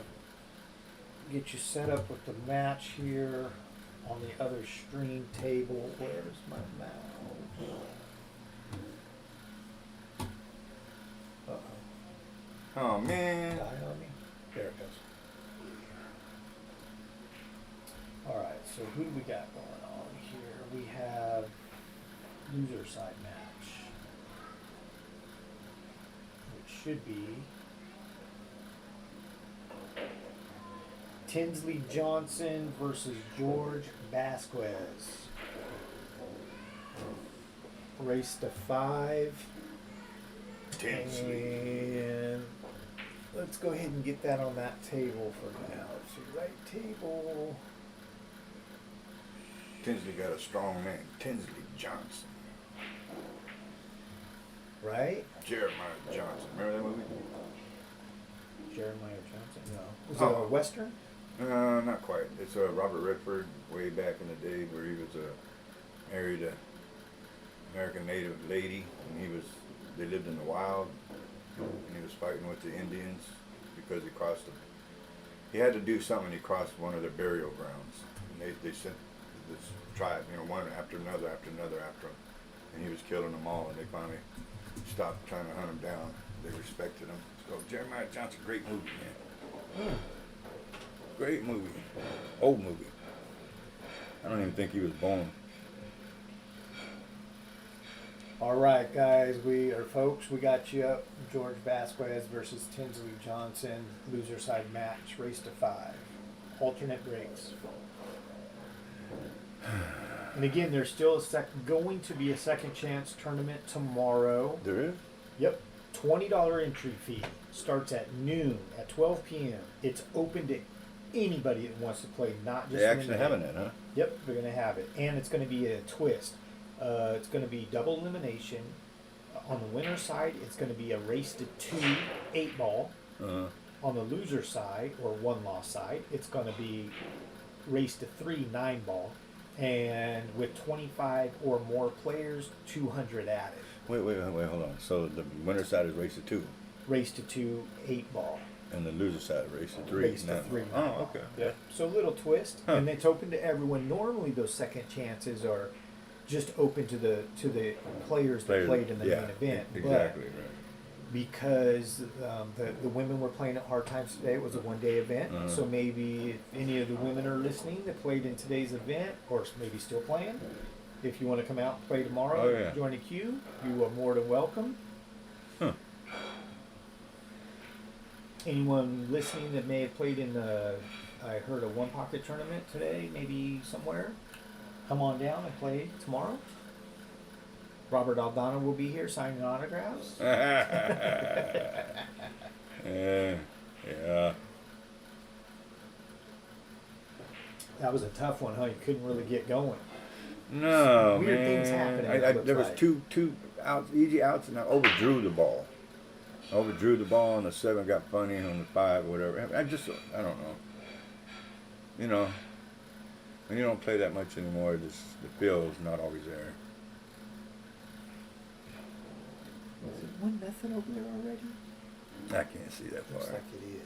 get you set up with the match here on the other stream table. Where's my mouse? Uh-oh. Oh man. Die on me? There it goes. All right, so who do we got going on here? We have loser side match, which should be Tinsley Johnson versus George Vasquez. Race to 5. Tinsley. And let's go ahead and get that on that table for now. So right table. Tinsley got a strong name. Tinsley Johnson. Right? Jeremiah Johnson. Remember that movie? Jeremiah Johnson? No. Was Oh. it a Western? Not quite. It's Robert Redford way back in the day where he was married a American Native lady, and they lived in the wild, and he was fighting with the Indians because he crossed them. He had to do something. He crossed one of their burial grounds, and they sent this tribe, one after another, after him, and he was killing them all, and they finally stopped trying to hunt him down. They respected him. So Jeremiah Johnson, great movie, man. Great movie. Old movie. I don't even think he was born. All right, guys, we got you up. George Vasquez versus Tinsley Johnson, loser side match, race to 5, alternate breaks. And again, there's still going to be a second chance tournament tomorrow. There is? Yep, $20 entry fee, starts at noon at 12 p.m. It's open to anybody that wants to play, not just They actually women. having it, huh? Yep, they're going to have it. And it's going to be a twist. It's going to be double elimination. On the winner side, it's going to be a race to 2 8-ball. Uh-huh. On the loser side, or one loss side, it's going to be race to 3 9-ball. And with 25 or more players, 200 added. Wait, hold on. So the winner side is race to 2, Race to 2 8-ball. and the loser side race to 3. Race to Now- 3. Oh, okay. Yep. So a little twist, Huh. and it's open to everyone. Normally, those second chances are just open to the players that played in the yeah, main event. Exactly, But right. because the women were playing at Hard Times today, it was a one-day event. Uh-huh. So maybe if any of the women are listening that played in today's event, or maybe still playing, if you want to come out and play tomorrow, Oh, yeah. join a queue, you are more than welcome. Huh. Anyone listening that may have played in I heard a one pocket tournament today, maybe somewhere, come on down and play tomorrow. Robert Aldana will be here signing autographs. Yeah. That was a tough one, huh? You couldn't really get going. No, Weird man. things happening, it looks There was like. two outs, easy outs, and I overdrew the ball. On the 7, got funny on the 5, whatever. I don't know. When you don't play that much anymore, the feel is not always there. Is it 1-0 over there already? I can't see that Looks far. like it is.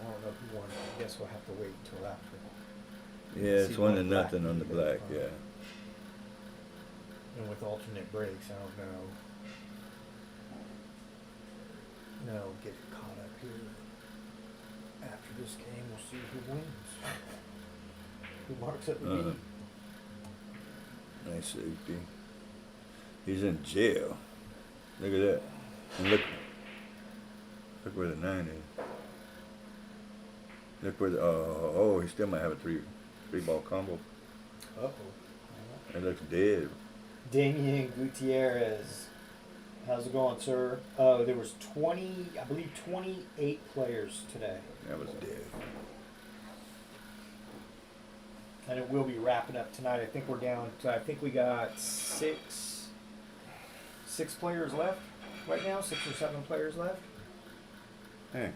I don't know who won. I guess we'll have to wait until after. Yeah, it's See 1 what to black nothing on the you black. get. Yeah. And with alternate breaks, I don't know. No, get it caught up here. After this game, we'll see who wins. Who marks up the lead. Nice safety. He's in jail. Look at that. And look where the 9 is. Look where the he still might have a three ball combo. Uh-oh. It looks dead. Damian Gutierrez. How's it going, sir? There was 28 players today. That was dead. And it will be wrapping up tonight. I think we're down to, I think we got six players left right now, 6 or 7 players left. Hey.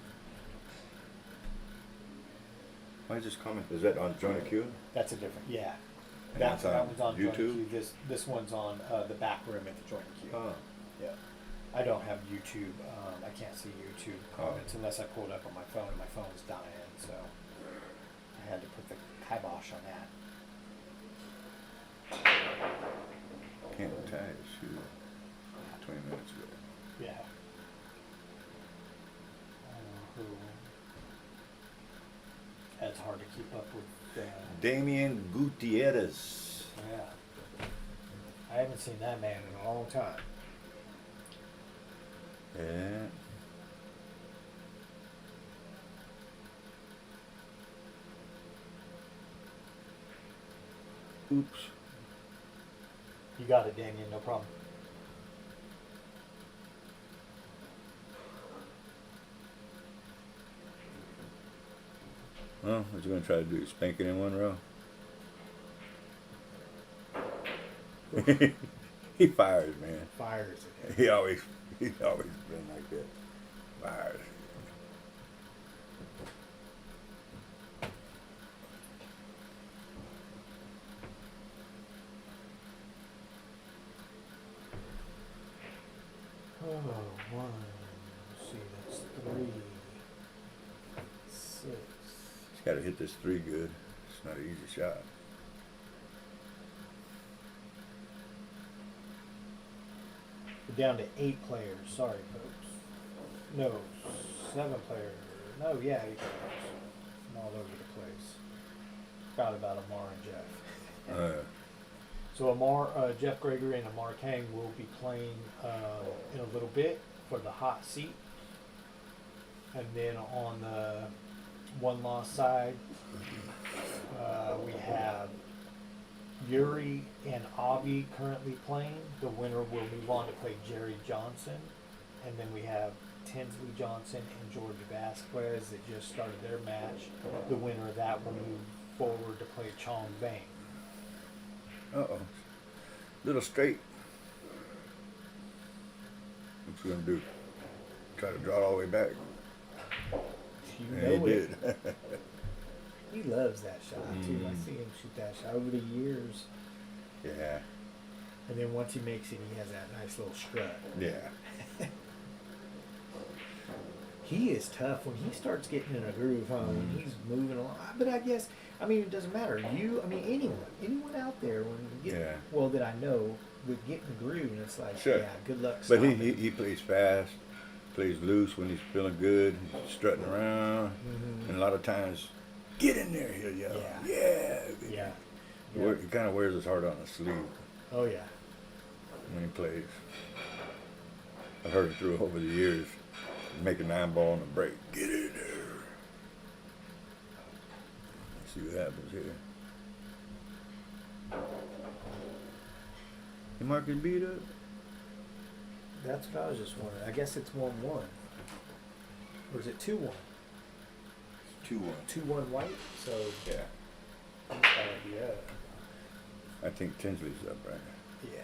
Why is this comment? Is that on Jointed Cue? That's a different, yeah. And That that's on one's on Jointed YouTube? Cue. This one's on the back room at the Jointed Cue. Oh. Yeah. I don't have YouTube. I can't see YouTube comments unless I pull it up on my phone. My phone's dying, so I had to put the kibosh on that. Can't tie his shoe. 20 minutes ago. Yeah. I don't know who. It's hard to keep up with. Damian Gutierrez. Yeah. I haven't seen that man in a long time. Yeah. Oops. You got it, Damien. No problem. Well, what you gonna try to do? Spank it in one row? He fires, man. Fires it. He's always been like that. Fires. Oh, one. Let's see, that's 3. 6. He's got to hit this 3 good. It's not an easy shot. We're down to 8 players. Sorry, folks. No, 7 players. No, yeah, 8 players. I'm all over the place. Forgot about Amar and Jeff. So Jeff Gregory and Amar Kang will be playing in a little bit for the hot seat. And then on the one loss side, we have Yuri and Avi currently playing. The winner will move on to play Jerry Johnson. And then we have Tinsley Johnson and George Vasquez that just started their match. The winner of that will move forward to play Chong Bang. Uh-oh. Little straight. What's he gonna do? Try to draw it all the way back. You Yeah, he know it. did. He loves that shot too. I see him shoot that shot over the years. Yeah. And then once he makes it, he has that nice little strut. Yeah. He is tough when he starts getting in a groove, huh? When he's moving along. But I guess, it doesn't matter. Anyone out there, when you get, Yeah. well, that I know, would get in the groove, and it's like, Sure. yeah, good luck But stopping. he plays fast, plays loose when he's feeling good, he's strutting around, Mhm. and a lot of times, get in there, he'll yell, Yeah. yeah. Yeah. He kind of wears his heart on his sleeve Oh, yeah. when he plays. I've heard it through over the years. Make a 9-ball on the break. Get in there. Let's see what happens here. You marking beat up? That's what I was just wondering. I guess it's 1-1. Or is it 2-1? 2-1. 2-1 white? So, Yeah. he's gotta be up. I think Tinsley's up, right? Yeah.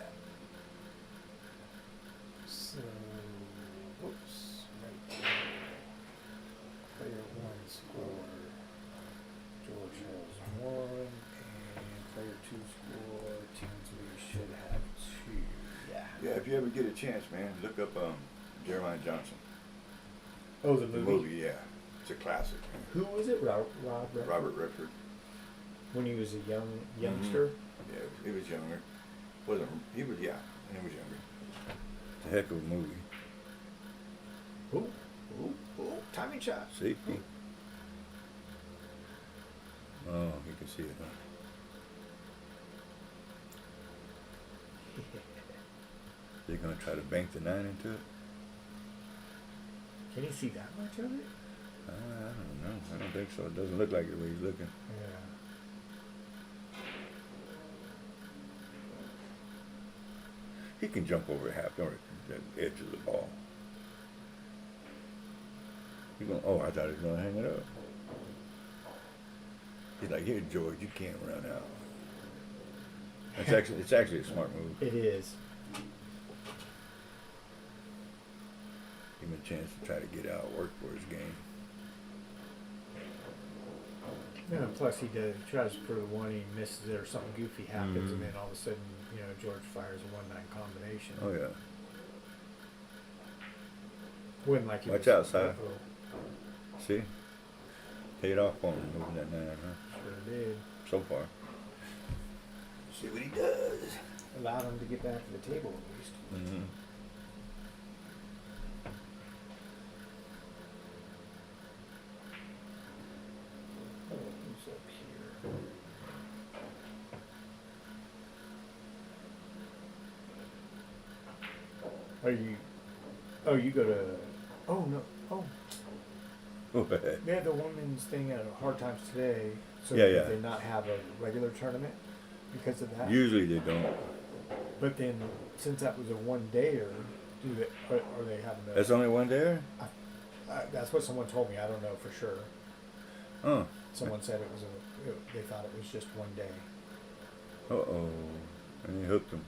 So, whoops, right there. Player 1 score. George has 1, and player 2 score. Tinsley should have 2. Yeah. Yeah, if you ever get a chance, man, look up Jeremiah Johnson. Oh, the The movie? movie, yeah. It's a classic. Man. Who was it? Rob Redford? Robert Redford. When he was a youngster? Yeah, he was younger. He was younger. It's a heck of a movie. Ooh, ooh, ooh. Timing shot. Safety. Oh, you can see it, huh? They're gonna try to bank the 9 into it? Can you see that much of it? I don't know. I don't think so. It doesn't look like it the way he's looking. Yeah. He can jump over half or the edge of the ball. I thought he was gonna hang it up. He's like, here, George, you can't run out. It's actually a smart move. It is. Give him a chance to try to get out, work for his game. Yeah, plus he tries for the one, he misses it or something goofy happens, and then all of a sudden, George fires a 1-9 combination. Oh yeah. Wouldn't like it Watch was outside. Buffalo. See? Paid off for him moving that 9, huh? Sure did. So far. See what he does. Allowed him to get back to the table at least. Mm-hmm. Oh, who's up here? Are you? Oh, you go to? Oh no! Oh, they had the women's thing at Hard Times today. So Yeah, did yeah. they not have a regular tournament because of that? Usually they don't. But then, since that was a one-dayer, do they? Are they having a? That's only one there? That's what someone told me. I don't know for sure. Oh. Someone said it was they thought it was just one day. Uh-oh. And he hooked him.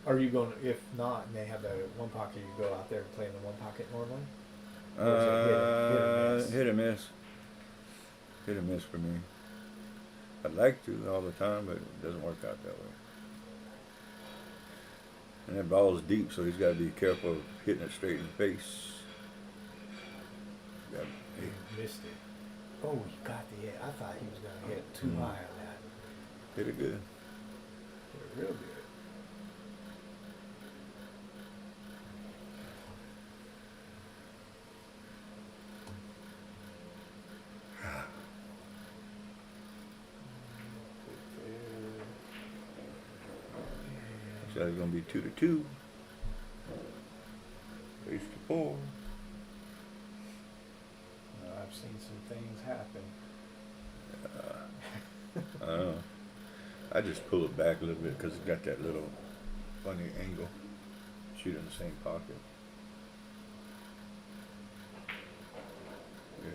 Are you going? If not, and they have the one pocket, you go out there and play in the one pocket normally. Or is it Hit or miss. Hit or miss for me. I'd like to all the time, but it doesn't work out that way. And that ball's deep, so he's got to be careful of hitting it straight in the face. Got, You missed it. Oh, you got the hit. I thought he was going to hit too Mhm. high on that. hit it good. Hit it real good. So it's going to be 2-2. Race to 4. I've seen some things happen. I don't know. I just pull it back a little bit because it's got that little funny angle. Shoot in the same pocket. Yeah.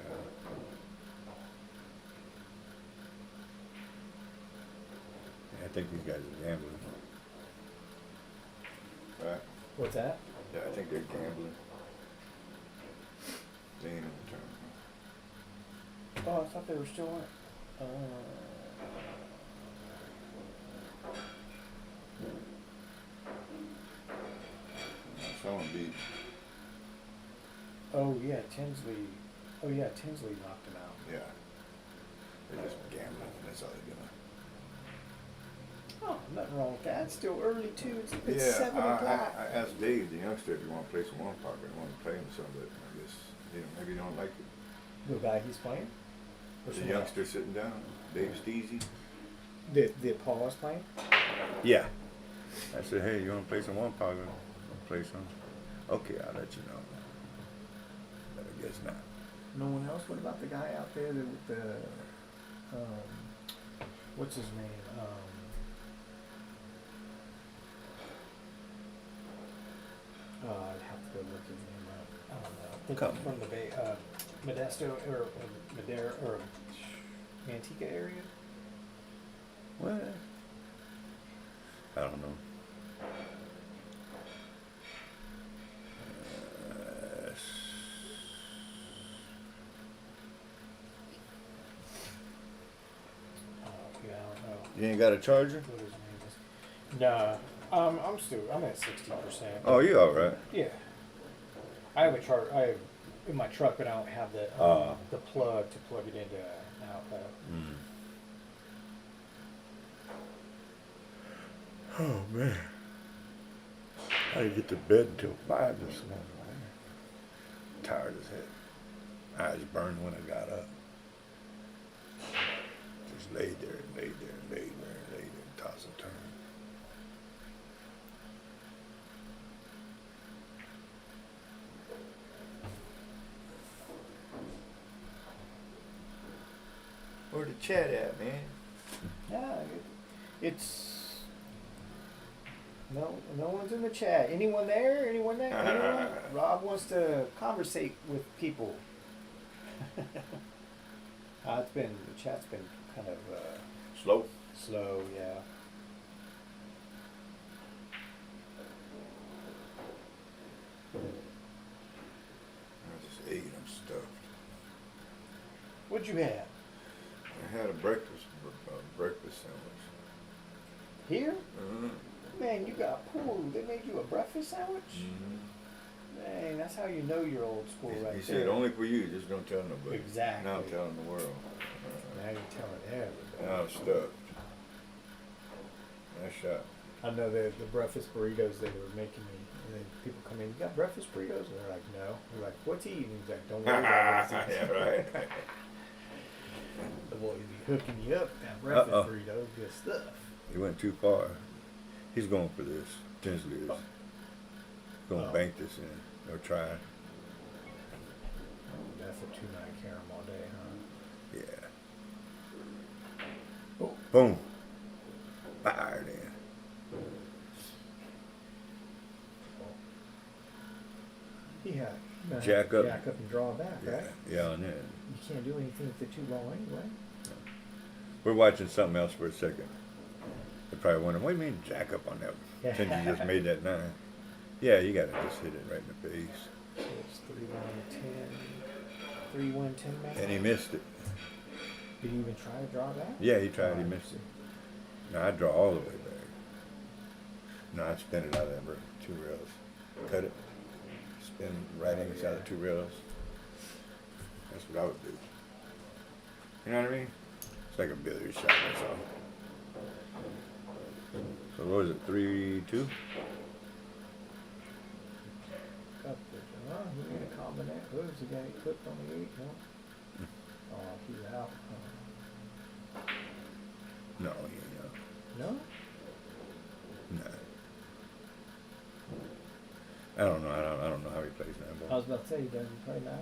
I think these guys are gambling. Right? What's that? Yeah, I think they're gambling. They ain't in the tournament. Oh, I thought they were still on it. Someone beat. Oh yeah, Tinsley. Oh yeah, Tinsley knocked him out. Yeah. They're just gambling. That's all they're doing. Oh, nothing wrong with that. It's still early too. It's Yeah, 7 o'clock. I asked Dave, the youngster, if he want to play some one pocket. I want to play him some, but I guess maybe he don't like it. The guy he's playing? Or The someone else? youngster sitting down, Dave Steezy. The Paul is playing? Yeah. I said, hey, you want to play some one pocket? I'll play some. Okay, I'll let you know. But I guess not. No one else? What about the guy out there that with the what's his name? I'd have to go look his name up. I don't know. I think Come. it's from the Bay, Modesto or Madera or Manteca area. What? I don't know. Oh, yeah, I don't know You ain't got a charger? what his name is. Nah, I'm at 60%. Oh, you all right? Yeah. I have a chart. I have in my truck, but I don't have the plug to plug it into an outlet. Mm. Oh man, I didn't get to bed until 5 this morning. Man. Tired as hell. Eyes burned when I got up. Just laid there and laid there and laid there and laid there and tossed and turned. Where the chat at, man? Yeah, it's no one's in the chat. Anyone there? Anyone there? Anyone? Rob wants to conversate with people. The chat's been kind of Slow. slow, yeah. I just ate. I'm stuffed. What'd you have? I had a breakfast sandwich. Here? Mm-hmm. Man, you got pool. They made you a breakfast sandwich? Dang, that's how you know you're old school He right said, there. only for you, just don't tell nobody. Exactly. Now I'm telling the world. Now you're telling everybody. Now I'm stuffed. Nice shot. I know the breakfast burritos they were making me, and then people come in, you got breakfast burritos? And they're like, no. We're like, what's he eating? He's like, don't worry about it. Yeah, right. The boy be hooking you up with that breakfast Uh-oh. burrito, good stuff. He went too far. He's going for this. Tinsley is. Gonna Oh. bank this in. Or try. That's a 2-9 carom all day, huh? Yeah. Oh. Boom. Fired in. Yeah. Jack up. Jack up and draw back, Yeah. right? Yeah, and then You can't do anything if they're too low anyway. we're watching something else for a second. They're probably wondering, what do you mean jack up on that? Yeah. Since you just made that 9. Yeah, you gotta just hit it right in the face. So it's 3-1-10. 3-1-10 back. And he missed it. Did he even try to draw back? Yeah, he tried, he Oh, missed it. No, I draw all the way back. No, I'd spin it out of that 2 rails. Cut it. Spin right inside of 2 rails. That's what I would do. You know what I mean? It's like a billiard shot, that's all. So what was it, 3-2? Up there. Oh, he made a combination. Who's the guy he clipped on the 8? No. Oh, he's out. No, he ain't No? no. I don't know. I don't know how he plays now. I But was about to say, does he play 9 right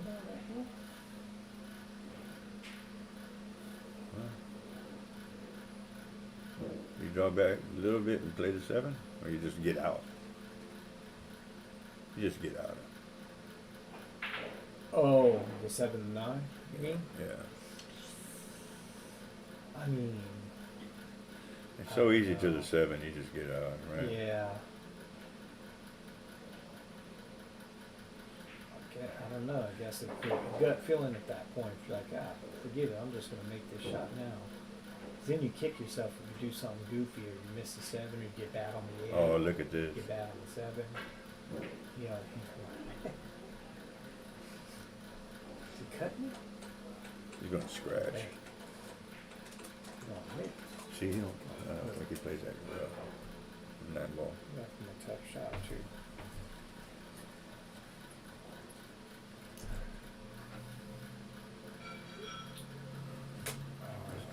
here? you draw back a little bit and play the 7, or you just get out. You just get out. Oh, the 7-9, you mean? Yeah. I mean, It's so easy to the 7. You just get out, right? yeah. I don't know. I guess if your gut feeling at that point, you're like, forget it. I'm just going to make this shot now. 'Cause then you kick yourself if you do something goofy or you miss the 7 or you get bad on the 8. Oh, look at this. Get bad on the 7. You know, is he cutting? He's gonna scratch. Hey. No, me. See, I don't think he plays that well. 9 ball. That's a tough shot too.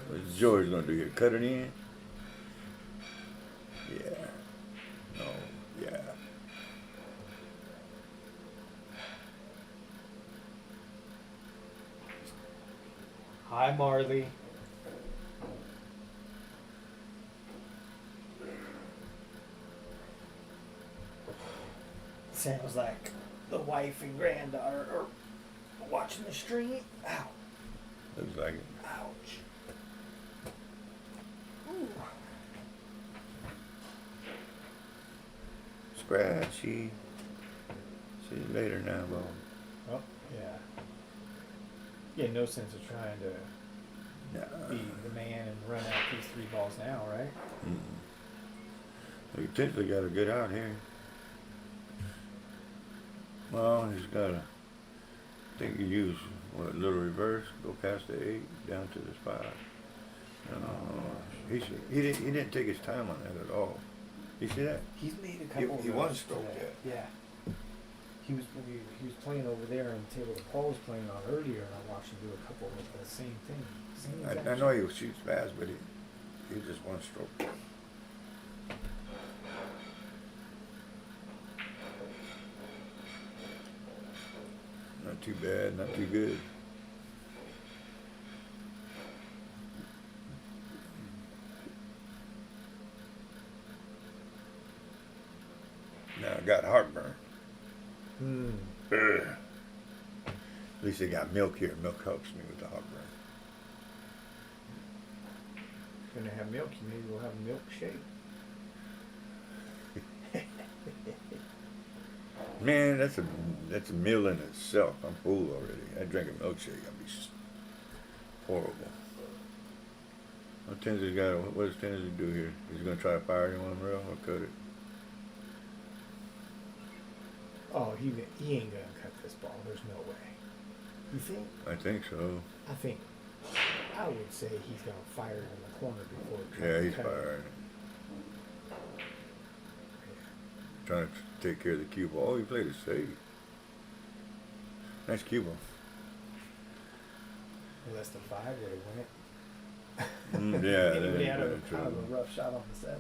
What's George gonna do here? Cut it in? Yeah. No. Yeah. Hi, Marley. Sounds like the wife and granddaughter are watching the stream. Ow. Looks like it. Ouch. Ooh. Scratchy. See you later now, Bo. Oh, yeah. Yeah, no sense of trying to be the man and run out these 3 balls now, right? You typically got to get out here. Well, he's got to, I think you use a little reverse, go past the 8, down to the 5. He didn't take his time on that at all. You see that? He's made a couple He of one those stroke today. that. Yeah. He was playing over there on the table that Paul was playing on earlier, and I watched him do a couple with the same thing. Same exact I know he shoots fast, but he just one stroke. Not too bad, not too good. Now I got heartburn. Ugh. At least they got milk here. Milk helps me with the heartburn. Gonna have milk, you maybe we'll have a milkshake. Man, that's a meal in itself. I'm full already. I drink a milkshake. I'd be horrible. What does Tennessee do here? Is he gonna try to fire you on the rail or cut it? Oh, he ain't gonna cut this ball. There's no way. You think? I think so. I would say he's gonna fire it in the corner before. Yeah, trying to he's cut it. firing. Trying to take care of the cue ball. Oh, he played a save. Nice cue ball. Less than 5 would have won it. Yeah, He that had a ain't kind of a trouble. rough shot on the 7.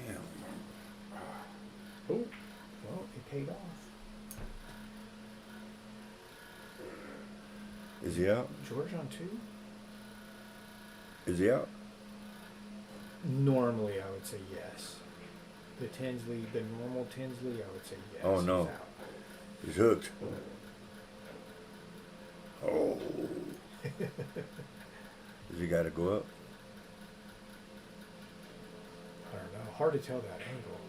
Damn. Oh, well, it paid off. Is he out? George on 2? Is he out? Normally, I would say yes. The normal Tinsley, I would say yes. Oh, no. He's out. He's hooked. Oh. Does he got to go up? I don't know. Hard to tell that angle.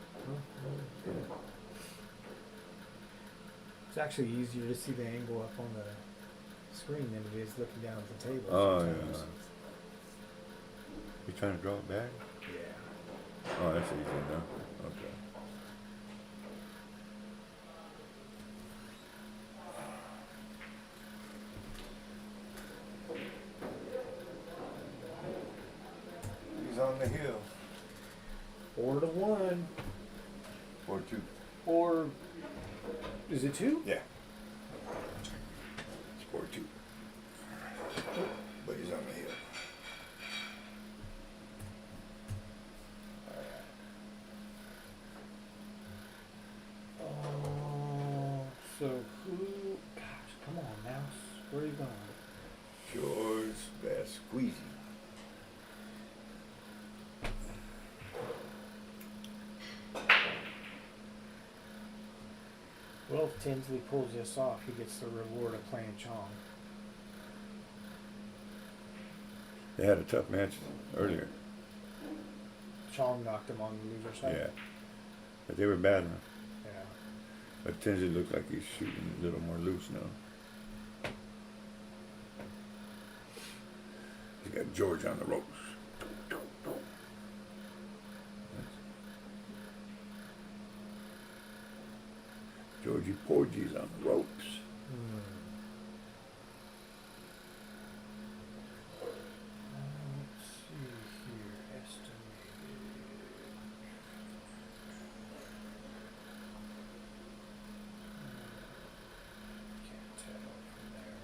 It's actually easier to see the angle up on the screen than it is looking down at the table. Oh, sometimes. yeah. You trying to draw it back? Yeah. Oh, that's easy enough. Okay. He's on the hill. 4-1. 4-2. Or is it 2? Yeah. It's 4-2. But he's on the hill. Oh, so who? Gosh, come on now. Where are you going? George Vasquez. Well, if Tinsley pulls this off, he gets the reward of playing Chong. They had a tough match earlier. Chong knocked him on the loser side. Yeah. But they were bad enough. Yeah. But Tinsley looks like he's shooting a little more loose now. He's got George on the ropes. Georgie Porgy's on the ropes. Let's see here. Estimated. Can't tell from there.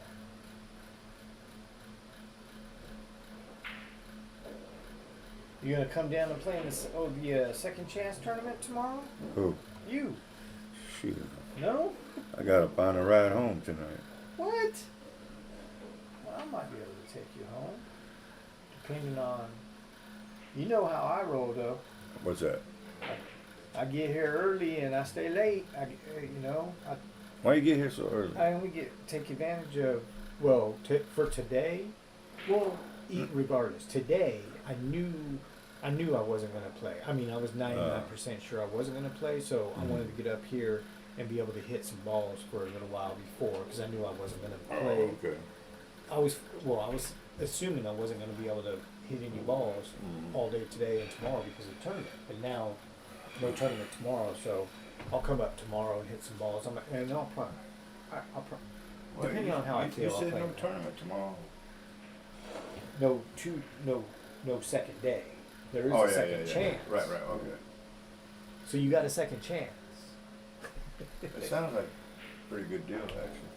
You gonna come down and play in the second chance tournament tomorrow? Who? You? Shoot. No? I got to find a ride home tonight. What? Well, I might be able to take you home, depending on. You know how I roll, though. What's that? I get here early and I stay late. Why you get here so early? I only take advantage of. Well, for today. Well, regardless, today I knew I wasn't gonna play. I mean, I was 99% sure I wasn't gonna play, so I wanted to get up here and be able to hit some balls for a little while before, because I knew I wasn't gonna play. Oh, okay. I was assuming I wasn't gonna be able to hit any balls all day today and tomorrow because of the tournament. But now, no tournament tomorrow, so I'll come up tomorrow and hit some balls. I'll probably, depending on how I feel. You I'll said play no more. tournament tomorrow? No second day. There is Oh, a second chance. Right, okay. So you got a second chance. It sounds like a pretty good deal, actually.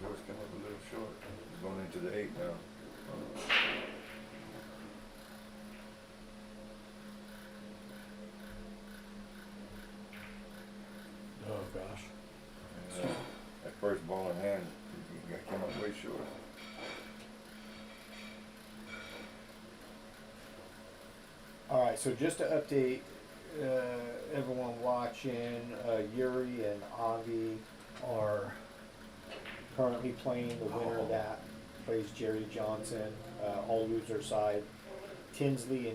George came up a little short. He's going into the 8 now. Oh gosh. And, that first ball in hand, he came up way short. All right, so just to update everyone watching, Yuri and Avi are currently playing. The winner of that plays Jerry Johnson. All loser side. Tinsley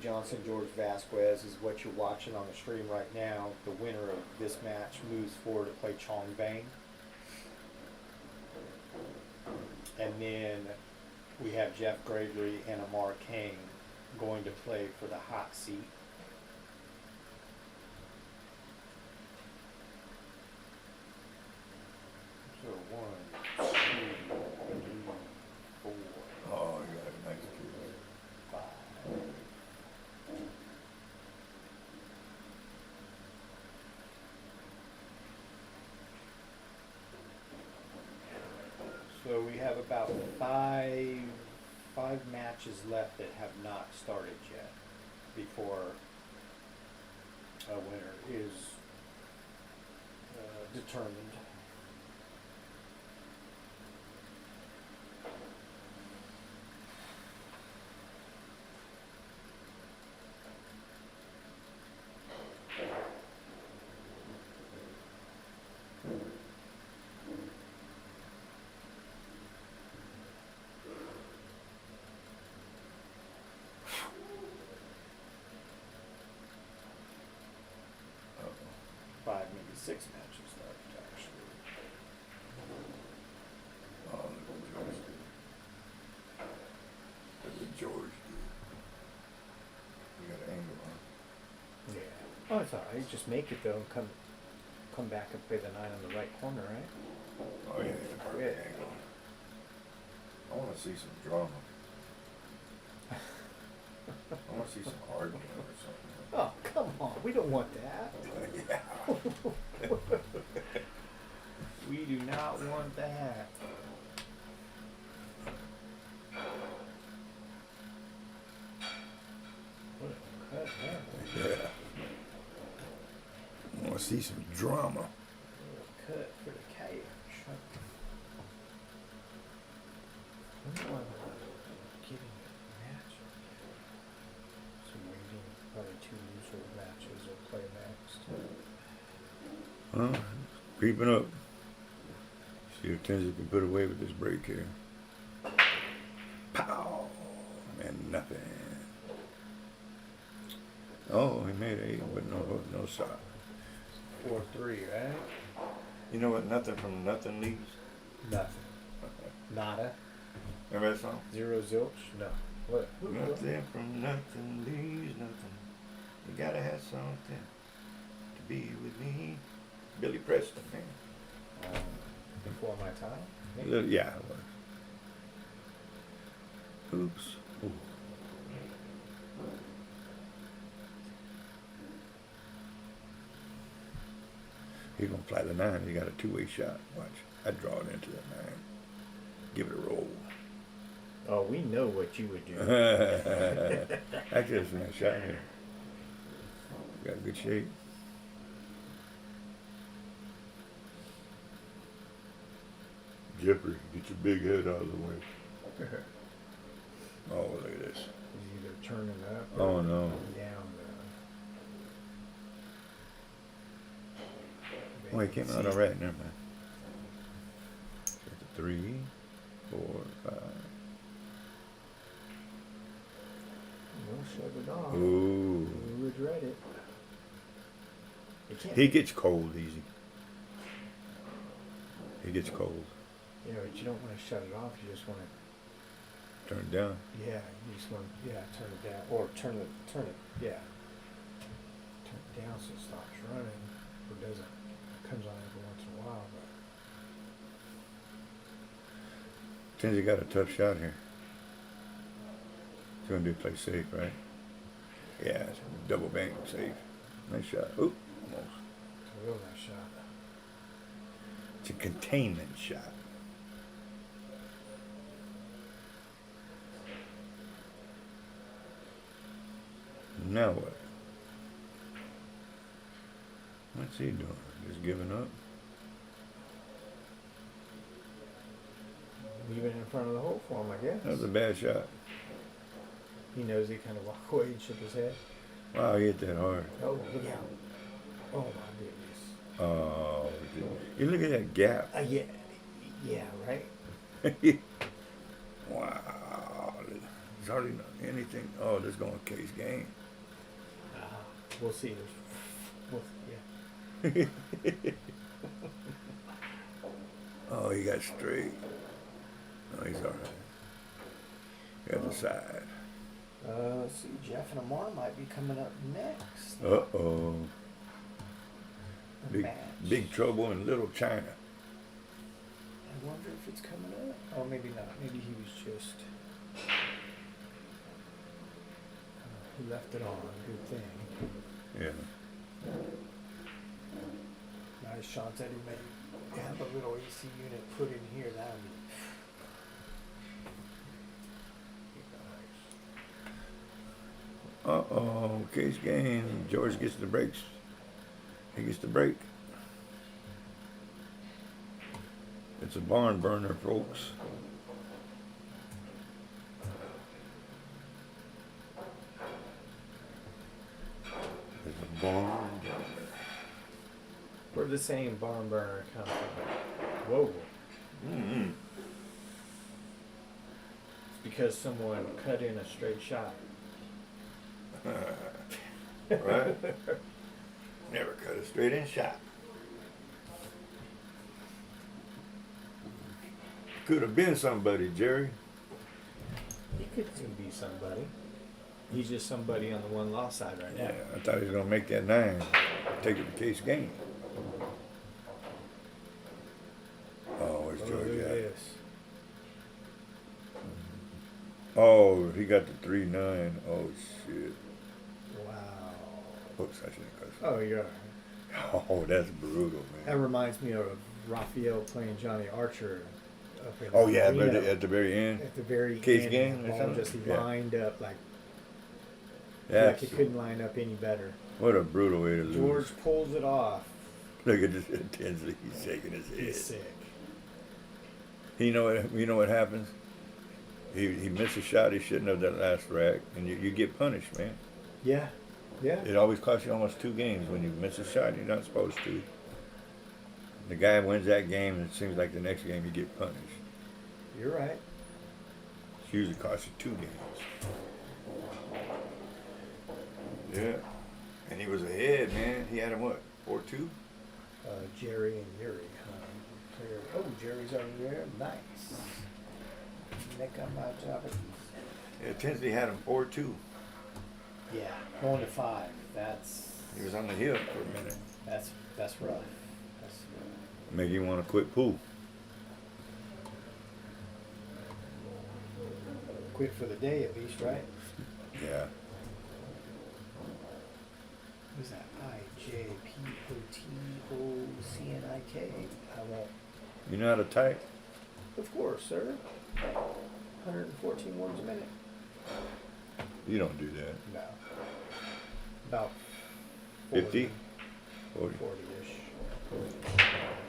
Johnson, George Vasquez is what you're watching on the stream right now. The winner of this match moves forward to play Chong Bang. And then we have Jeff Gregory and Amar King going to play for the hot seat. So 1, 2, 3, 4, Oh, you got a nice cue. 5. So we have about five matches left that have not started yet before a winner is determined. Uh-oh. 5, maybe 6 matches left, actually. Oh, look what George did. Look what George did. You got an angle, huh? Yeah. Oh, it's all right. Just make it though, and come back and play the 9 on the right corner, right? Oh, yeah, perfect angle. I want to see some drama. I want to see some arguing or something. Oh, come on. We don't want that. Yeah. We do not want that. What a cut there. Yeah. I want to see some drama. Cut for the cash. I'm getting a match. So waiting, probably 2 usual matches will play next. Huh? Creeping up. See if Tenzi can put away with this break here. Pow! And nothing. Oh, he made 8, but no shot. 4-3, right? You know what nothing from nothing leaves? Nothing. Nada. Remember that song? 0 zilch? No. What? Nothing from nothing leaves nothing. You gotta have something to be with me. Billy Preston, man. Before my time? Maybe. Yeah, it was. Oops. Ooh. He's gonna fly the 9. He got a 2-way shot. Watch. I draw it into that 9. Give it a roll. Oh, we know what you would do. I just nice shot here. Got good shape. Jeffrey, get your big head out of the way. Oh, look at this. He's either turning up or Oh no. down. Oh, he came out all right. Never mind. Got the 3, 4, 5. We'll shut it off. Ooh. We regret it. You can't. He gets cold easy. He gets cold. You know, but you don't want to shut it off. You just want to. Turn it down. Yeah, you just want to. Yeah, turn it down or turn it. Yeah. Turn it down so it stops running or doesn't. It comes on every once in a while, but. Tenzi got a tough shot here. He's gonna do play safe, right? Yeah, it's a double bank safe. Nice shot. Oop, almost. It's a real nice shot. It's a containment shot. Now what? What's he doing? Just giving up? Leave it in front of the hole for him, I guess. That was a bad shot. He knows he kind of walked away and shook his head. Wow, he hit that hard. Oh, look out. Oh, my goodness. Oh, you look at that gap. Yeah, right? Wow. There's hardly anything. Oh, this is going to case game. We'll see. Yeah. Oh, he got straight. Oh, he's all right. The other side. Let's see, Jeff and Amar might be coming up next. Uh-oh. The Big, match. big trouble in Little China. I wonder if it's coming up. Or maybe not. Maybe he was just. He left it on. Good thing. Yeah. Nice. Sean said he may have a little AC unit put in here. That would be. Uh-oh. Case game. George gets the breaks. He gets the break. It's a barn burner, folks. It's a barn burner. Where the saying barn burner come from? Whoa. Mm-hmm. It's because someone cut in a straight shot. Right? Never cut a straight in shot. Could have been somebody, Jerry. He could soon be somebody. He's just somebody on the one loss side right now. Yeah, I thought he was gonna make that 9. Take it to Case game. Oh, where's Oh, George look at at? this. Oh, he got the 3-9. Oh shit. Wow. Oops, I shouldn't cuss. Oh, yeah. Oh, that's brutal, That man. reminds me of Raphael playing Johnny Archer up in Oh yeah, the but arena. at the very end. At the very Case end, game the or ball something? just Yeah. lined up like That's he couldn't line up any better. what a brutal way to lose. George pulls it off. Look at this intensity. He's shaking his head. He's sick. You know what happens? He missed a shot he shouldn't have that last rack, and you get punished, man. Yeah. Yeah. It always costs you almost 2 games when you miss a shot you're not supposed to. The guy wins that game, and it seems like the next game you get punished. You're right. It usually costs you 2 games. Yeah. And he was ahead, man. He had him what? 4-2? Jerry and Yuri. Oh, Jerry's over there. Nice. Make up my job. Yeah, Tinsley had him 4-2. Yeah, going to 5. That's He was on the hill for a minute. rough. That's rough. Make you want to quit pool. Quit for the day at least, right? Yeah. Who's that? IJPOTOCNIK. I won't. You know how to type? Of course, sir. 114 words a minute. You don't do that. No. About 50? 40? 40-ish.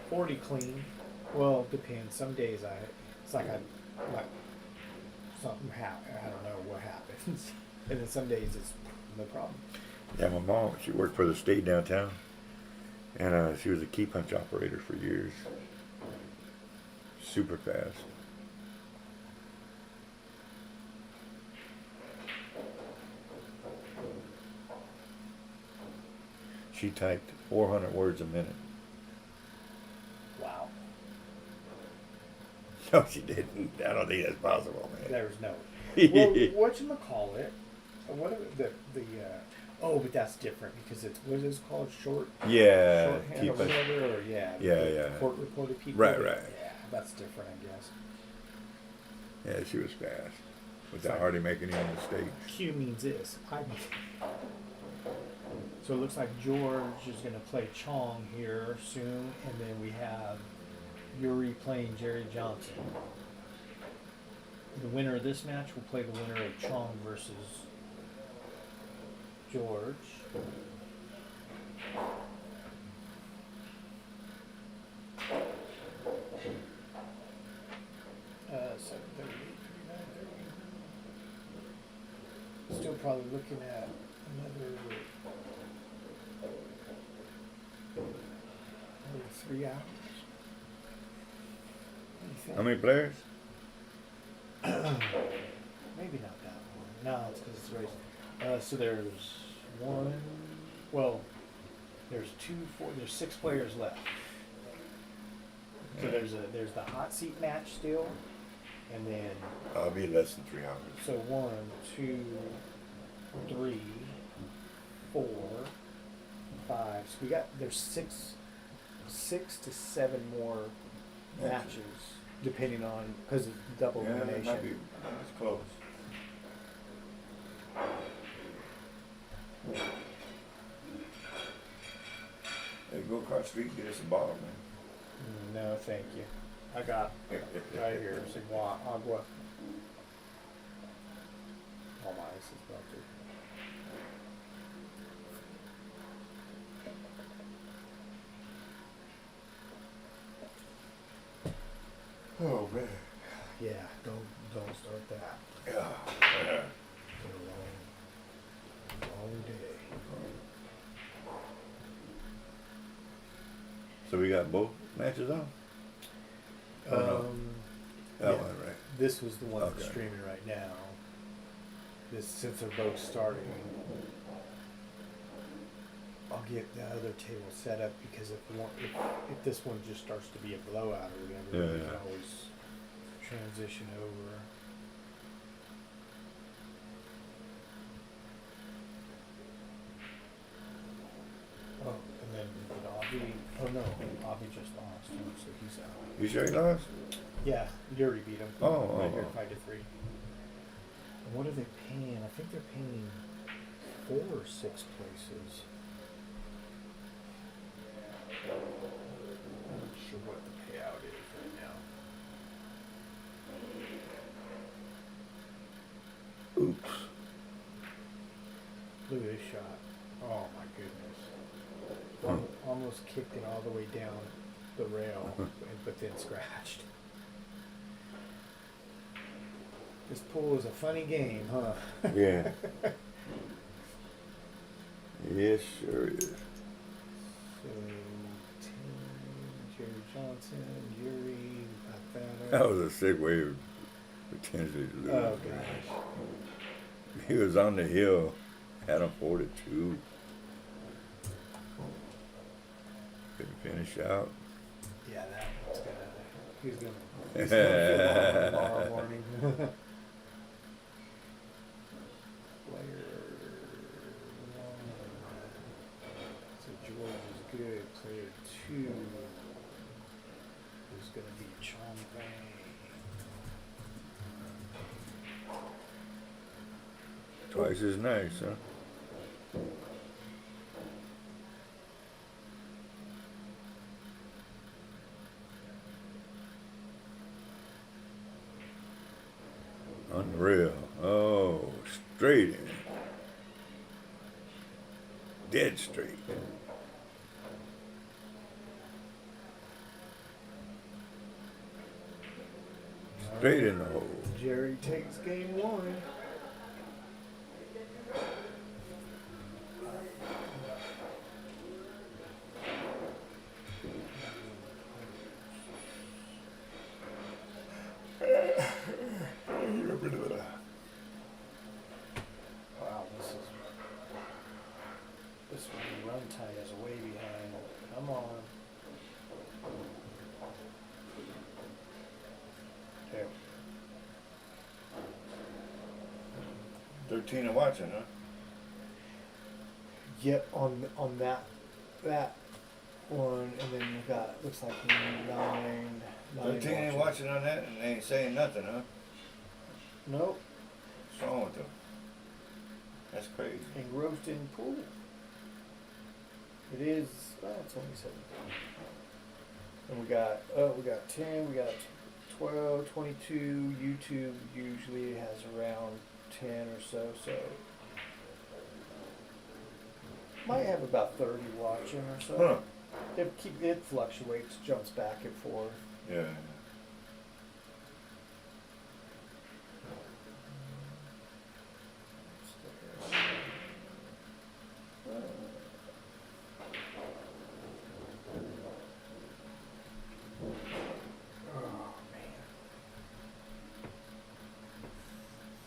40 clean. Well, depends. Some days it's like something happen. I don't know what happens. And then some days it's no problem. Yeah, my mom, she worked for the state downtown. And she was a key punch operator for years. Super fast. She typed 400 words a minute. Wow. No, she didn't. I don't think that's possible, man. There's no. Well, whatchamacallit? What the oh, but that's different because it's what is it called? Yeah, Shorthand key or punch. whatever, or Yeah, the yeah. court reported people. Right, that- right. Yeah, that's different, I guess. Yeah, she was fast. Without Sorry. hardly making any mistakes. Q means this. So it looks like George is going to play Chong here soon, and then we have Yuri playing Jerry Johnson. The winner of this match will play the winner of Chong versus George. Still probably looking at another 3 hours. What do you think? How many players? Maybe not that long. No, it's because it's race. So there's one. Well, there's 2, 4. There's 6 players left. So there's the hot seat match still, and then I'll be less than 3 hours. so 1, 2, 3, 4, 5. So there's six to 7 more matches, depending on because it's double Yeah, it elimination. might be. It's close. Hey, go across the street and get us a bottle, man. No, thank you. I got right here. Some agua. All my ice is melted. Oh man. Yeah, don't start that. Yeah. It's a long day. So we got both matches on? Oh, no. That yeah. one, right? This was the one that's Okay. streaming right now. This since they're both starting. I'll get the other table set up because if this one just starts to be a blowout or whatever, Yeah, we yeah. can always transition over. Oh, and then did Avi? Oh no, Avi just lost, so he's out. You sure he lost? Yeah, you already beat him. Oh, right here, oh. 5-3. And what are they paying? I think they're paying 4 or 6 places. I'm not sure what the payout is right now. Oops. Look at this shot. Oh my goodness. Almost kicked it all the way down the rail, but then scratched. This pool is a funny game, huh? Yeah. Yes, sure is. So, Tim, Jerry Johnson, Yuri, got that. That was a sick way of potentially to lose. Oh gosh. He was on the hill, had him 4-2. Couldn't finish out. Yeah, that one's he's gonna feel long tomorrow morning. Player 1. So George is good. Player 2 is gonna be Chompe. Twice as nice, huh? Unreal. Oh, straight in. Dead straight. Straight in the hole. Jerry takes game 1. Wow, this run time is way behind. Come on. There. 13 and watching, huh? Yep, on that one, and then we got looks like 9 13 ain't watching on that and they ain't saying nothing, huh? Nope, What's wrong with them? That's crazy. engrossed in pool. It is. Well, it's only 7. And we got 10. We got 12, 22. YouTube usually has around 10 or so. So might have about 30 watching or so. Huh. It fluctuates, jumps back and forth. Yeah.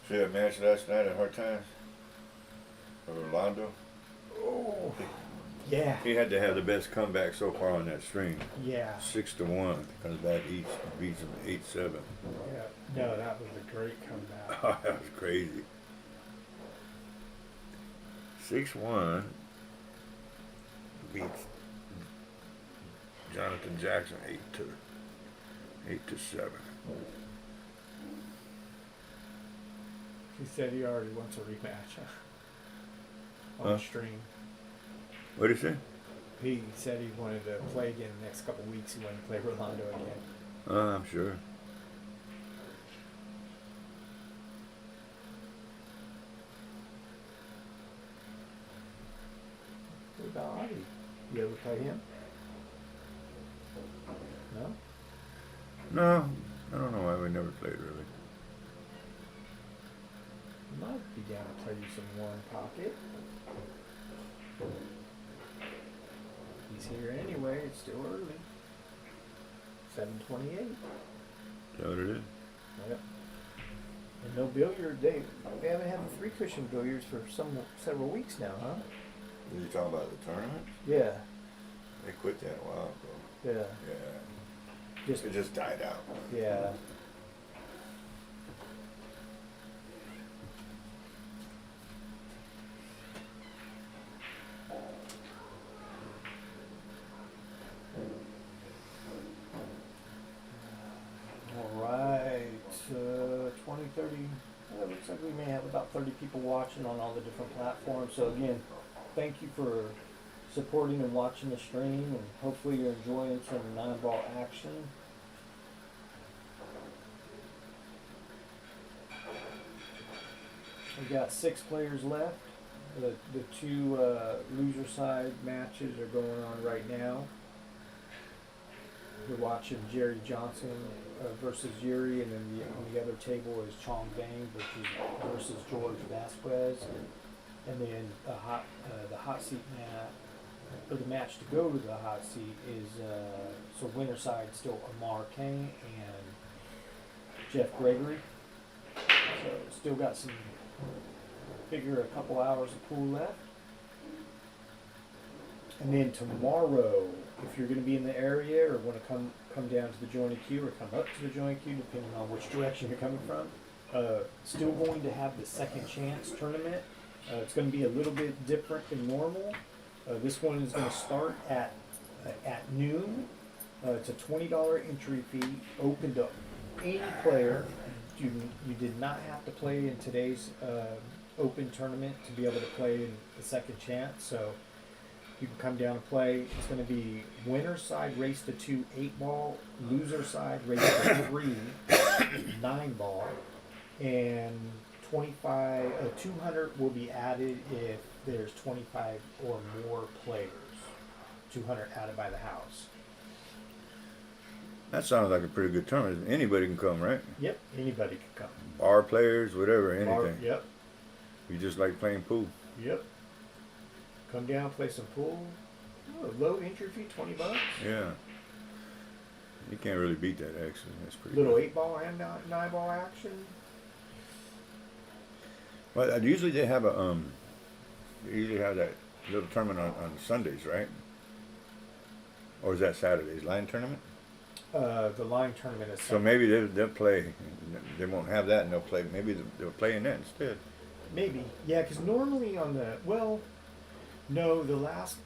See that match last night at Hard Times? Orlando? Oh, yeah, He had to have the best comeback so far on that string. yeah, 6-1. Comes back, beats him 8-7. yeah. No, that was a great comeback. Oh, that was crazy. 6-1 beats Jonathan Jackson 8-7. He said he already wants a rematch on Huh? stream. What did he say? He said he wanted to play again the next couple weeks. He wanted to play Rolando again. I'm sure. What about Audie? You ever play him? No? No, I don't know why we never played really. Might be down to play you some Warren Pocket. He's here anyway. It's still early. 7:28. Is that what it is? Yep. And no billiard. They haven't had the 3-cushion billiards for several weeks now, huh? Are you talking about the tournament? Yeah. They quit that a while ago. Yeah. Yeah. Just It just died out. yeah. All right, 20, 30, it looks like we may have about 30 people watching on all the different platforms. So again, thank you for supporting and watching the stream, and hopefully you're enjoying some 9-ball action. We got 6 players left. The 2 loser side matches are going on right now. We're watching Jerry Johnson versus Yuri, and then on the other table is Chong Bang versus George Vasquez, and then the hot seat match, or the match to go to the hot seat is so winner side still Amar Kane and Jeff Gregory. So still got some, figure a couple hours of pool left. And then tomorrow, if you're going to be in the area or want to come down to the Jointed Cue or come up to the Jointed Cue, depending on which direction you're coming from, still going to have the second chance tournament. It's going to be a little bit different than normal. This one is going to start at noon. It's a $20 entry fee, open to any player. You did not have to play in today's open tournament to be able to play in the second chance. So you can come down and play. It's going to be winner side race to 2 8-ball, loser side race to 3 9-ball, and 200 will be added if there's 25 or more players. 200 added by the house. That sounds like a pretty good tournament. Anybody can come, right? Yep, anybody can come. Bar players, whatever, anything. Yep, You just like playing pool. yep. Come down, play some pool. Oh, low entry fee, $20. Yeah. You can't really beat that, actually. That's pretty Little good. 8-ball and 9-ball action. Well, usually they have they usually have that little tournament on Sundays, right? Or is that Saturdays? Line tournament? The line tournament is So maybe they'll play. They won't have that, and they'll play. Maybe they'll play in that instead. maybe, yeah, because normally on the no, the last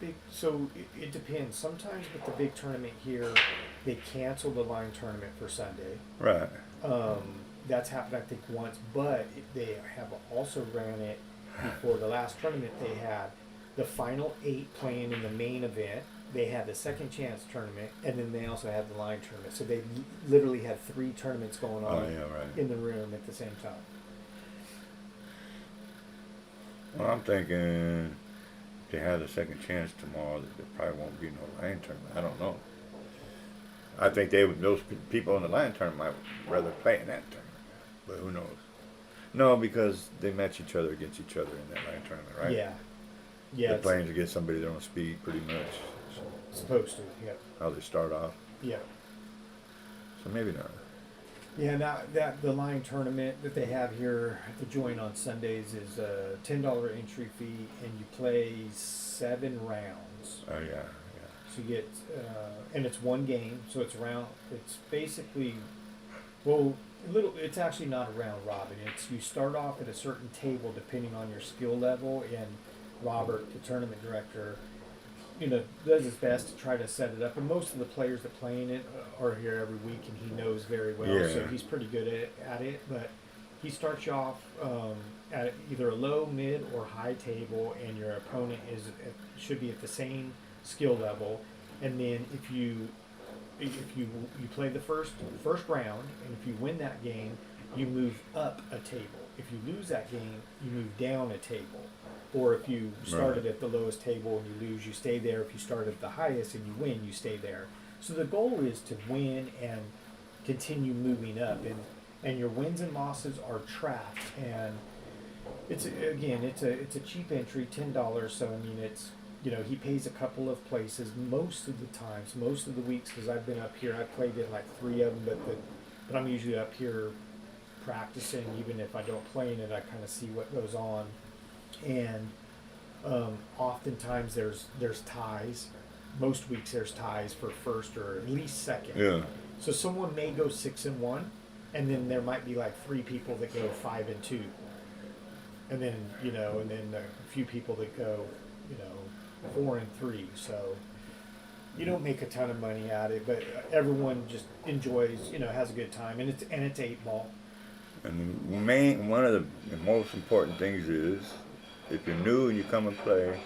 big. So it depends. Sometimes with the big tournament here, they cancel the line tournament for Sunday. Right. That's happened, I think, once, but they have also ran it before the last tournament. They had the final 8 playing in the main event. They had the second chance tournament, and then they also had the line tournament. So they literally had 3 tournaments going on Oh yeah, right. in the room at the same time. Well, I'm thinking if they have the second chance tomorrow, that there probably won't be no line tournament. I don't know. I think those people in the line tournament might rather play in that tournament, but who knows? No, because they match each other against each other in that line tournament, right? Yeah, yeah, They're it's playing against somebody their own speed, pretty much. So supposed to. Yeah, how they start off. yeah. So maybe not. Yeah, now that the line tournament that they have here at the Joint on Sundays is a $10 entry fee, and you play 7 rounds. Oh yeah, So you get, and it's one game, so it's basically, well, It's actually not a round robin. It's you start off at a certain table depending on your skill level, and Robert, the tournament director, does his best to try to set it up. And most of the players that play in it are here every week, and he knows very well, so Yeah. he's pretty good at it. But he starts you off at either a low, mid, or high table, and your opponent should be at the same skill level. And then if you play the first round, and if you win that game, you move up a table. If you lose that game, you move down a table. Or if you started at the lowest table and you lose, you stay there. If you start at the highest and you win, you stay there. So the goal is to win and continue moving up, and your wins and losses are tracked. And it's a cheap entry, $10. So I mean, he pays a couple of places most of the times, most of the weeks, because I've been up here. I played in like 3 of them, but I'm usually up here practicing. Even if I don't play in it, I kind of see what goes on. And oftentimes there's ties. Most weeks there's ties for first or at least second. Yeah. So someone may go 6-1, and then there might be like 3 people that go 5-2, and then a few people that go 4-3. So you don't make a ton of money at it, but everyone just enjoys, has a good time, and it's 8 ball. And one of the most important things is, if you're new and you come and play,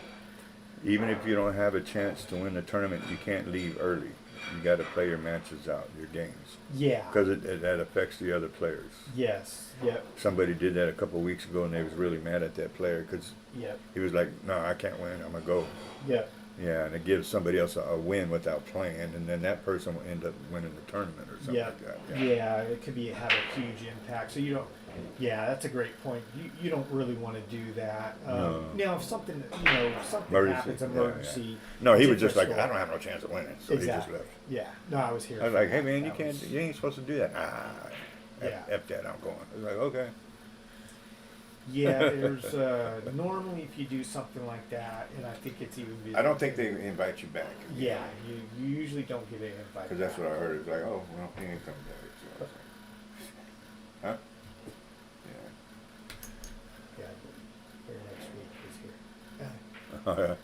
even if you don't have a chance to win the tournament, you can't leave early. You got to play your matches out, your games, Yeah. because that affects the other players. Yes. Yep. Somebody did that a couple of weeks ago, and they was really mad at that player because Yep. he was like, "No, I can't win. I'm gonna go." Yep. Yeah, and it gives somebody else a win without playing, and then that person will end up winning the tournament or something Yeah. like that. Yeah. It could have a huge impact. So you don't. Yeah, that's a great point. You don't really want to do that. No. Now, if something something Emergency, happens, yeah, emergency. No, he it's was just like, different "I don't have no chance of winning," so exactly. he just left. Yeah. No, I was here. I was for like, "Hey that. man, That was- you ain't supposed to do that." Yeah. F that, I'm going. I was like, okay. Yeah, there's normally if you do something like that, and I think it's even. I don't think they invite you back. Yeah, you usually don't get an invite. Because that's back. what I heard. It's like, oh, well, he ain't coming back. So I was like, huh? Yeah. Yeah, here next week is here. Oh, yeah.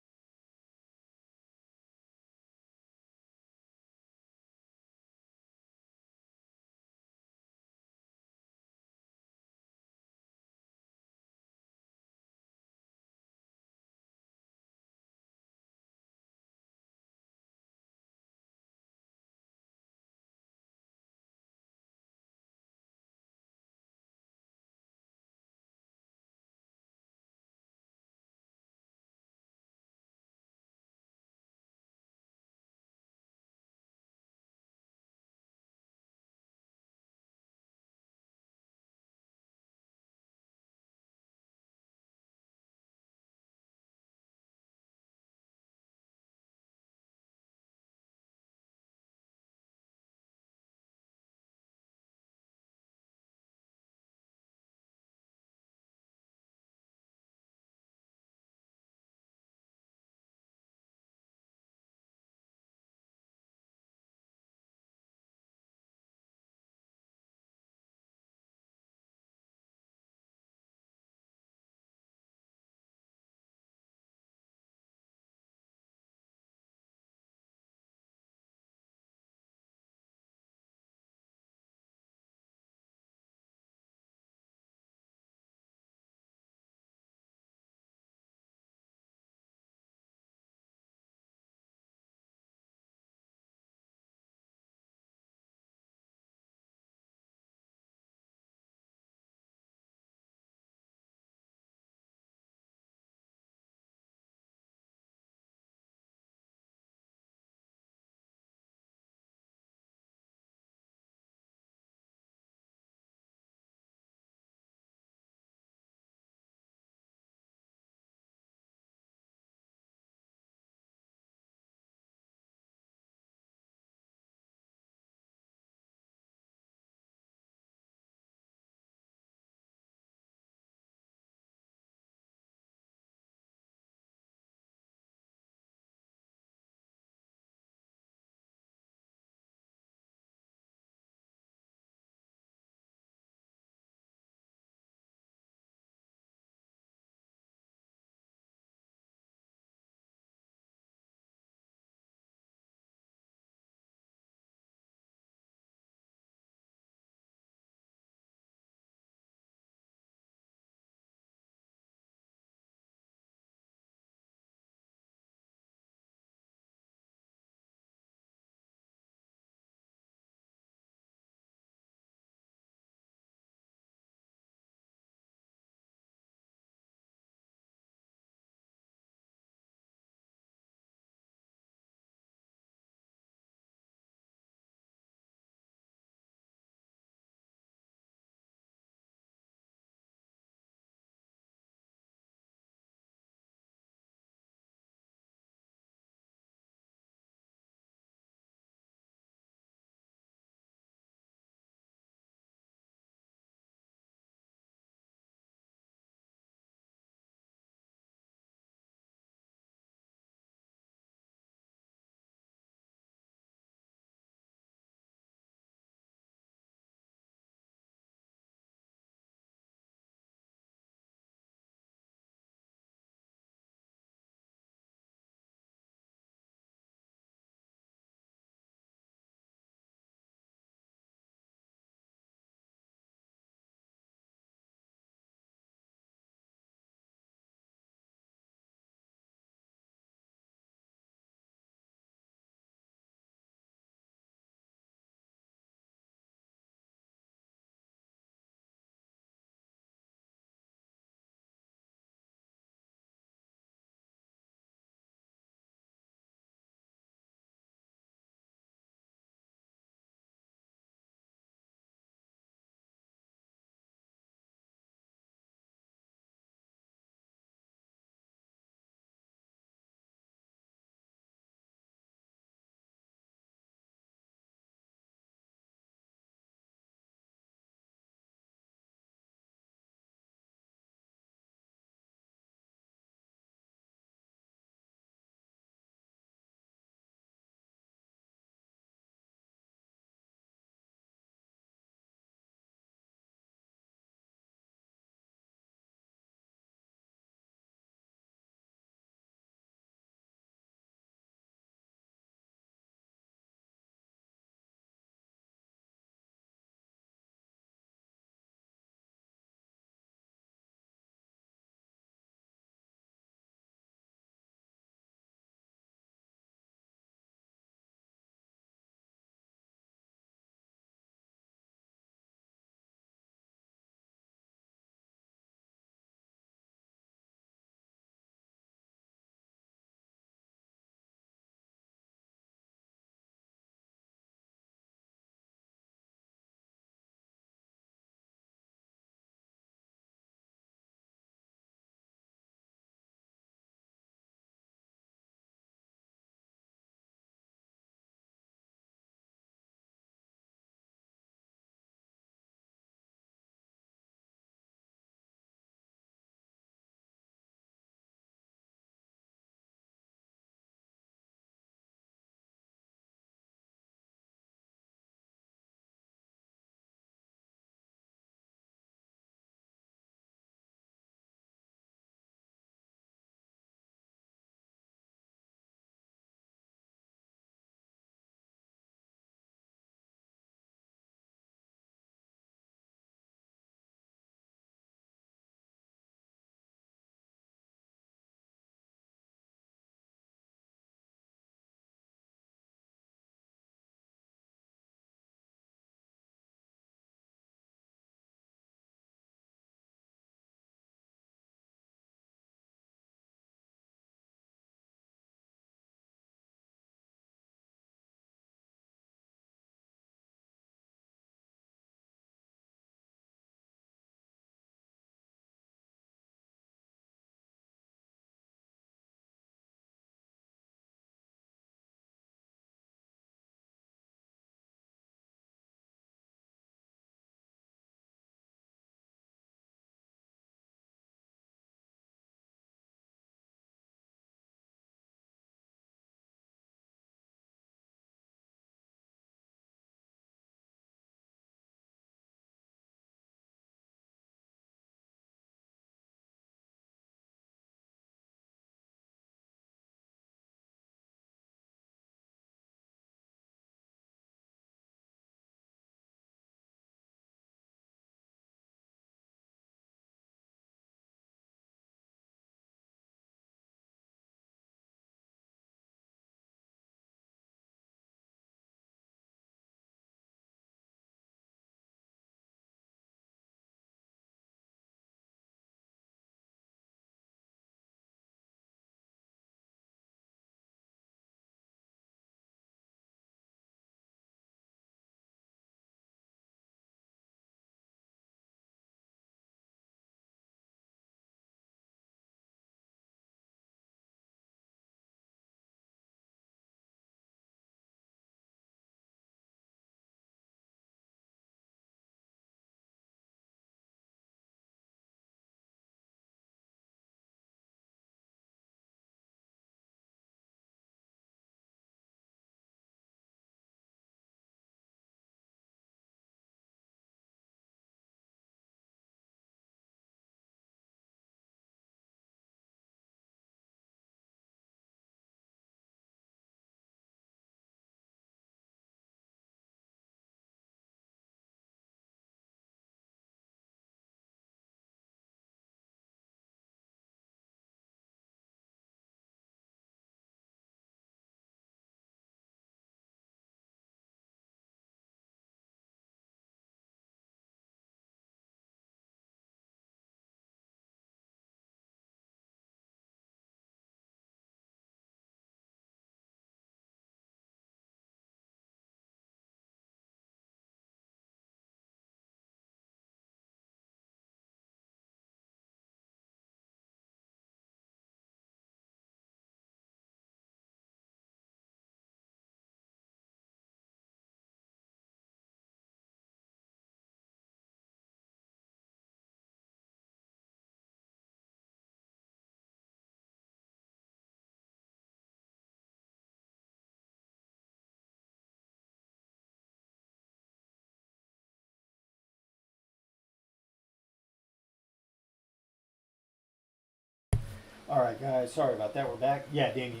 All right, guys. Sorry about that. We're back. Yeah, Damien.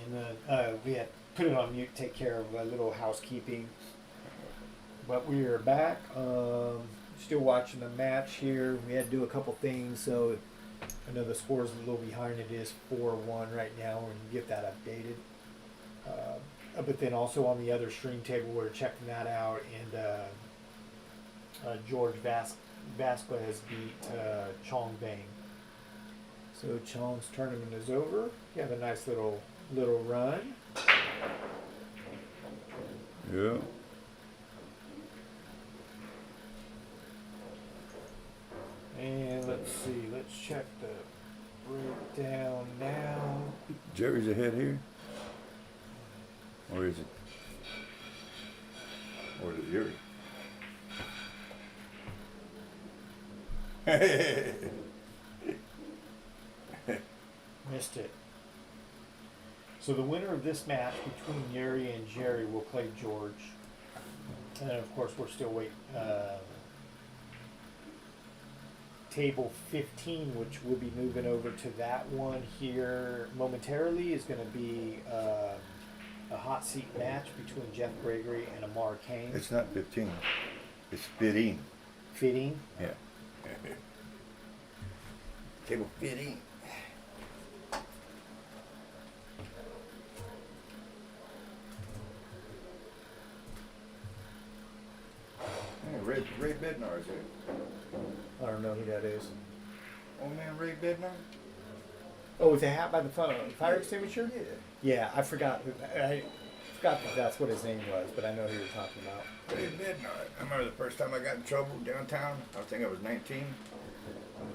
We had put it on mute to take care of a little housekeeping, but we are back. Still watching the match here. We had to do a couple things, so I know the score's a little behind. It is 4-1 right now. We're gonna get that updated. But then also on the other stream table, we're checking that out, and George Vasquez beat Chong Bang. So Chong's tournament is over. You have a nice little run. Yeah. And let's see. Let's check the breakdown now. Jerry's ahead here? Or is it? Or is it Jerry? Missed it. So the winner of this match between Yuri and Jerry will play George. And then of course we're still waiting. Table 15, which we'll be moving over to that one here momentarily, is going to be a hot seat match between Jeff Gregory and Amar Kane. It's not 15. It's 15. Fitting. Yeah. Table 15. Hey, Ray Bednar is here. I don't know who that is. Old man Ray Bednar? Oh, with the hat by the fire extinguisher? Yeah. Yeah, I forgot. I forgot that that's what his name was, but I know who you're talking about. Ray Bednar. I remember the first time I got in trouble downtown. I think I was 19.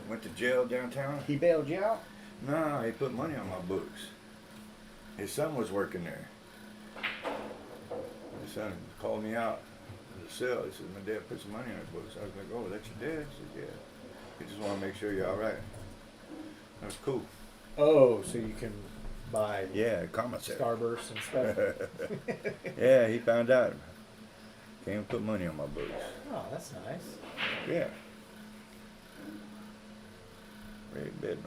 Went to jail downtown. He bailed you out? No, he put money on my books. His son was working there. His son called me out of the cell. He said, my dad put some money on his books. I was like, oh, that's your dad? He said, yeah. He just want to make sure you're all right. That was cool. Oh, so you can buy Yeah, commissary. Starburst and stuff. Yeah, he found out. Came and put money on my books. Oh, that's nice. Yeah. Ray Bednar.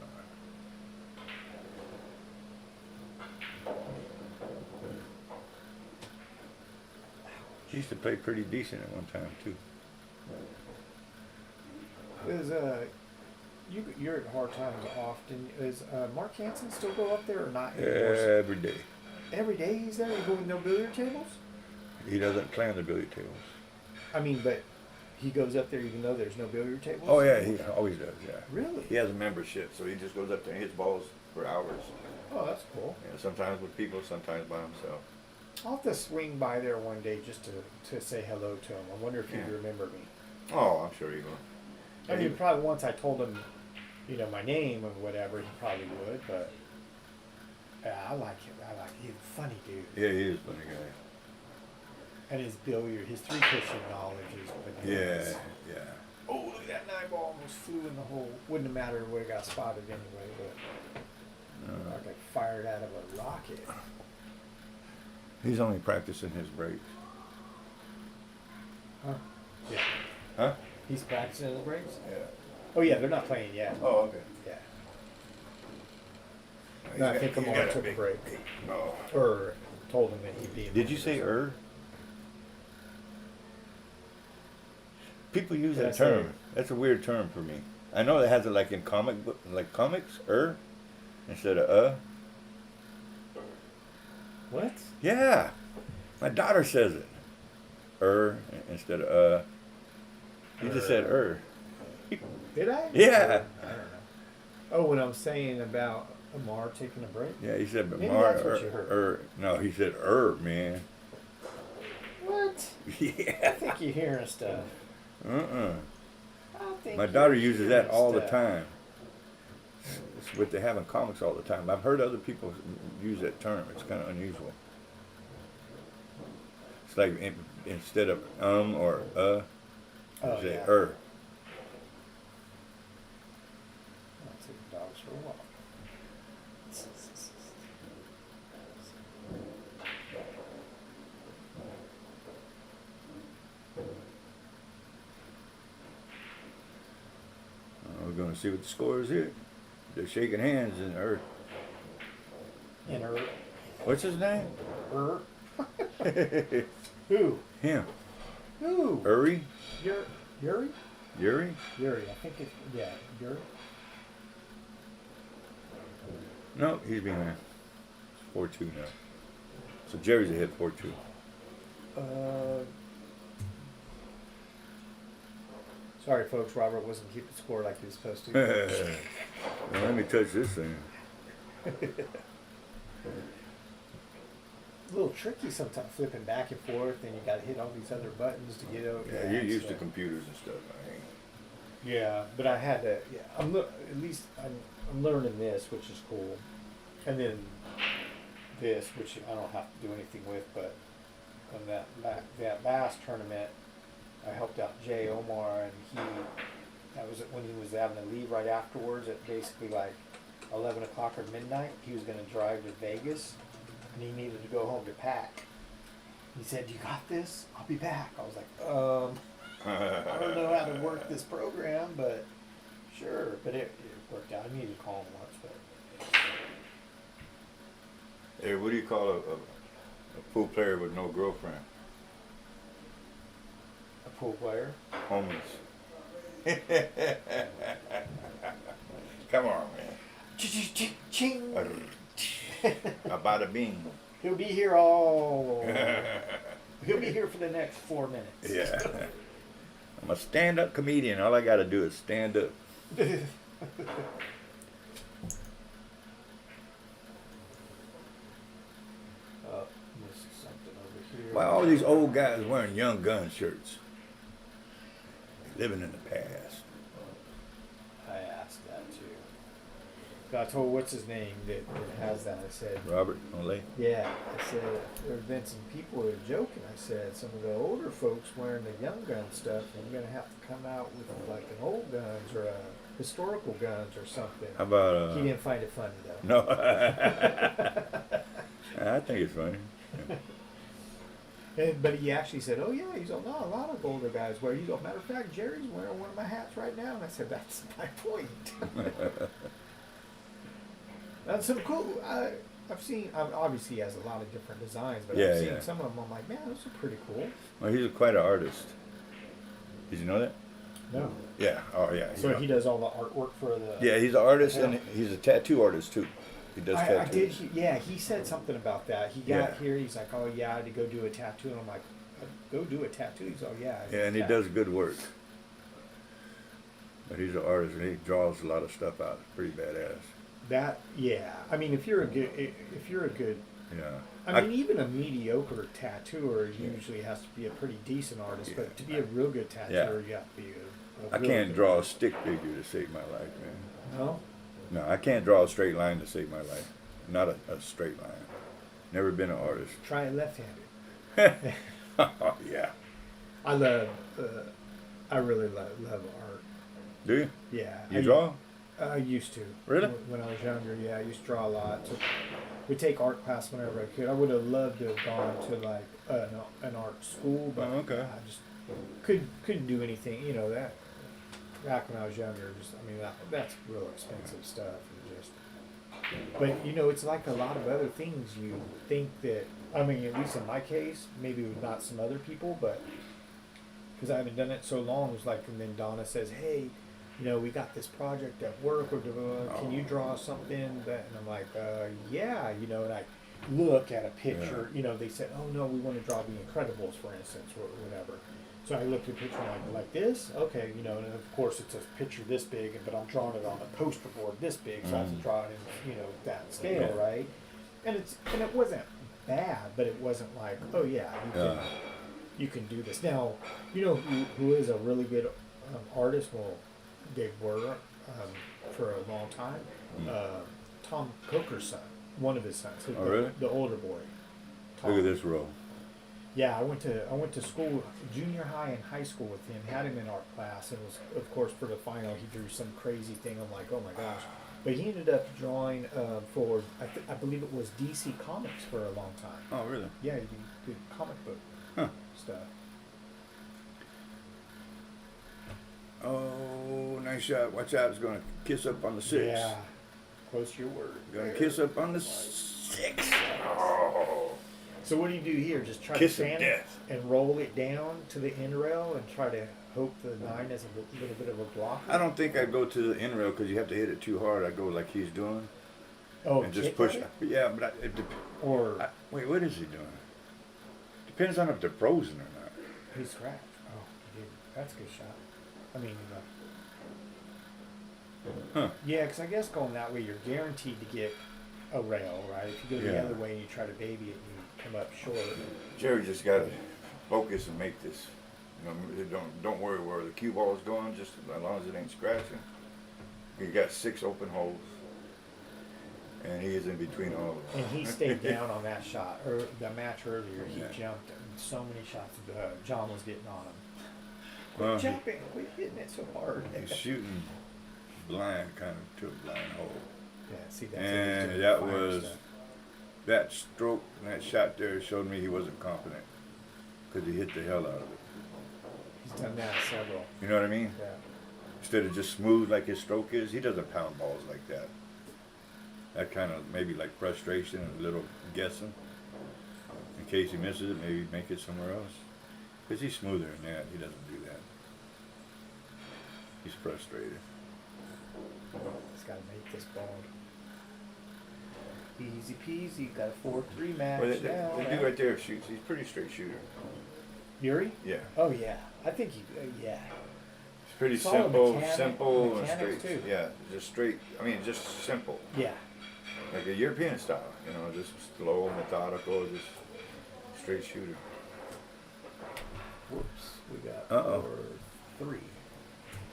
He used to play pretty decent at one time too. Is you're at hard times often. Is Mark Hansen still go up there or not anymore? Every day. Every day he's there. You go with no billiard tables. He doesn't play on the billiard tables. I mean, but he goes up there even though there's no billiard tables. Oh yeah, he always does. Yeah. Really? He has a membership, so he just goes up there and hits balls for hours. Oh, that's cool. Yeah, sometimes with people, sometimes by himself. I'll have to swing by there one day just to say hello to him. I wonder if he'd Yeah. remember me. Oh, I'm sure he will. I mean, probably once I told him, my name or whatever, he probably would. But yeah, I like him. He's a funny dude. Yeah, he is a funny guy. And his billiard, his three cushion knowledge is bananas. Yeah, yeah. Oh, look at that 9-ball almost flew in the hole. Wouldn't have mattered, would have got spotted anyway, but like I fired out of a rocket. He's only practicing his breaks. Huh? Yeah. Huh? He's practicing his breaks? Yeah. Oh yeah, they're not playing yet. Oh, okay. Yeah. No, I think Amar took a break. Oh. Or told him that he'd be in. Did you say People use Did I that say term. That's a weird term for me. I know it has it like in comics, instead of What? Yeah. My daughter says it. Instead of You just said Did I? Yeah. I don't know. Oh, when I'm saying about Amar taking a break? Yeah, he said Maybe Mar that's what you heard. No, he said man. What? I Yeah. think you're hearing stuff. Uh-uh. I don't think My daughter you're uses that hearing all the stuff. time. It's what they have in comics all the time. I've heard other people use that term. It's kind of unusual. It's like instead of or Oh, you say yeah. er. I'll take the dogs for a walk. We're going to see what the score is here. They're shaking hands and And her, What's his name? her, who? Him. Who? Uri? Yuri? Yuri? Yuri, I think it's, yeah, Yuri. No, he's behind. 4-2 now. So Jerry's ahead 4-2. Sorry, folks. Robert wasn't keeping score like he was supposed to. Now let me touch this thing. A little tricky sometimes, flipping back and forth, and you got to hit all these other buttons to get over. Yeah, you're used to computers and stuff. I ain't. Yeah, but I had to. Yeah, at least I'm learning this, which is cool, and then this, which I don't have to do anything with, but on that bass tournament, I helped out Jay Omar, and that was when he was having to leave right afterwards at basically like 11 o'clock or midnight. He was going to drive to Vegas, and he needed to go home to pack. He said, "You got this? I'll be back." I was like, I don't know how to work this program, but sure. But it worked out. I needed to call him once, but Hey, what do you call a pool player with no girlfriend? a pool player. Homeless. Come on, man. Ching. A bada bing. He'll be here He'll be here for the next 4 minutes. Yeah. I'm a stand-up comedian. All I got to do is stand up. Oh, missed something over here. Why all these old guys wearing Young Gun shirts? Living in the past. I asked that too. So I told what's his name that has that. I said, Robert Olay. yeah. I said there have been some people who are joking. I said some of the older folks wearing the young gun stuff, and you're gonna have to come out with like an old guns or a historical guns or something. How about He didn't find it funny though. No. I think it's funny. But he actually said, "Oh yeah, he's no, a lot of older guys wear." He's matter of fact, Jerry's wearing one of my hats right now, and I said, "That's my point." That's some cool. I've seen. Obviously, he has a lot of different designs, but Yeah, I've seen yeah. some of them. I'm like, man, those are pretty cool. Well, he's quite an artist. Did you know that? No. Yeah. Oh, yeah. So he does all the artwork for the. Yeah, he's an artist Yeah. and he's a tattoo artist too. He does I tattoos. did. Yeah, he said something about that. He got Yeah. here. He's like, "Oh yeah, I had to go do a tattoo," and I'm like, "Go do a tattoo." He's, "Oh yeah." Yeah, and he does good work. But he's an artist and he draws a lot of stuff out. Pretty badass. That yeah. I mean, if you're a good, Yeah. I mean, even a mediocre tattooer usually has to be a pretty decent artist, Yeah. but to be a real good tattooer, you have to be I real can't good- draw a stick figure to save my life, man. No? No, I can't draw a straight line to save my life. Not a straight line. Never been an artist. Try it left-handed. Oh, yeah. I really love art. Do you? Yeah. You draw? I used to. Really? When I was younger, yeah, I used to draw a lot. So we take art class whenever I could. I would have loved to have gone to like an art school, but Oh, okay. I just couldn't do anything. You know that. Back when I was younger, that's real expensive stuff. And just, but you know, it's like a lot of other things. You think that, I mean, at least in my case, maybe with not some other people, but because I haven't done it so long, it's like, and then Donna says, "Hey, you know, we got this project at work. Can you draw something?" That, and I'm like, "Yeah," you know, and I look at a picture. Yeah. You know, they said, "Oh no, we want to draw The Incredibles, for instance, or whatever." So I looked at a picture like this, okay, you know, and of course it's a picture this big, but I'm drawing it on a poster board this big, so I have to draw it in, you know, that scale, Yeah. right? And it wasn't bad, but it wasn't like, oh yeah, you can do this. Now, you know who is a really good artist? Well, they were for a long time. Tom Coker's son, one of his sons, Oh, really? the older boy. Tom. Look at this row. Yeah, I went to school, junior high and high school with him. Had him in art class, and was, of course, for the final he drew some crazy thing. I'm like, oh my gosh! But he ended up drawing for I believe it was DC Comics for a long time. Oh, really? Yeah, he did comic book Huh. stuff. Oh, nice shot. Watch out. It's going to kiss up on the six. Yeah, close to your word. Going to kiss up on the six. 6. Oh. So what do you do here? Just try Kiss to of fan it death. and roll it down to the end rail and try to hope the 9 is a little bit of a block? I don't think I'd go to the end rail because you have to hit it too hard. I'd go like he's doing Oh, and just kick push at it. it? Yeah, but Or wait, what is he doing? Depends on if they're frozen or not. he scratched. Oh, he did. That's a good shot. I mean, Huh. yeah, because I guess going that way, you're guaranteed to get a rail, right? If you go the Yeah. other way and you try to baby it, you come up short. Jerry just got to focus and make this. You know, don't worry where the cue ball is going. Just as long as it ain't scratching. He got 6 open holes, and he is in between all of them. And he stayed down on that shot, or the match earlier. He Yeah. jumped, and so many shots. John was getting on him. Well, Quit jumping! Quit hitting it so hard. He's shooting blind, kind of to a blind hole. Yeah, see that's And that was that stroke, that shot there showed me he wasn't confident because he hit the hell out of it. He's done that several. You know what I mean? Yeah. Instead of just smooth like his stroke is, he doesn't pound balls like that. That kind of maybe like frustration and a little guessing. In case he misses it, maybe make it somewhere else. Because he's smoother than that. He doesn't do that. He's frustrated. He's got to make this ball. Easy peasy. Got a 4-3 match Well, now. the dude right there shoots. He's a pretty straight shooter. Yuri? Yeah. Oh yeah. I think he. Yeah. It's pretty Solid simple and mechanics, straight. too. Yeah, just straight. I mean, just simple. Yeah. Like a European style, you know, just slow, methodical, just straight shooter. Whoops. We got Uh-oh. 4-3.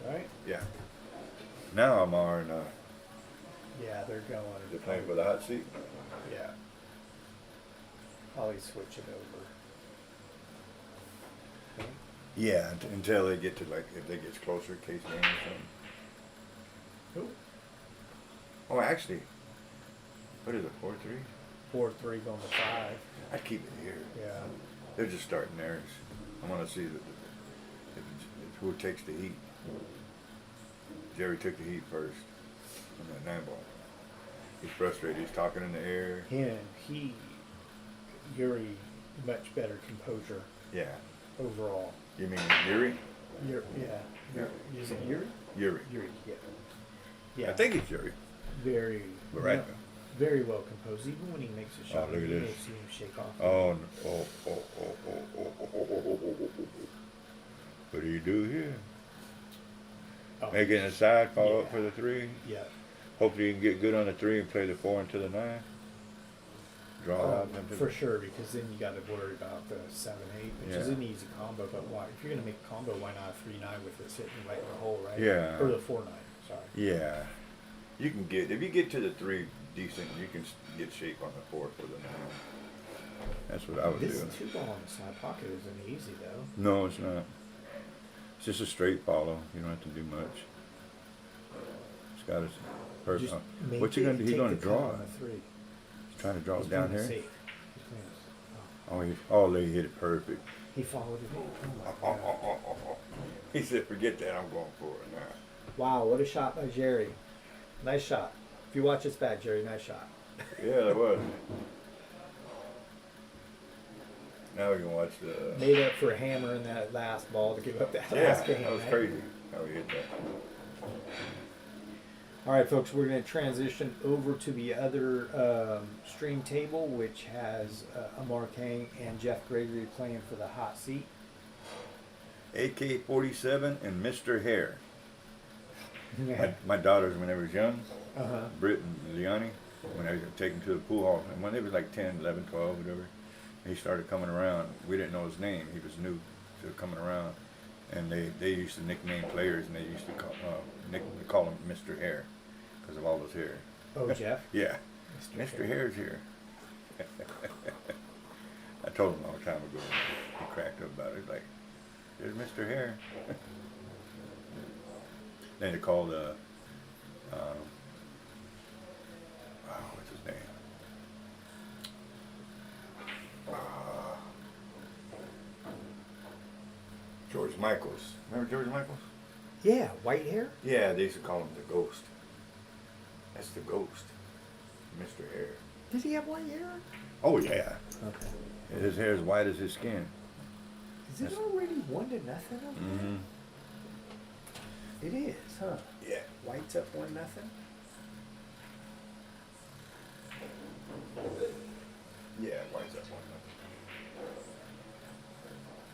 Right? Yeah. Now I'm on, Yeah, they're going. they're playing for the hot seat. Yeah. Probably switch it over. Okay. Yeah, until they get to like, if they get closer, case game or something. Ooh. Oh, actually, what is it, 4-3? 4-3 going to 5. I'd keep it here. Yeah. They're just starting theirs. I want to see who takes the heat. Jerry took the heat first on that 9 ball. He's frustrated. He's talking in the air. Yuri, much better composure Yeah. overall. You mean Yuri? Yeah. Yeah. Is it Yuri? Yuri. Yuri, yeah. Yeah. I think it's Yuri. Very, But right no, very well composed. Even when he makes a shot, Oh, look at you this. may see him shake off. Oh, what do you do here? Oh, Make it inside, follow up Yeah. for the 3. Yeah. Hopefully you can get good on the 3 and play the 4 into the 9. Draw Oh, out. into for the- sure, because then you got to worry about the 7-8, which is Yeah. an easy combo. But why? If you're gonna make a combo, why not a 3-9 with it sitting right in the hole, right? Yeah. Or the 4-9. Sorry. Yeah. You can get, if you get to the 3 decent, you can get shape on the 4 for the 9. That's what I would This do. 2-ball in the side pocket isn't easy though. No, it's not. It's just a straight follow. You don't have to do much. It's got his person. Just make What's he it- gonna do? He's take gonna the cut draw on it. the 3. He's trying to draw He's it down playing it here. safe. He's playing it- They hit it perfect. He followed it in. Oh my God. He said, forget that, I'm going for it now. Wow, what a shot by Jerry. Nice shot. If you watch this back, Jerry, nice shot. Yeah, that was. Now we can watch the. Made up for hammering that last ball to give up that Yeah, last game. that was right? crazy how he hit that. All right, folks, we're going to transition over to the other stream table, which has Amar Kang and Jeff Gregory playing for the hot seat. AK-47 and Mr. Hare. Yeah. My daughters, when they was young, Uh-huh. Britt and Leonie, when they were taken to the pool hall, and when they was like 10, 11, 12, whatever, he started coming around. We didn't know his name. He was new to coming around. And they used to nickname players, and they used to call him Mr. Hare because of all his hair. Oh, Jeff? Yeah, Mr. Hare's here. I told him a long time ago. He cracked up about it. He's like, there's Mr. Hare. Then they called, what's his name? George Michaels. Remember George Michaels? Yeah, white hair? Yeah, they used to call him the Ghost. That's the Ghost, Mr. Hare. Does he have white hair? Oh yeah. Okay. His hair is white as his skin. Is it already 1-0 over Mm-hmm. there? It is, huh? Yeah. White's up 1-0. Yeah, white's up one.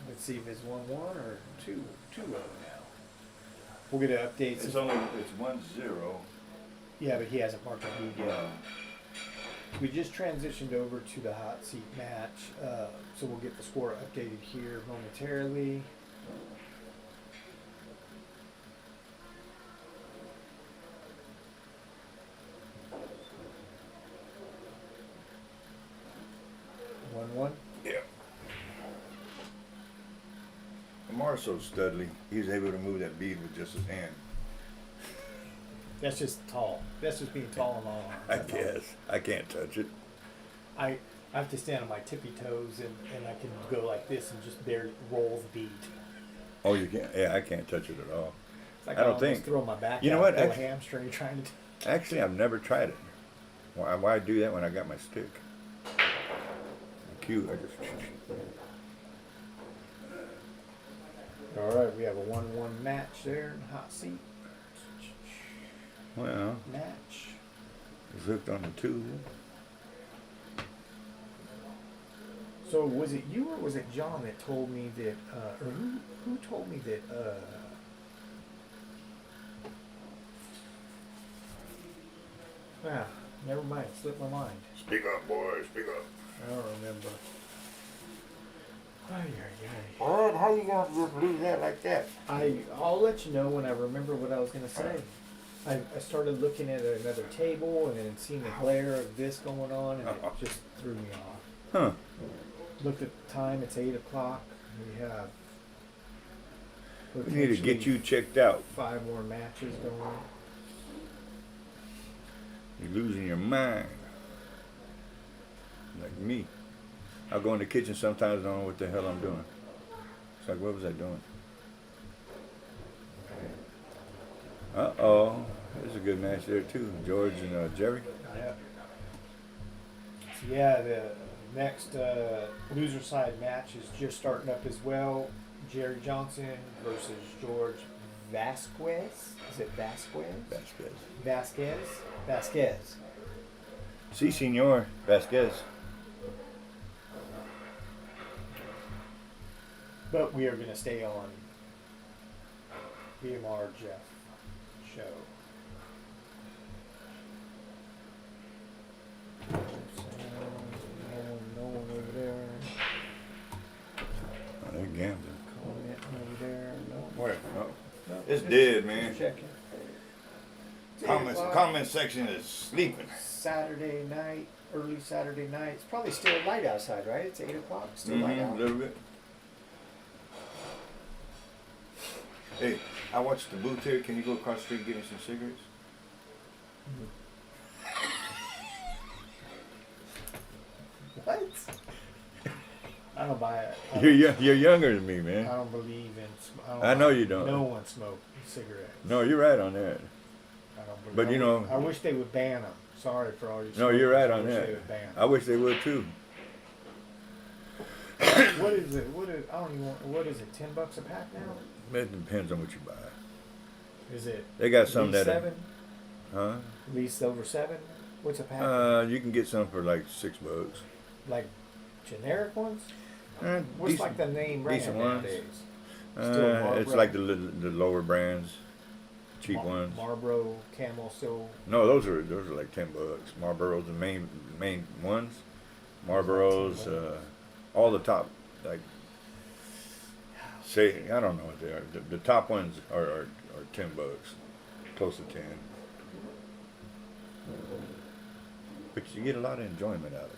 Let's see if it's 1-1 or 2-0 now. We'll get an update. It's 1-0. Yeah, but he hasn't marked a lead yet. We just transitioned over to the hot seat match, so we'll get the score updated here momentarily. One. Yeah. Lamar's so studly. He's able to move that bead with just his hand. That's just tall. That's just being tall and long arms. I That's all. guess. I can't touch it. I have to stand on my tippy toes and I can go like this and just barely roll the bead. Oh, you can't? Yeah, I can't touch it at all. It's like I don't almost think. throw my back You know out, what? throw a Actually- hamstring trying to. Actually, I've never tried it. Why do that when I got my stick? Cue, I just. All right, we have a 1-1 match there in the hot seat. Well, Match. he's hooked on the two. So was it you or was it John that told me that, or who told me that, never mind, it slipped my mind. Speak up, boy. Speak up. I don't remember. Ay. What? How you gonna just lose that like that? I'll let you know when I remember what I was gonna say. I started looking at another table and then seeing the glare of this going on and it just threw me off. Huh? Looked at the time, it's 8 o'clock. We have We need to get you checked out. 5 more matches going. You're losing your mind. Like me. I'll go in the kitchen sometimes, I don't know what the hell I'm doing. It's like, what was I doing? Uh-oh. There's a good match there, too. George and Jerry. Yeah. So yeah, the next loser side match is just starting up as well. Jerry Johnson versus George Vasquez. Is it Vasquez? Vasquez. Si, senor. Vasquez. But we are going to stay on BMR Jeff show. No one over there. Oh, they're gambling. Comment over there. No. Where? No. No, It's just dead, man. Checking. Comment section is sleeping. Saturday night, early Saturday night. It's probably still light outside, right? It's 8 o'clock. Still light A out. little bit. Hey, I watched the booth here. Can you go across the street and get me some cigarettes? What? I don't buy it. You're younger than me, I man. don't believe in. I know you don't. No one smokes cigarettes. No, you're right on that. I don't believe. But you know- I wish they would ban them. Sorry for all you. No, you're right smokers. on I wish that. They would ban 'em. I wish they would too. What is it? I don't even. What is it? $10 a pack now? It depends on what you buy. Is it? They got at some least that, 7? huh? At least over 7. What's a pack? You can get some for like $6. Like generic ones? Uh, What's decent- like the name brand decent ones. nowadays? Still It's Marlboro? like the lower brands, cheap ones. Marlboro, Camel, still. No, those are like $10. Marlboro's the main ones. Marlboro's, all the top, like, say, I don't know what they are. The top ones are $10, close to 10. But you get a lot of enjoyment out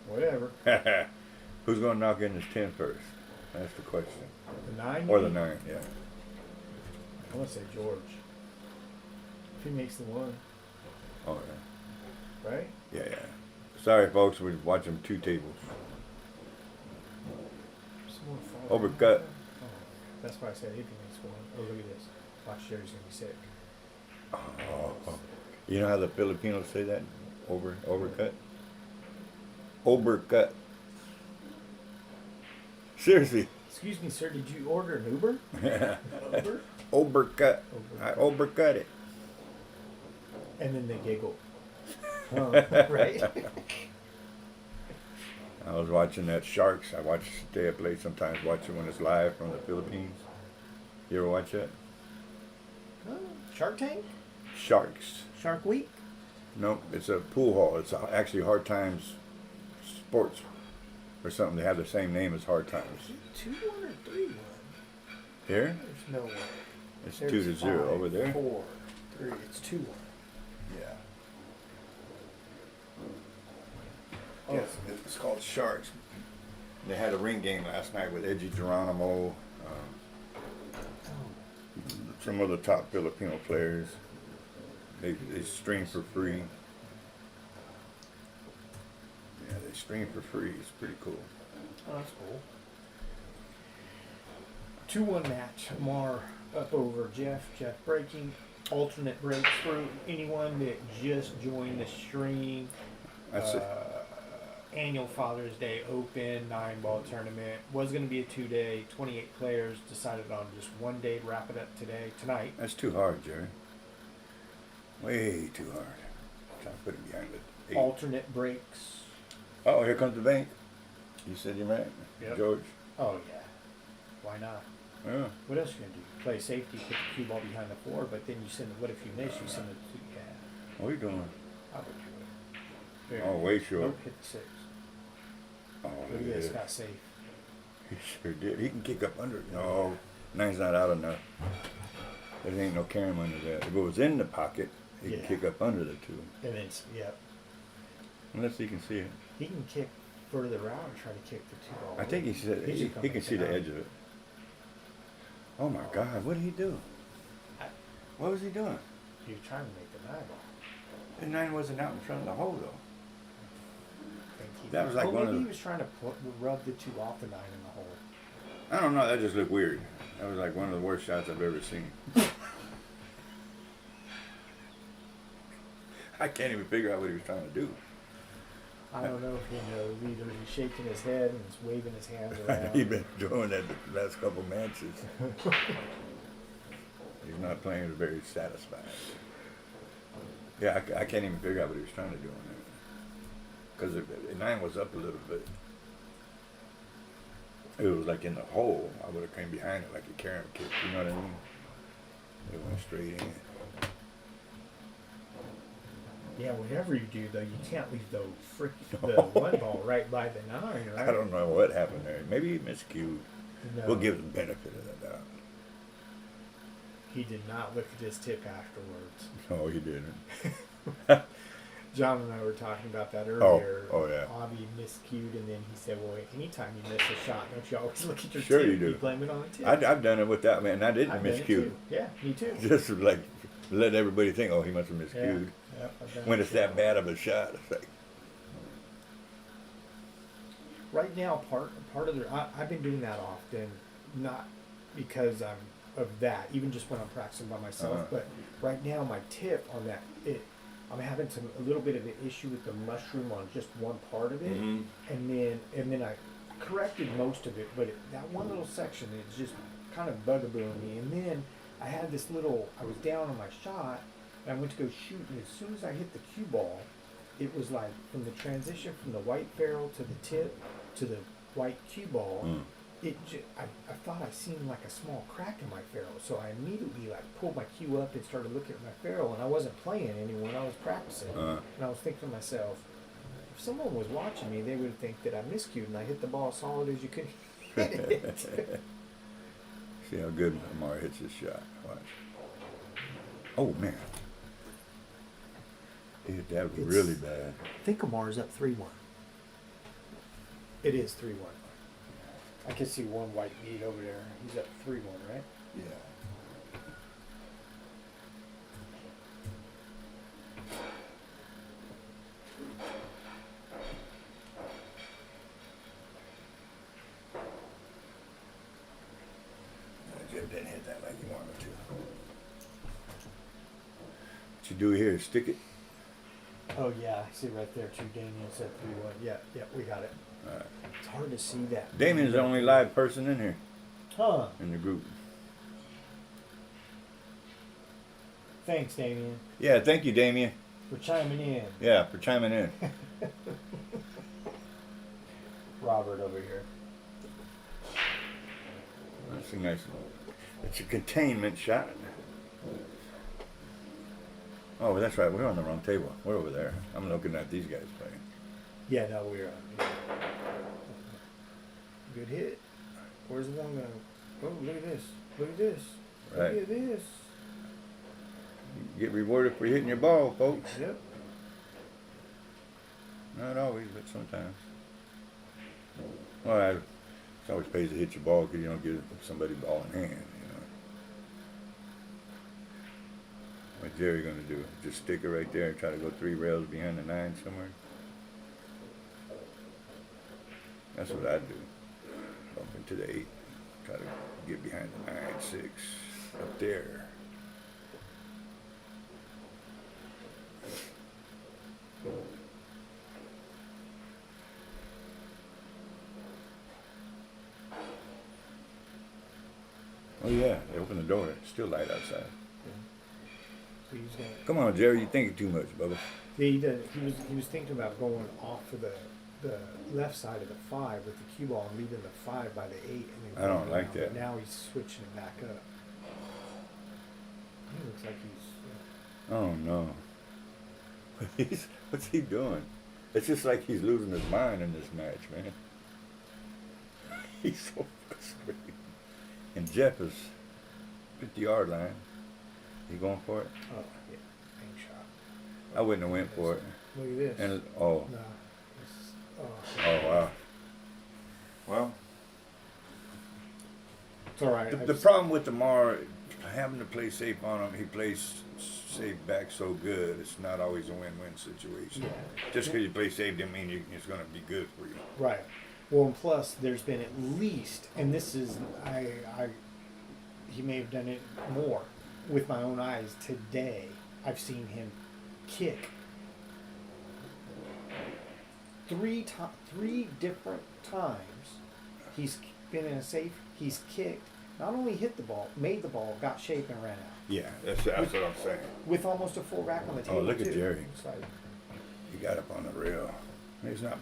Whatever. of it. Who's gonna knock in this 10 first? That's the question. The 9? Or the 9, yeah. I want to say George. If he makes the 1, Oh right? yeah. Yeah. Sorry, folks, we're watching 2 tables. Someone fall down. Overcut. Oh, that's why I said if he makes 1. Oh, look at this. Watch Jerry's gonna be sick. Oh, you know how the Filipinos say that? Overcut. Overcut. Seriously. Excuse me, sir. Did you order an Uber? Uber? Overcut. I overcut it. And then they giggle. Right? I was watching that Sharks. I watch stay up late sometimes, watch it when it's live from the Philippines. You ever watch that? Oh, Shark Tank? Sharks. Shark Week? Nope, it's a pool hall. It's actually Hard Times Sports or something. They have the same name as Hard Times. 2-1 or 3-1? Here? There's no way. It's There's 2-0 5, over there. 4, 3. It's 2-1. Yeah. Yes, it's called Sharks. They had a ring game last night with Edgy Geronimo, some of the top Filipino players. They stream for free. Yeah, they stream for free. It's pretty cool. Oh, that's cool. 2-1 match. Amar up over Jeff. Jeff breaking. Alternate breaks for anyone that just joined the stream. That's it. Annual Father's Day Open 9-ball tournament. Was going to be a 2-day, 28 players. Decided on just 1 day to wrap it up tonight. That's too hard, Jerry. Way too hard. Trying to put it behind the 8. Alternate breaks. Oh, here comes the bank. You said you're right, Yep. George. Oh yeah. Why not? Yeah. What else you gonna do? Play safety, put the cue ball behind the 4, but then you send it. What if you miss? You send it to What are you doing? I would do it. Very Oh, good. way short. Nope, hit the 6. Oh, Look look at at this, this. got safe. He sure did. He can kick up under it. No, 9's not out enough. There ain't no carrying under that. If it was in the pocket, he Yeah. can kick up under the 2. And then, yeah, Unless he can see it. he can kick further out and try to kick the 2 ball. I think he said He's he gonna can make see it the out. edge of it. Oh my God, what did he do? I- What was he doing? You're trying to make the 9 ball. The 9 wasn't out in front of the hole though. I think he, That was like well, one of maybe the- he was trying to rub the 2 off the 9 in the hole. I don't know, that just looked weird. That was like one of the worst shots I've ever seen. I can't even figure out what he was trying to do. I don't know if he knows. Either he's shaking his head and he's waving his hands around. He's been doing that the last couple matches. He's not playing very satisfied. Yeah, I can't even figure out what he was trying to do on that. Because the 9 was up a little bit. It was like in the hole. I would have came behind it like a carrot kick. You know what I mean? It went straight in. Yeah, whatever you do, though, you can't leave the 1 ball right by the 9, right? I don't know what happened there. Maybe he miscued. No, We'll give him the benefit of the doubt. he did not look at his tip afterwards. No, he didn't. John and I were talking about that earlier. oh, yeah. Bobby miscued, and then he said, well, anytime you miss a shot, don't you always look at your Sure tip? you do. You blame it on the tip. I've done it with that man. I didn't I've done it miscue. too. Yeah, me too. Just like let everybody think, oh, he must have Yeah, miscued. yeah, I've done When it it's too. that bad of a shot, it's like, Right now, part of the I've been doing that often, not because I'm of that, even just when I'm practicing by myself. Uh-huh. But right now, my tip on that, I'm having a little bit of an issue with the mushroom on just one part of it, Mhm. and then I corrected most of it, but that one little section is just kind of bugabooing me. And then I had this little, I was down on my shot, and I went to go shoot, and as soon as I hit the cue ball, it was like from the transition from the white ferrule to the tip to the white cue ball. Mm. I thought I seen like a small crack in my ferrule, so I immediately like pulled my cue up and started looking at my ferrule, and I wasn't playing anyone, I was practicing, Uh. and I was thinking to myself, if someone was watching me, they would think that I miscued and I hit the ball solid as you could hit it. see how good Amar hits his shot. Watch. Oh man, he hit that It's- really bad. I think Amar's up 3-1. It is 3-1. I can see one white bead over there. He's up 3-1, right? Yeah. Jim didn't hit that like he wanted to. What you do here is stick it. Oh yeah, I see right there too. Damien said 3-1. Yeah, yeah, we got it. All right. It's hard to see that. Damien's the only live person in here Huh. in the group. Thanks, Damien, Yeah, thank you, Damien. for chiming in. Yeah, for chiming in. Robert over here. That's a nice. It's a containment shot. Oh, that's right. We're on the wrong table. We're over there. I'm looking at these guys playing. Yeah, no, we're on. Good hit. Where's the one going? Oh, look at this. Look at this. Right. Look at this. You get rewarded for hitting your ball, folks. Yep. Not always, but sometimes. Well, it always pays to hit your ball because you don't give somebody ball in hand, you know. What's Jerry going to do? Just stick it right there and try to go 3 rails behind the 9 somewhere? That's what I'd do. Bump into the 8. Try to get behind the 9-6 up there. Oh yeah, they opened the door. It's still light outside. So he's gonna, Come on, Jerry, you're thinking too much, Bubba. yeah, he was thinking about going off of the left side of the 5 with the cue ball and leaving the 5 by the 8. And then I don't going like around, but that. now he's switching it back up. He looks like he's. Oh no. What's he doing? It's just like he's losing his mind in this match, man. He's so frustrated. And Jeff is 50-yard line. He going for it? Oh, yeah. Bank shot. I wouldn't have went for it. Look at this. And No. It's, oh wow. Well, it's all right. the problem with Demar having to play safe on him, he plays safe back so good. It's not always a win-win situation. Yeah. Just because you play safe doesn't mean it's going to be good for you. Right. Well, and plus, there's been at least, and this is, he may have done it more with my own eyes today. I've seen him kick 3 different times. He's been in a safe. He's kicked. Not only hit the ball, made the ball, got shape and ran out Yeah, that's what I'm saying. with almost a full rack on the table. Oh, look at too. Jerry. It's like, He got up on the rail. It's not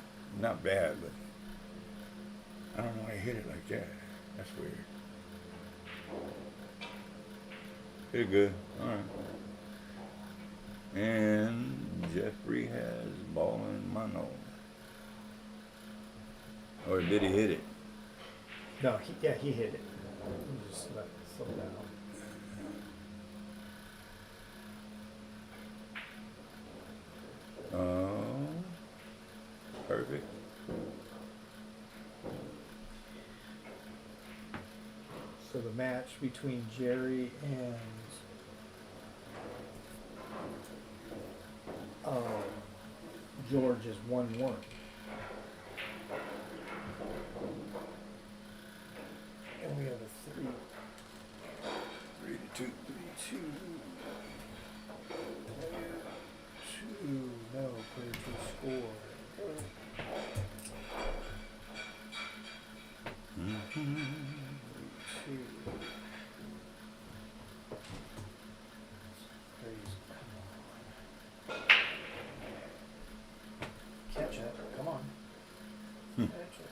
bad, but I don't know why he hit it like that. That's weird. Pretty good. All right. And Jeffrey has ball in mano. Or did he hit it? no, he hit it. He just let it slow down. Oh, perfect. So the match between Jerry and George is 1-1. And we have a 3-2. 3-2. No, player 2 score. Mm-hmm. 2. Crazy. Catch it. Come on. Catch it.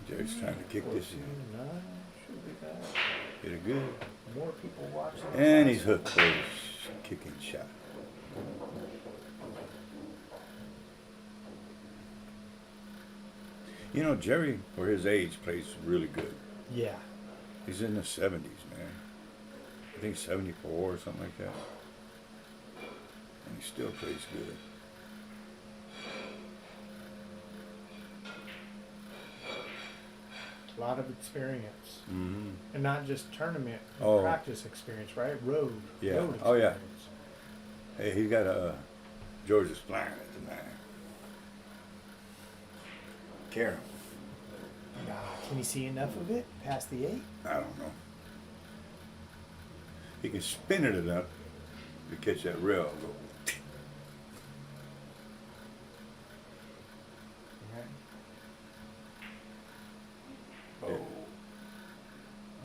Jerry's trying to kick this in. 9 should be back. Hit it good. More people watching. And he's hooked for his kicking shot. You know, Jerry, for his age, plays really good. Yeah. He's in the 70s, man. I think 74 or something like that. And he still plays good. A lot of experience. Mm-hmm. And not just tournament Oh. practice experience, right? Road. Yeah. Road Oh, yeah. experience. Hey, he got a George's flying at the 9. care. Can you see enough of it past the 8? I don't know. He can spin it enough to catch that rail. Okay.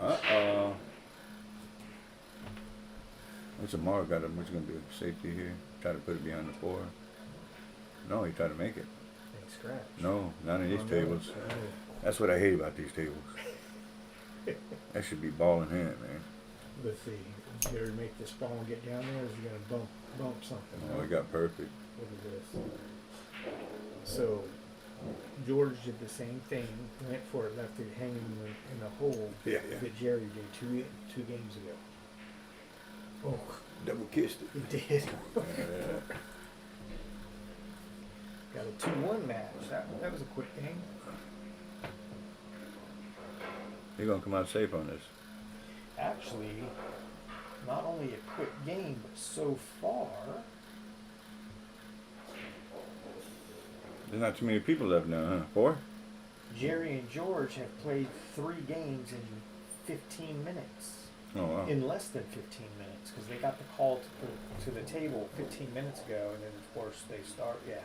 Oh. Uh-oh. What's Amar got him? What's he gonna do? Safety here? Try to put it behind the 4. No, he tried to make it. Big scratch. No, not in these Oh, no. tables. That's what I hate about these tables. That should be ball in hand, man. Let's see. Did you ever make this ball get down there, or is he gonna bump something? Oh, he got perfect. Look at this. So George did the same thing, went for it, left it hanging in the hole Yeah, yeah. that Jerry did two games ago. Oh, Double kissed it. he did. Got a 2-1 match. That was a quick game. You're gonna come out safe on this. Actually, not only a quick game, but so far, There's not too many people left now, huh? 4? Jerry and George have played 3 games in 15 minutes. Oh, wow. In less than 15 minutes, because they got the call to the table 15 minutes ago, and then of course they start. Yeah,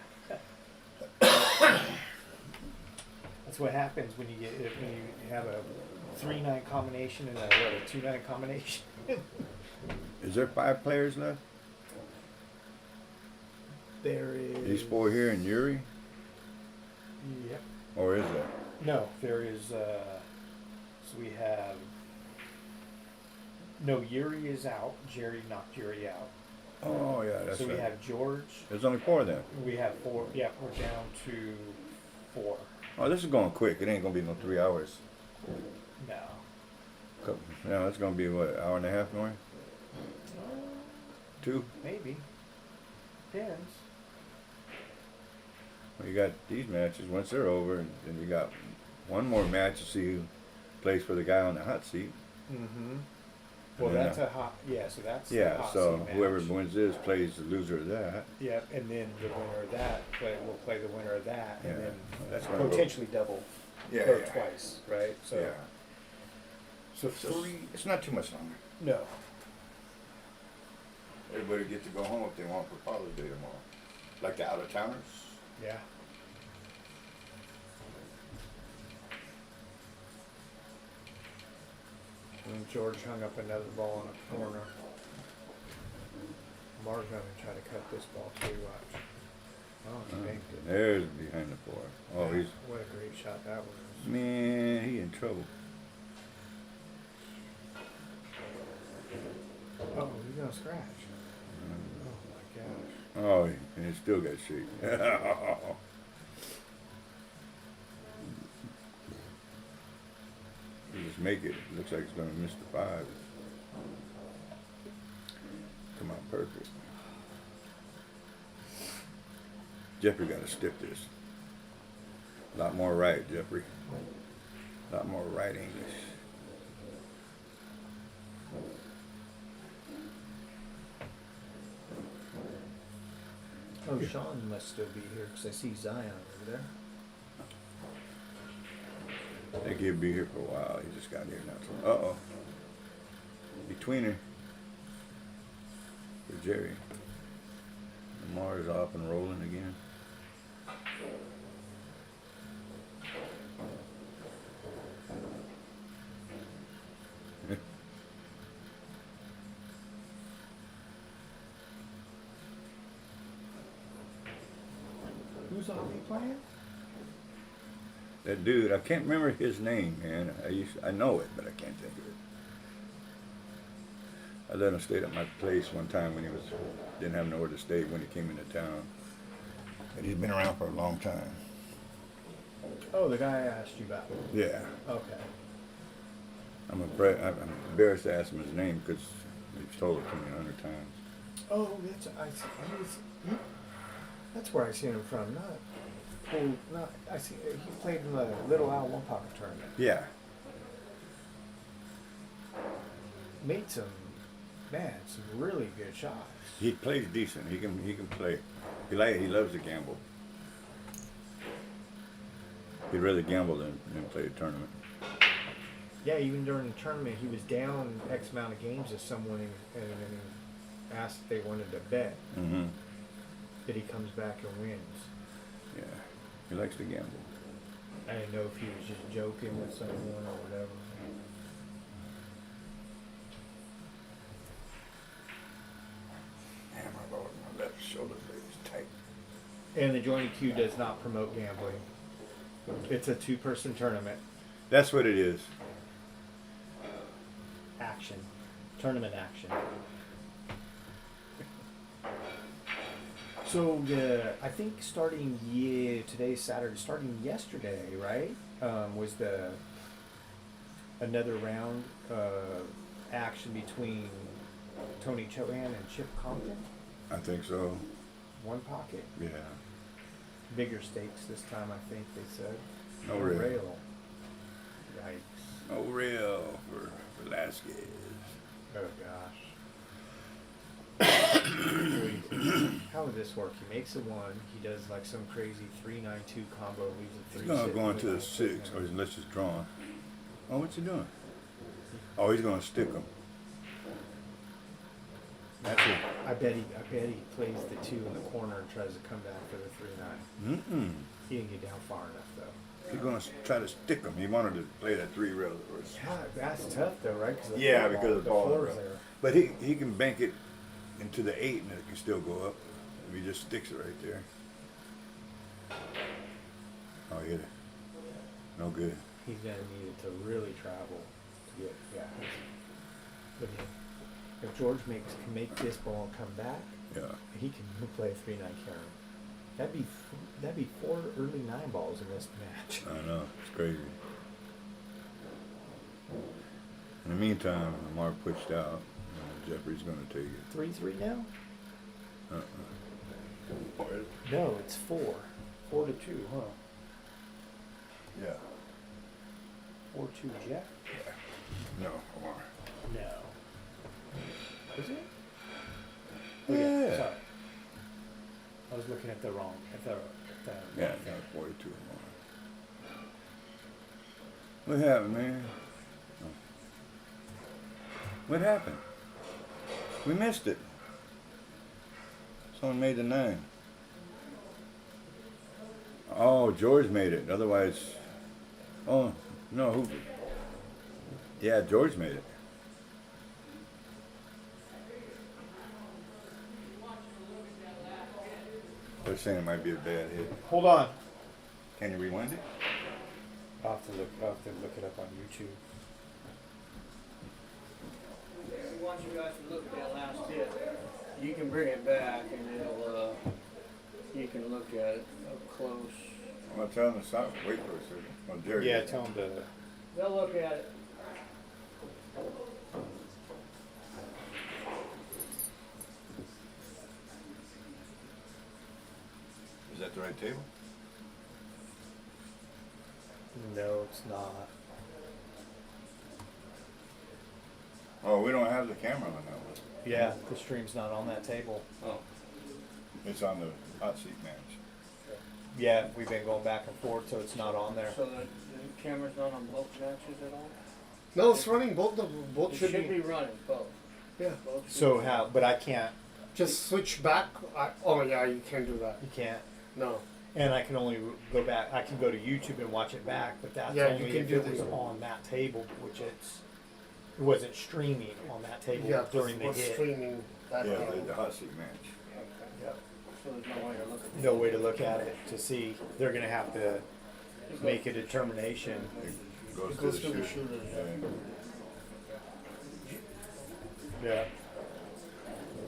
that's what happens when you have a 3-9 combination and a 2-9 combination. Is there 5 players left? There is. These 4 here and Yuri? Yep. Or is there? No, there is. So we have. No, Yuri is out. Jerry knocked Yuri out. Oh, yeah, that's So we right. have George. There's only 4 then. We have 4. Yeah, we're down to 4. Oh, this is going quick. It ain't gonna be no 3 hours. No. Yeah, it's gonna be what, hour and a half more? 2? Maybe. Depends. Well, you got these matches. Once they're over, and then you got one more match to see who plays for the guy on the hot seat. Mm-hmm. Well, Yeah. that's a hot. Yeah, so that's the Yeah, hot so seat match. whoever wins this plays the loser of that. Yeah, and then the winner of that will play the winner of that, Yeah, and then that's gonna go- potentially double or twice, right? So, Yeah. so So 3. it's not too much longer. No. Everybody get to go home if they want for Father's Day tomorrow. Like the out-of-towners. Yeah. And George hung up another ball in a corner. Mark's gonna try to cut this ball too. Watch. Oh, he banked it. There's behind the 4. Oh, he's, What a great shot that was. man, he in trouble. Oh, he's gonna scratch. Oh my gosh. Oh, and he still got shaky. He just make it. Looks like he's gonna miss the 5. Come out perfect. Jeffrey got to stick this. A lot more right, Jeffrey. A lot more right English. Oh, Sean must still be here because I see Zion over there. I think he'll be here for a while. He just got here now. Uh-oh. Between her. For Jerry. Lamar's off and rolling again. Who's on me playing? That dude, I can't remember his name, man. I know it, but I can't think of it. I let him stay at my place one time when he didn't have nowhere to stay when he came into town. And he's been around for a long time. Oh, the guy I asked you about. Yeah. Okay. I'm embarrassed to ask him his name because he's told it to me 100 times. Oh, that's where I seen him from. I see he played in the Little Owl One Pocket tournament. Yeah. Made some really good shots. He plays decent. He can play. He loves to gamble. He'd rather gamble than play a tournament. Yeah, even during the tournament, he was down X amount of games to someone and asked if they wanted to bet. Mm-hmm. That he comes back and wins. Yeah, he likes to gamble. I didn't know if he was just joking with someone or whatever. Damn, my lord, my left shoulder blade is tight. And the Jointed Cue does not promote gambling. It's a two-person tournament. That's what it is. Action. Tournament action. So I think starting today's Saturday, starting yesterday, right? Was another round action between Tony Chohan and Chip Compton? I think so. One pocket. Yeah. Bigger stakes this time, I think they said. No rail. Yikes. No rail for Velasquez. Oh gosh. How would this work? He makes a one. He does like some crazy 3-9-2 combo. Leaves a He's three. gonna sitting go with into a the six, six. or unless it's drawn. Oh, what's he doing? Oh, he's gonna stick him. That's it. I bet he plays the 2 in the corner and tries to come back for the 3-9. He didn't get down far enough though. He's gonna try to stick him. He wanted to play that 3 rail. Yeah, that's tough though, right? Yeah, because of the ball. floor's there. But he can bank it into the 8 and it can still go up if he just sticks it right there. Oh, he hit it. No good. He's gonna need it to really travel to get But if George can make this ball come back, Yeah. he can play a 3-9 carry. That'd be 4 early 9 balls in this match. I know. It's crazy. In the meantime, Lamar pushed out. Jeffrey's gonna take it. 3-3 now? Uh-uh. No, it's 4. 4-2, huh? Yeah. 4-2 Jeff? No, Lamar. No. Is it? Yeah. Sorry. I was looking at the wrong. Yeah, no, 42 Lamar. What happened, man? Oh. What happened? We missed it. Someone made the 9. Oh, George made it. Otherwise, oh no, who? Yeah, George made it. They're saying it might be a bad hit. Hold on. Can you rewind it? I'll have to look it up on YouTube. Once you guys look at that last hit, you can bring it back and it'll, you can look at it up close. I'm gonna tell them to stop. Wait for a second. Oh, Jerry. Yeah, tell him to. They'll look at it. Is that the right table? No, it's not. Oh, we don't have the camera on that one. Yeah, the stream's not on that table. Oh. It's on the hot seat match. Yeah, we've been going back and forth, so it's not on there. So the camera's not on both matches at all? No, it's running both. Both It should should be. be running both. Yeah. Both should So be how? But I can't. Just switch back. Oh yeah, you can't do that. You can't. No. And I can only go back. I can go to YouTube and watch it back, but that's Yeah, you only can if do it was this. on that table, which it wasn't streaming on that table Yeah, during the what's hit. streaming that Yeah, game. the hot seat match. Yep. So there's no way to look at No way to look at it to see. They're gonna have to make a determination. It goes, It goes to to the the shooter. shooter. Yeah.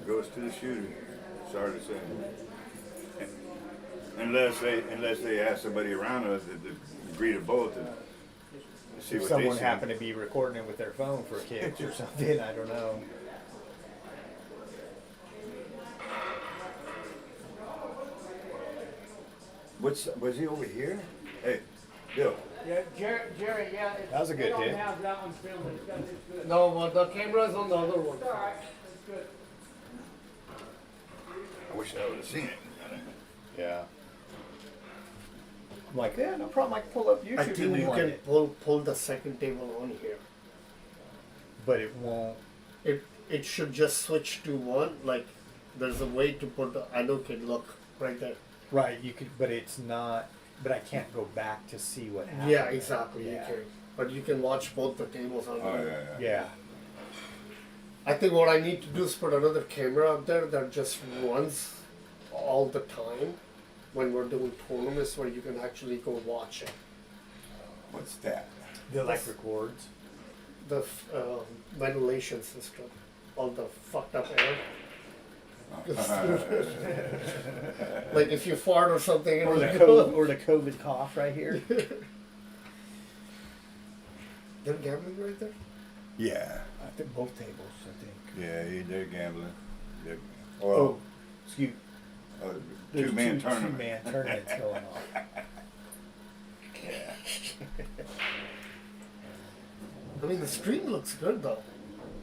It goes to the shooter. Sorry to say. Unless they ask somebody around us to agree to both and see If what someone they see. happened to be recording it with their phone for kicks or something, I don't know. Was he over here? Hey, Bill. Yeah, Jerry, yeah. That was a good hit. have that one filmed. It's good. No, but the camera's on the other one. Alright, it's good. I wish I would have seen it. Yeah. I'm like, yeah, no problem. I can pull up YouTube I and think you rewind can it. pull the second table on here. But it won't. It should just switch to one. Like there's a way to put the. I know, kid. Look right there. Right, you could, but it's not. But I can't go back to see what happened. Yeah, exactly. Yeah. You can, but you can watch both the tables on Oh there. yeah, yeah. Yeah. I think what I need to do is put another camera up there that just runs all the time when we're doing tournaments where you can actually go watch it. What's that? The electric cords. The ventilation system, all the fucked up air. Like if you fart or something, Or the it'll or the COVID cough right here. They're gambling right there. Yeah, I think both tables. I think. yeah, they're gambling. They're, Oh, well, excuse. a There's two-man tournament. Two-man tournaments going on. Yeah. I mean, the stream looks good though.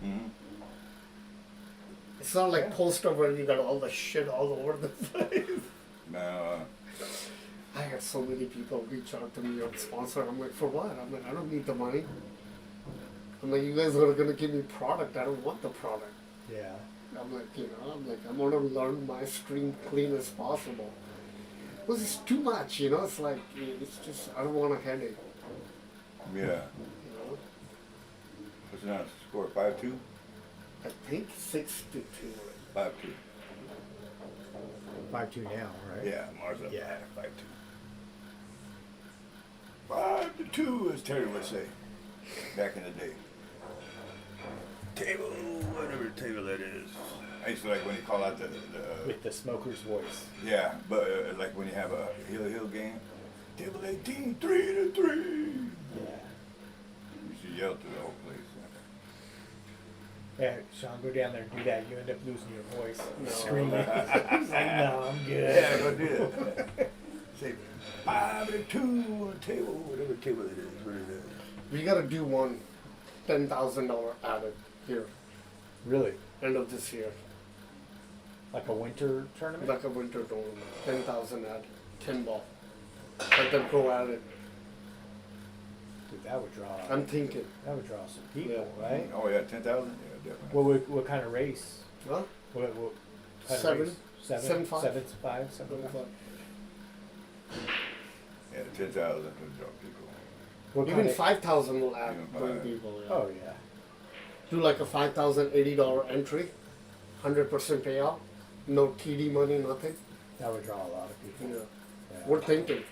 Mm-hmm. It's not like poster where you got all the shit all over the place. Now, I had so many people reach out to me on sponsor. I'm like, for what? I'm like, I don't need the money. I'm like, you guys are gonna give me product. I don't want the product. Yeah. I'm like, I'm gonna learn my stream clean as possible. Because it's too much, it's like, it's just, I don't want a headache, yeah. What's the now? Score 5-2? I think 6-2. 5-2. 5-2 now, right? Yeah, Mars up. Yeah. 5-2. 5-2, as Terry would say, back in the day. Table, whatever table that is. I used to like when you call out the With the smoker's voice. yeah, but like when you have a hill game, table 18, 3-3. Yeah. You should yell through the whole place. Yeah, Sean, go down there and do that. You end up losing your voice. No. Screaming. He's like, no, I'm good. Yeah, go do it. Say 5-2 on a table, whatever table it is. What is it? We gotta do one $10,000 added here, Really? end of this year. Like a winter tournament? Like a winter tournament, 10,000 add, 10 ball. Let them go at it. Dude, that would draw. I'm thinking, That would draw some people, Yeah. right? Oh yeah, 10,000? Yeah, definitely. What kind of race? huh? What kind Seven. of race? 7-5. 7-5. 7-5. Yeah, 10,000 would draw people. What Even kind of, 5,000 will add, Even bring five. people. Yeah. Oh yeah. Do like a $5,080 entry, 100% payout, no TD money, nothing. That would draw a lot of people. Yeah. Yeah. We're thinking,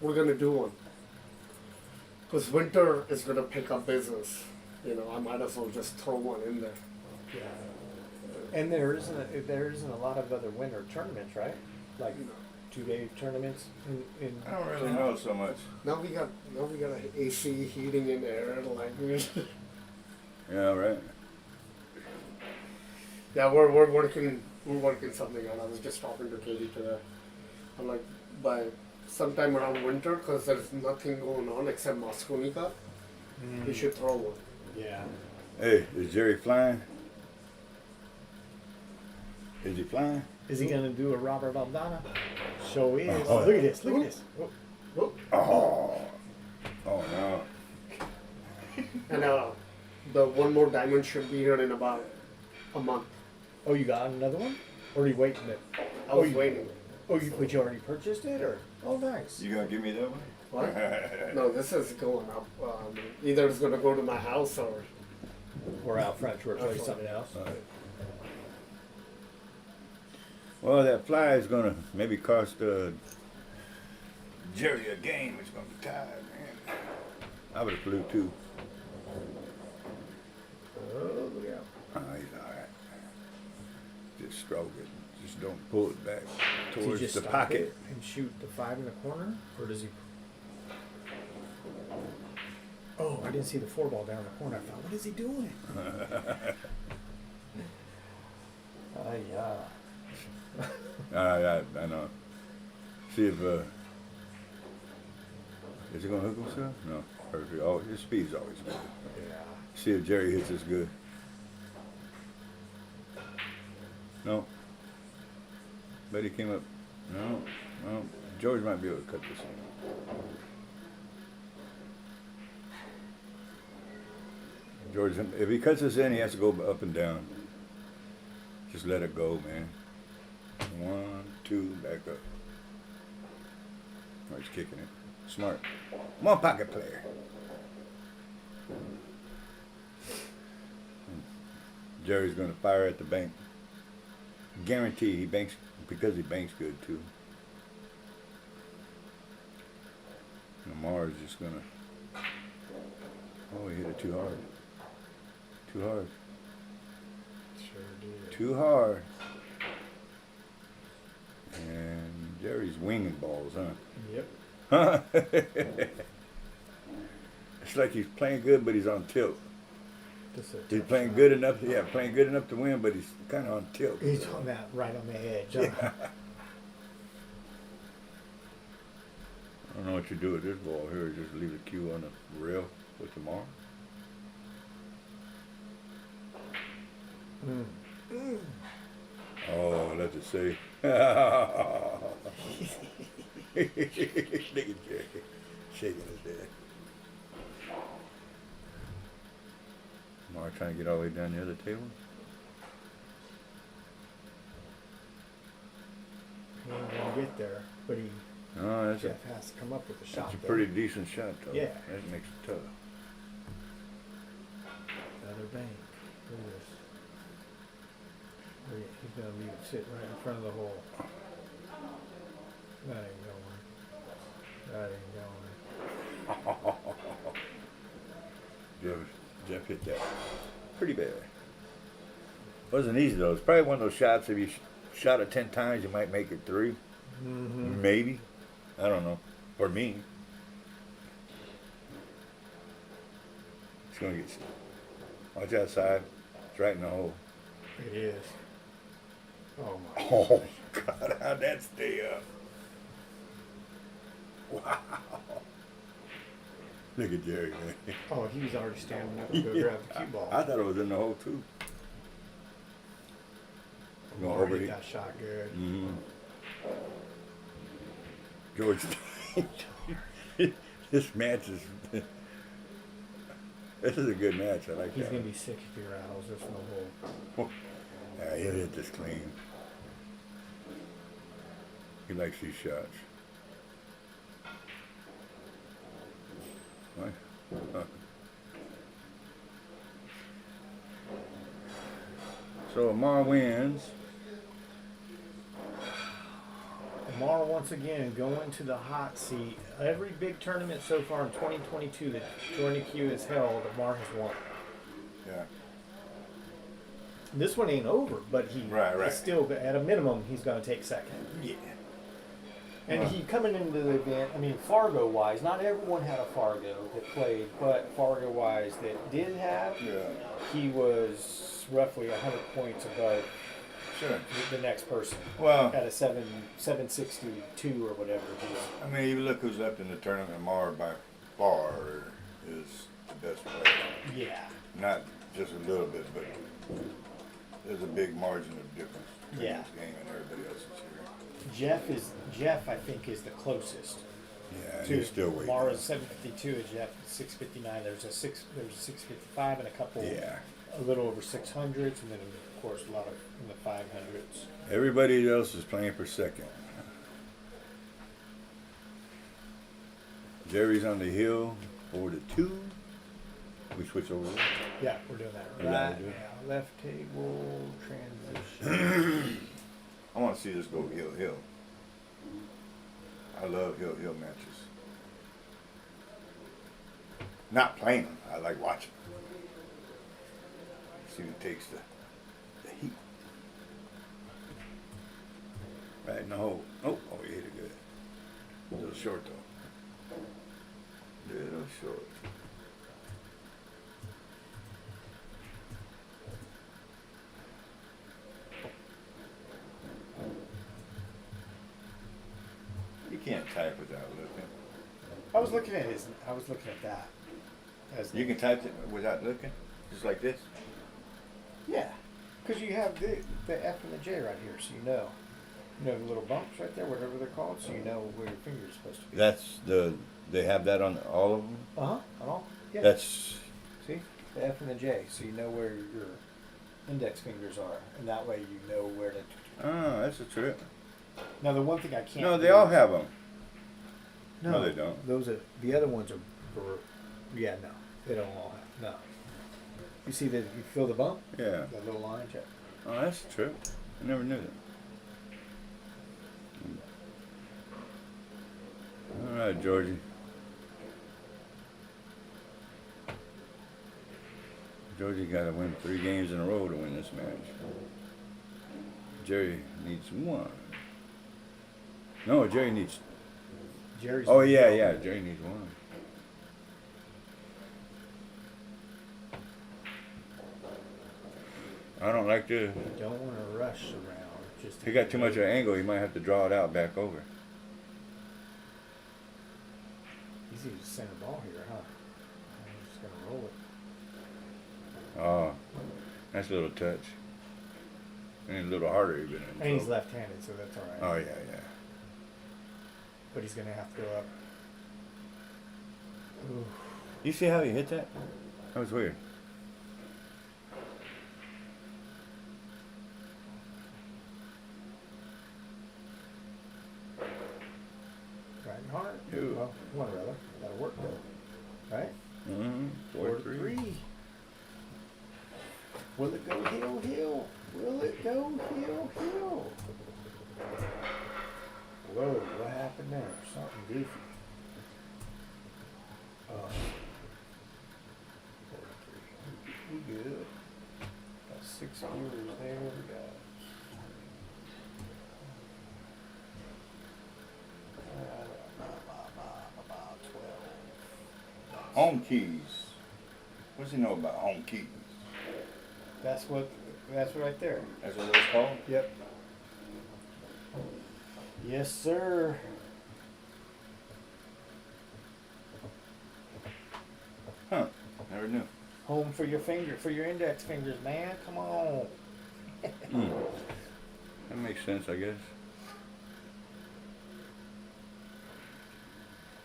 we're gonna do one. Because winter is gonna pick up business. I might as well just throw one in there. Yeah. And there isn't a lot of other winter tournaments, right? Like 2-day tournaments in I don't really know so much. Now we got AC, heating, and air. Like, Yeah, right. yeah, we're working something out. I was just talking to Katie today. I'm like, by sometime around winter, because there's nothing going on except Mosconica, we should throw one. Yeah. Hey, is Jerry flying? Is he flying? Is he gonna do a Robert Aldana? So is. Oh. Look at this. Look at this. Oh. Whoop. Oh. Oh no. And the one more diamond should be here in about a month. Oh, you got another one? Or are you waiting it? I was you- waiting. But you already purchased it, or? Oh, nice. You gonna give me that one? What? No, this is going up. Either it's gonna go to my house or Or out front to replace Out front. something else. Well, that fly is gonna maybe cost Jerry a game. It's gonna be tired, man. I would have flew too. Oh, yeah. He's all right. Just stroke it. Just don't pull it back Does he towards just the stop pocket. it and shoot the 5 in the corner, or does he? Oh, I didn't see the 4 ball down in the corner. I thought, what is he doing? Yeah. I know. See if is he gonna hook himself? No. Or if his speed's always good. Yeah. See if Jerry hits as good. No. But he came up. No. George might be able to cut this one. George, if he cuts us in, he has to go up and down. Just let it go, man. 1, 2, back up. Oh, he's kicking it. Smart. Come on, pocket player. Jerry's going to fire at the bank. Guarantee he banks, because he banks good too. Lamar's just going to... Oh, he hit it too hard. Too hard. Sure did. Too hard. And Jerry's winging balls, huh? Yep. It's like he's playing good, but he's on tilt. Just a He's tough playing shot. good enough, playing good enough to win, but he's kind of on tilt. He's on that right on the edge. Yeah. I don't know what you do with this ball here. Just leave the cue on the rail with tomorrow. Oh, let's just say. Look at Jerry shaking his head. Mark trying to get all the way down the other table. He ain't gonna get there, but he No, that's Jeff has to come up with a shot. a though. pretty decent shot, though. Yeah. That makes it tough. Another bank. Look at this. He's gonna leave it sit right in front of the hole. That ain't going. That ain't going. Jeff hit that pretty bad. Wasn't easy though. It's probably one of those shots. If you shot it 10 times, you might make it 3. Mm-hmm. Maybe. I don't know. For me. It's gonna get. Watch outside. It's right in the hole. It is. Oh my. Oh God! How'd that stay up? Wow. Look at Jerry, man. Oh, he was already standing up to go grab the cue ball. I thought it was in the hole too. Going Lamar over hit here. that shot good. Mm-hmm. George, this match is. This is a good match. I like He's that. gonna one. be sick if he rattles this in the hole. Yeah, he'll hit this clean. He likes these shots. What? Huh. So Amar wins. Lamar once again going to the hot seat. Every big tournament so far in 2022 that Jointed Cue has held, Lamar has won. Yeah. This one ain't over, but he Right. is still, at a minimum, he's going to take second. Yeah. And he coming into the event, I mean, Fargo wise, not everyone had a Fargo that played, but Fargo wise that did have, Yeah. he was roughly 100 points above Sure. the next person Well, at a 762 or whatever it is. I mean, you look who's left in the tournament. Amar by far is the best player. Yeah. Not just a little bit, but there's a big margin of difference between Yeah. this game and everybody else's here. Jeff, I think, is the closest. Yeah, To he's still waiting. Mara's 752 and Jeff 659. There's a 655 and a couple, Yeah. a little over 600s, and then of course a lot of in the 500s. Everybody else is playing for second. Jerry's on the hill, 4-2. We switch over. Yeah, we're doing that Yeah, right we do. now. Left table transition. I want to see this go hill. I love hill matches. Not playing them. I like watching them. See who takes the heat. Right in the hole. Oh, you hit it good. A little short though. Little short. You can't type without looking. I was looking at that. As You can type it without looking, just like this. yeah, because you have the F and the J right here, so you know. You know the little bumps right there, whatever they're called, so you know where your finger's supposed to be. That's they have that on all of them. Uh-huh. On all. Yeah. That's See? The F and the J, so you know where your index fingers are, and that way you know where to. that's a trip. Now the one thing I can't. No, they do all is- have them. No, No, they don't. Those are the other ones are. Yeah, no, they don't all have. No. You see that? You feel the bump? Yeah. That little line check. Oh, that's a trip. I never knew that. All right, Georgie. Georgie got to win 3 games in a row to win this match. Jerry needs 1. No, Jerry needs. Jerry's. Oh yeah. Jerry needs 1. I don't like to. You don't want to rush around. Just. He got too much of an angle. He might have to draw it out back over. Easy to center ball here, huh? I'm just gonna roll it. Oh, that's a little touch. And a little harder even. And he's left-handed, so that's all right. Oh yeah. But he's gonna have to go up. Ooh. You see how he hit that? That was weird. Right and hard. Ew. Well, one or other. That'll work though. Right? Mm-hmm. 4-3. Will it go hill, hill? Will it go hill, hill? Whoa, what happened there? Something goofy. 4-3. We good. Got 6 viewers there. We got. About 12. Home keys. What's he know about home keys? That's right there. That's what it's called? Yep. Yes, sir. Huh. Never knew. Home for your index fingers, man. Come on. That makes sense, I guess.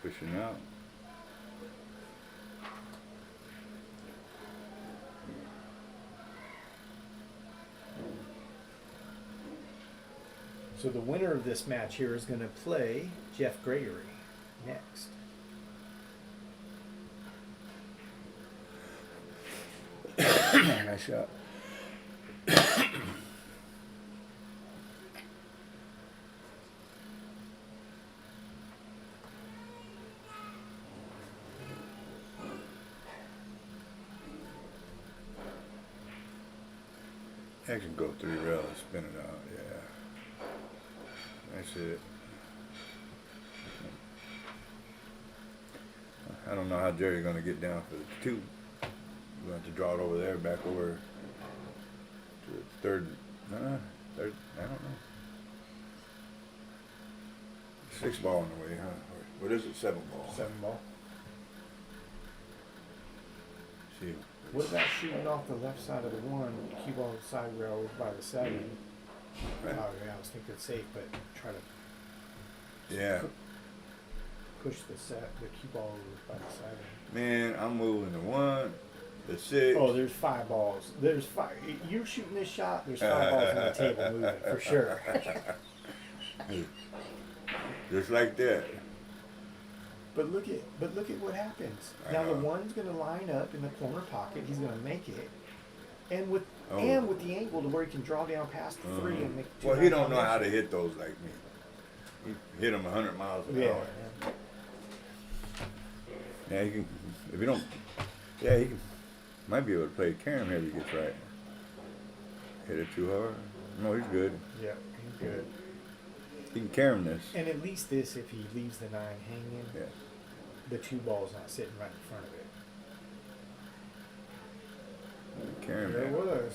Pushing out. So the winner of this match here is going to play Jeff Gregory next. Nice shot. I can go 3 rails, spin it out, yeah. That's it. I don't know how Jerry's gonna get down for the 2. We'll have to draw it over there, back over to the third, I don't know. 6 ball in the way, huh? Or what is it, 7 ball? 7 ball. See, What about shooting off the left side of the 1, cue ball side rail by the 7? right. Oh yeah, I was thinking safe, but try to Yeah, push the cue ball over by the 7. man, I'm moving the 1, the 6. Oh, there's 5 balls. There's 5. You're shooting this shot. There's 5 balls on the table moving for sure. Just like that. But look at what happens. I Now the know. 1's going to line up in the corner pocket. He's going to make it, and with Oh. the angle to where he can draw down past the 3 and make. Well, he don't know how to hit those like me. He hit them 100 miles an Yeah. hour. Yeah, he can. If you don't, yeah, he can, might be able to play carom here if he gets right. Hit it too hard. No, he's good. Yeah, he's good. He can carom this. And at least this, if he leaves the 9 hanging, Yeah. the 2 ball's not sitting right in front of it. Carom There it that. was.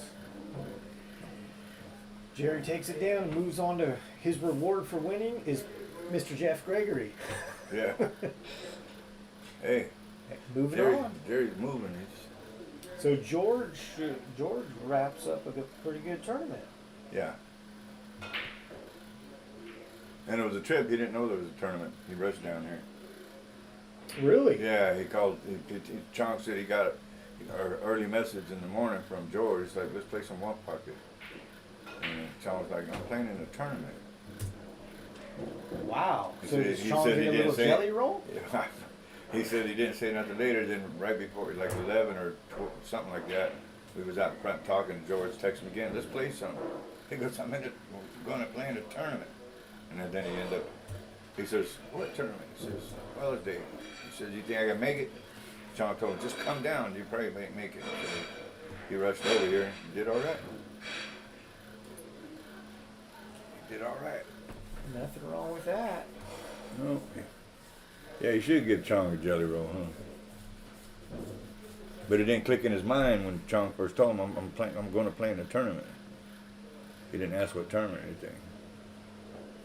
Jerry takes it down and moves on to his reward for winning is Mr. Jeff Gregory. Yeah. Hey, Moving Jerry's, on. Jerry's moving. So George wraps up a pretty good tournament. Yeah. And it was a trip. He didn't know there was a tournament. He rushed down here. Really? Yeah, he called. Chong said he got an early message in the morning from George. He's like, let's play some one pocket. And Chong was like, I'm playing in a tournament. Wow. He So said- does he Sean said he get a didn't little say- jelly roll? Yeah. He said he didn't say nothing later. Then right before, like 11 or 12, something like that, we was out front talking. George texted me again. Let's play something. He goes, I'm going to play in a tournament. And then he ended up. He says, what tournament? He says, Weller's Day. He says, you think I can make it? Sean told him, just come down. You probably make it. So he rushed over here and did all right. He did all right. Nothing wrong with that. No. Yeah, you should give Chong a jelly roll, huh? But it didn't click in his mind when Chong first told him, I'm going to play in a tournament. He didn't ask what tournament or anything.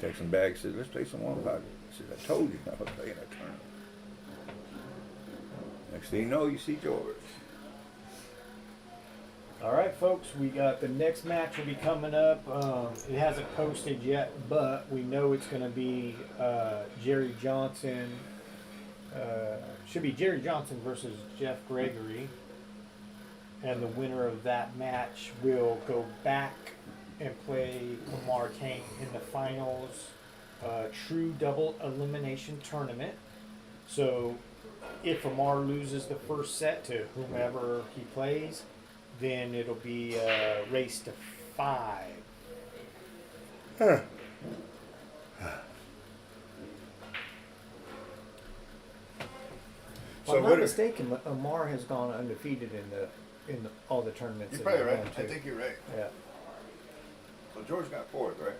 Texted him back, said, let's play some one pocket. He said, I told you I was playing a tournament. Next thing you know, you see George. All right, folks, we got the next match will be coming up. It hasn't posted yet, but we know it's going to be Jerry Johnson. Should be Jerry Johnson versus Jeff Gregory. And the winner of that match will go back and play Lamar Kane in the finals. True double elimination tournament. So if Amar loses the first set to whomever he plays, then it'll be a race to 5. Huh. If I'm not mistaken, Amar has gone undefeated in all the tournaments. You're that probably he's right. gone I to. think you're right. Yeah. So George got fourth, right?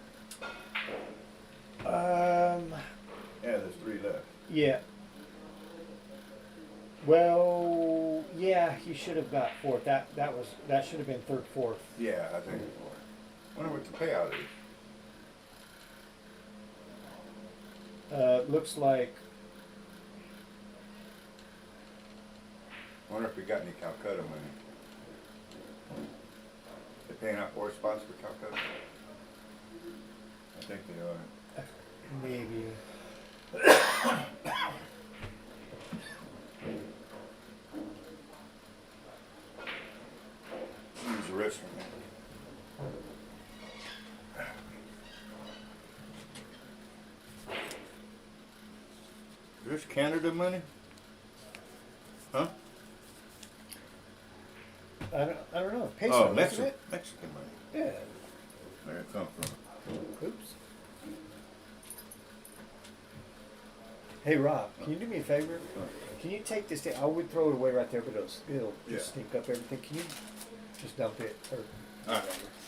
Yeah, there's 3 left. Yeah. Well, yeah, he should have got 4th. That should have been 3rd, 4th. Yeah, I think it's 4th. Wonder what the payout is. Looks like Wonder if we got any Calcutta money. They're paying out 4 spots for Calcutta. I think they are. maybe. Use the restroom. Is this Canada money? Huh? I don't know. Peso, Oh, isn't Mexican. it? Mexican money. Yeah. Where it come from? Oops. Hey Rob, can you do me a favor? Can you take this? I would throw it away right there, but it'll Yeah. just sneak up everything. Can you just dump it? Or Alright.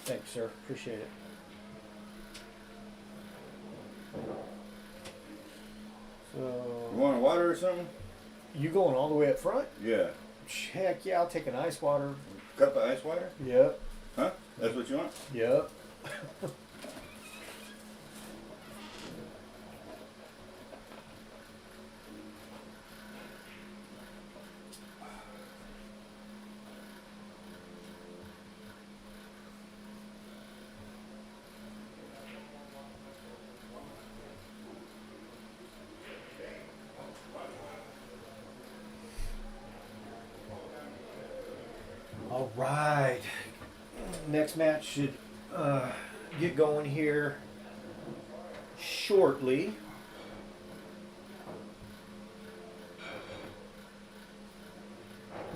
thanks, sir. Appreciate it. You So want water or something? you going all the way up front? Yeah. Heck yeah! I'll take an ice water. Cup of ice water? Yep. Huh? That's what you want? Yep. All right. Next match should get going here shortly.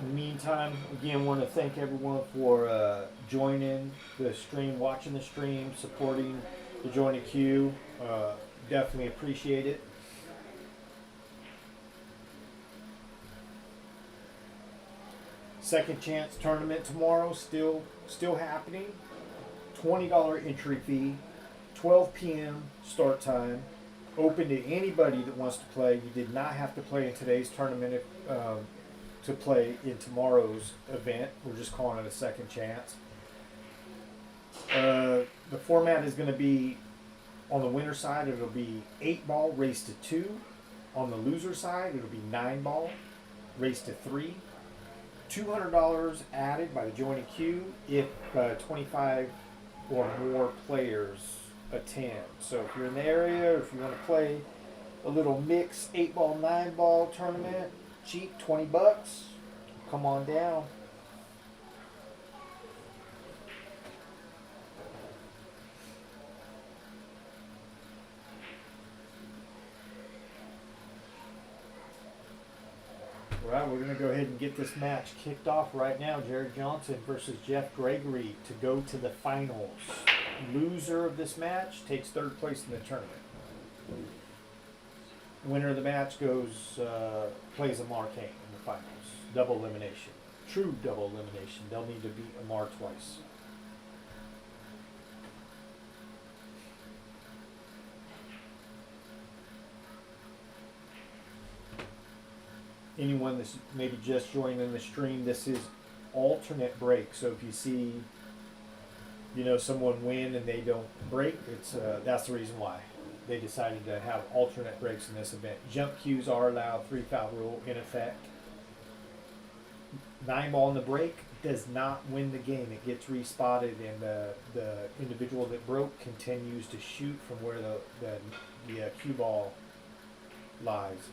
In the meantime, again, want to thank everyone for joining the stream, watching the stream, supporting the Jointed Cue. Definitely appreciate it. Second chance tournament tomorrow, still happening. $20 entry fee, 12 p.m. start time. Open to anybody that wants to play. You did not have to play in today's tournament to play in tomorrow's event. We're just calling it a second chance. The format is going to be, on the winner side, it'll be 8-ball, race to 2. On the loser side, it'll be 9-ball, race to 3. $200 added by the Jointed Cue if 25 or more players attend. So if you're in the area, or if you want to play a little mix 8-ball, 9-ball tournament, cheap, $20, come on down. Right, we're going to go ahead and get this match kicked off right now. Jared Johnson versus Jeff Gregory to go to the finals. Loser of this match takes third place in the tournament. Winner of the match goes plays Amar Kane in the finals. Double elimination. True double elimination. They'll need to beat Amar twice. Anyone that's maybe just joining the stream, this is alternate break. So if you see, someone win and they don't break, it's that's the reason why they decided to have alternate breaks in this event. Jump cues are allowed, 3-foul rule in effect. 9-ball in the break does not win the game. It gets respotted, and the individual that broke continues to shoot from where the cue ball lies.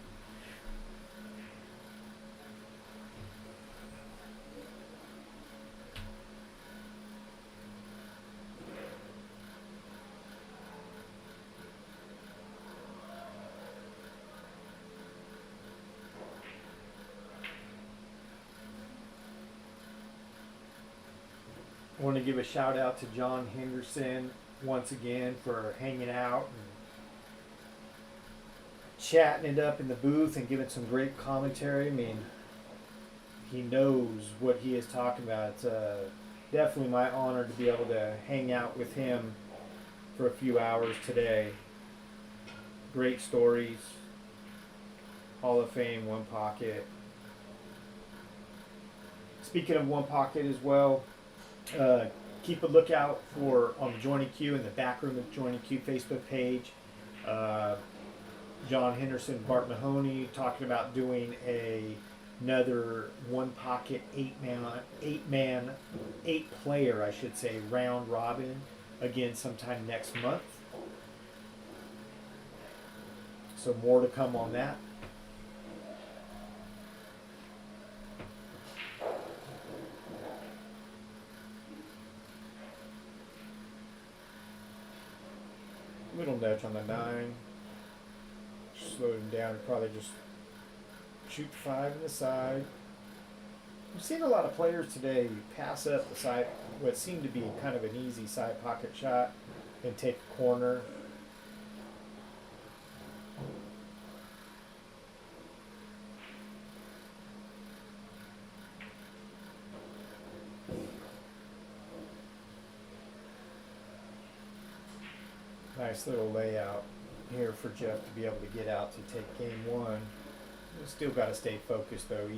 I want to give a shout out to John Henderson once again for hanging out and chatting it up in the booth and giving some great commentary. I mean, he knows what he is talking about. It's definitely my honor to be able to hang out with him for a few hours today. Great stories. Hall of Fame, One Pocket. Speaking of One Pocket as well, keep a lookout for on the Jointed Cue and the Backroom The Jointed Cue Facebook page. John Henderson, Bart Mahoney talking about doing another One Pocket 8-player, I should say, round robin again sometime next month. So more to come on that. Little nudge on the 9. Slow him down and probably just shoot 5 in the side. We've seen a lot of players today pass up the side, what seemed to be kind of an easy side pocket shot, and take a corner. Nice little layout here for Jeff to be able to get out to take game 1. We still got to stay focused though.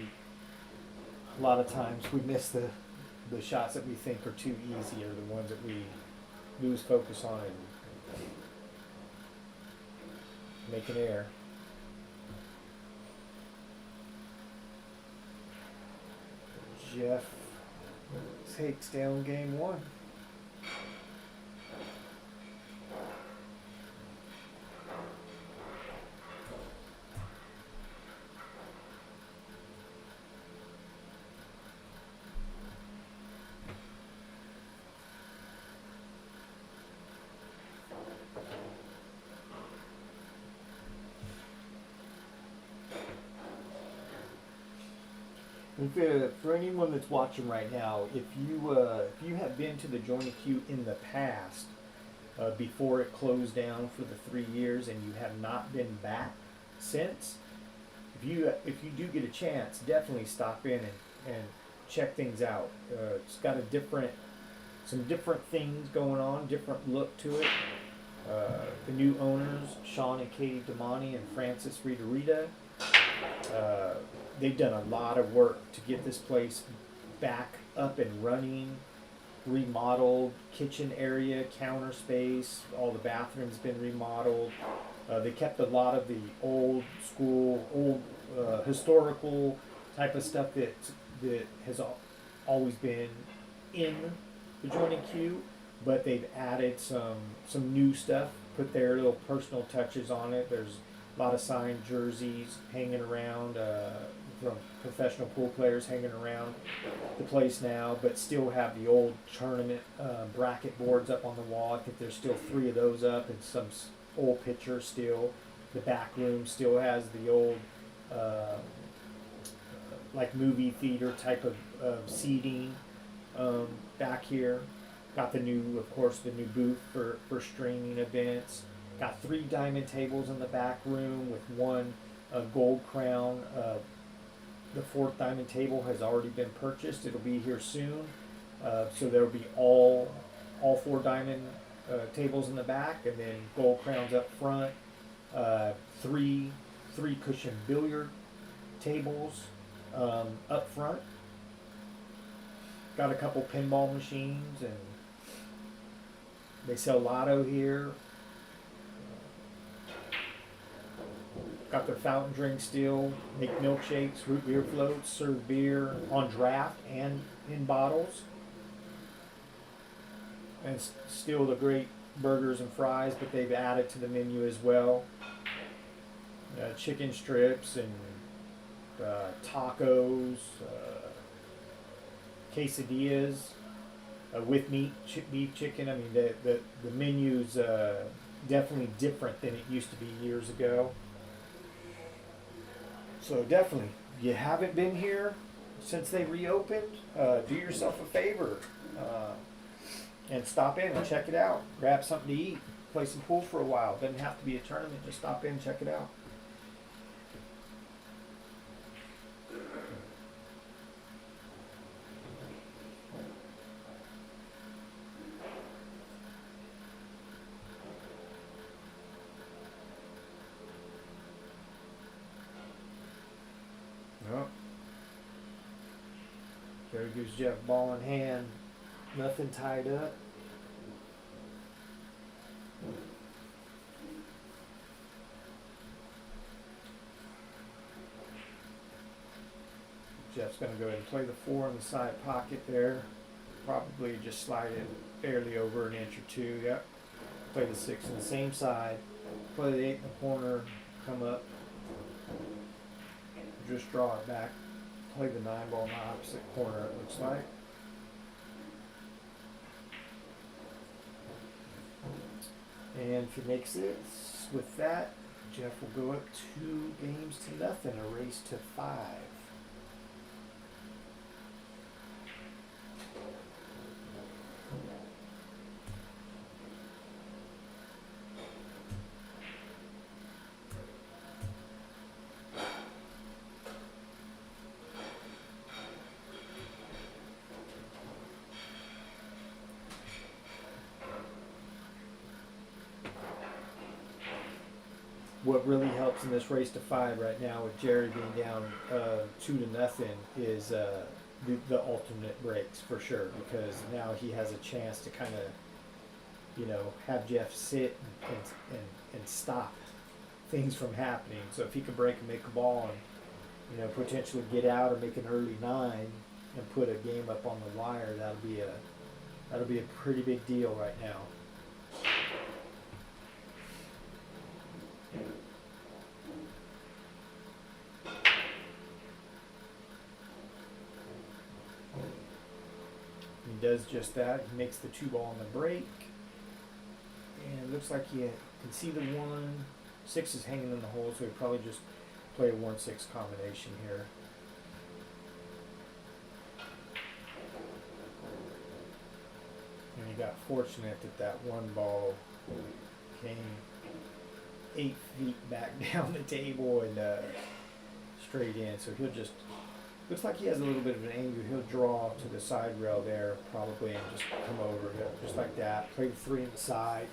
A lot of times we miss the shots that we think are too easy, or the ones that we lose focus on and make an error. Jeff takes down game 1. For anyone that's watching right now, if you have been to the Jointed Cue in the past, before it closed down for the 3 years, and you have not been back since, if you do get a chance, definitely stop in and check things out. It's got some different things going on, different look to it. The new owners, Sean and Katie Damani and Francis Rita, they've done a lot of work to get this place back up and running, remodeled, kitchen area, counter space, all the bathrooms been remodeled. They kept a lot of the old school, historical type of stuff that has always been in the Jointed Cue, but they've added some new stuff, put their little personal touches on it. There's a lot of signed jerseys hanging around from professional pool players hanging around the place now, but still have the old tournament bracket boards up on the wall. I think there's still 3 of those up, and some old pictures still. The back room still has the old like movie theater type of seating back here. Got the new, of course, the new booth for streaming events. Got 3 diamond tables in the back room with 1 gold crown. The 4th diamond table has already been purchased. It'll be here soon. So there'll be all 4 diamond tables in the back, and then gold crowns up front. 3 cushion billiard tables up front. Got a couple pinball machines, and they sell lotto here. Got their fountain drinks still, make milkshakes, root beer floats, serve beer on draft and in bottles. And still the great burgers and fries, but they've added to the menu as well. Chicken strips and tacos, quesadillas with meat, beef, chicken. I mean, the menu's definitely different than it used to be years ago. So definitely, if you haven't been here since they reopened, do yourself a favor and stop in and check it out. Grab something to eat, play some pool for a while. Doesn't have to be a tournament, just stop in and check it out. Well, there goes Jeff, ball in hand, nothing tied up. Jeff's going to go ahead and play the 4 in the side pocket there. Probably just slide it barely over an inch or 2. Yep. Play the 6 on the same side. Play the 8 in the corner. Come up. Just draw it back. Play the 9 ball in the opposite corner, it looks like. And if he makes it with that, Jeff will go up 2 games to nothing, a race to 5. What really helps in this race to 5 right now, with Jerry being down 2 to nothing, is the alternate breaks for sure, because now he has a chance to kind of, have Jeff sit and stop things from happening. So if he can break and make a ball and potentially get out or make an early 9 and put a game up on the wire, that'll be a pretty big deal right now. He does just that. He makes the 2 ball on the break. And it looks like you can see the 1. 6 is hanging in the hole, so he probably just play a 1-6 combination here. And he got fortunate that 1 ball came 8 feet back down the table and straight in. So he'll just, looks like he has a little bit of an angle. He'll draw to the side rail there probably and just come over just like that. Play the 3 in the side.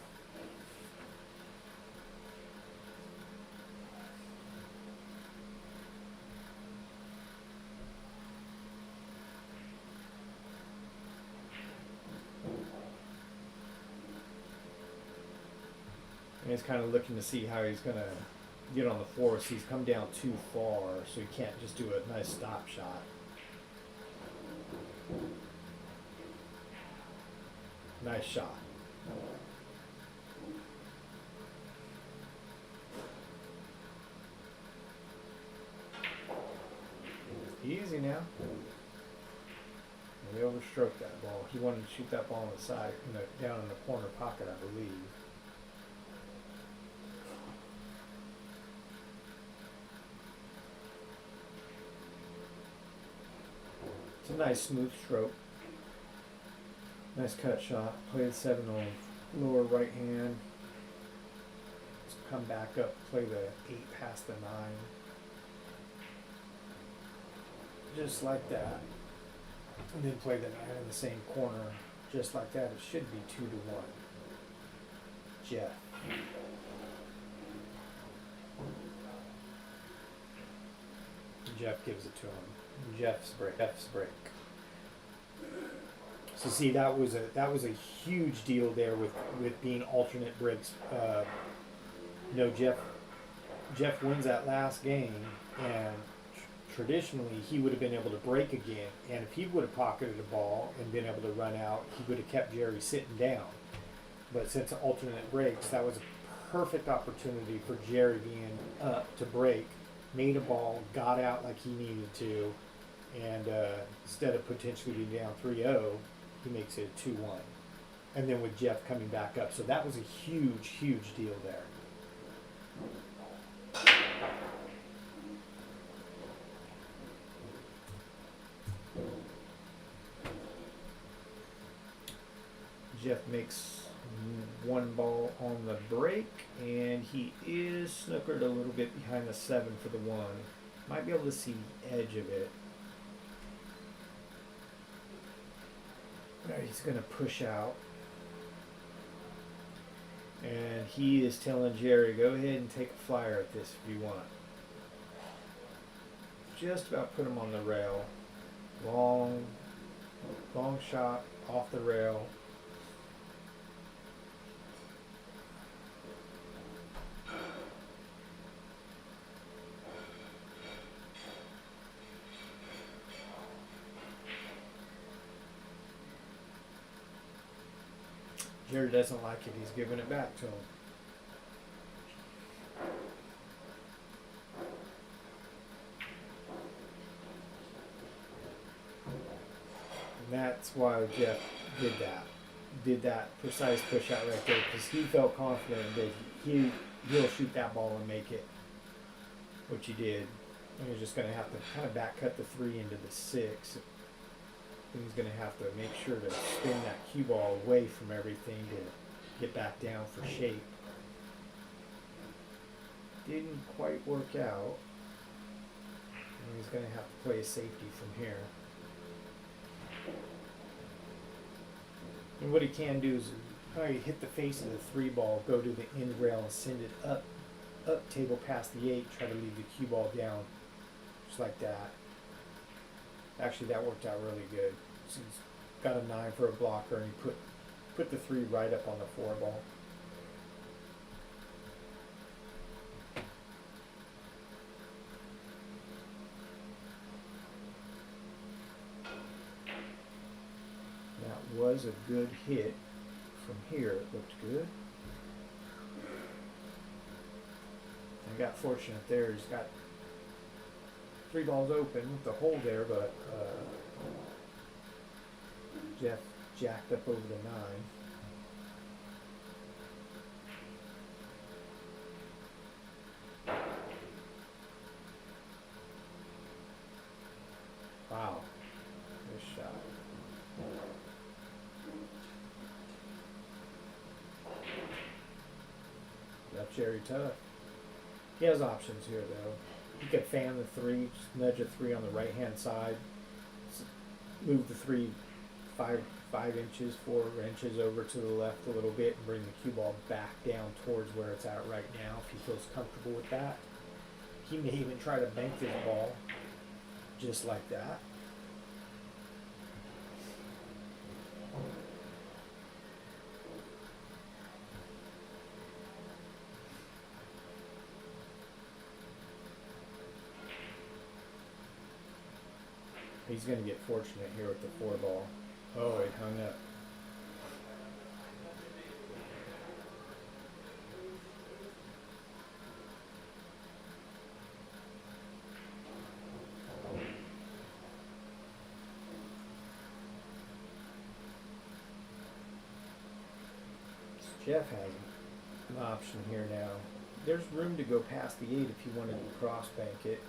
And he's kind of looking to see how he's going to get on the force. He's come down too far, so he can't just do a nice stop shot. Nice shot. Easy now. And we overstroked that ball. He wanted to shoot that ball on the side, down in the corner pocket, I believe. It's a nice smooth stroke. Nice cut shot. Play the 7 on lower right hand. Just come back up, play the 8 past the 9. Just like that. And then play the 9 in the same corner. Just like that. It should be 2-1. Jeff. Jeff gives it to him. Jeff's break. So see, that was a huge deal there with being alternate breaks. Jeff wins that last game, and traditionally he would have been able to break again. And if he would have pocketed the ball and been able to run out, he would have kept Jerry sitting down. But since alternate breaks, that was a perfect opportunity for Jerry being up to break, made a ball, got out like he needed to, and instead of potentially being down 3-0, he makes it 2-1. And then with Jeff coming back up. So that was a huge, huge deal there. Jeff makes 1 ball on the break, and he is snookered a little bit behind the 7 for the 1. Might be able to see the edge of it. He's going to push out. And he is telling Jerry, go ahead and take a flyer at this if you want. Just about put him on the rail. Long shot off the rail. Jerry doesn't like it. He's giving it back to him. And that's why Jeff did that precise push out right there, because he felt confident that he'll shoot that ball and make it, which he did. And he was just going to have to kind of back cut the 3 into the 6. He's going to have to make sure to spin that cue ball away from everything to get back down for shape. Didn't quite work out. And he's going to have to play a safety from here. And what he can do is hit the face of the 3 ball, go to the end rail and send it up table past the 8, try to leave the cue ball down just like that. Actually, that worked out really good. So he's got a 9 for a blocker, and he put the 3 right up on the 4 ball. That was a good hit. From here, it looked good. I got fortunate there. He's got 3 balls open with the hole there, but Jeff jacked up over the 9. Wow. Nice shot. Left Jerry tough. He has options here, though. He could fan the 3, just nudge a 3 on the right hand side, move the 3 5 inches, 4 inches over to the left a little bit, and bring the cue ball back down towards where it's at right now if he feels comfortable with that. He may even try to bank this ball just like that. He's going to get fortunate here with the 4 ball. Oh, it hung up. Jeff has an option here now. There's room to go past the 8 if you wanted to cross bank it.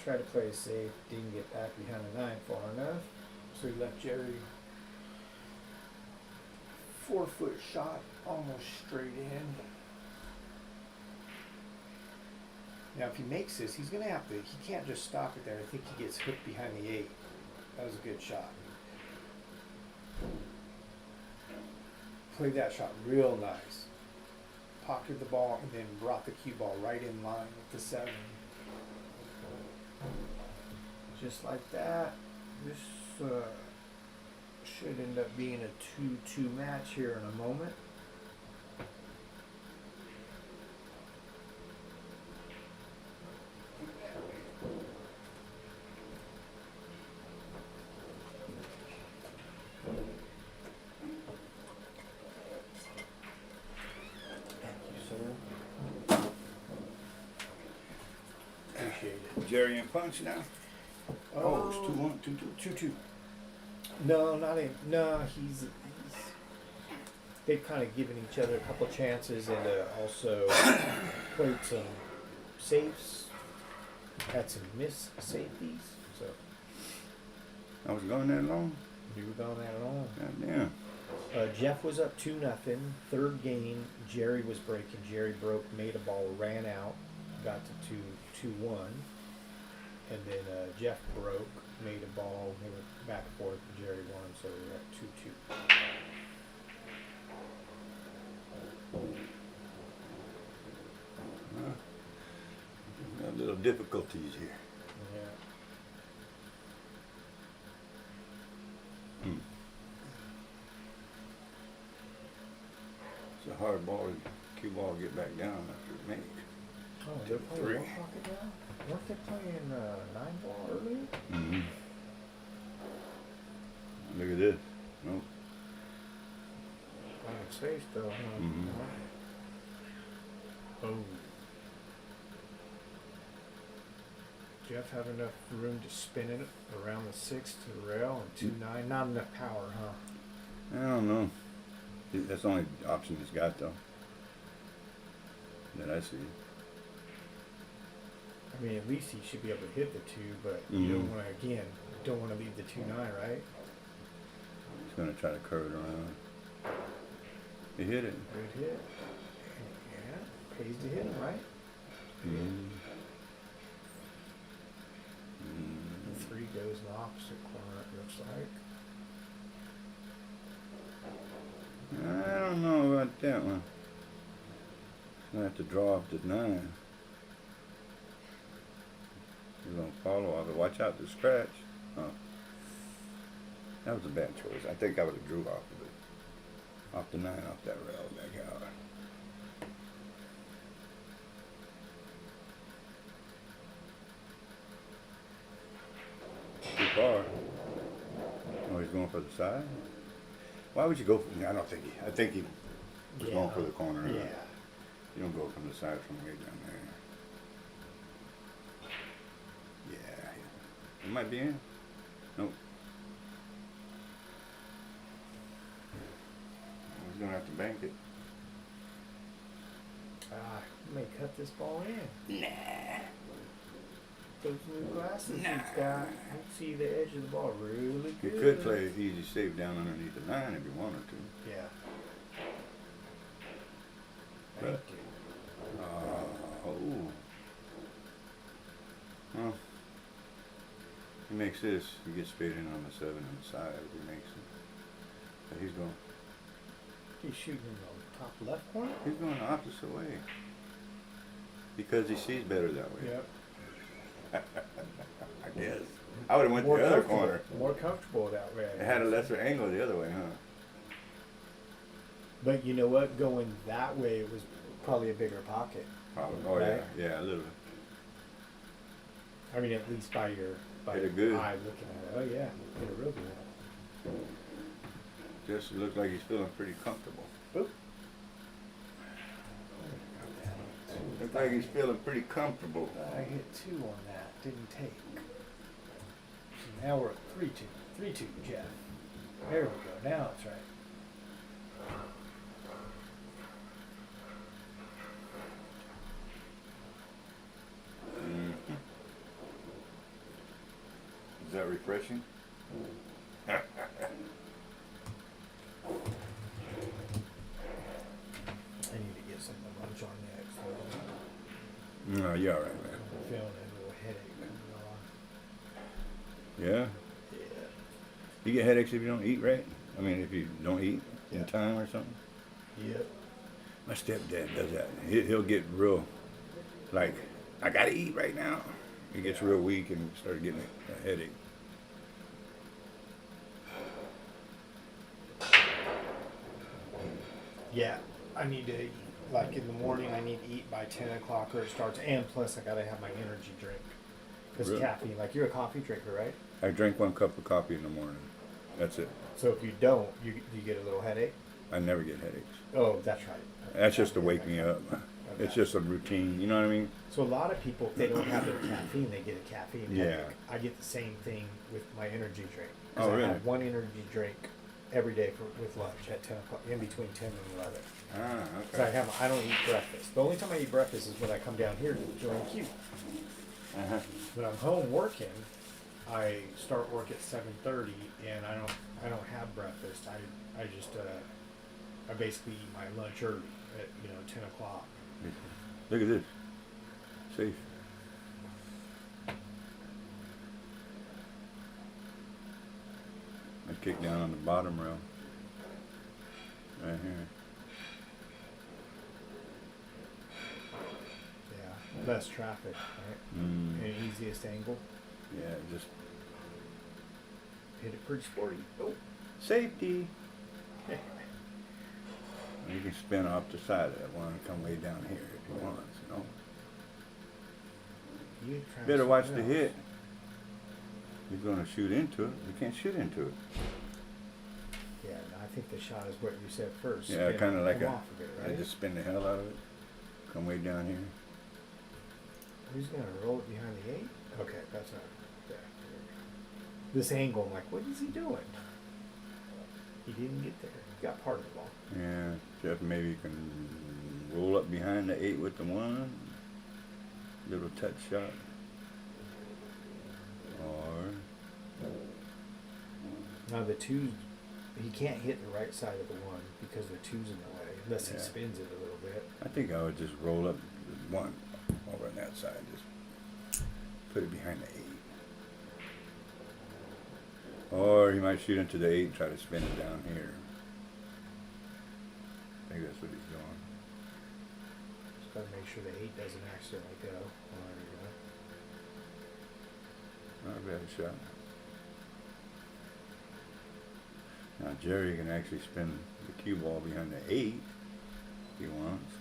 Try to play it safe, didn't get back behind the 9 far enough. So he left Jerry 4-foot shot almost straight in. Now if he makes this, he's gonna have to, he can't just stop it there. I think he gets hooked behind the 8. That was a good shot. Played that shot real nice. Pocketed the ball and then brought the cue ball right in line with the 7. Just like that. This should end up being a 2-2 match here in a moment. Jerry and Punch now? Oh, it's 2-1, 2-2. 2-2. No, not him. No, he's they've kind of given each other a couple chances and also played some safes, had some miss safeties. So I was going that long? you were going that long. God damn. Jeff was up 2-0. Third game, Jerry was breaking. Jerry broke, made a ball, ran out, got to 2-1. And then Jeff broke, made a ball, they went back and forth, and Jerry won, so we were at 2-2. Got a little difficulties here. Yeah. It's a hard ball, cue ball to get back down after it made. Oh, they're playing one pocket now? Weren't they playing 9 ball earlier? Mm-hmm. Look at this. Nope. Playing safe though, huh? Mhm. Oh. Jeff have enough room to spin it around the 6 to the rail and 2-9. Not enough power, huh? I don't know. That's the only option he's got though. That I see. I mean, at least he should be able to hit the 2, but you don't Mhm. want to, again, don't want to leave the 2-9, right? He's gonna try to curve it around. He hit it. Good hit. Yeah, pays to hit him, right? Mm. The 3 goes in the opposite corner, it looks like. I don't know about that one. He's gonna have to draw up the 9. He's gonna follow. I watch out to scratch. Huh. That was a bad choice. I think I would have drew off of it. Off the 9, off that rail back out. Too far. Oh, he's going for the side? Why would you go for, I don't think he, I think he was going for the corner. Yeah. You don't go from the side from way down there. Yeah. It might be in. Nope. He's gonna have to bank it. May cut this ball in. Nah. Those new glasses he's got. You can see the edge of the ball really You good. could play easy safe down underneath the 9 if you wanted to. Yeah. But- Thank you. Oh. Well, he makes this. He gets straight in on the 7 on the side if he makes it. But he's going. He's shooting in the top left corner? He's going the opposite way. Because he sees better that way. Yep. I guess. I would have went the other comfortable- corner. More comfortable that way. I It had a guess. lesser angle the other way, huh? But you know what? Going that way, it was probably a bigger pocket. Probably. Oh Right. yeah, a little. I mean, at least by your Hit it good. eye looking at it. Oh yeah, hit it real good. Just looked like he's feeling pretty comfortable. Oop. Looks like he's feeling pretty comfortable. I hit 2 on that. Didn't take. So now we're at 3-2. 3-2, Jeff. There we go. Now it's right. Is that refreshing? I need to get some lunch on next. No, you're all right, I'm man. feeling a little headache coming on. Yeah? Yeah. You get headaches if you don't eat right? I mean, if you don't eat in Yeah. time or something? Yep. My stepdad does that. He'll get real, like, I gotta eat right now. He gets real weak and started getting a headache. Yeah. I need to eat. Like in the morning, I need to eat by 10 o'clock or it starts. And plus, I gotta have my energy drink. Because Really? caffeine, like you're a coffee drinker, right? I drink 1 cup of coffee in the morning. That's it. So if you don't, you get a little headache. I never get headaches. Oh, that's right. That's just to wake me up. It's just a routine, you know what I mean? So a lot of people, if they don't have their caffeine, they get a caffeine headache. Yeah. I get the same thing with my energy drink. 'Cause Oh, I really? have one energy drink every day with lunch at 10 o'clock, in between 10 and 11. Ah, So okay. I don't eat breakfast. The only time I eat breakfast is when I come down here to join Q. Uh-huh. When I'm home working, I start work at 7:30, and I don't have breakfast. I just I basically eat my lunch early at 10 o'clock. Look at this. Safe. I kick down on the bottom rail. Right here. Yeah, less traffic, right? Mm. And easiest angle. Yeah, just Hit it pretty sporty. Oh. safety. You can spin off the side of that one and come way down here if you want, you know. You try Better watch the something else. hit. You're gonna shoot into it. You can't shoot into it. Yeah, and I think the shot is what you said first. Yeah, spin kind of like come a. off of it, I right? just spin the hell out of it. Come way down here. Who's gonna roll it behind the 8? Okay, that's not. Yeah. This angle, I'm like, what is he doing? He didn't get there. He got part of the ball. Yeah, Jeff, maybe you can roll up behind the 8 with the 1. Little touch shot. Or Now the 2, he can't hit the right side of the 1 because the 2's in the way, unless he Yeah. spins it a little bit. I think I would just roll up the 1 over on that side. Just put it behind the 8. Or he might shoot into the 8 and try to spin it down here. I think that's what he's doing. Just gotta make sure the 8 doesn't accidentally go. Oh, there you go. Not a bad shot. Now Jerry can actually spin the cue ball behind the 8 if he wants.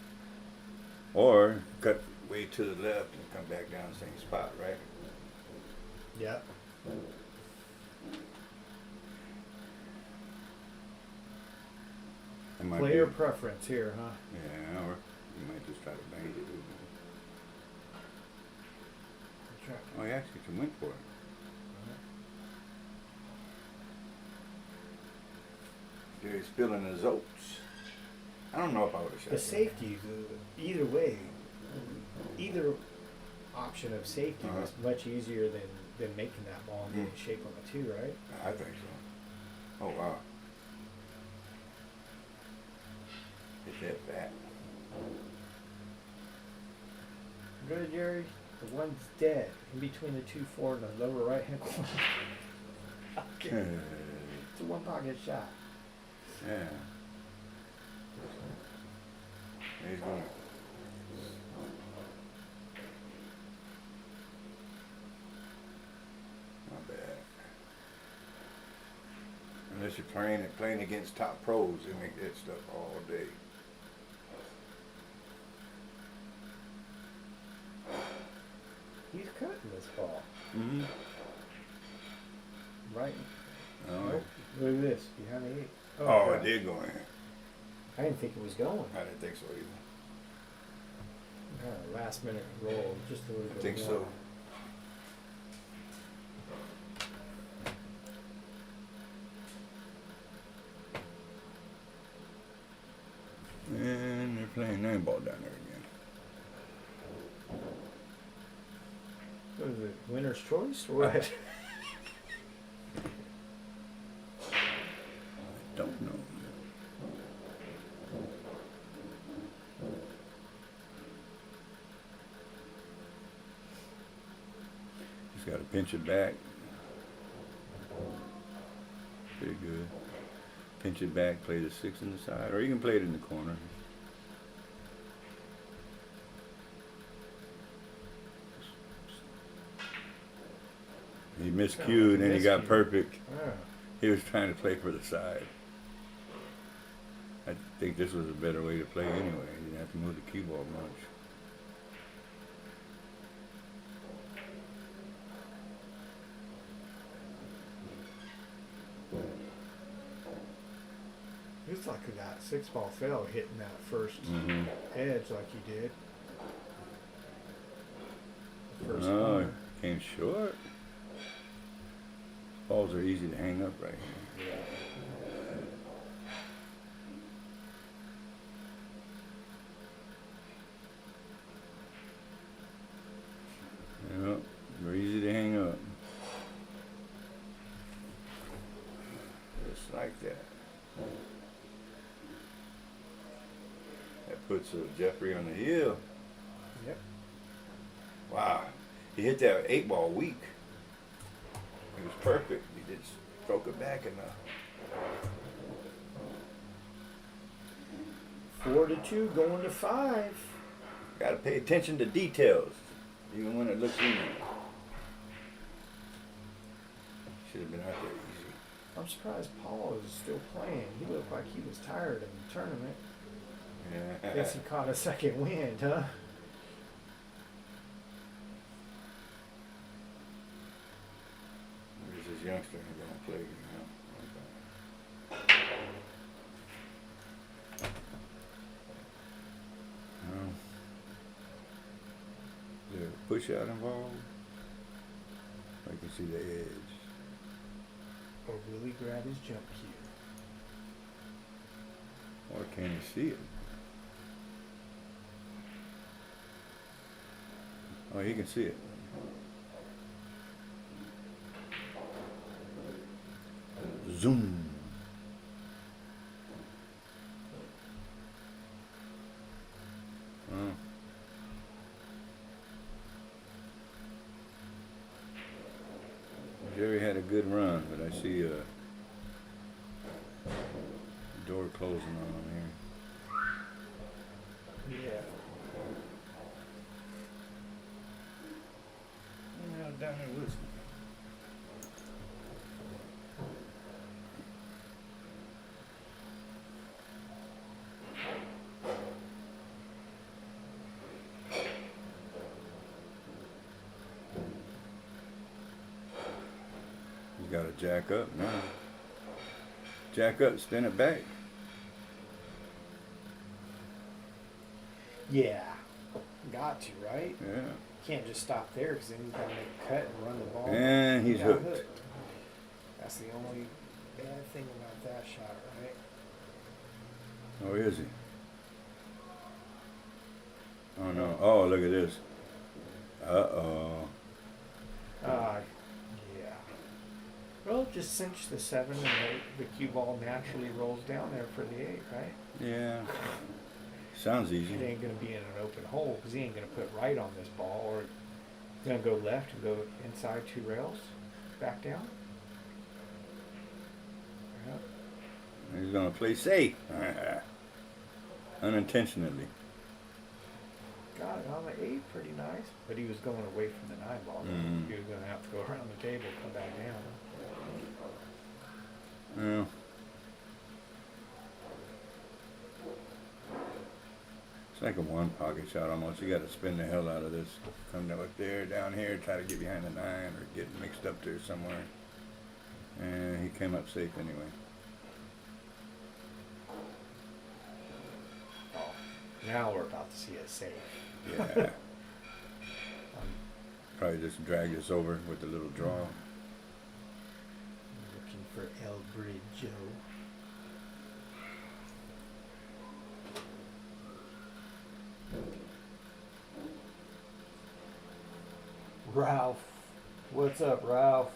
Or cut way to the left and come back down the same spot, right? Yep. It might Player be- preference here, huh? Yeah, or you might just try to bang it. That's right. Oh, he actually went for it. Jerry's spilling his oats. I don't know if I would have shot The that. safety, either way, either option of safety was much easier than making that ball and getting shape on the 2, right? I think so. Oh, wow. Hit that back. Good, Jerry. The 1's dead in between the 2-4 and the lower right hand corner. Okay. It's a 1 pocket shot. Yeah. He's going. Not bad. Unless you're playing against top pros, they make that stuff all day. He's cutting this ball. Mm-hmm. Right. Oh, Nope. Look at this. Behind the 8. oh, crap. it did go in. I didn't think it was going. I didn't think so either. Last minute roll. Just a little I bit think more. so. Ain't nothing ball down there again. What is it? Winner's choice or what? Don't know. Just got to pinch it back. Pretty good. Pinch it back, play the 6 in the side, or you can play it in the corner. He miscued and then he got perfect. Yeah. He was trying to play for the side. I think this was a better way to play anyway. You didn't have to move the cue ball much. It's like that 6-ball fell hitting that first Mm-hmm. edge like he did. The first Oh, corner. came short. Balls are easy to hang up right here. Yep, they're easy to hang up. Just like that. That puts Jeffrey on the hill. Yep. Wow, he hit that 8-ball weak. It was perfect. He just stroke it back enough. 4-2 going to 5. Got to pay attention to details, even when it looks easy. Should have been out there easy. I'm surprised Paul is still playing. He looked like he was tired in the tournament. Yeah. Guess he caught a second wind, huh? Where's this youngster gonna play? No. Is there a push out involved? I can see the edge. Or will he grab his jump cue? Or can you see it? Oh, he can see it. Zoom. Oh. Jerry had a good run, but I see a door closing on him here. Yeah. Down there with me. You got to jack up now. Jack up, spin it back. Yeah. Got to, right? Yeah. Can't just stop there because then you gotta make a cut and run the ball. And he's Got hooked. That's the only bad thing about that shot, right? Oh, is he? Oh, no. Oh, look at this. Uh-oh. Yeah. Well, just cinch the 7 and the cue ball naturally rolls down there for the 8, right? Yeah. Sounds It easy. ain't gonna be in an open hole because he ain't gonna put right on this ball, or it's gonna go left and go inside 2 rails, back down. Yep. He's going to play safe. Unintentionally. Got it on the 8, pretty nice. But he was going away from the 9 ball. Mhm. He was gonna have to go around the table, come back down. Well, it's like a one pocket shot almost. You got to spin the hell out of this. Come down up there, down here, try to get behind the 9 or get mixed up there somewhere. And he came up safe anyway. Oh, now we're about to see it safe. Yeah. Probably just drag this over with the little draw. Looking for El Bridge Joe. Ralph. What's up, Ralph?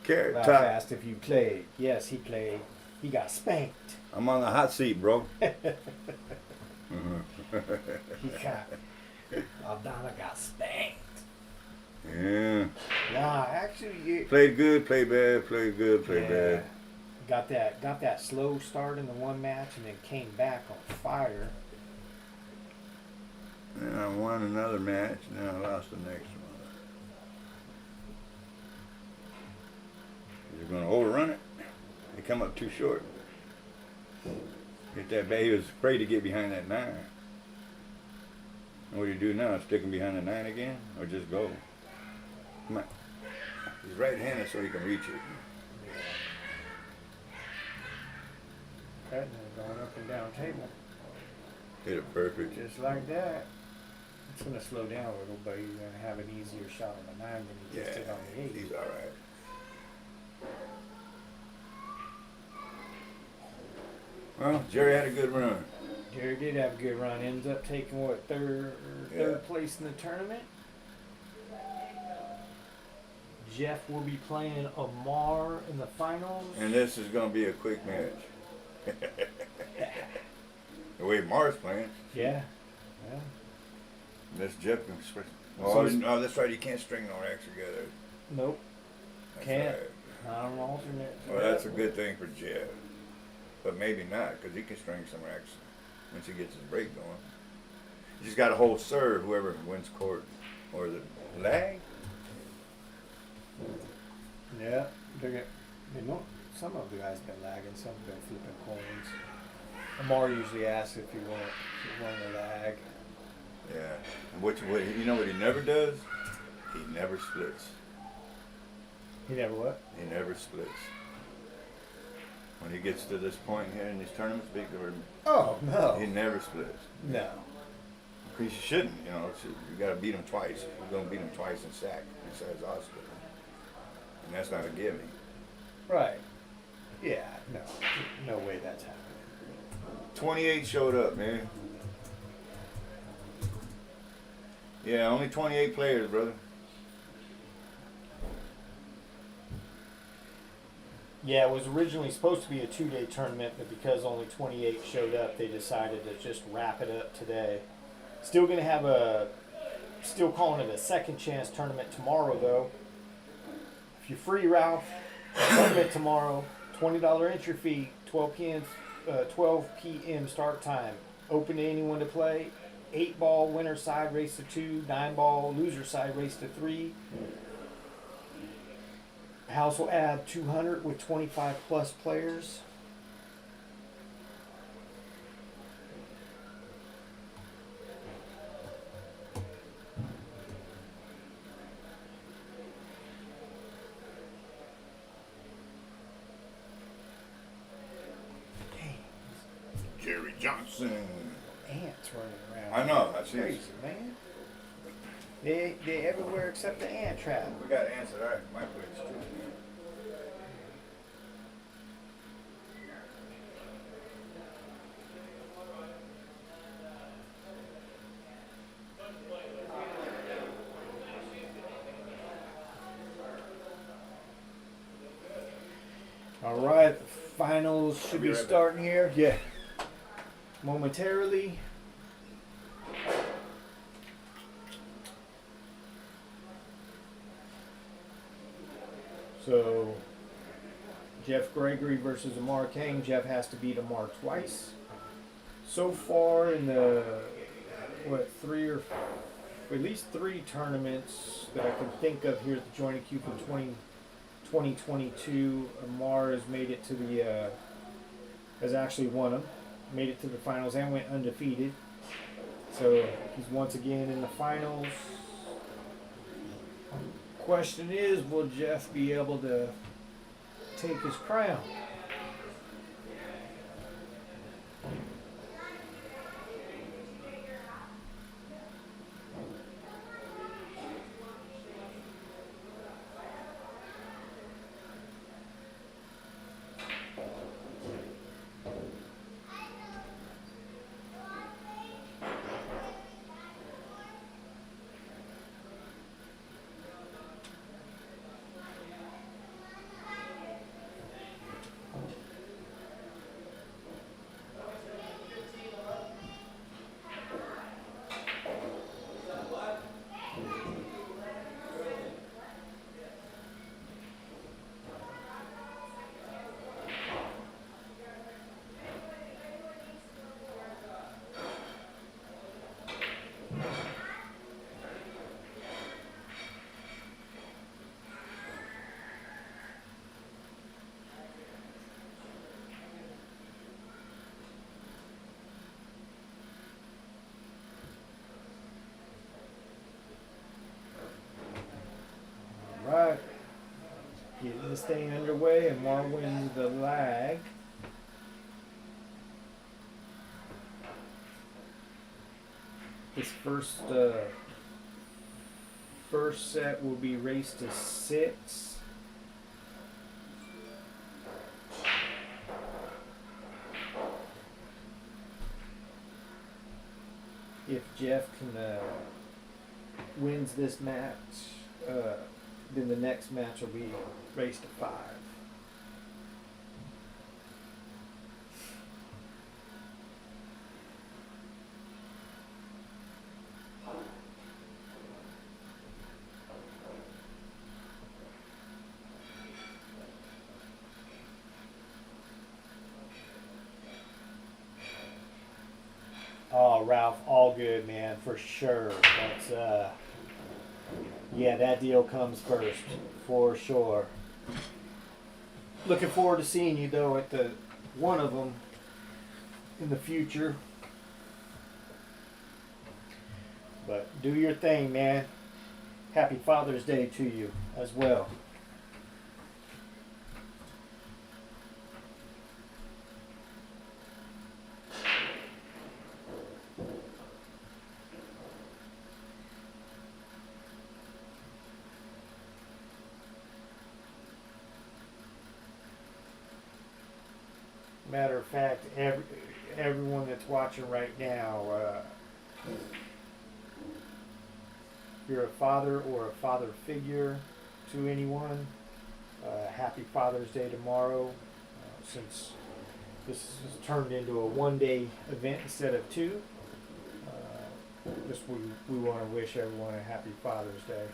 Carrot Ralph top. asked if you played. Yes, he played. He got spanked. I'm on the hot seat, bro. He got. Aldana got spanked. Yeah. Nah, actually, you Played good, played bad, played good, played bad. got that slow start in the one match and then came back on fire. And I won another match, and then I lost the next one. You're going to overrun it. They come up too short. Get that bad. He was afraid to get behind that 9. And what do you do now? Stick him behind the 9 again? Or just go? Come on. He's right-handed so he can reach it. That and then going up and down table. Hit it perfect. Just like that. It's going to slow down a little, but you're going to have an easier shot on the 9 than you just did on the 8. He's all right. Well, Jerry had a good run. Jerry did have a good run. Ends up taking, what, third place in the tournament? Jeff will be playing Amar in the finals. And this is going to be a quick match. The way Mar's playing. Yeah. Yeah. This Jeff can string. That's right. You can't string no racks together. Nope. That's Can't. right. Not an alternate. Well, that's a good thing for Jeff. But maybe not, because he can string some racks once he gets his break going. You just got to hold serve, whoever wins court. Or the lag. Yeah. They know some of the guys been lagging, some have been flipping coins. Amar usually asks if you want to lag. Yeah. And you know what he never does? He never splits. He never what? He never splits. When he gets to this point here in these tournaments, Oh no. he never splits. No. He shouldn't, you know. You got to beat him twice. We're going to beat him twice in sack besides Oscar. And that's not a gimme. Right. Yeah. No. No way that's happening. 28 showed up, man. Yeah, only 28 players, brother. Yeah, it was originally supposed to be a 2-day tournament, but because only 28 showed up, they decided to just wrap it up today. Still calling it a second chance tournament tomorrow, though. If you're free, Ralph, tournament tomorrow, $20 entry fee, 12 p.m. start time. Open to anyone to play. 8-ball winner side race to 2, 9-ball loser side race to 3. House will add 200 with 25 plus players. Jerry Johnson. Ants running around. I know, that's Crazy, it. man. They everywhere except the ant trap. We got ants at my place, too. All right, the finals should be be right back. starting here. Yeah. Momentarily. So, Jeff Gregory versus Amar King. Jeff has to beat Amar twice. So far in the, at least 3 tournaments that I can think of here at the Jointed Cue for 2022, Amar has made it to the, has actually won them, made it to the finals and went undefeated. So he's once again in the finals. Question is, will Jeff be able to take his crown? Getting this thing underway, and Marwin the lag. This first set will be race to 6. If Jeff can wins this match, then the next match will be race to 5. Oh, Ralph, all good, man, for sure. That's yeah, that deal comes first, for sure. Looking forward to seeing you though at the one of them in the future. But do your thing, man. Happy Father's Day to you as well. Matter of fact, everyone that's watching right now, if you're a father or a father figure to anyone, happy Father's Day tomorrow. Since this has turned into a one-day event instead of 2, just we want to wish everyone a happy Father's Day.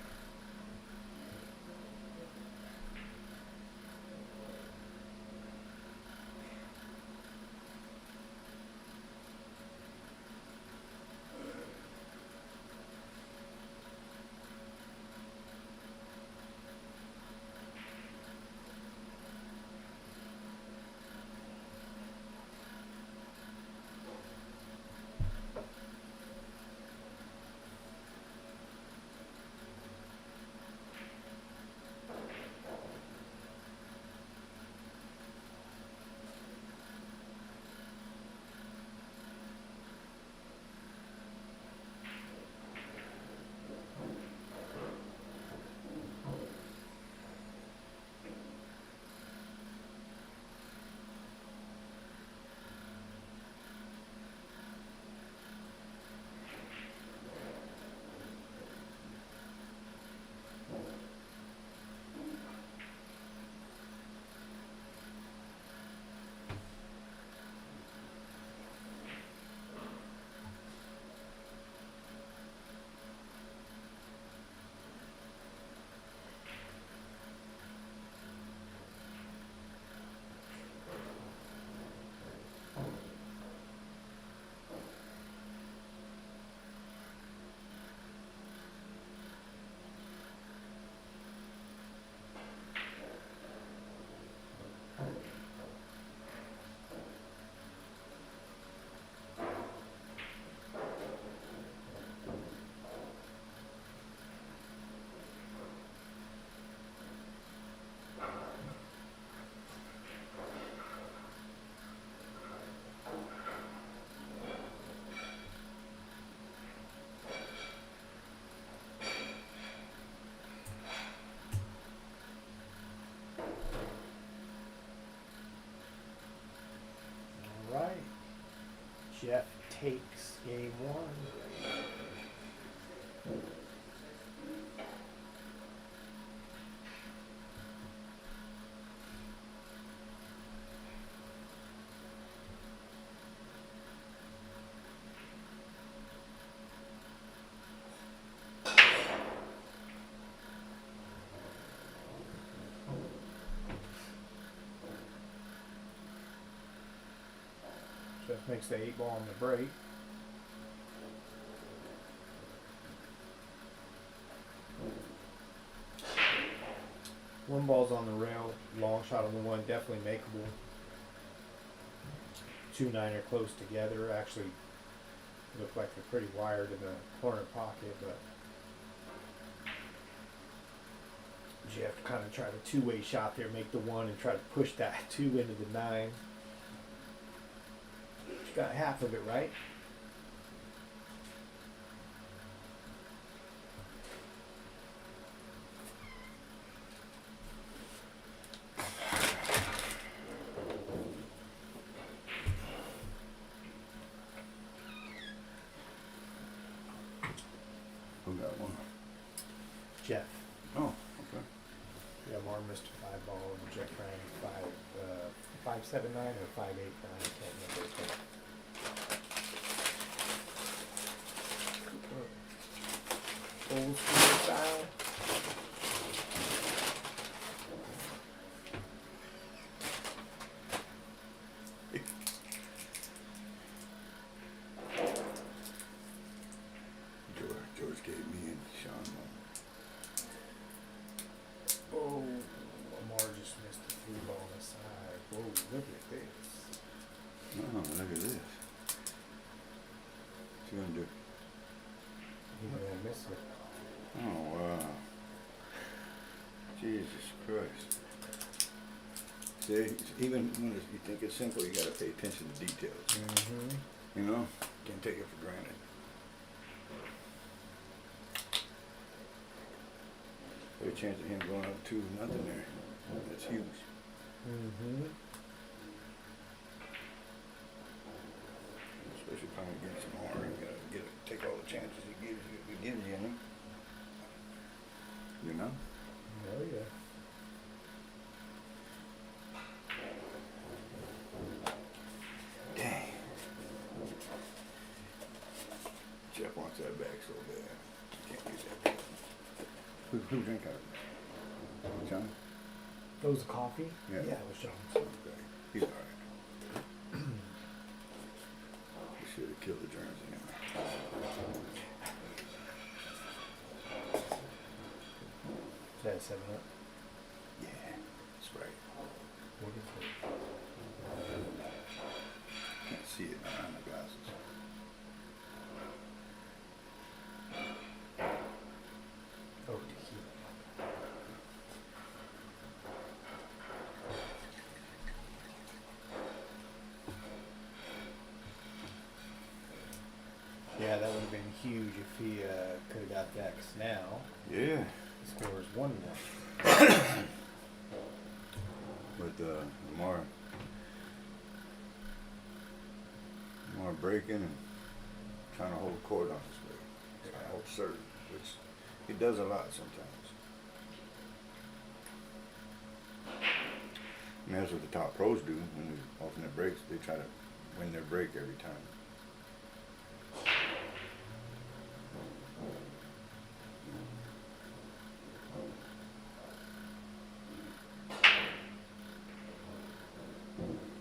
Jeff takes game 1. Jeff makes the 8 ball on the break. One ball's on the rail, long shot on the one, definitely makeable. 2-9 are close together. Actually, look like they're pretty wired in the corner pocket, but Jeff kind of tried a two-way shot there, make the one and try to push that two into the nine. Got half of it right. Who got one? Jeff. Oh, okay. Yeah, Mark missed a 5 ball and Jeff ran 5.79 or 5.89. I can't remember. Old school style. George gave me and Sean one. Oh, Lamar just missed a 3 ball on the side. Whoa, look at this. Oh, look at this. What you gonna do? He's gonna miss it. Oh, wow. Jesus Christ. See, even when you think it's simple, you gotta pay attention to details. Mm-hmm. You know? Can't take it for granted. There's a chance of him going up 2-0 there. That's huge. Mm-hmm. Especially playing against Lamar. You gotta take all the chances he gives you, you know? Oh yeah. Dang. Jeff wants that back so bad. Can't use that. Who drank out of it? John? That was the coffee? Yeah. Yeah, it was John's. Okay. He's alright. He should have killed the germs anyway. Is that 7 up? Yeah, that's right. What is it? Can't see it behind the glasses. Oh, tequila. Yeah, that would have been huge if he could have got that. 'Cause now Yeah. the score is 1-1. With Lamar breaking and trying to hold court on his way. Trying to hold serve, which he does a lot sometimes. And that's what the top pros do when we alternate breaks. They try to win their break every time.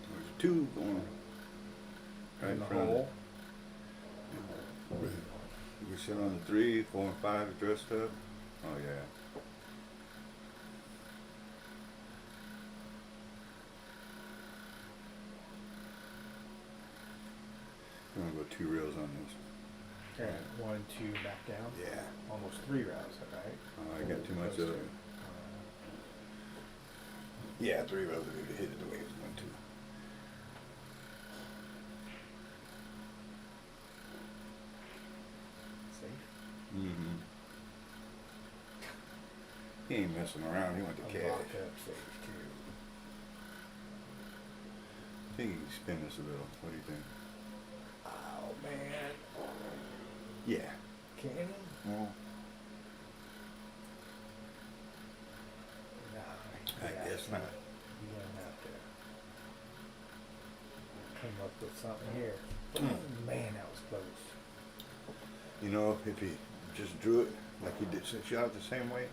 There's 2 going right In the front of hole. We sit on the 3, 4, and 5 dressed up. Oh yeah. I'm gonna go 2 reels on this. Okay, 1 and 2 back down. Yeah. Almost 3 rounds, right? I got too much of it. Yeah, 3 reels if you hit it the way it was going to. Safe. Mm-hmm. He ain't messing around. He went to I'm cash. locked up safe too. I think he can spin this a little. What do you think? Oh man. Yeah. Can he? Well, No. I guess not. You're gonna have to come up with something here. Hmm. Oh, man, that was close. You know, if he just drew it like he did, shot it the same way,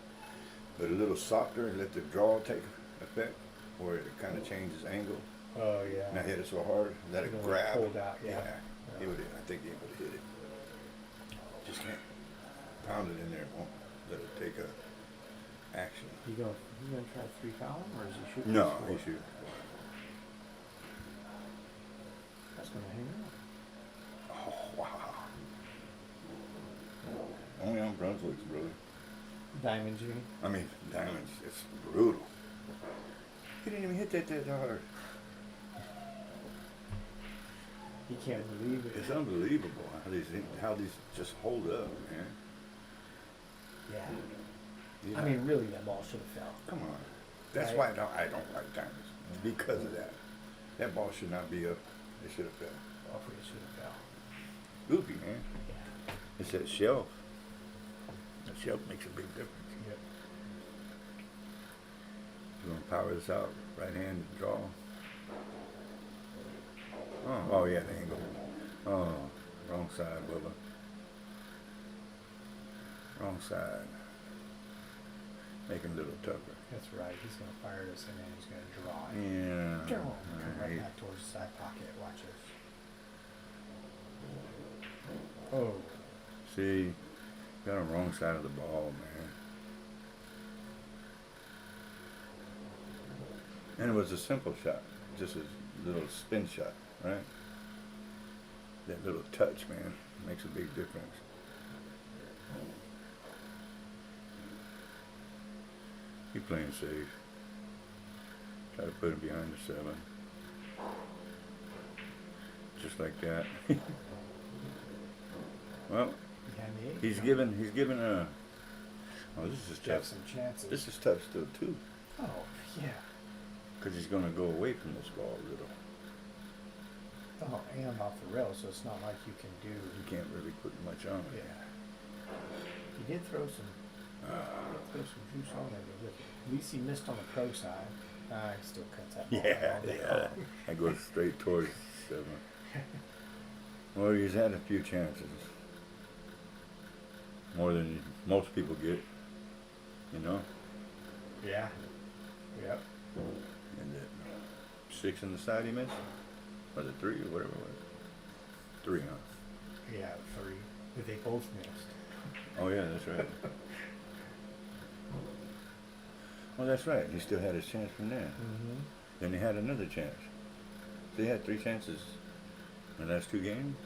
but a little softer and let the draw take effect, where it kind of changes angle. Oh yeah. Not hit it so hard, let You it know, grab. pulled out, yeah. He would. I think he would have hit it. Just can't pound it in there. Won't let it take a action. You gonna try 3 foul him, or is he shooting? No, for he it? shoot. That's gonna hang out. Oh wow. Only on Brunswick's, brother. Diamond G. I mean, diamonds. It's brutal. He didn't even hit that hard. You can't believe it. It's unbelievable how these just hold up, man. Yeah. You I know? mean, really, that ball should have fell. Come on. That's Right. why I don't like diamonds. Because of that. That ball should not be up. It should have fell. Hopefully, it should have fell. Goofy, man. Yeah. It's that shelf. That shelf makes a big difference. Yep. You gonna power this out? Right hand draw. Oh yeah, the angle. Oh, wrong side, Bubba. Wrong side. Make him a little tougher. That's right. He's going to fire this and then he's going to draw it. Yeah. Come right Right. back towards the side pocket. Watch this. Oh. See, got on the wrong side of the ball, man. And it was a simple shot, just a little spin shot, right? That little touch, man, makes a big difference. He playing safe. Try to put him behind the 7. Just like that. Well, Behind the 8. he's given a. Oh, this is Got tough. some chances. This is tough still too, Oh, yeah. because he's gonna go away from this ball a little. Oh, and off the rail, so it's not like you can do. He can't really put much on it. Yeah. He did throw some juice on it. But at least he missed on the pro side. He still cuts that ball. Yeah, all day yeah. long. I go straight towards 7. Well, he's had a few chances, more than most people get. You know, Yeah. Yep. and that 6 in the side he missed, or the 3 or whatever it was. 3, huh? Yeah, 3. But they both missed. Oh yeah, that's right. Oh, that's right. He still had his chance from there. Mm-hmm. Then he had another chance. So he had 3 chances in the last 2 games.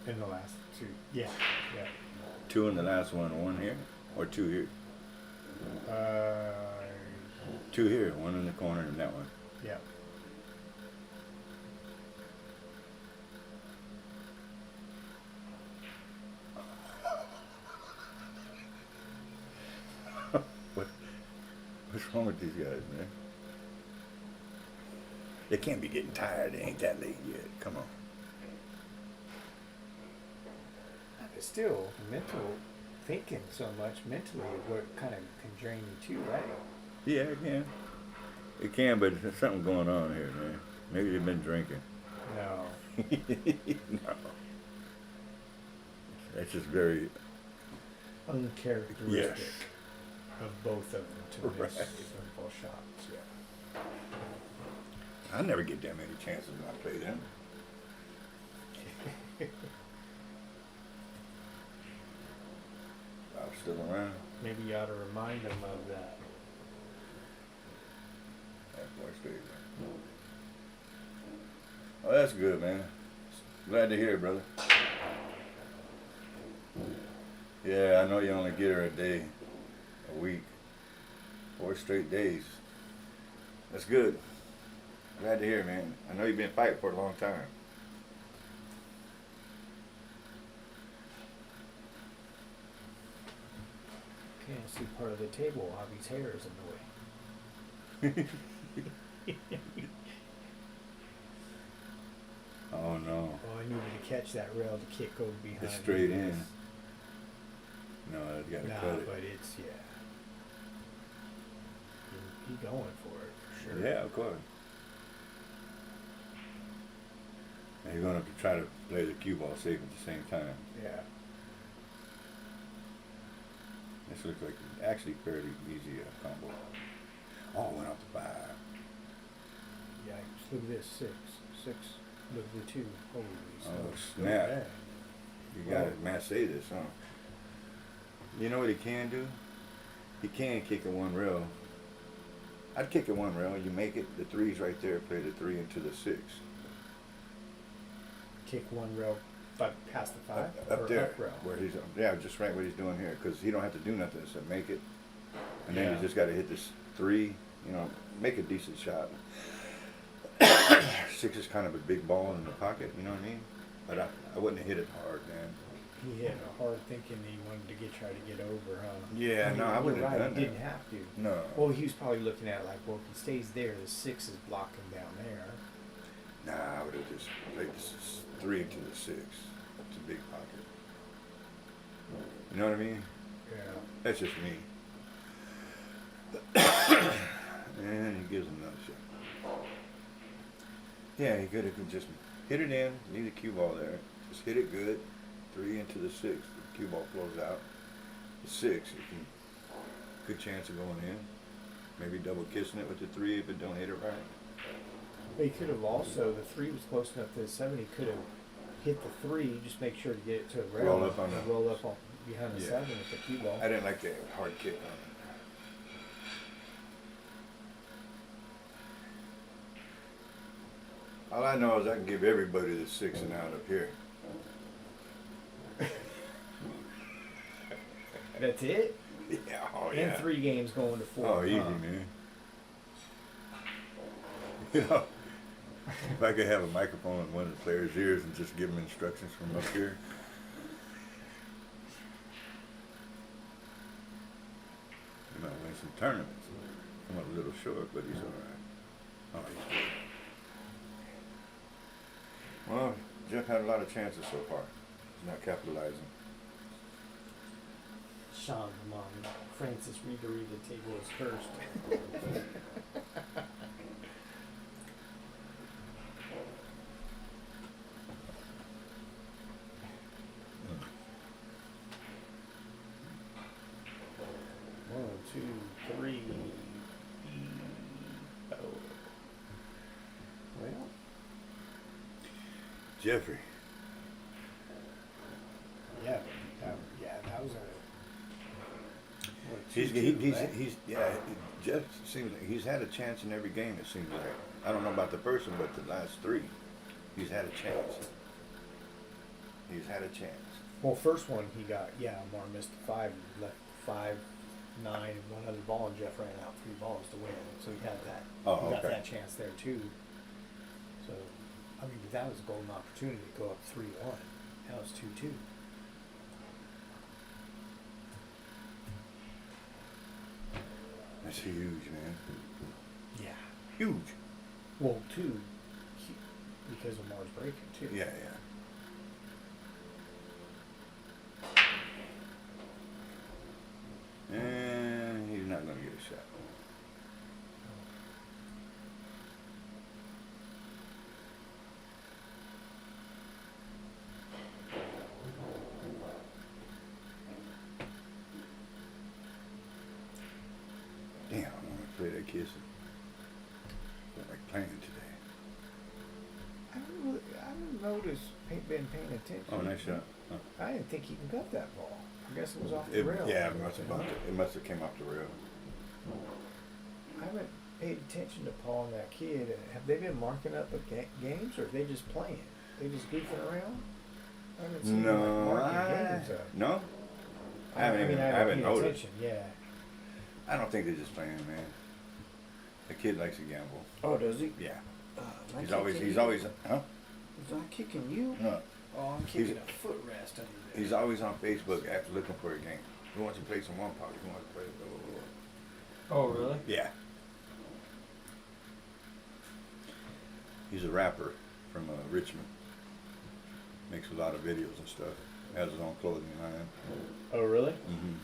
In the last 2. Yeah. Yeah. 2 in the last one. 1 here, or 2 here. 2 here. 1 in the corner and that one. Yeah. What's wrong with these guys, man? They can't be getting tired. They ain't that late yet. Come on. But still, mental thinking so much mentally, what kind of can drain you too, right? Yeah, it can. It can, but there's something going on here, man. Maybe they've been drinking. No. No. That's just very. Uncharacteristic Yes. of both of them to miss Right. simple shots. Yeah. I never get that many chances when I play them. I'm still around. Maybe you ought to remind them of that. That's boy straight. Oh, that's good, man. Glad to hear it, brother. Yeah, I know you only get her a day, a week, 4 straight days. That's good. Glad to hear, man. I know you've been fighting for a long time. Can't see part of the table while these hair is in the way. Oh no, Oh, I needed to catch that rail to kick over behind. it's straight you. in. No, I gotta Nah, cut it. but it's He going for it for sure. Yeah, of course. And you're gonna have to try to play the cue ball safe at the same time. Yeah. This looks like actually fairly easy combo. Oh, went off the 5. Yikes! Look at this 6. Look at the 2. Holy Oh, smokes. snap. Okay. You gotta massay this, huh? You know what he can do? He can kick a 1 rail. I'd kick a 1 rail. You make it. The 3's right there. Play the 3 into the 6. Kick 1 rail, but past the 5 Up or there, up rail. where he's, yeah, just right what he's doing here, because he don't have to do nothing. So make it, And then Yeah. you just got to hit this 3, you know, make a decent shot. 6 is kind of a big ball in the pocket, you know what I mean? But I wouldn't have hit it hard, man. He hit hard thinking he wanted to try to get over, huh? Yeah, no, I You're wouldn't have right, done he that. didn't have to. No. Well, he was probably looking at it like, well, if he stays there, the 6 is blocking down there. Nah, I would have just played this 3 into the 6. It's a big pocket. You know what I mean? Yeah. That's just me. And he gives him another shot. Yeah, he could have just hit it in, leave the cue ball there. Just hit it good. 3 into the 6. The cue ball flows out. The 6, you can, good chance of going in. Maybe double kissing it with the 3 if it don't hit it right. But he could have also, the 3 was close enough to the 7, he could have hit the 3, just make sure to get it to the rail. Roll up on the- roll up on behind the Yeah. 7 with the cue ball. I didn't like the hard kick on it. All I know is I can give everybody the 6 and out up here. That's it? Yeah, oh And yeah. 3 games going to 4. Oh, easy, huh? man. You know, if I could have a microphone in one of the players' ears and just give them instructions from up here. He might win some tournaments. Come up a little short, but he's all right. Oh, he's good. Well, Jeff had a lot of chances so far. He's not capitalizing. Sean, come on. Francis, read the table is cursed. One, two, three, four. Well, Jeffrey. yeah, that was a. what, He's, 2-2, right? yeah, Jeff seems like he's had a chance in every game, it seems like. I don't know about the person, but the last 3, he's had a chance. He's had a chance. Well, first one he got, Amar missed 5, he left 5, 9, and one other ball, and Jeff ran out 3 balls to win. So he had that. Oh, he got okay. that chance there too. So, I mean, that was a golden opportunity to go up 3-1. Now it's 2-2. That's huge, man. Yeah. Huge. Well, 2, because of Mars breaking too. Yeah, yeah. And he's not going to get a shot. Damn, I want to play that kiss. I feel like playing today. I didn't notice, been paying attention. Oh, nice shot. Huh. I didn't think he even got that ball. I guess it was off the It, rail. yeah, it must have came off the rail. I haven't paid attention to Paul and that kid. Have they been marking up the games, or are they just playing? They just goofing around? I haven't seen them No, marking games up. no. I haven't paid noticed. attention. Yeah. I don't think they're just playing, man. The kid likes to gamble. Oh, does he? Yeah. He's He's always, huh? He's not kicking you. No. Oh, I'm kicking a footrest under there. He's always on Facebook after looking for a game. Who wants to play some one pocket? Who wants to play blah, blah, blah. Oh, really? Yeah. He's a rapper from Richmond. Makes a lot of videos and stuff. Has his own clothing line. Oh, really? Mm-hmm.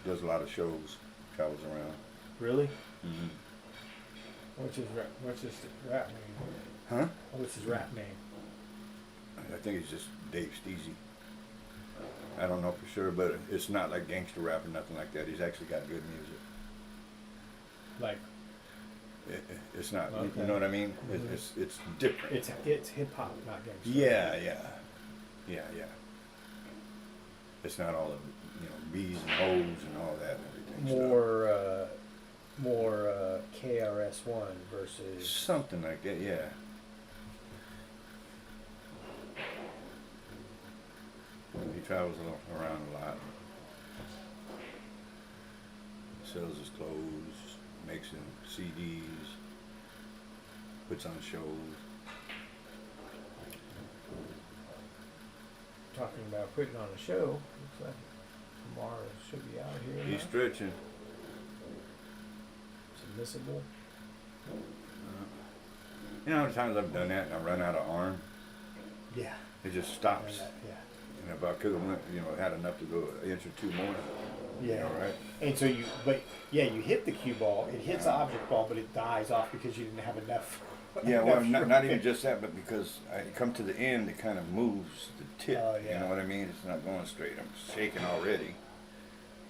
Does a lot of shows. Travels around. Really? Mm-hmm. What's his rap name? Huh? What's his rap name? I think it's just Dave Steezy. I don't know for sure, but it's not like gangster rap or nothing like that. He's actually got good music. Like It's not, Okay. you know what I mean? Mhm. It's different. it's hip hop, not gangster. Yeah. It's not all the, bees and hoes and all that and everything. More KRS-One versus. Something like that, yeah. He travels around a lot. sells his clothes, makes them CDs, puts on shows. Talking about putting on a show. Looks like tomorrow should be out here. He's Huh? stretching. Submissible. You know how many times I've done that and I run out of arm? Yeah. It just stops. Yeah. And if I could have went, had enough to go an inch or two more, Yeah. right? And so you hit the cue ball. It hits the object ball, but it dies off because you didn't have enough. Yeah, well, enough not room. even just that, but because I come to the end, it kind of moves the tip. Oh, You yeah. know what I mean? It's not going straight. I'm shaking already.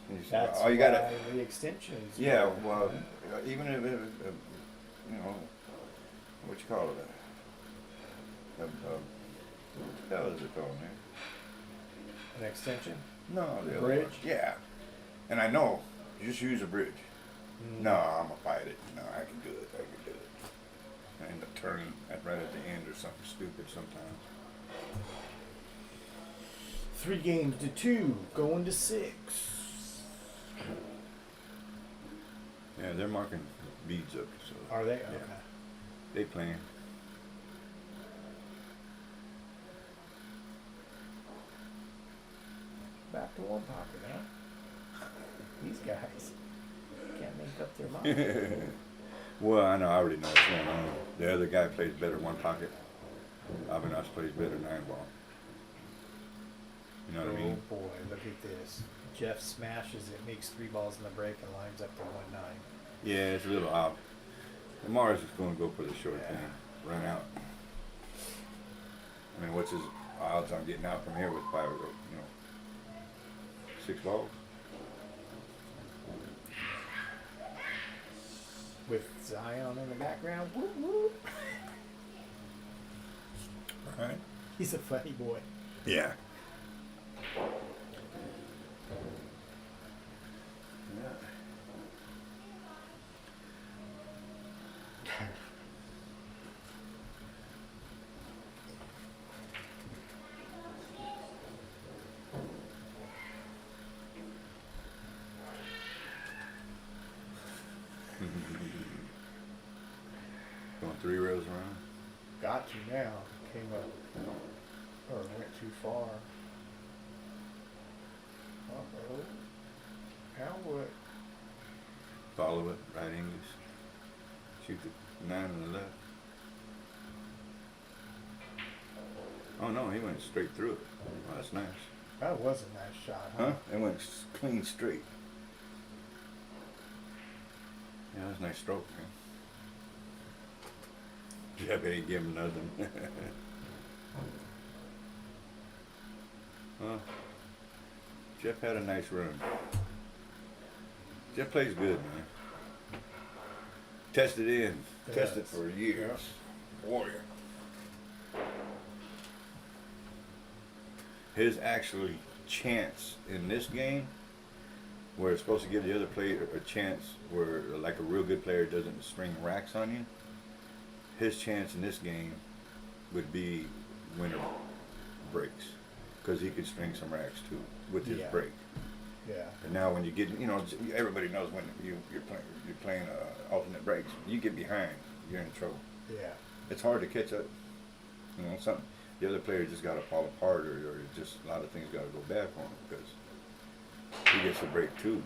And you say, That's "Oh, you why gotta." the extension is. Yeah, important. well, even if what you call it? What the hell is it called, man? An extension. No, the other Bridge? one. Yeah, and I know. Just use a bridge. Mm. No, I'm gonna fight it. No, I can do it. I can do it. I end up turning right at the end or something stupid sometimes. 3 games to 2, going to 6. Yeah, they're marking beads up, so Are they? Yeah. Okay. they playing. Back to one pocket, huh? These guys can't make up their mind. Well, I know. I already know what's going on. The other guy plays better one pocket. Avinas plays better 9-ball. You know what I mean? Oh boy, look at this. Jeff smashes it, makes 3 balls in the break, and lines up to 1-9. Yeah, it's a little off. Mars is going to go for the short Yeah. thing, run out. I mean, what's his odds on getting out from here with 6 balls? With Zion in the background, whoop whoop. All right. He's a funny boy. Yeah. Going 3 rails around. Got you now. Came up, or went too far. Uh-oh. Now what? Follow it, right English. Shoot the 9 on the left. Oh no, he went straight through it. Oh, that's nice. That was a nice shot, huh? Huh? It went clean straight. Yeah, that's a nice stroke, man. Jeff ain't give him nothing. Well, Jeff had a nice run. Jeff plays good, man. Tested in. Tested Yes. for years. Warrior. His actually chance in this game, where it's supposed to give the other player a chance where like a real good player doesn't string racks on you, his chance in this game would be winner breaks, because he could string some racks too with his Yeah. break. Yeah. And now when you get, everybody knows when you're playing alternate breaks, you get behind, you're in trouble. Yeah. It's hard to catch up. Something the other player just got to fall apart, or just a lot of things got to go bad for him because he gets a break too.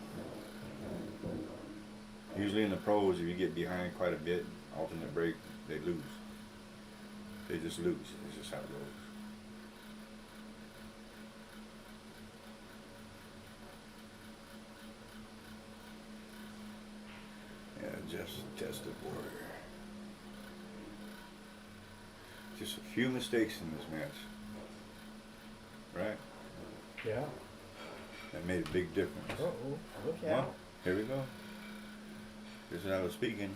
Usually in the pros, if you get behind quite a bit, alternate break, they lose. They just lose. It's just how it goes. Yeah, just tested warrior. Just a few mistakes in this match. Right? Yeah. That made a big difference. Uh-oh. Look Well, out. here we go. This is how I was speaking.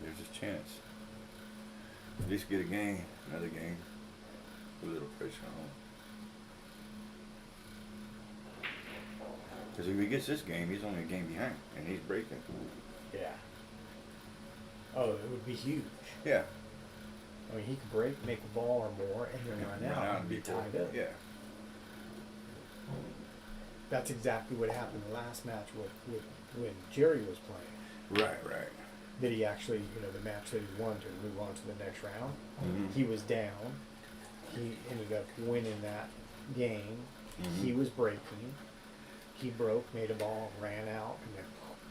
There's his chance. At least get a game, another game. A little pressure on. Because if he gets this game, he's only a game behind, and he's breaking. Yeah. Oh, it would be huge. Yeah. I mean, he could break, make a ball or more, and then run out and be tied up. Yeah. that's exactly what happened the last match with when Jerry was playing. Right, right. That he actually, you know, the match that he won to move on to the next round. Mhm. He was down. He ended up winning that game. Mhm. He was breaking. He broke, made a ball, ran out, and then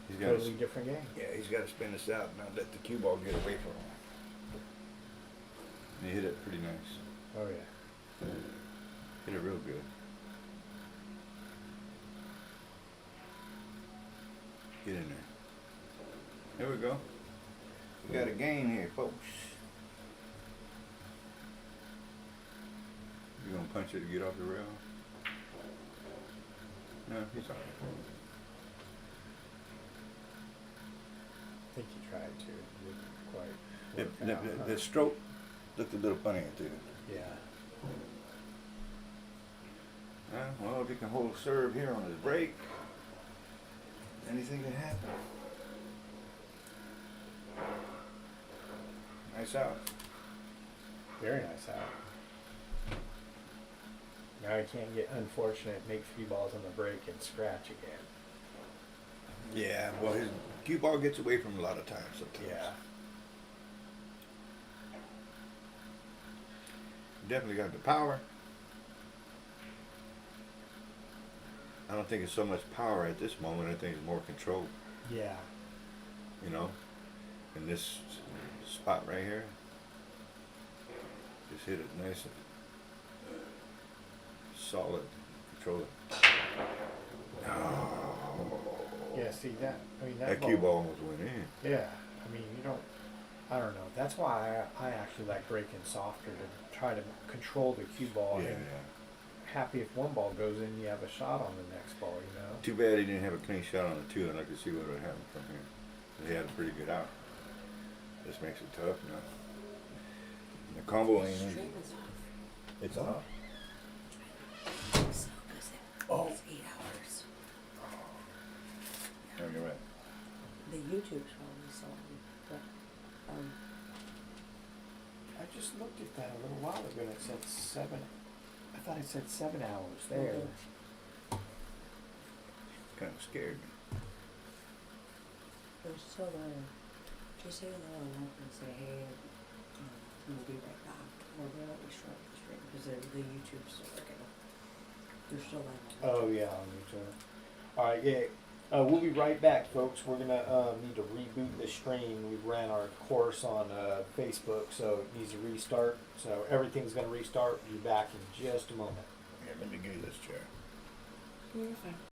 He's got totally different game. Yeah, he's got to spin this out and not let the cue ball get away from him. And he hit it pretty nice. Oh yeah. Hit it real good. Get in there. There we go. We got a game here, folks. You gonna punch it to get off the rail? No, he's all right. I think he tried to. It didn't quite The, work out, the stroke looked a little funny too. yeah. Well, if he can hold serve here on his break, anything can happen. Nice out. Very nice out. Now he can't get unfortunate, make 3 balls on the break and scratch again. Yeah, well, his cue ball gets away from him a lot of times sometimes. Yeah. Definitely got the power. I don't think it's so much power at this moment. I think it's more control, Yeah. you know, in this spot right here. Just hit it nice and solid. Control it. Yeah, see that? I mean, That cue ball almost went in. Yeah. I mean, you don't. I don't know. That's why I actually like breaking softer to try to control the cue ball. Yeah, And yeah. happy if one ball goes in, you have a shot on the next ball. You know. Too bad he didn't have a clean shot on the 2. I'd like to see what would happen from here. He had a pretty good out. This makes it tough now. The combo ain't easy. Stream is off. It's off. So, 'cause Oh. it's 8 hours. No, you're right. The YouTube's probably so, but, I just looked at that a little while ago and it said 7. I thought it said 7 hours there. Kind of scared me. there's still there. Just say hello and say, hey, we'll be right back. Or they'll restart the stream, because the YouTube's still working. They're still on. Oh yeah, on YouTube. All right, yeah. We'll be right back, folks. We're gonna need to reboot the stream. We ran our course on Facebook, so it needs to restart. So everything's gonna restart. Be back in just a moment. Here, let me give you this chair. You're fine.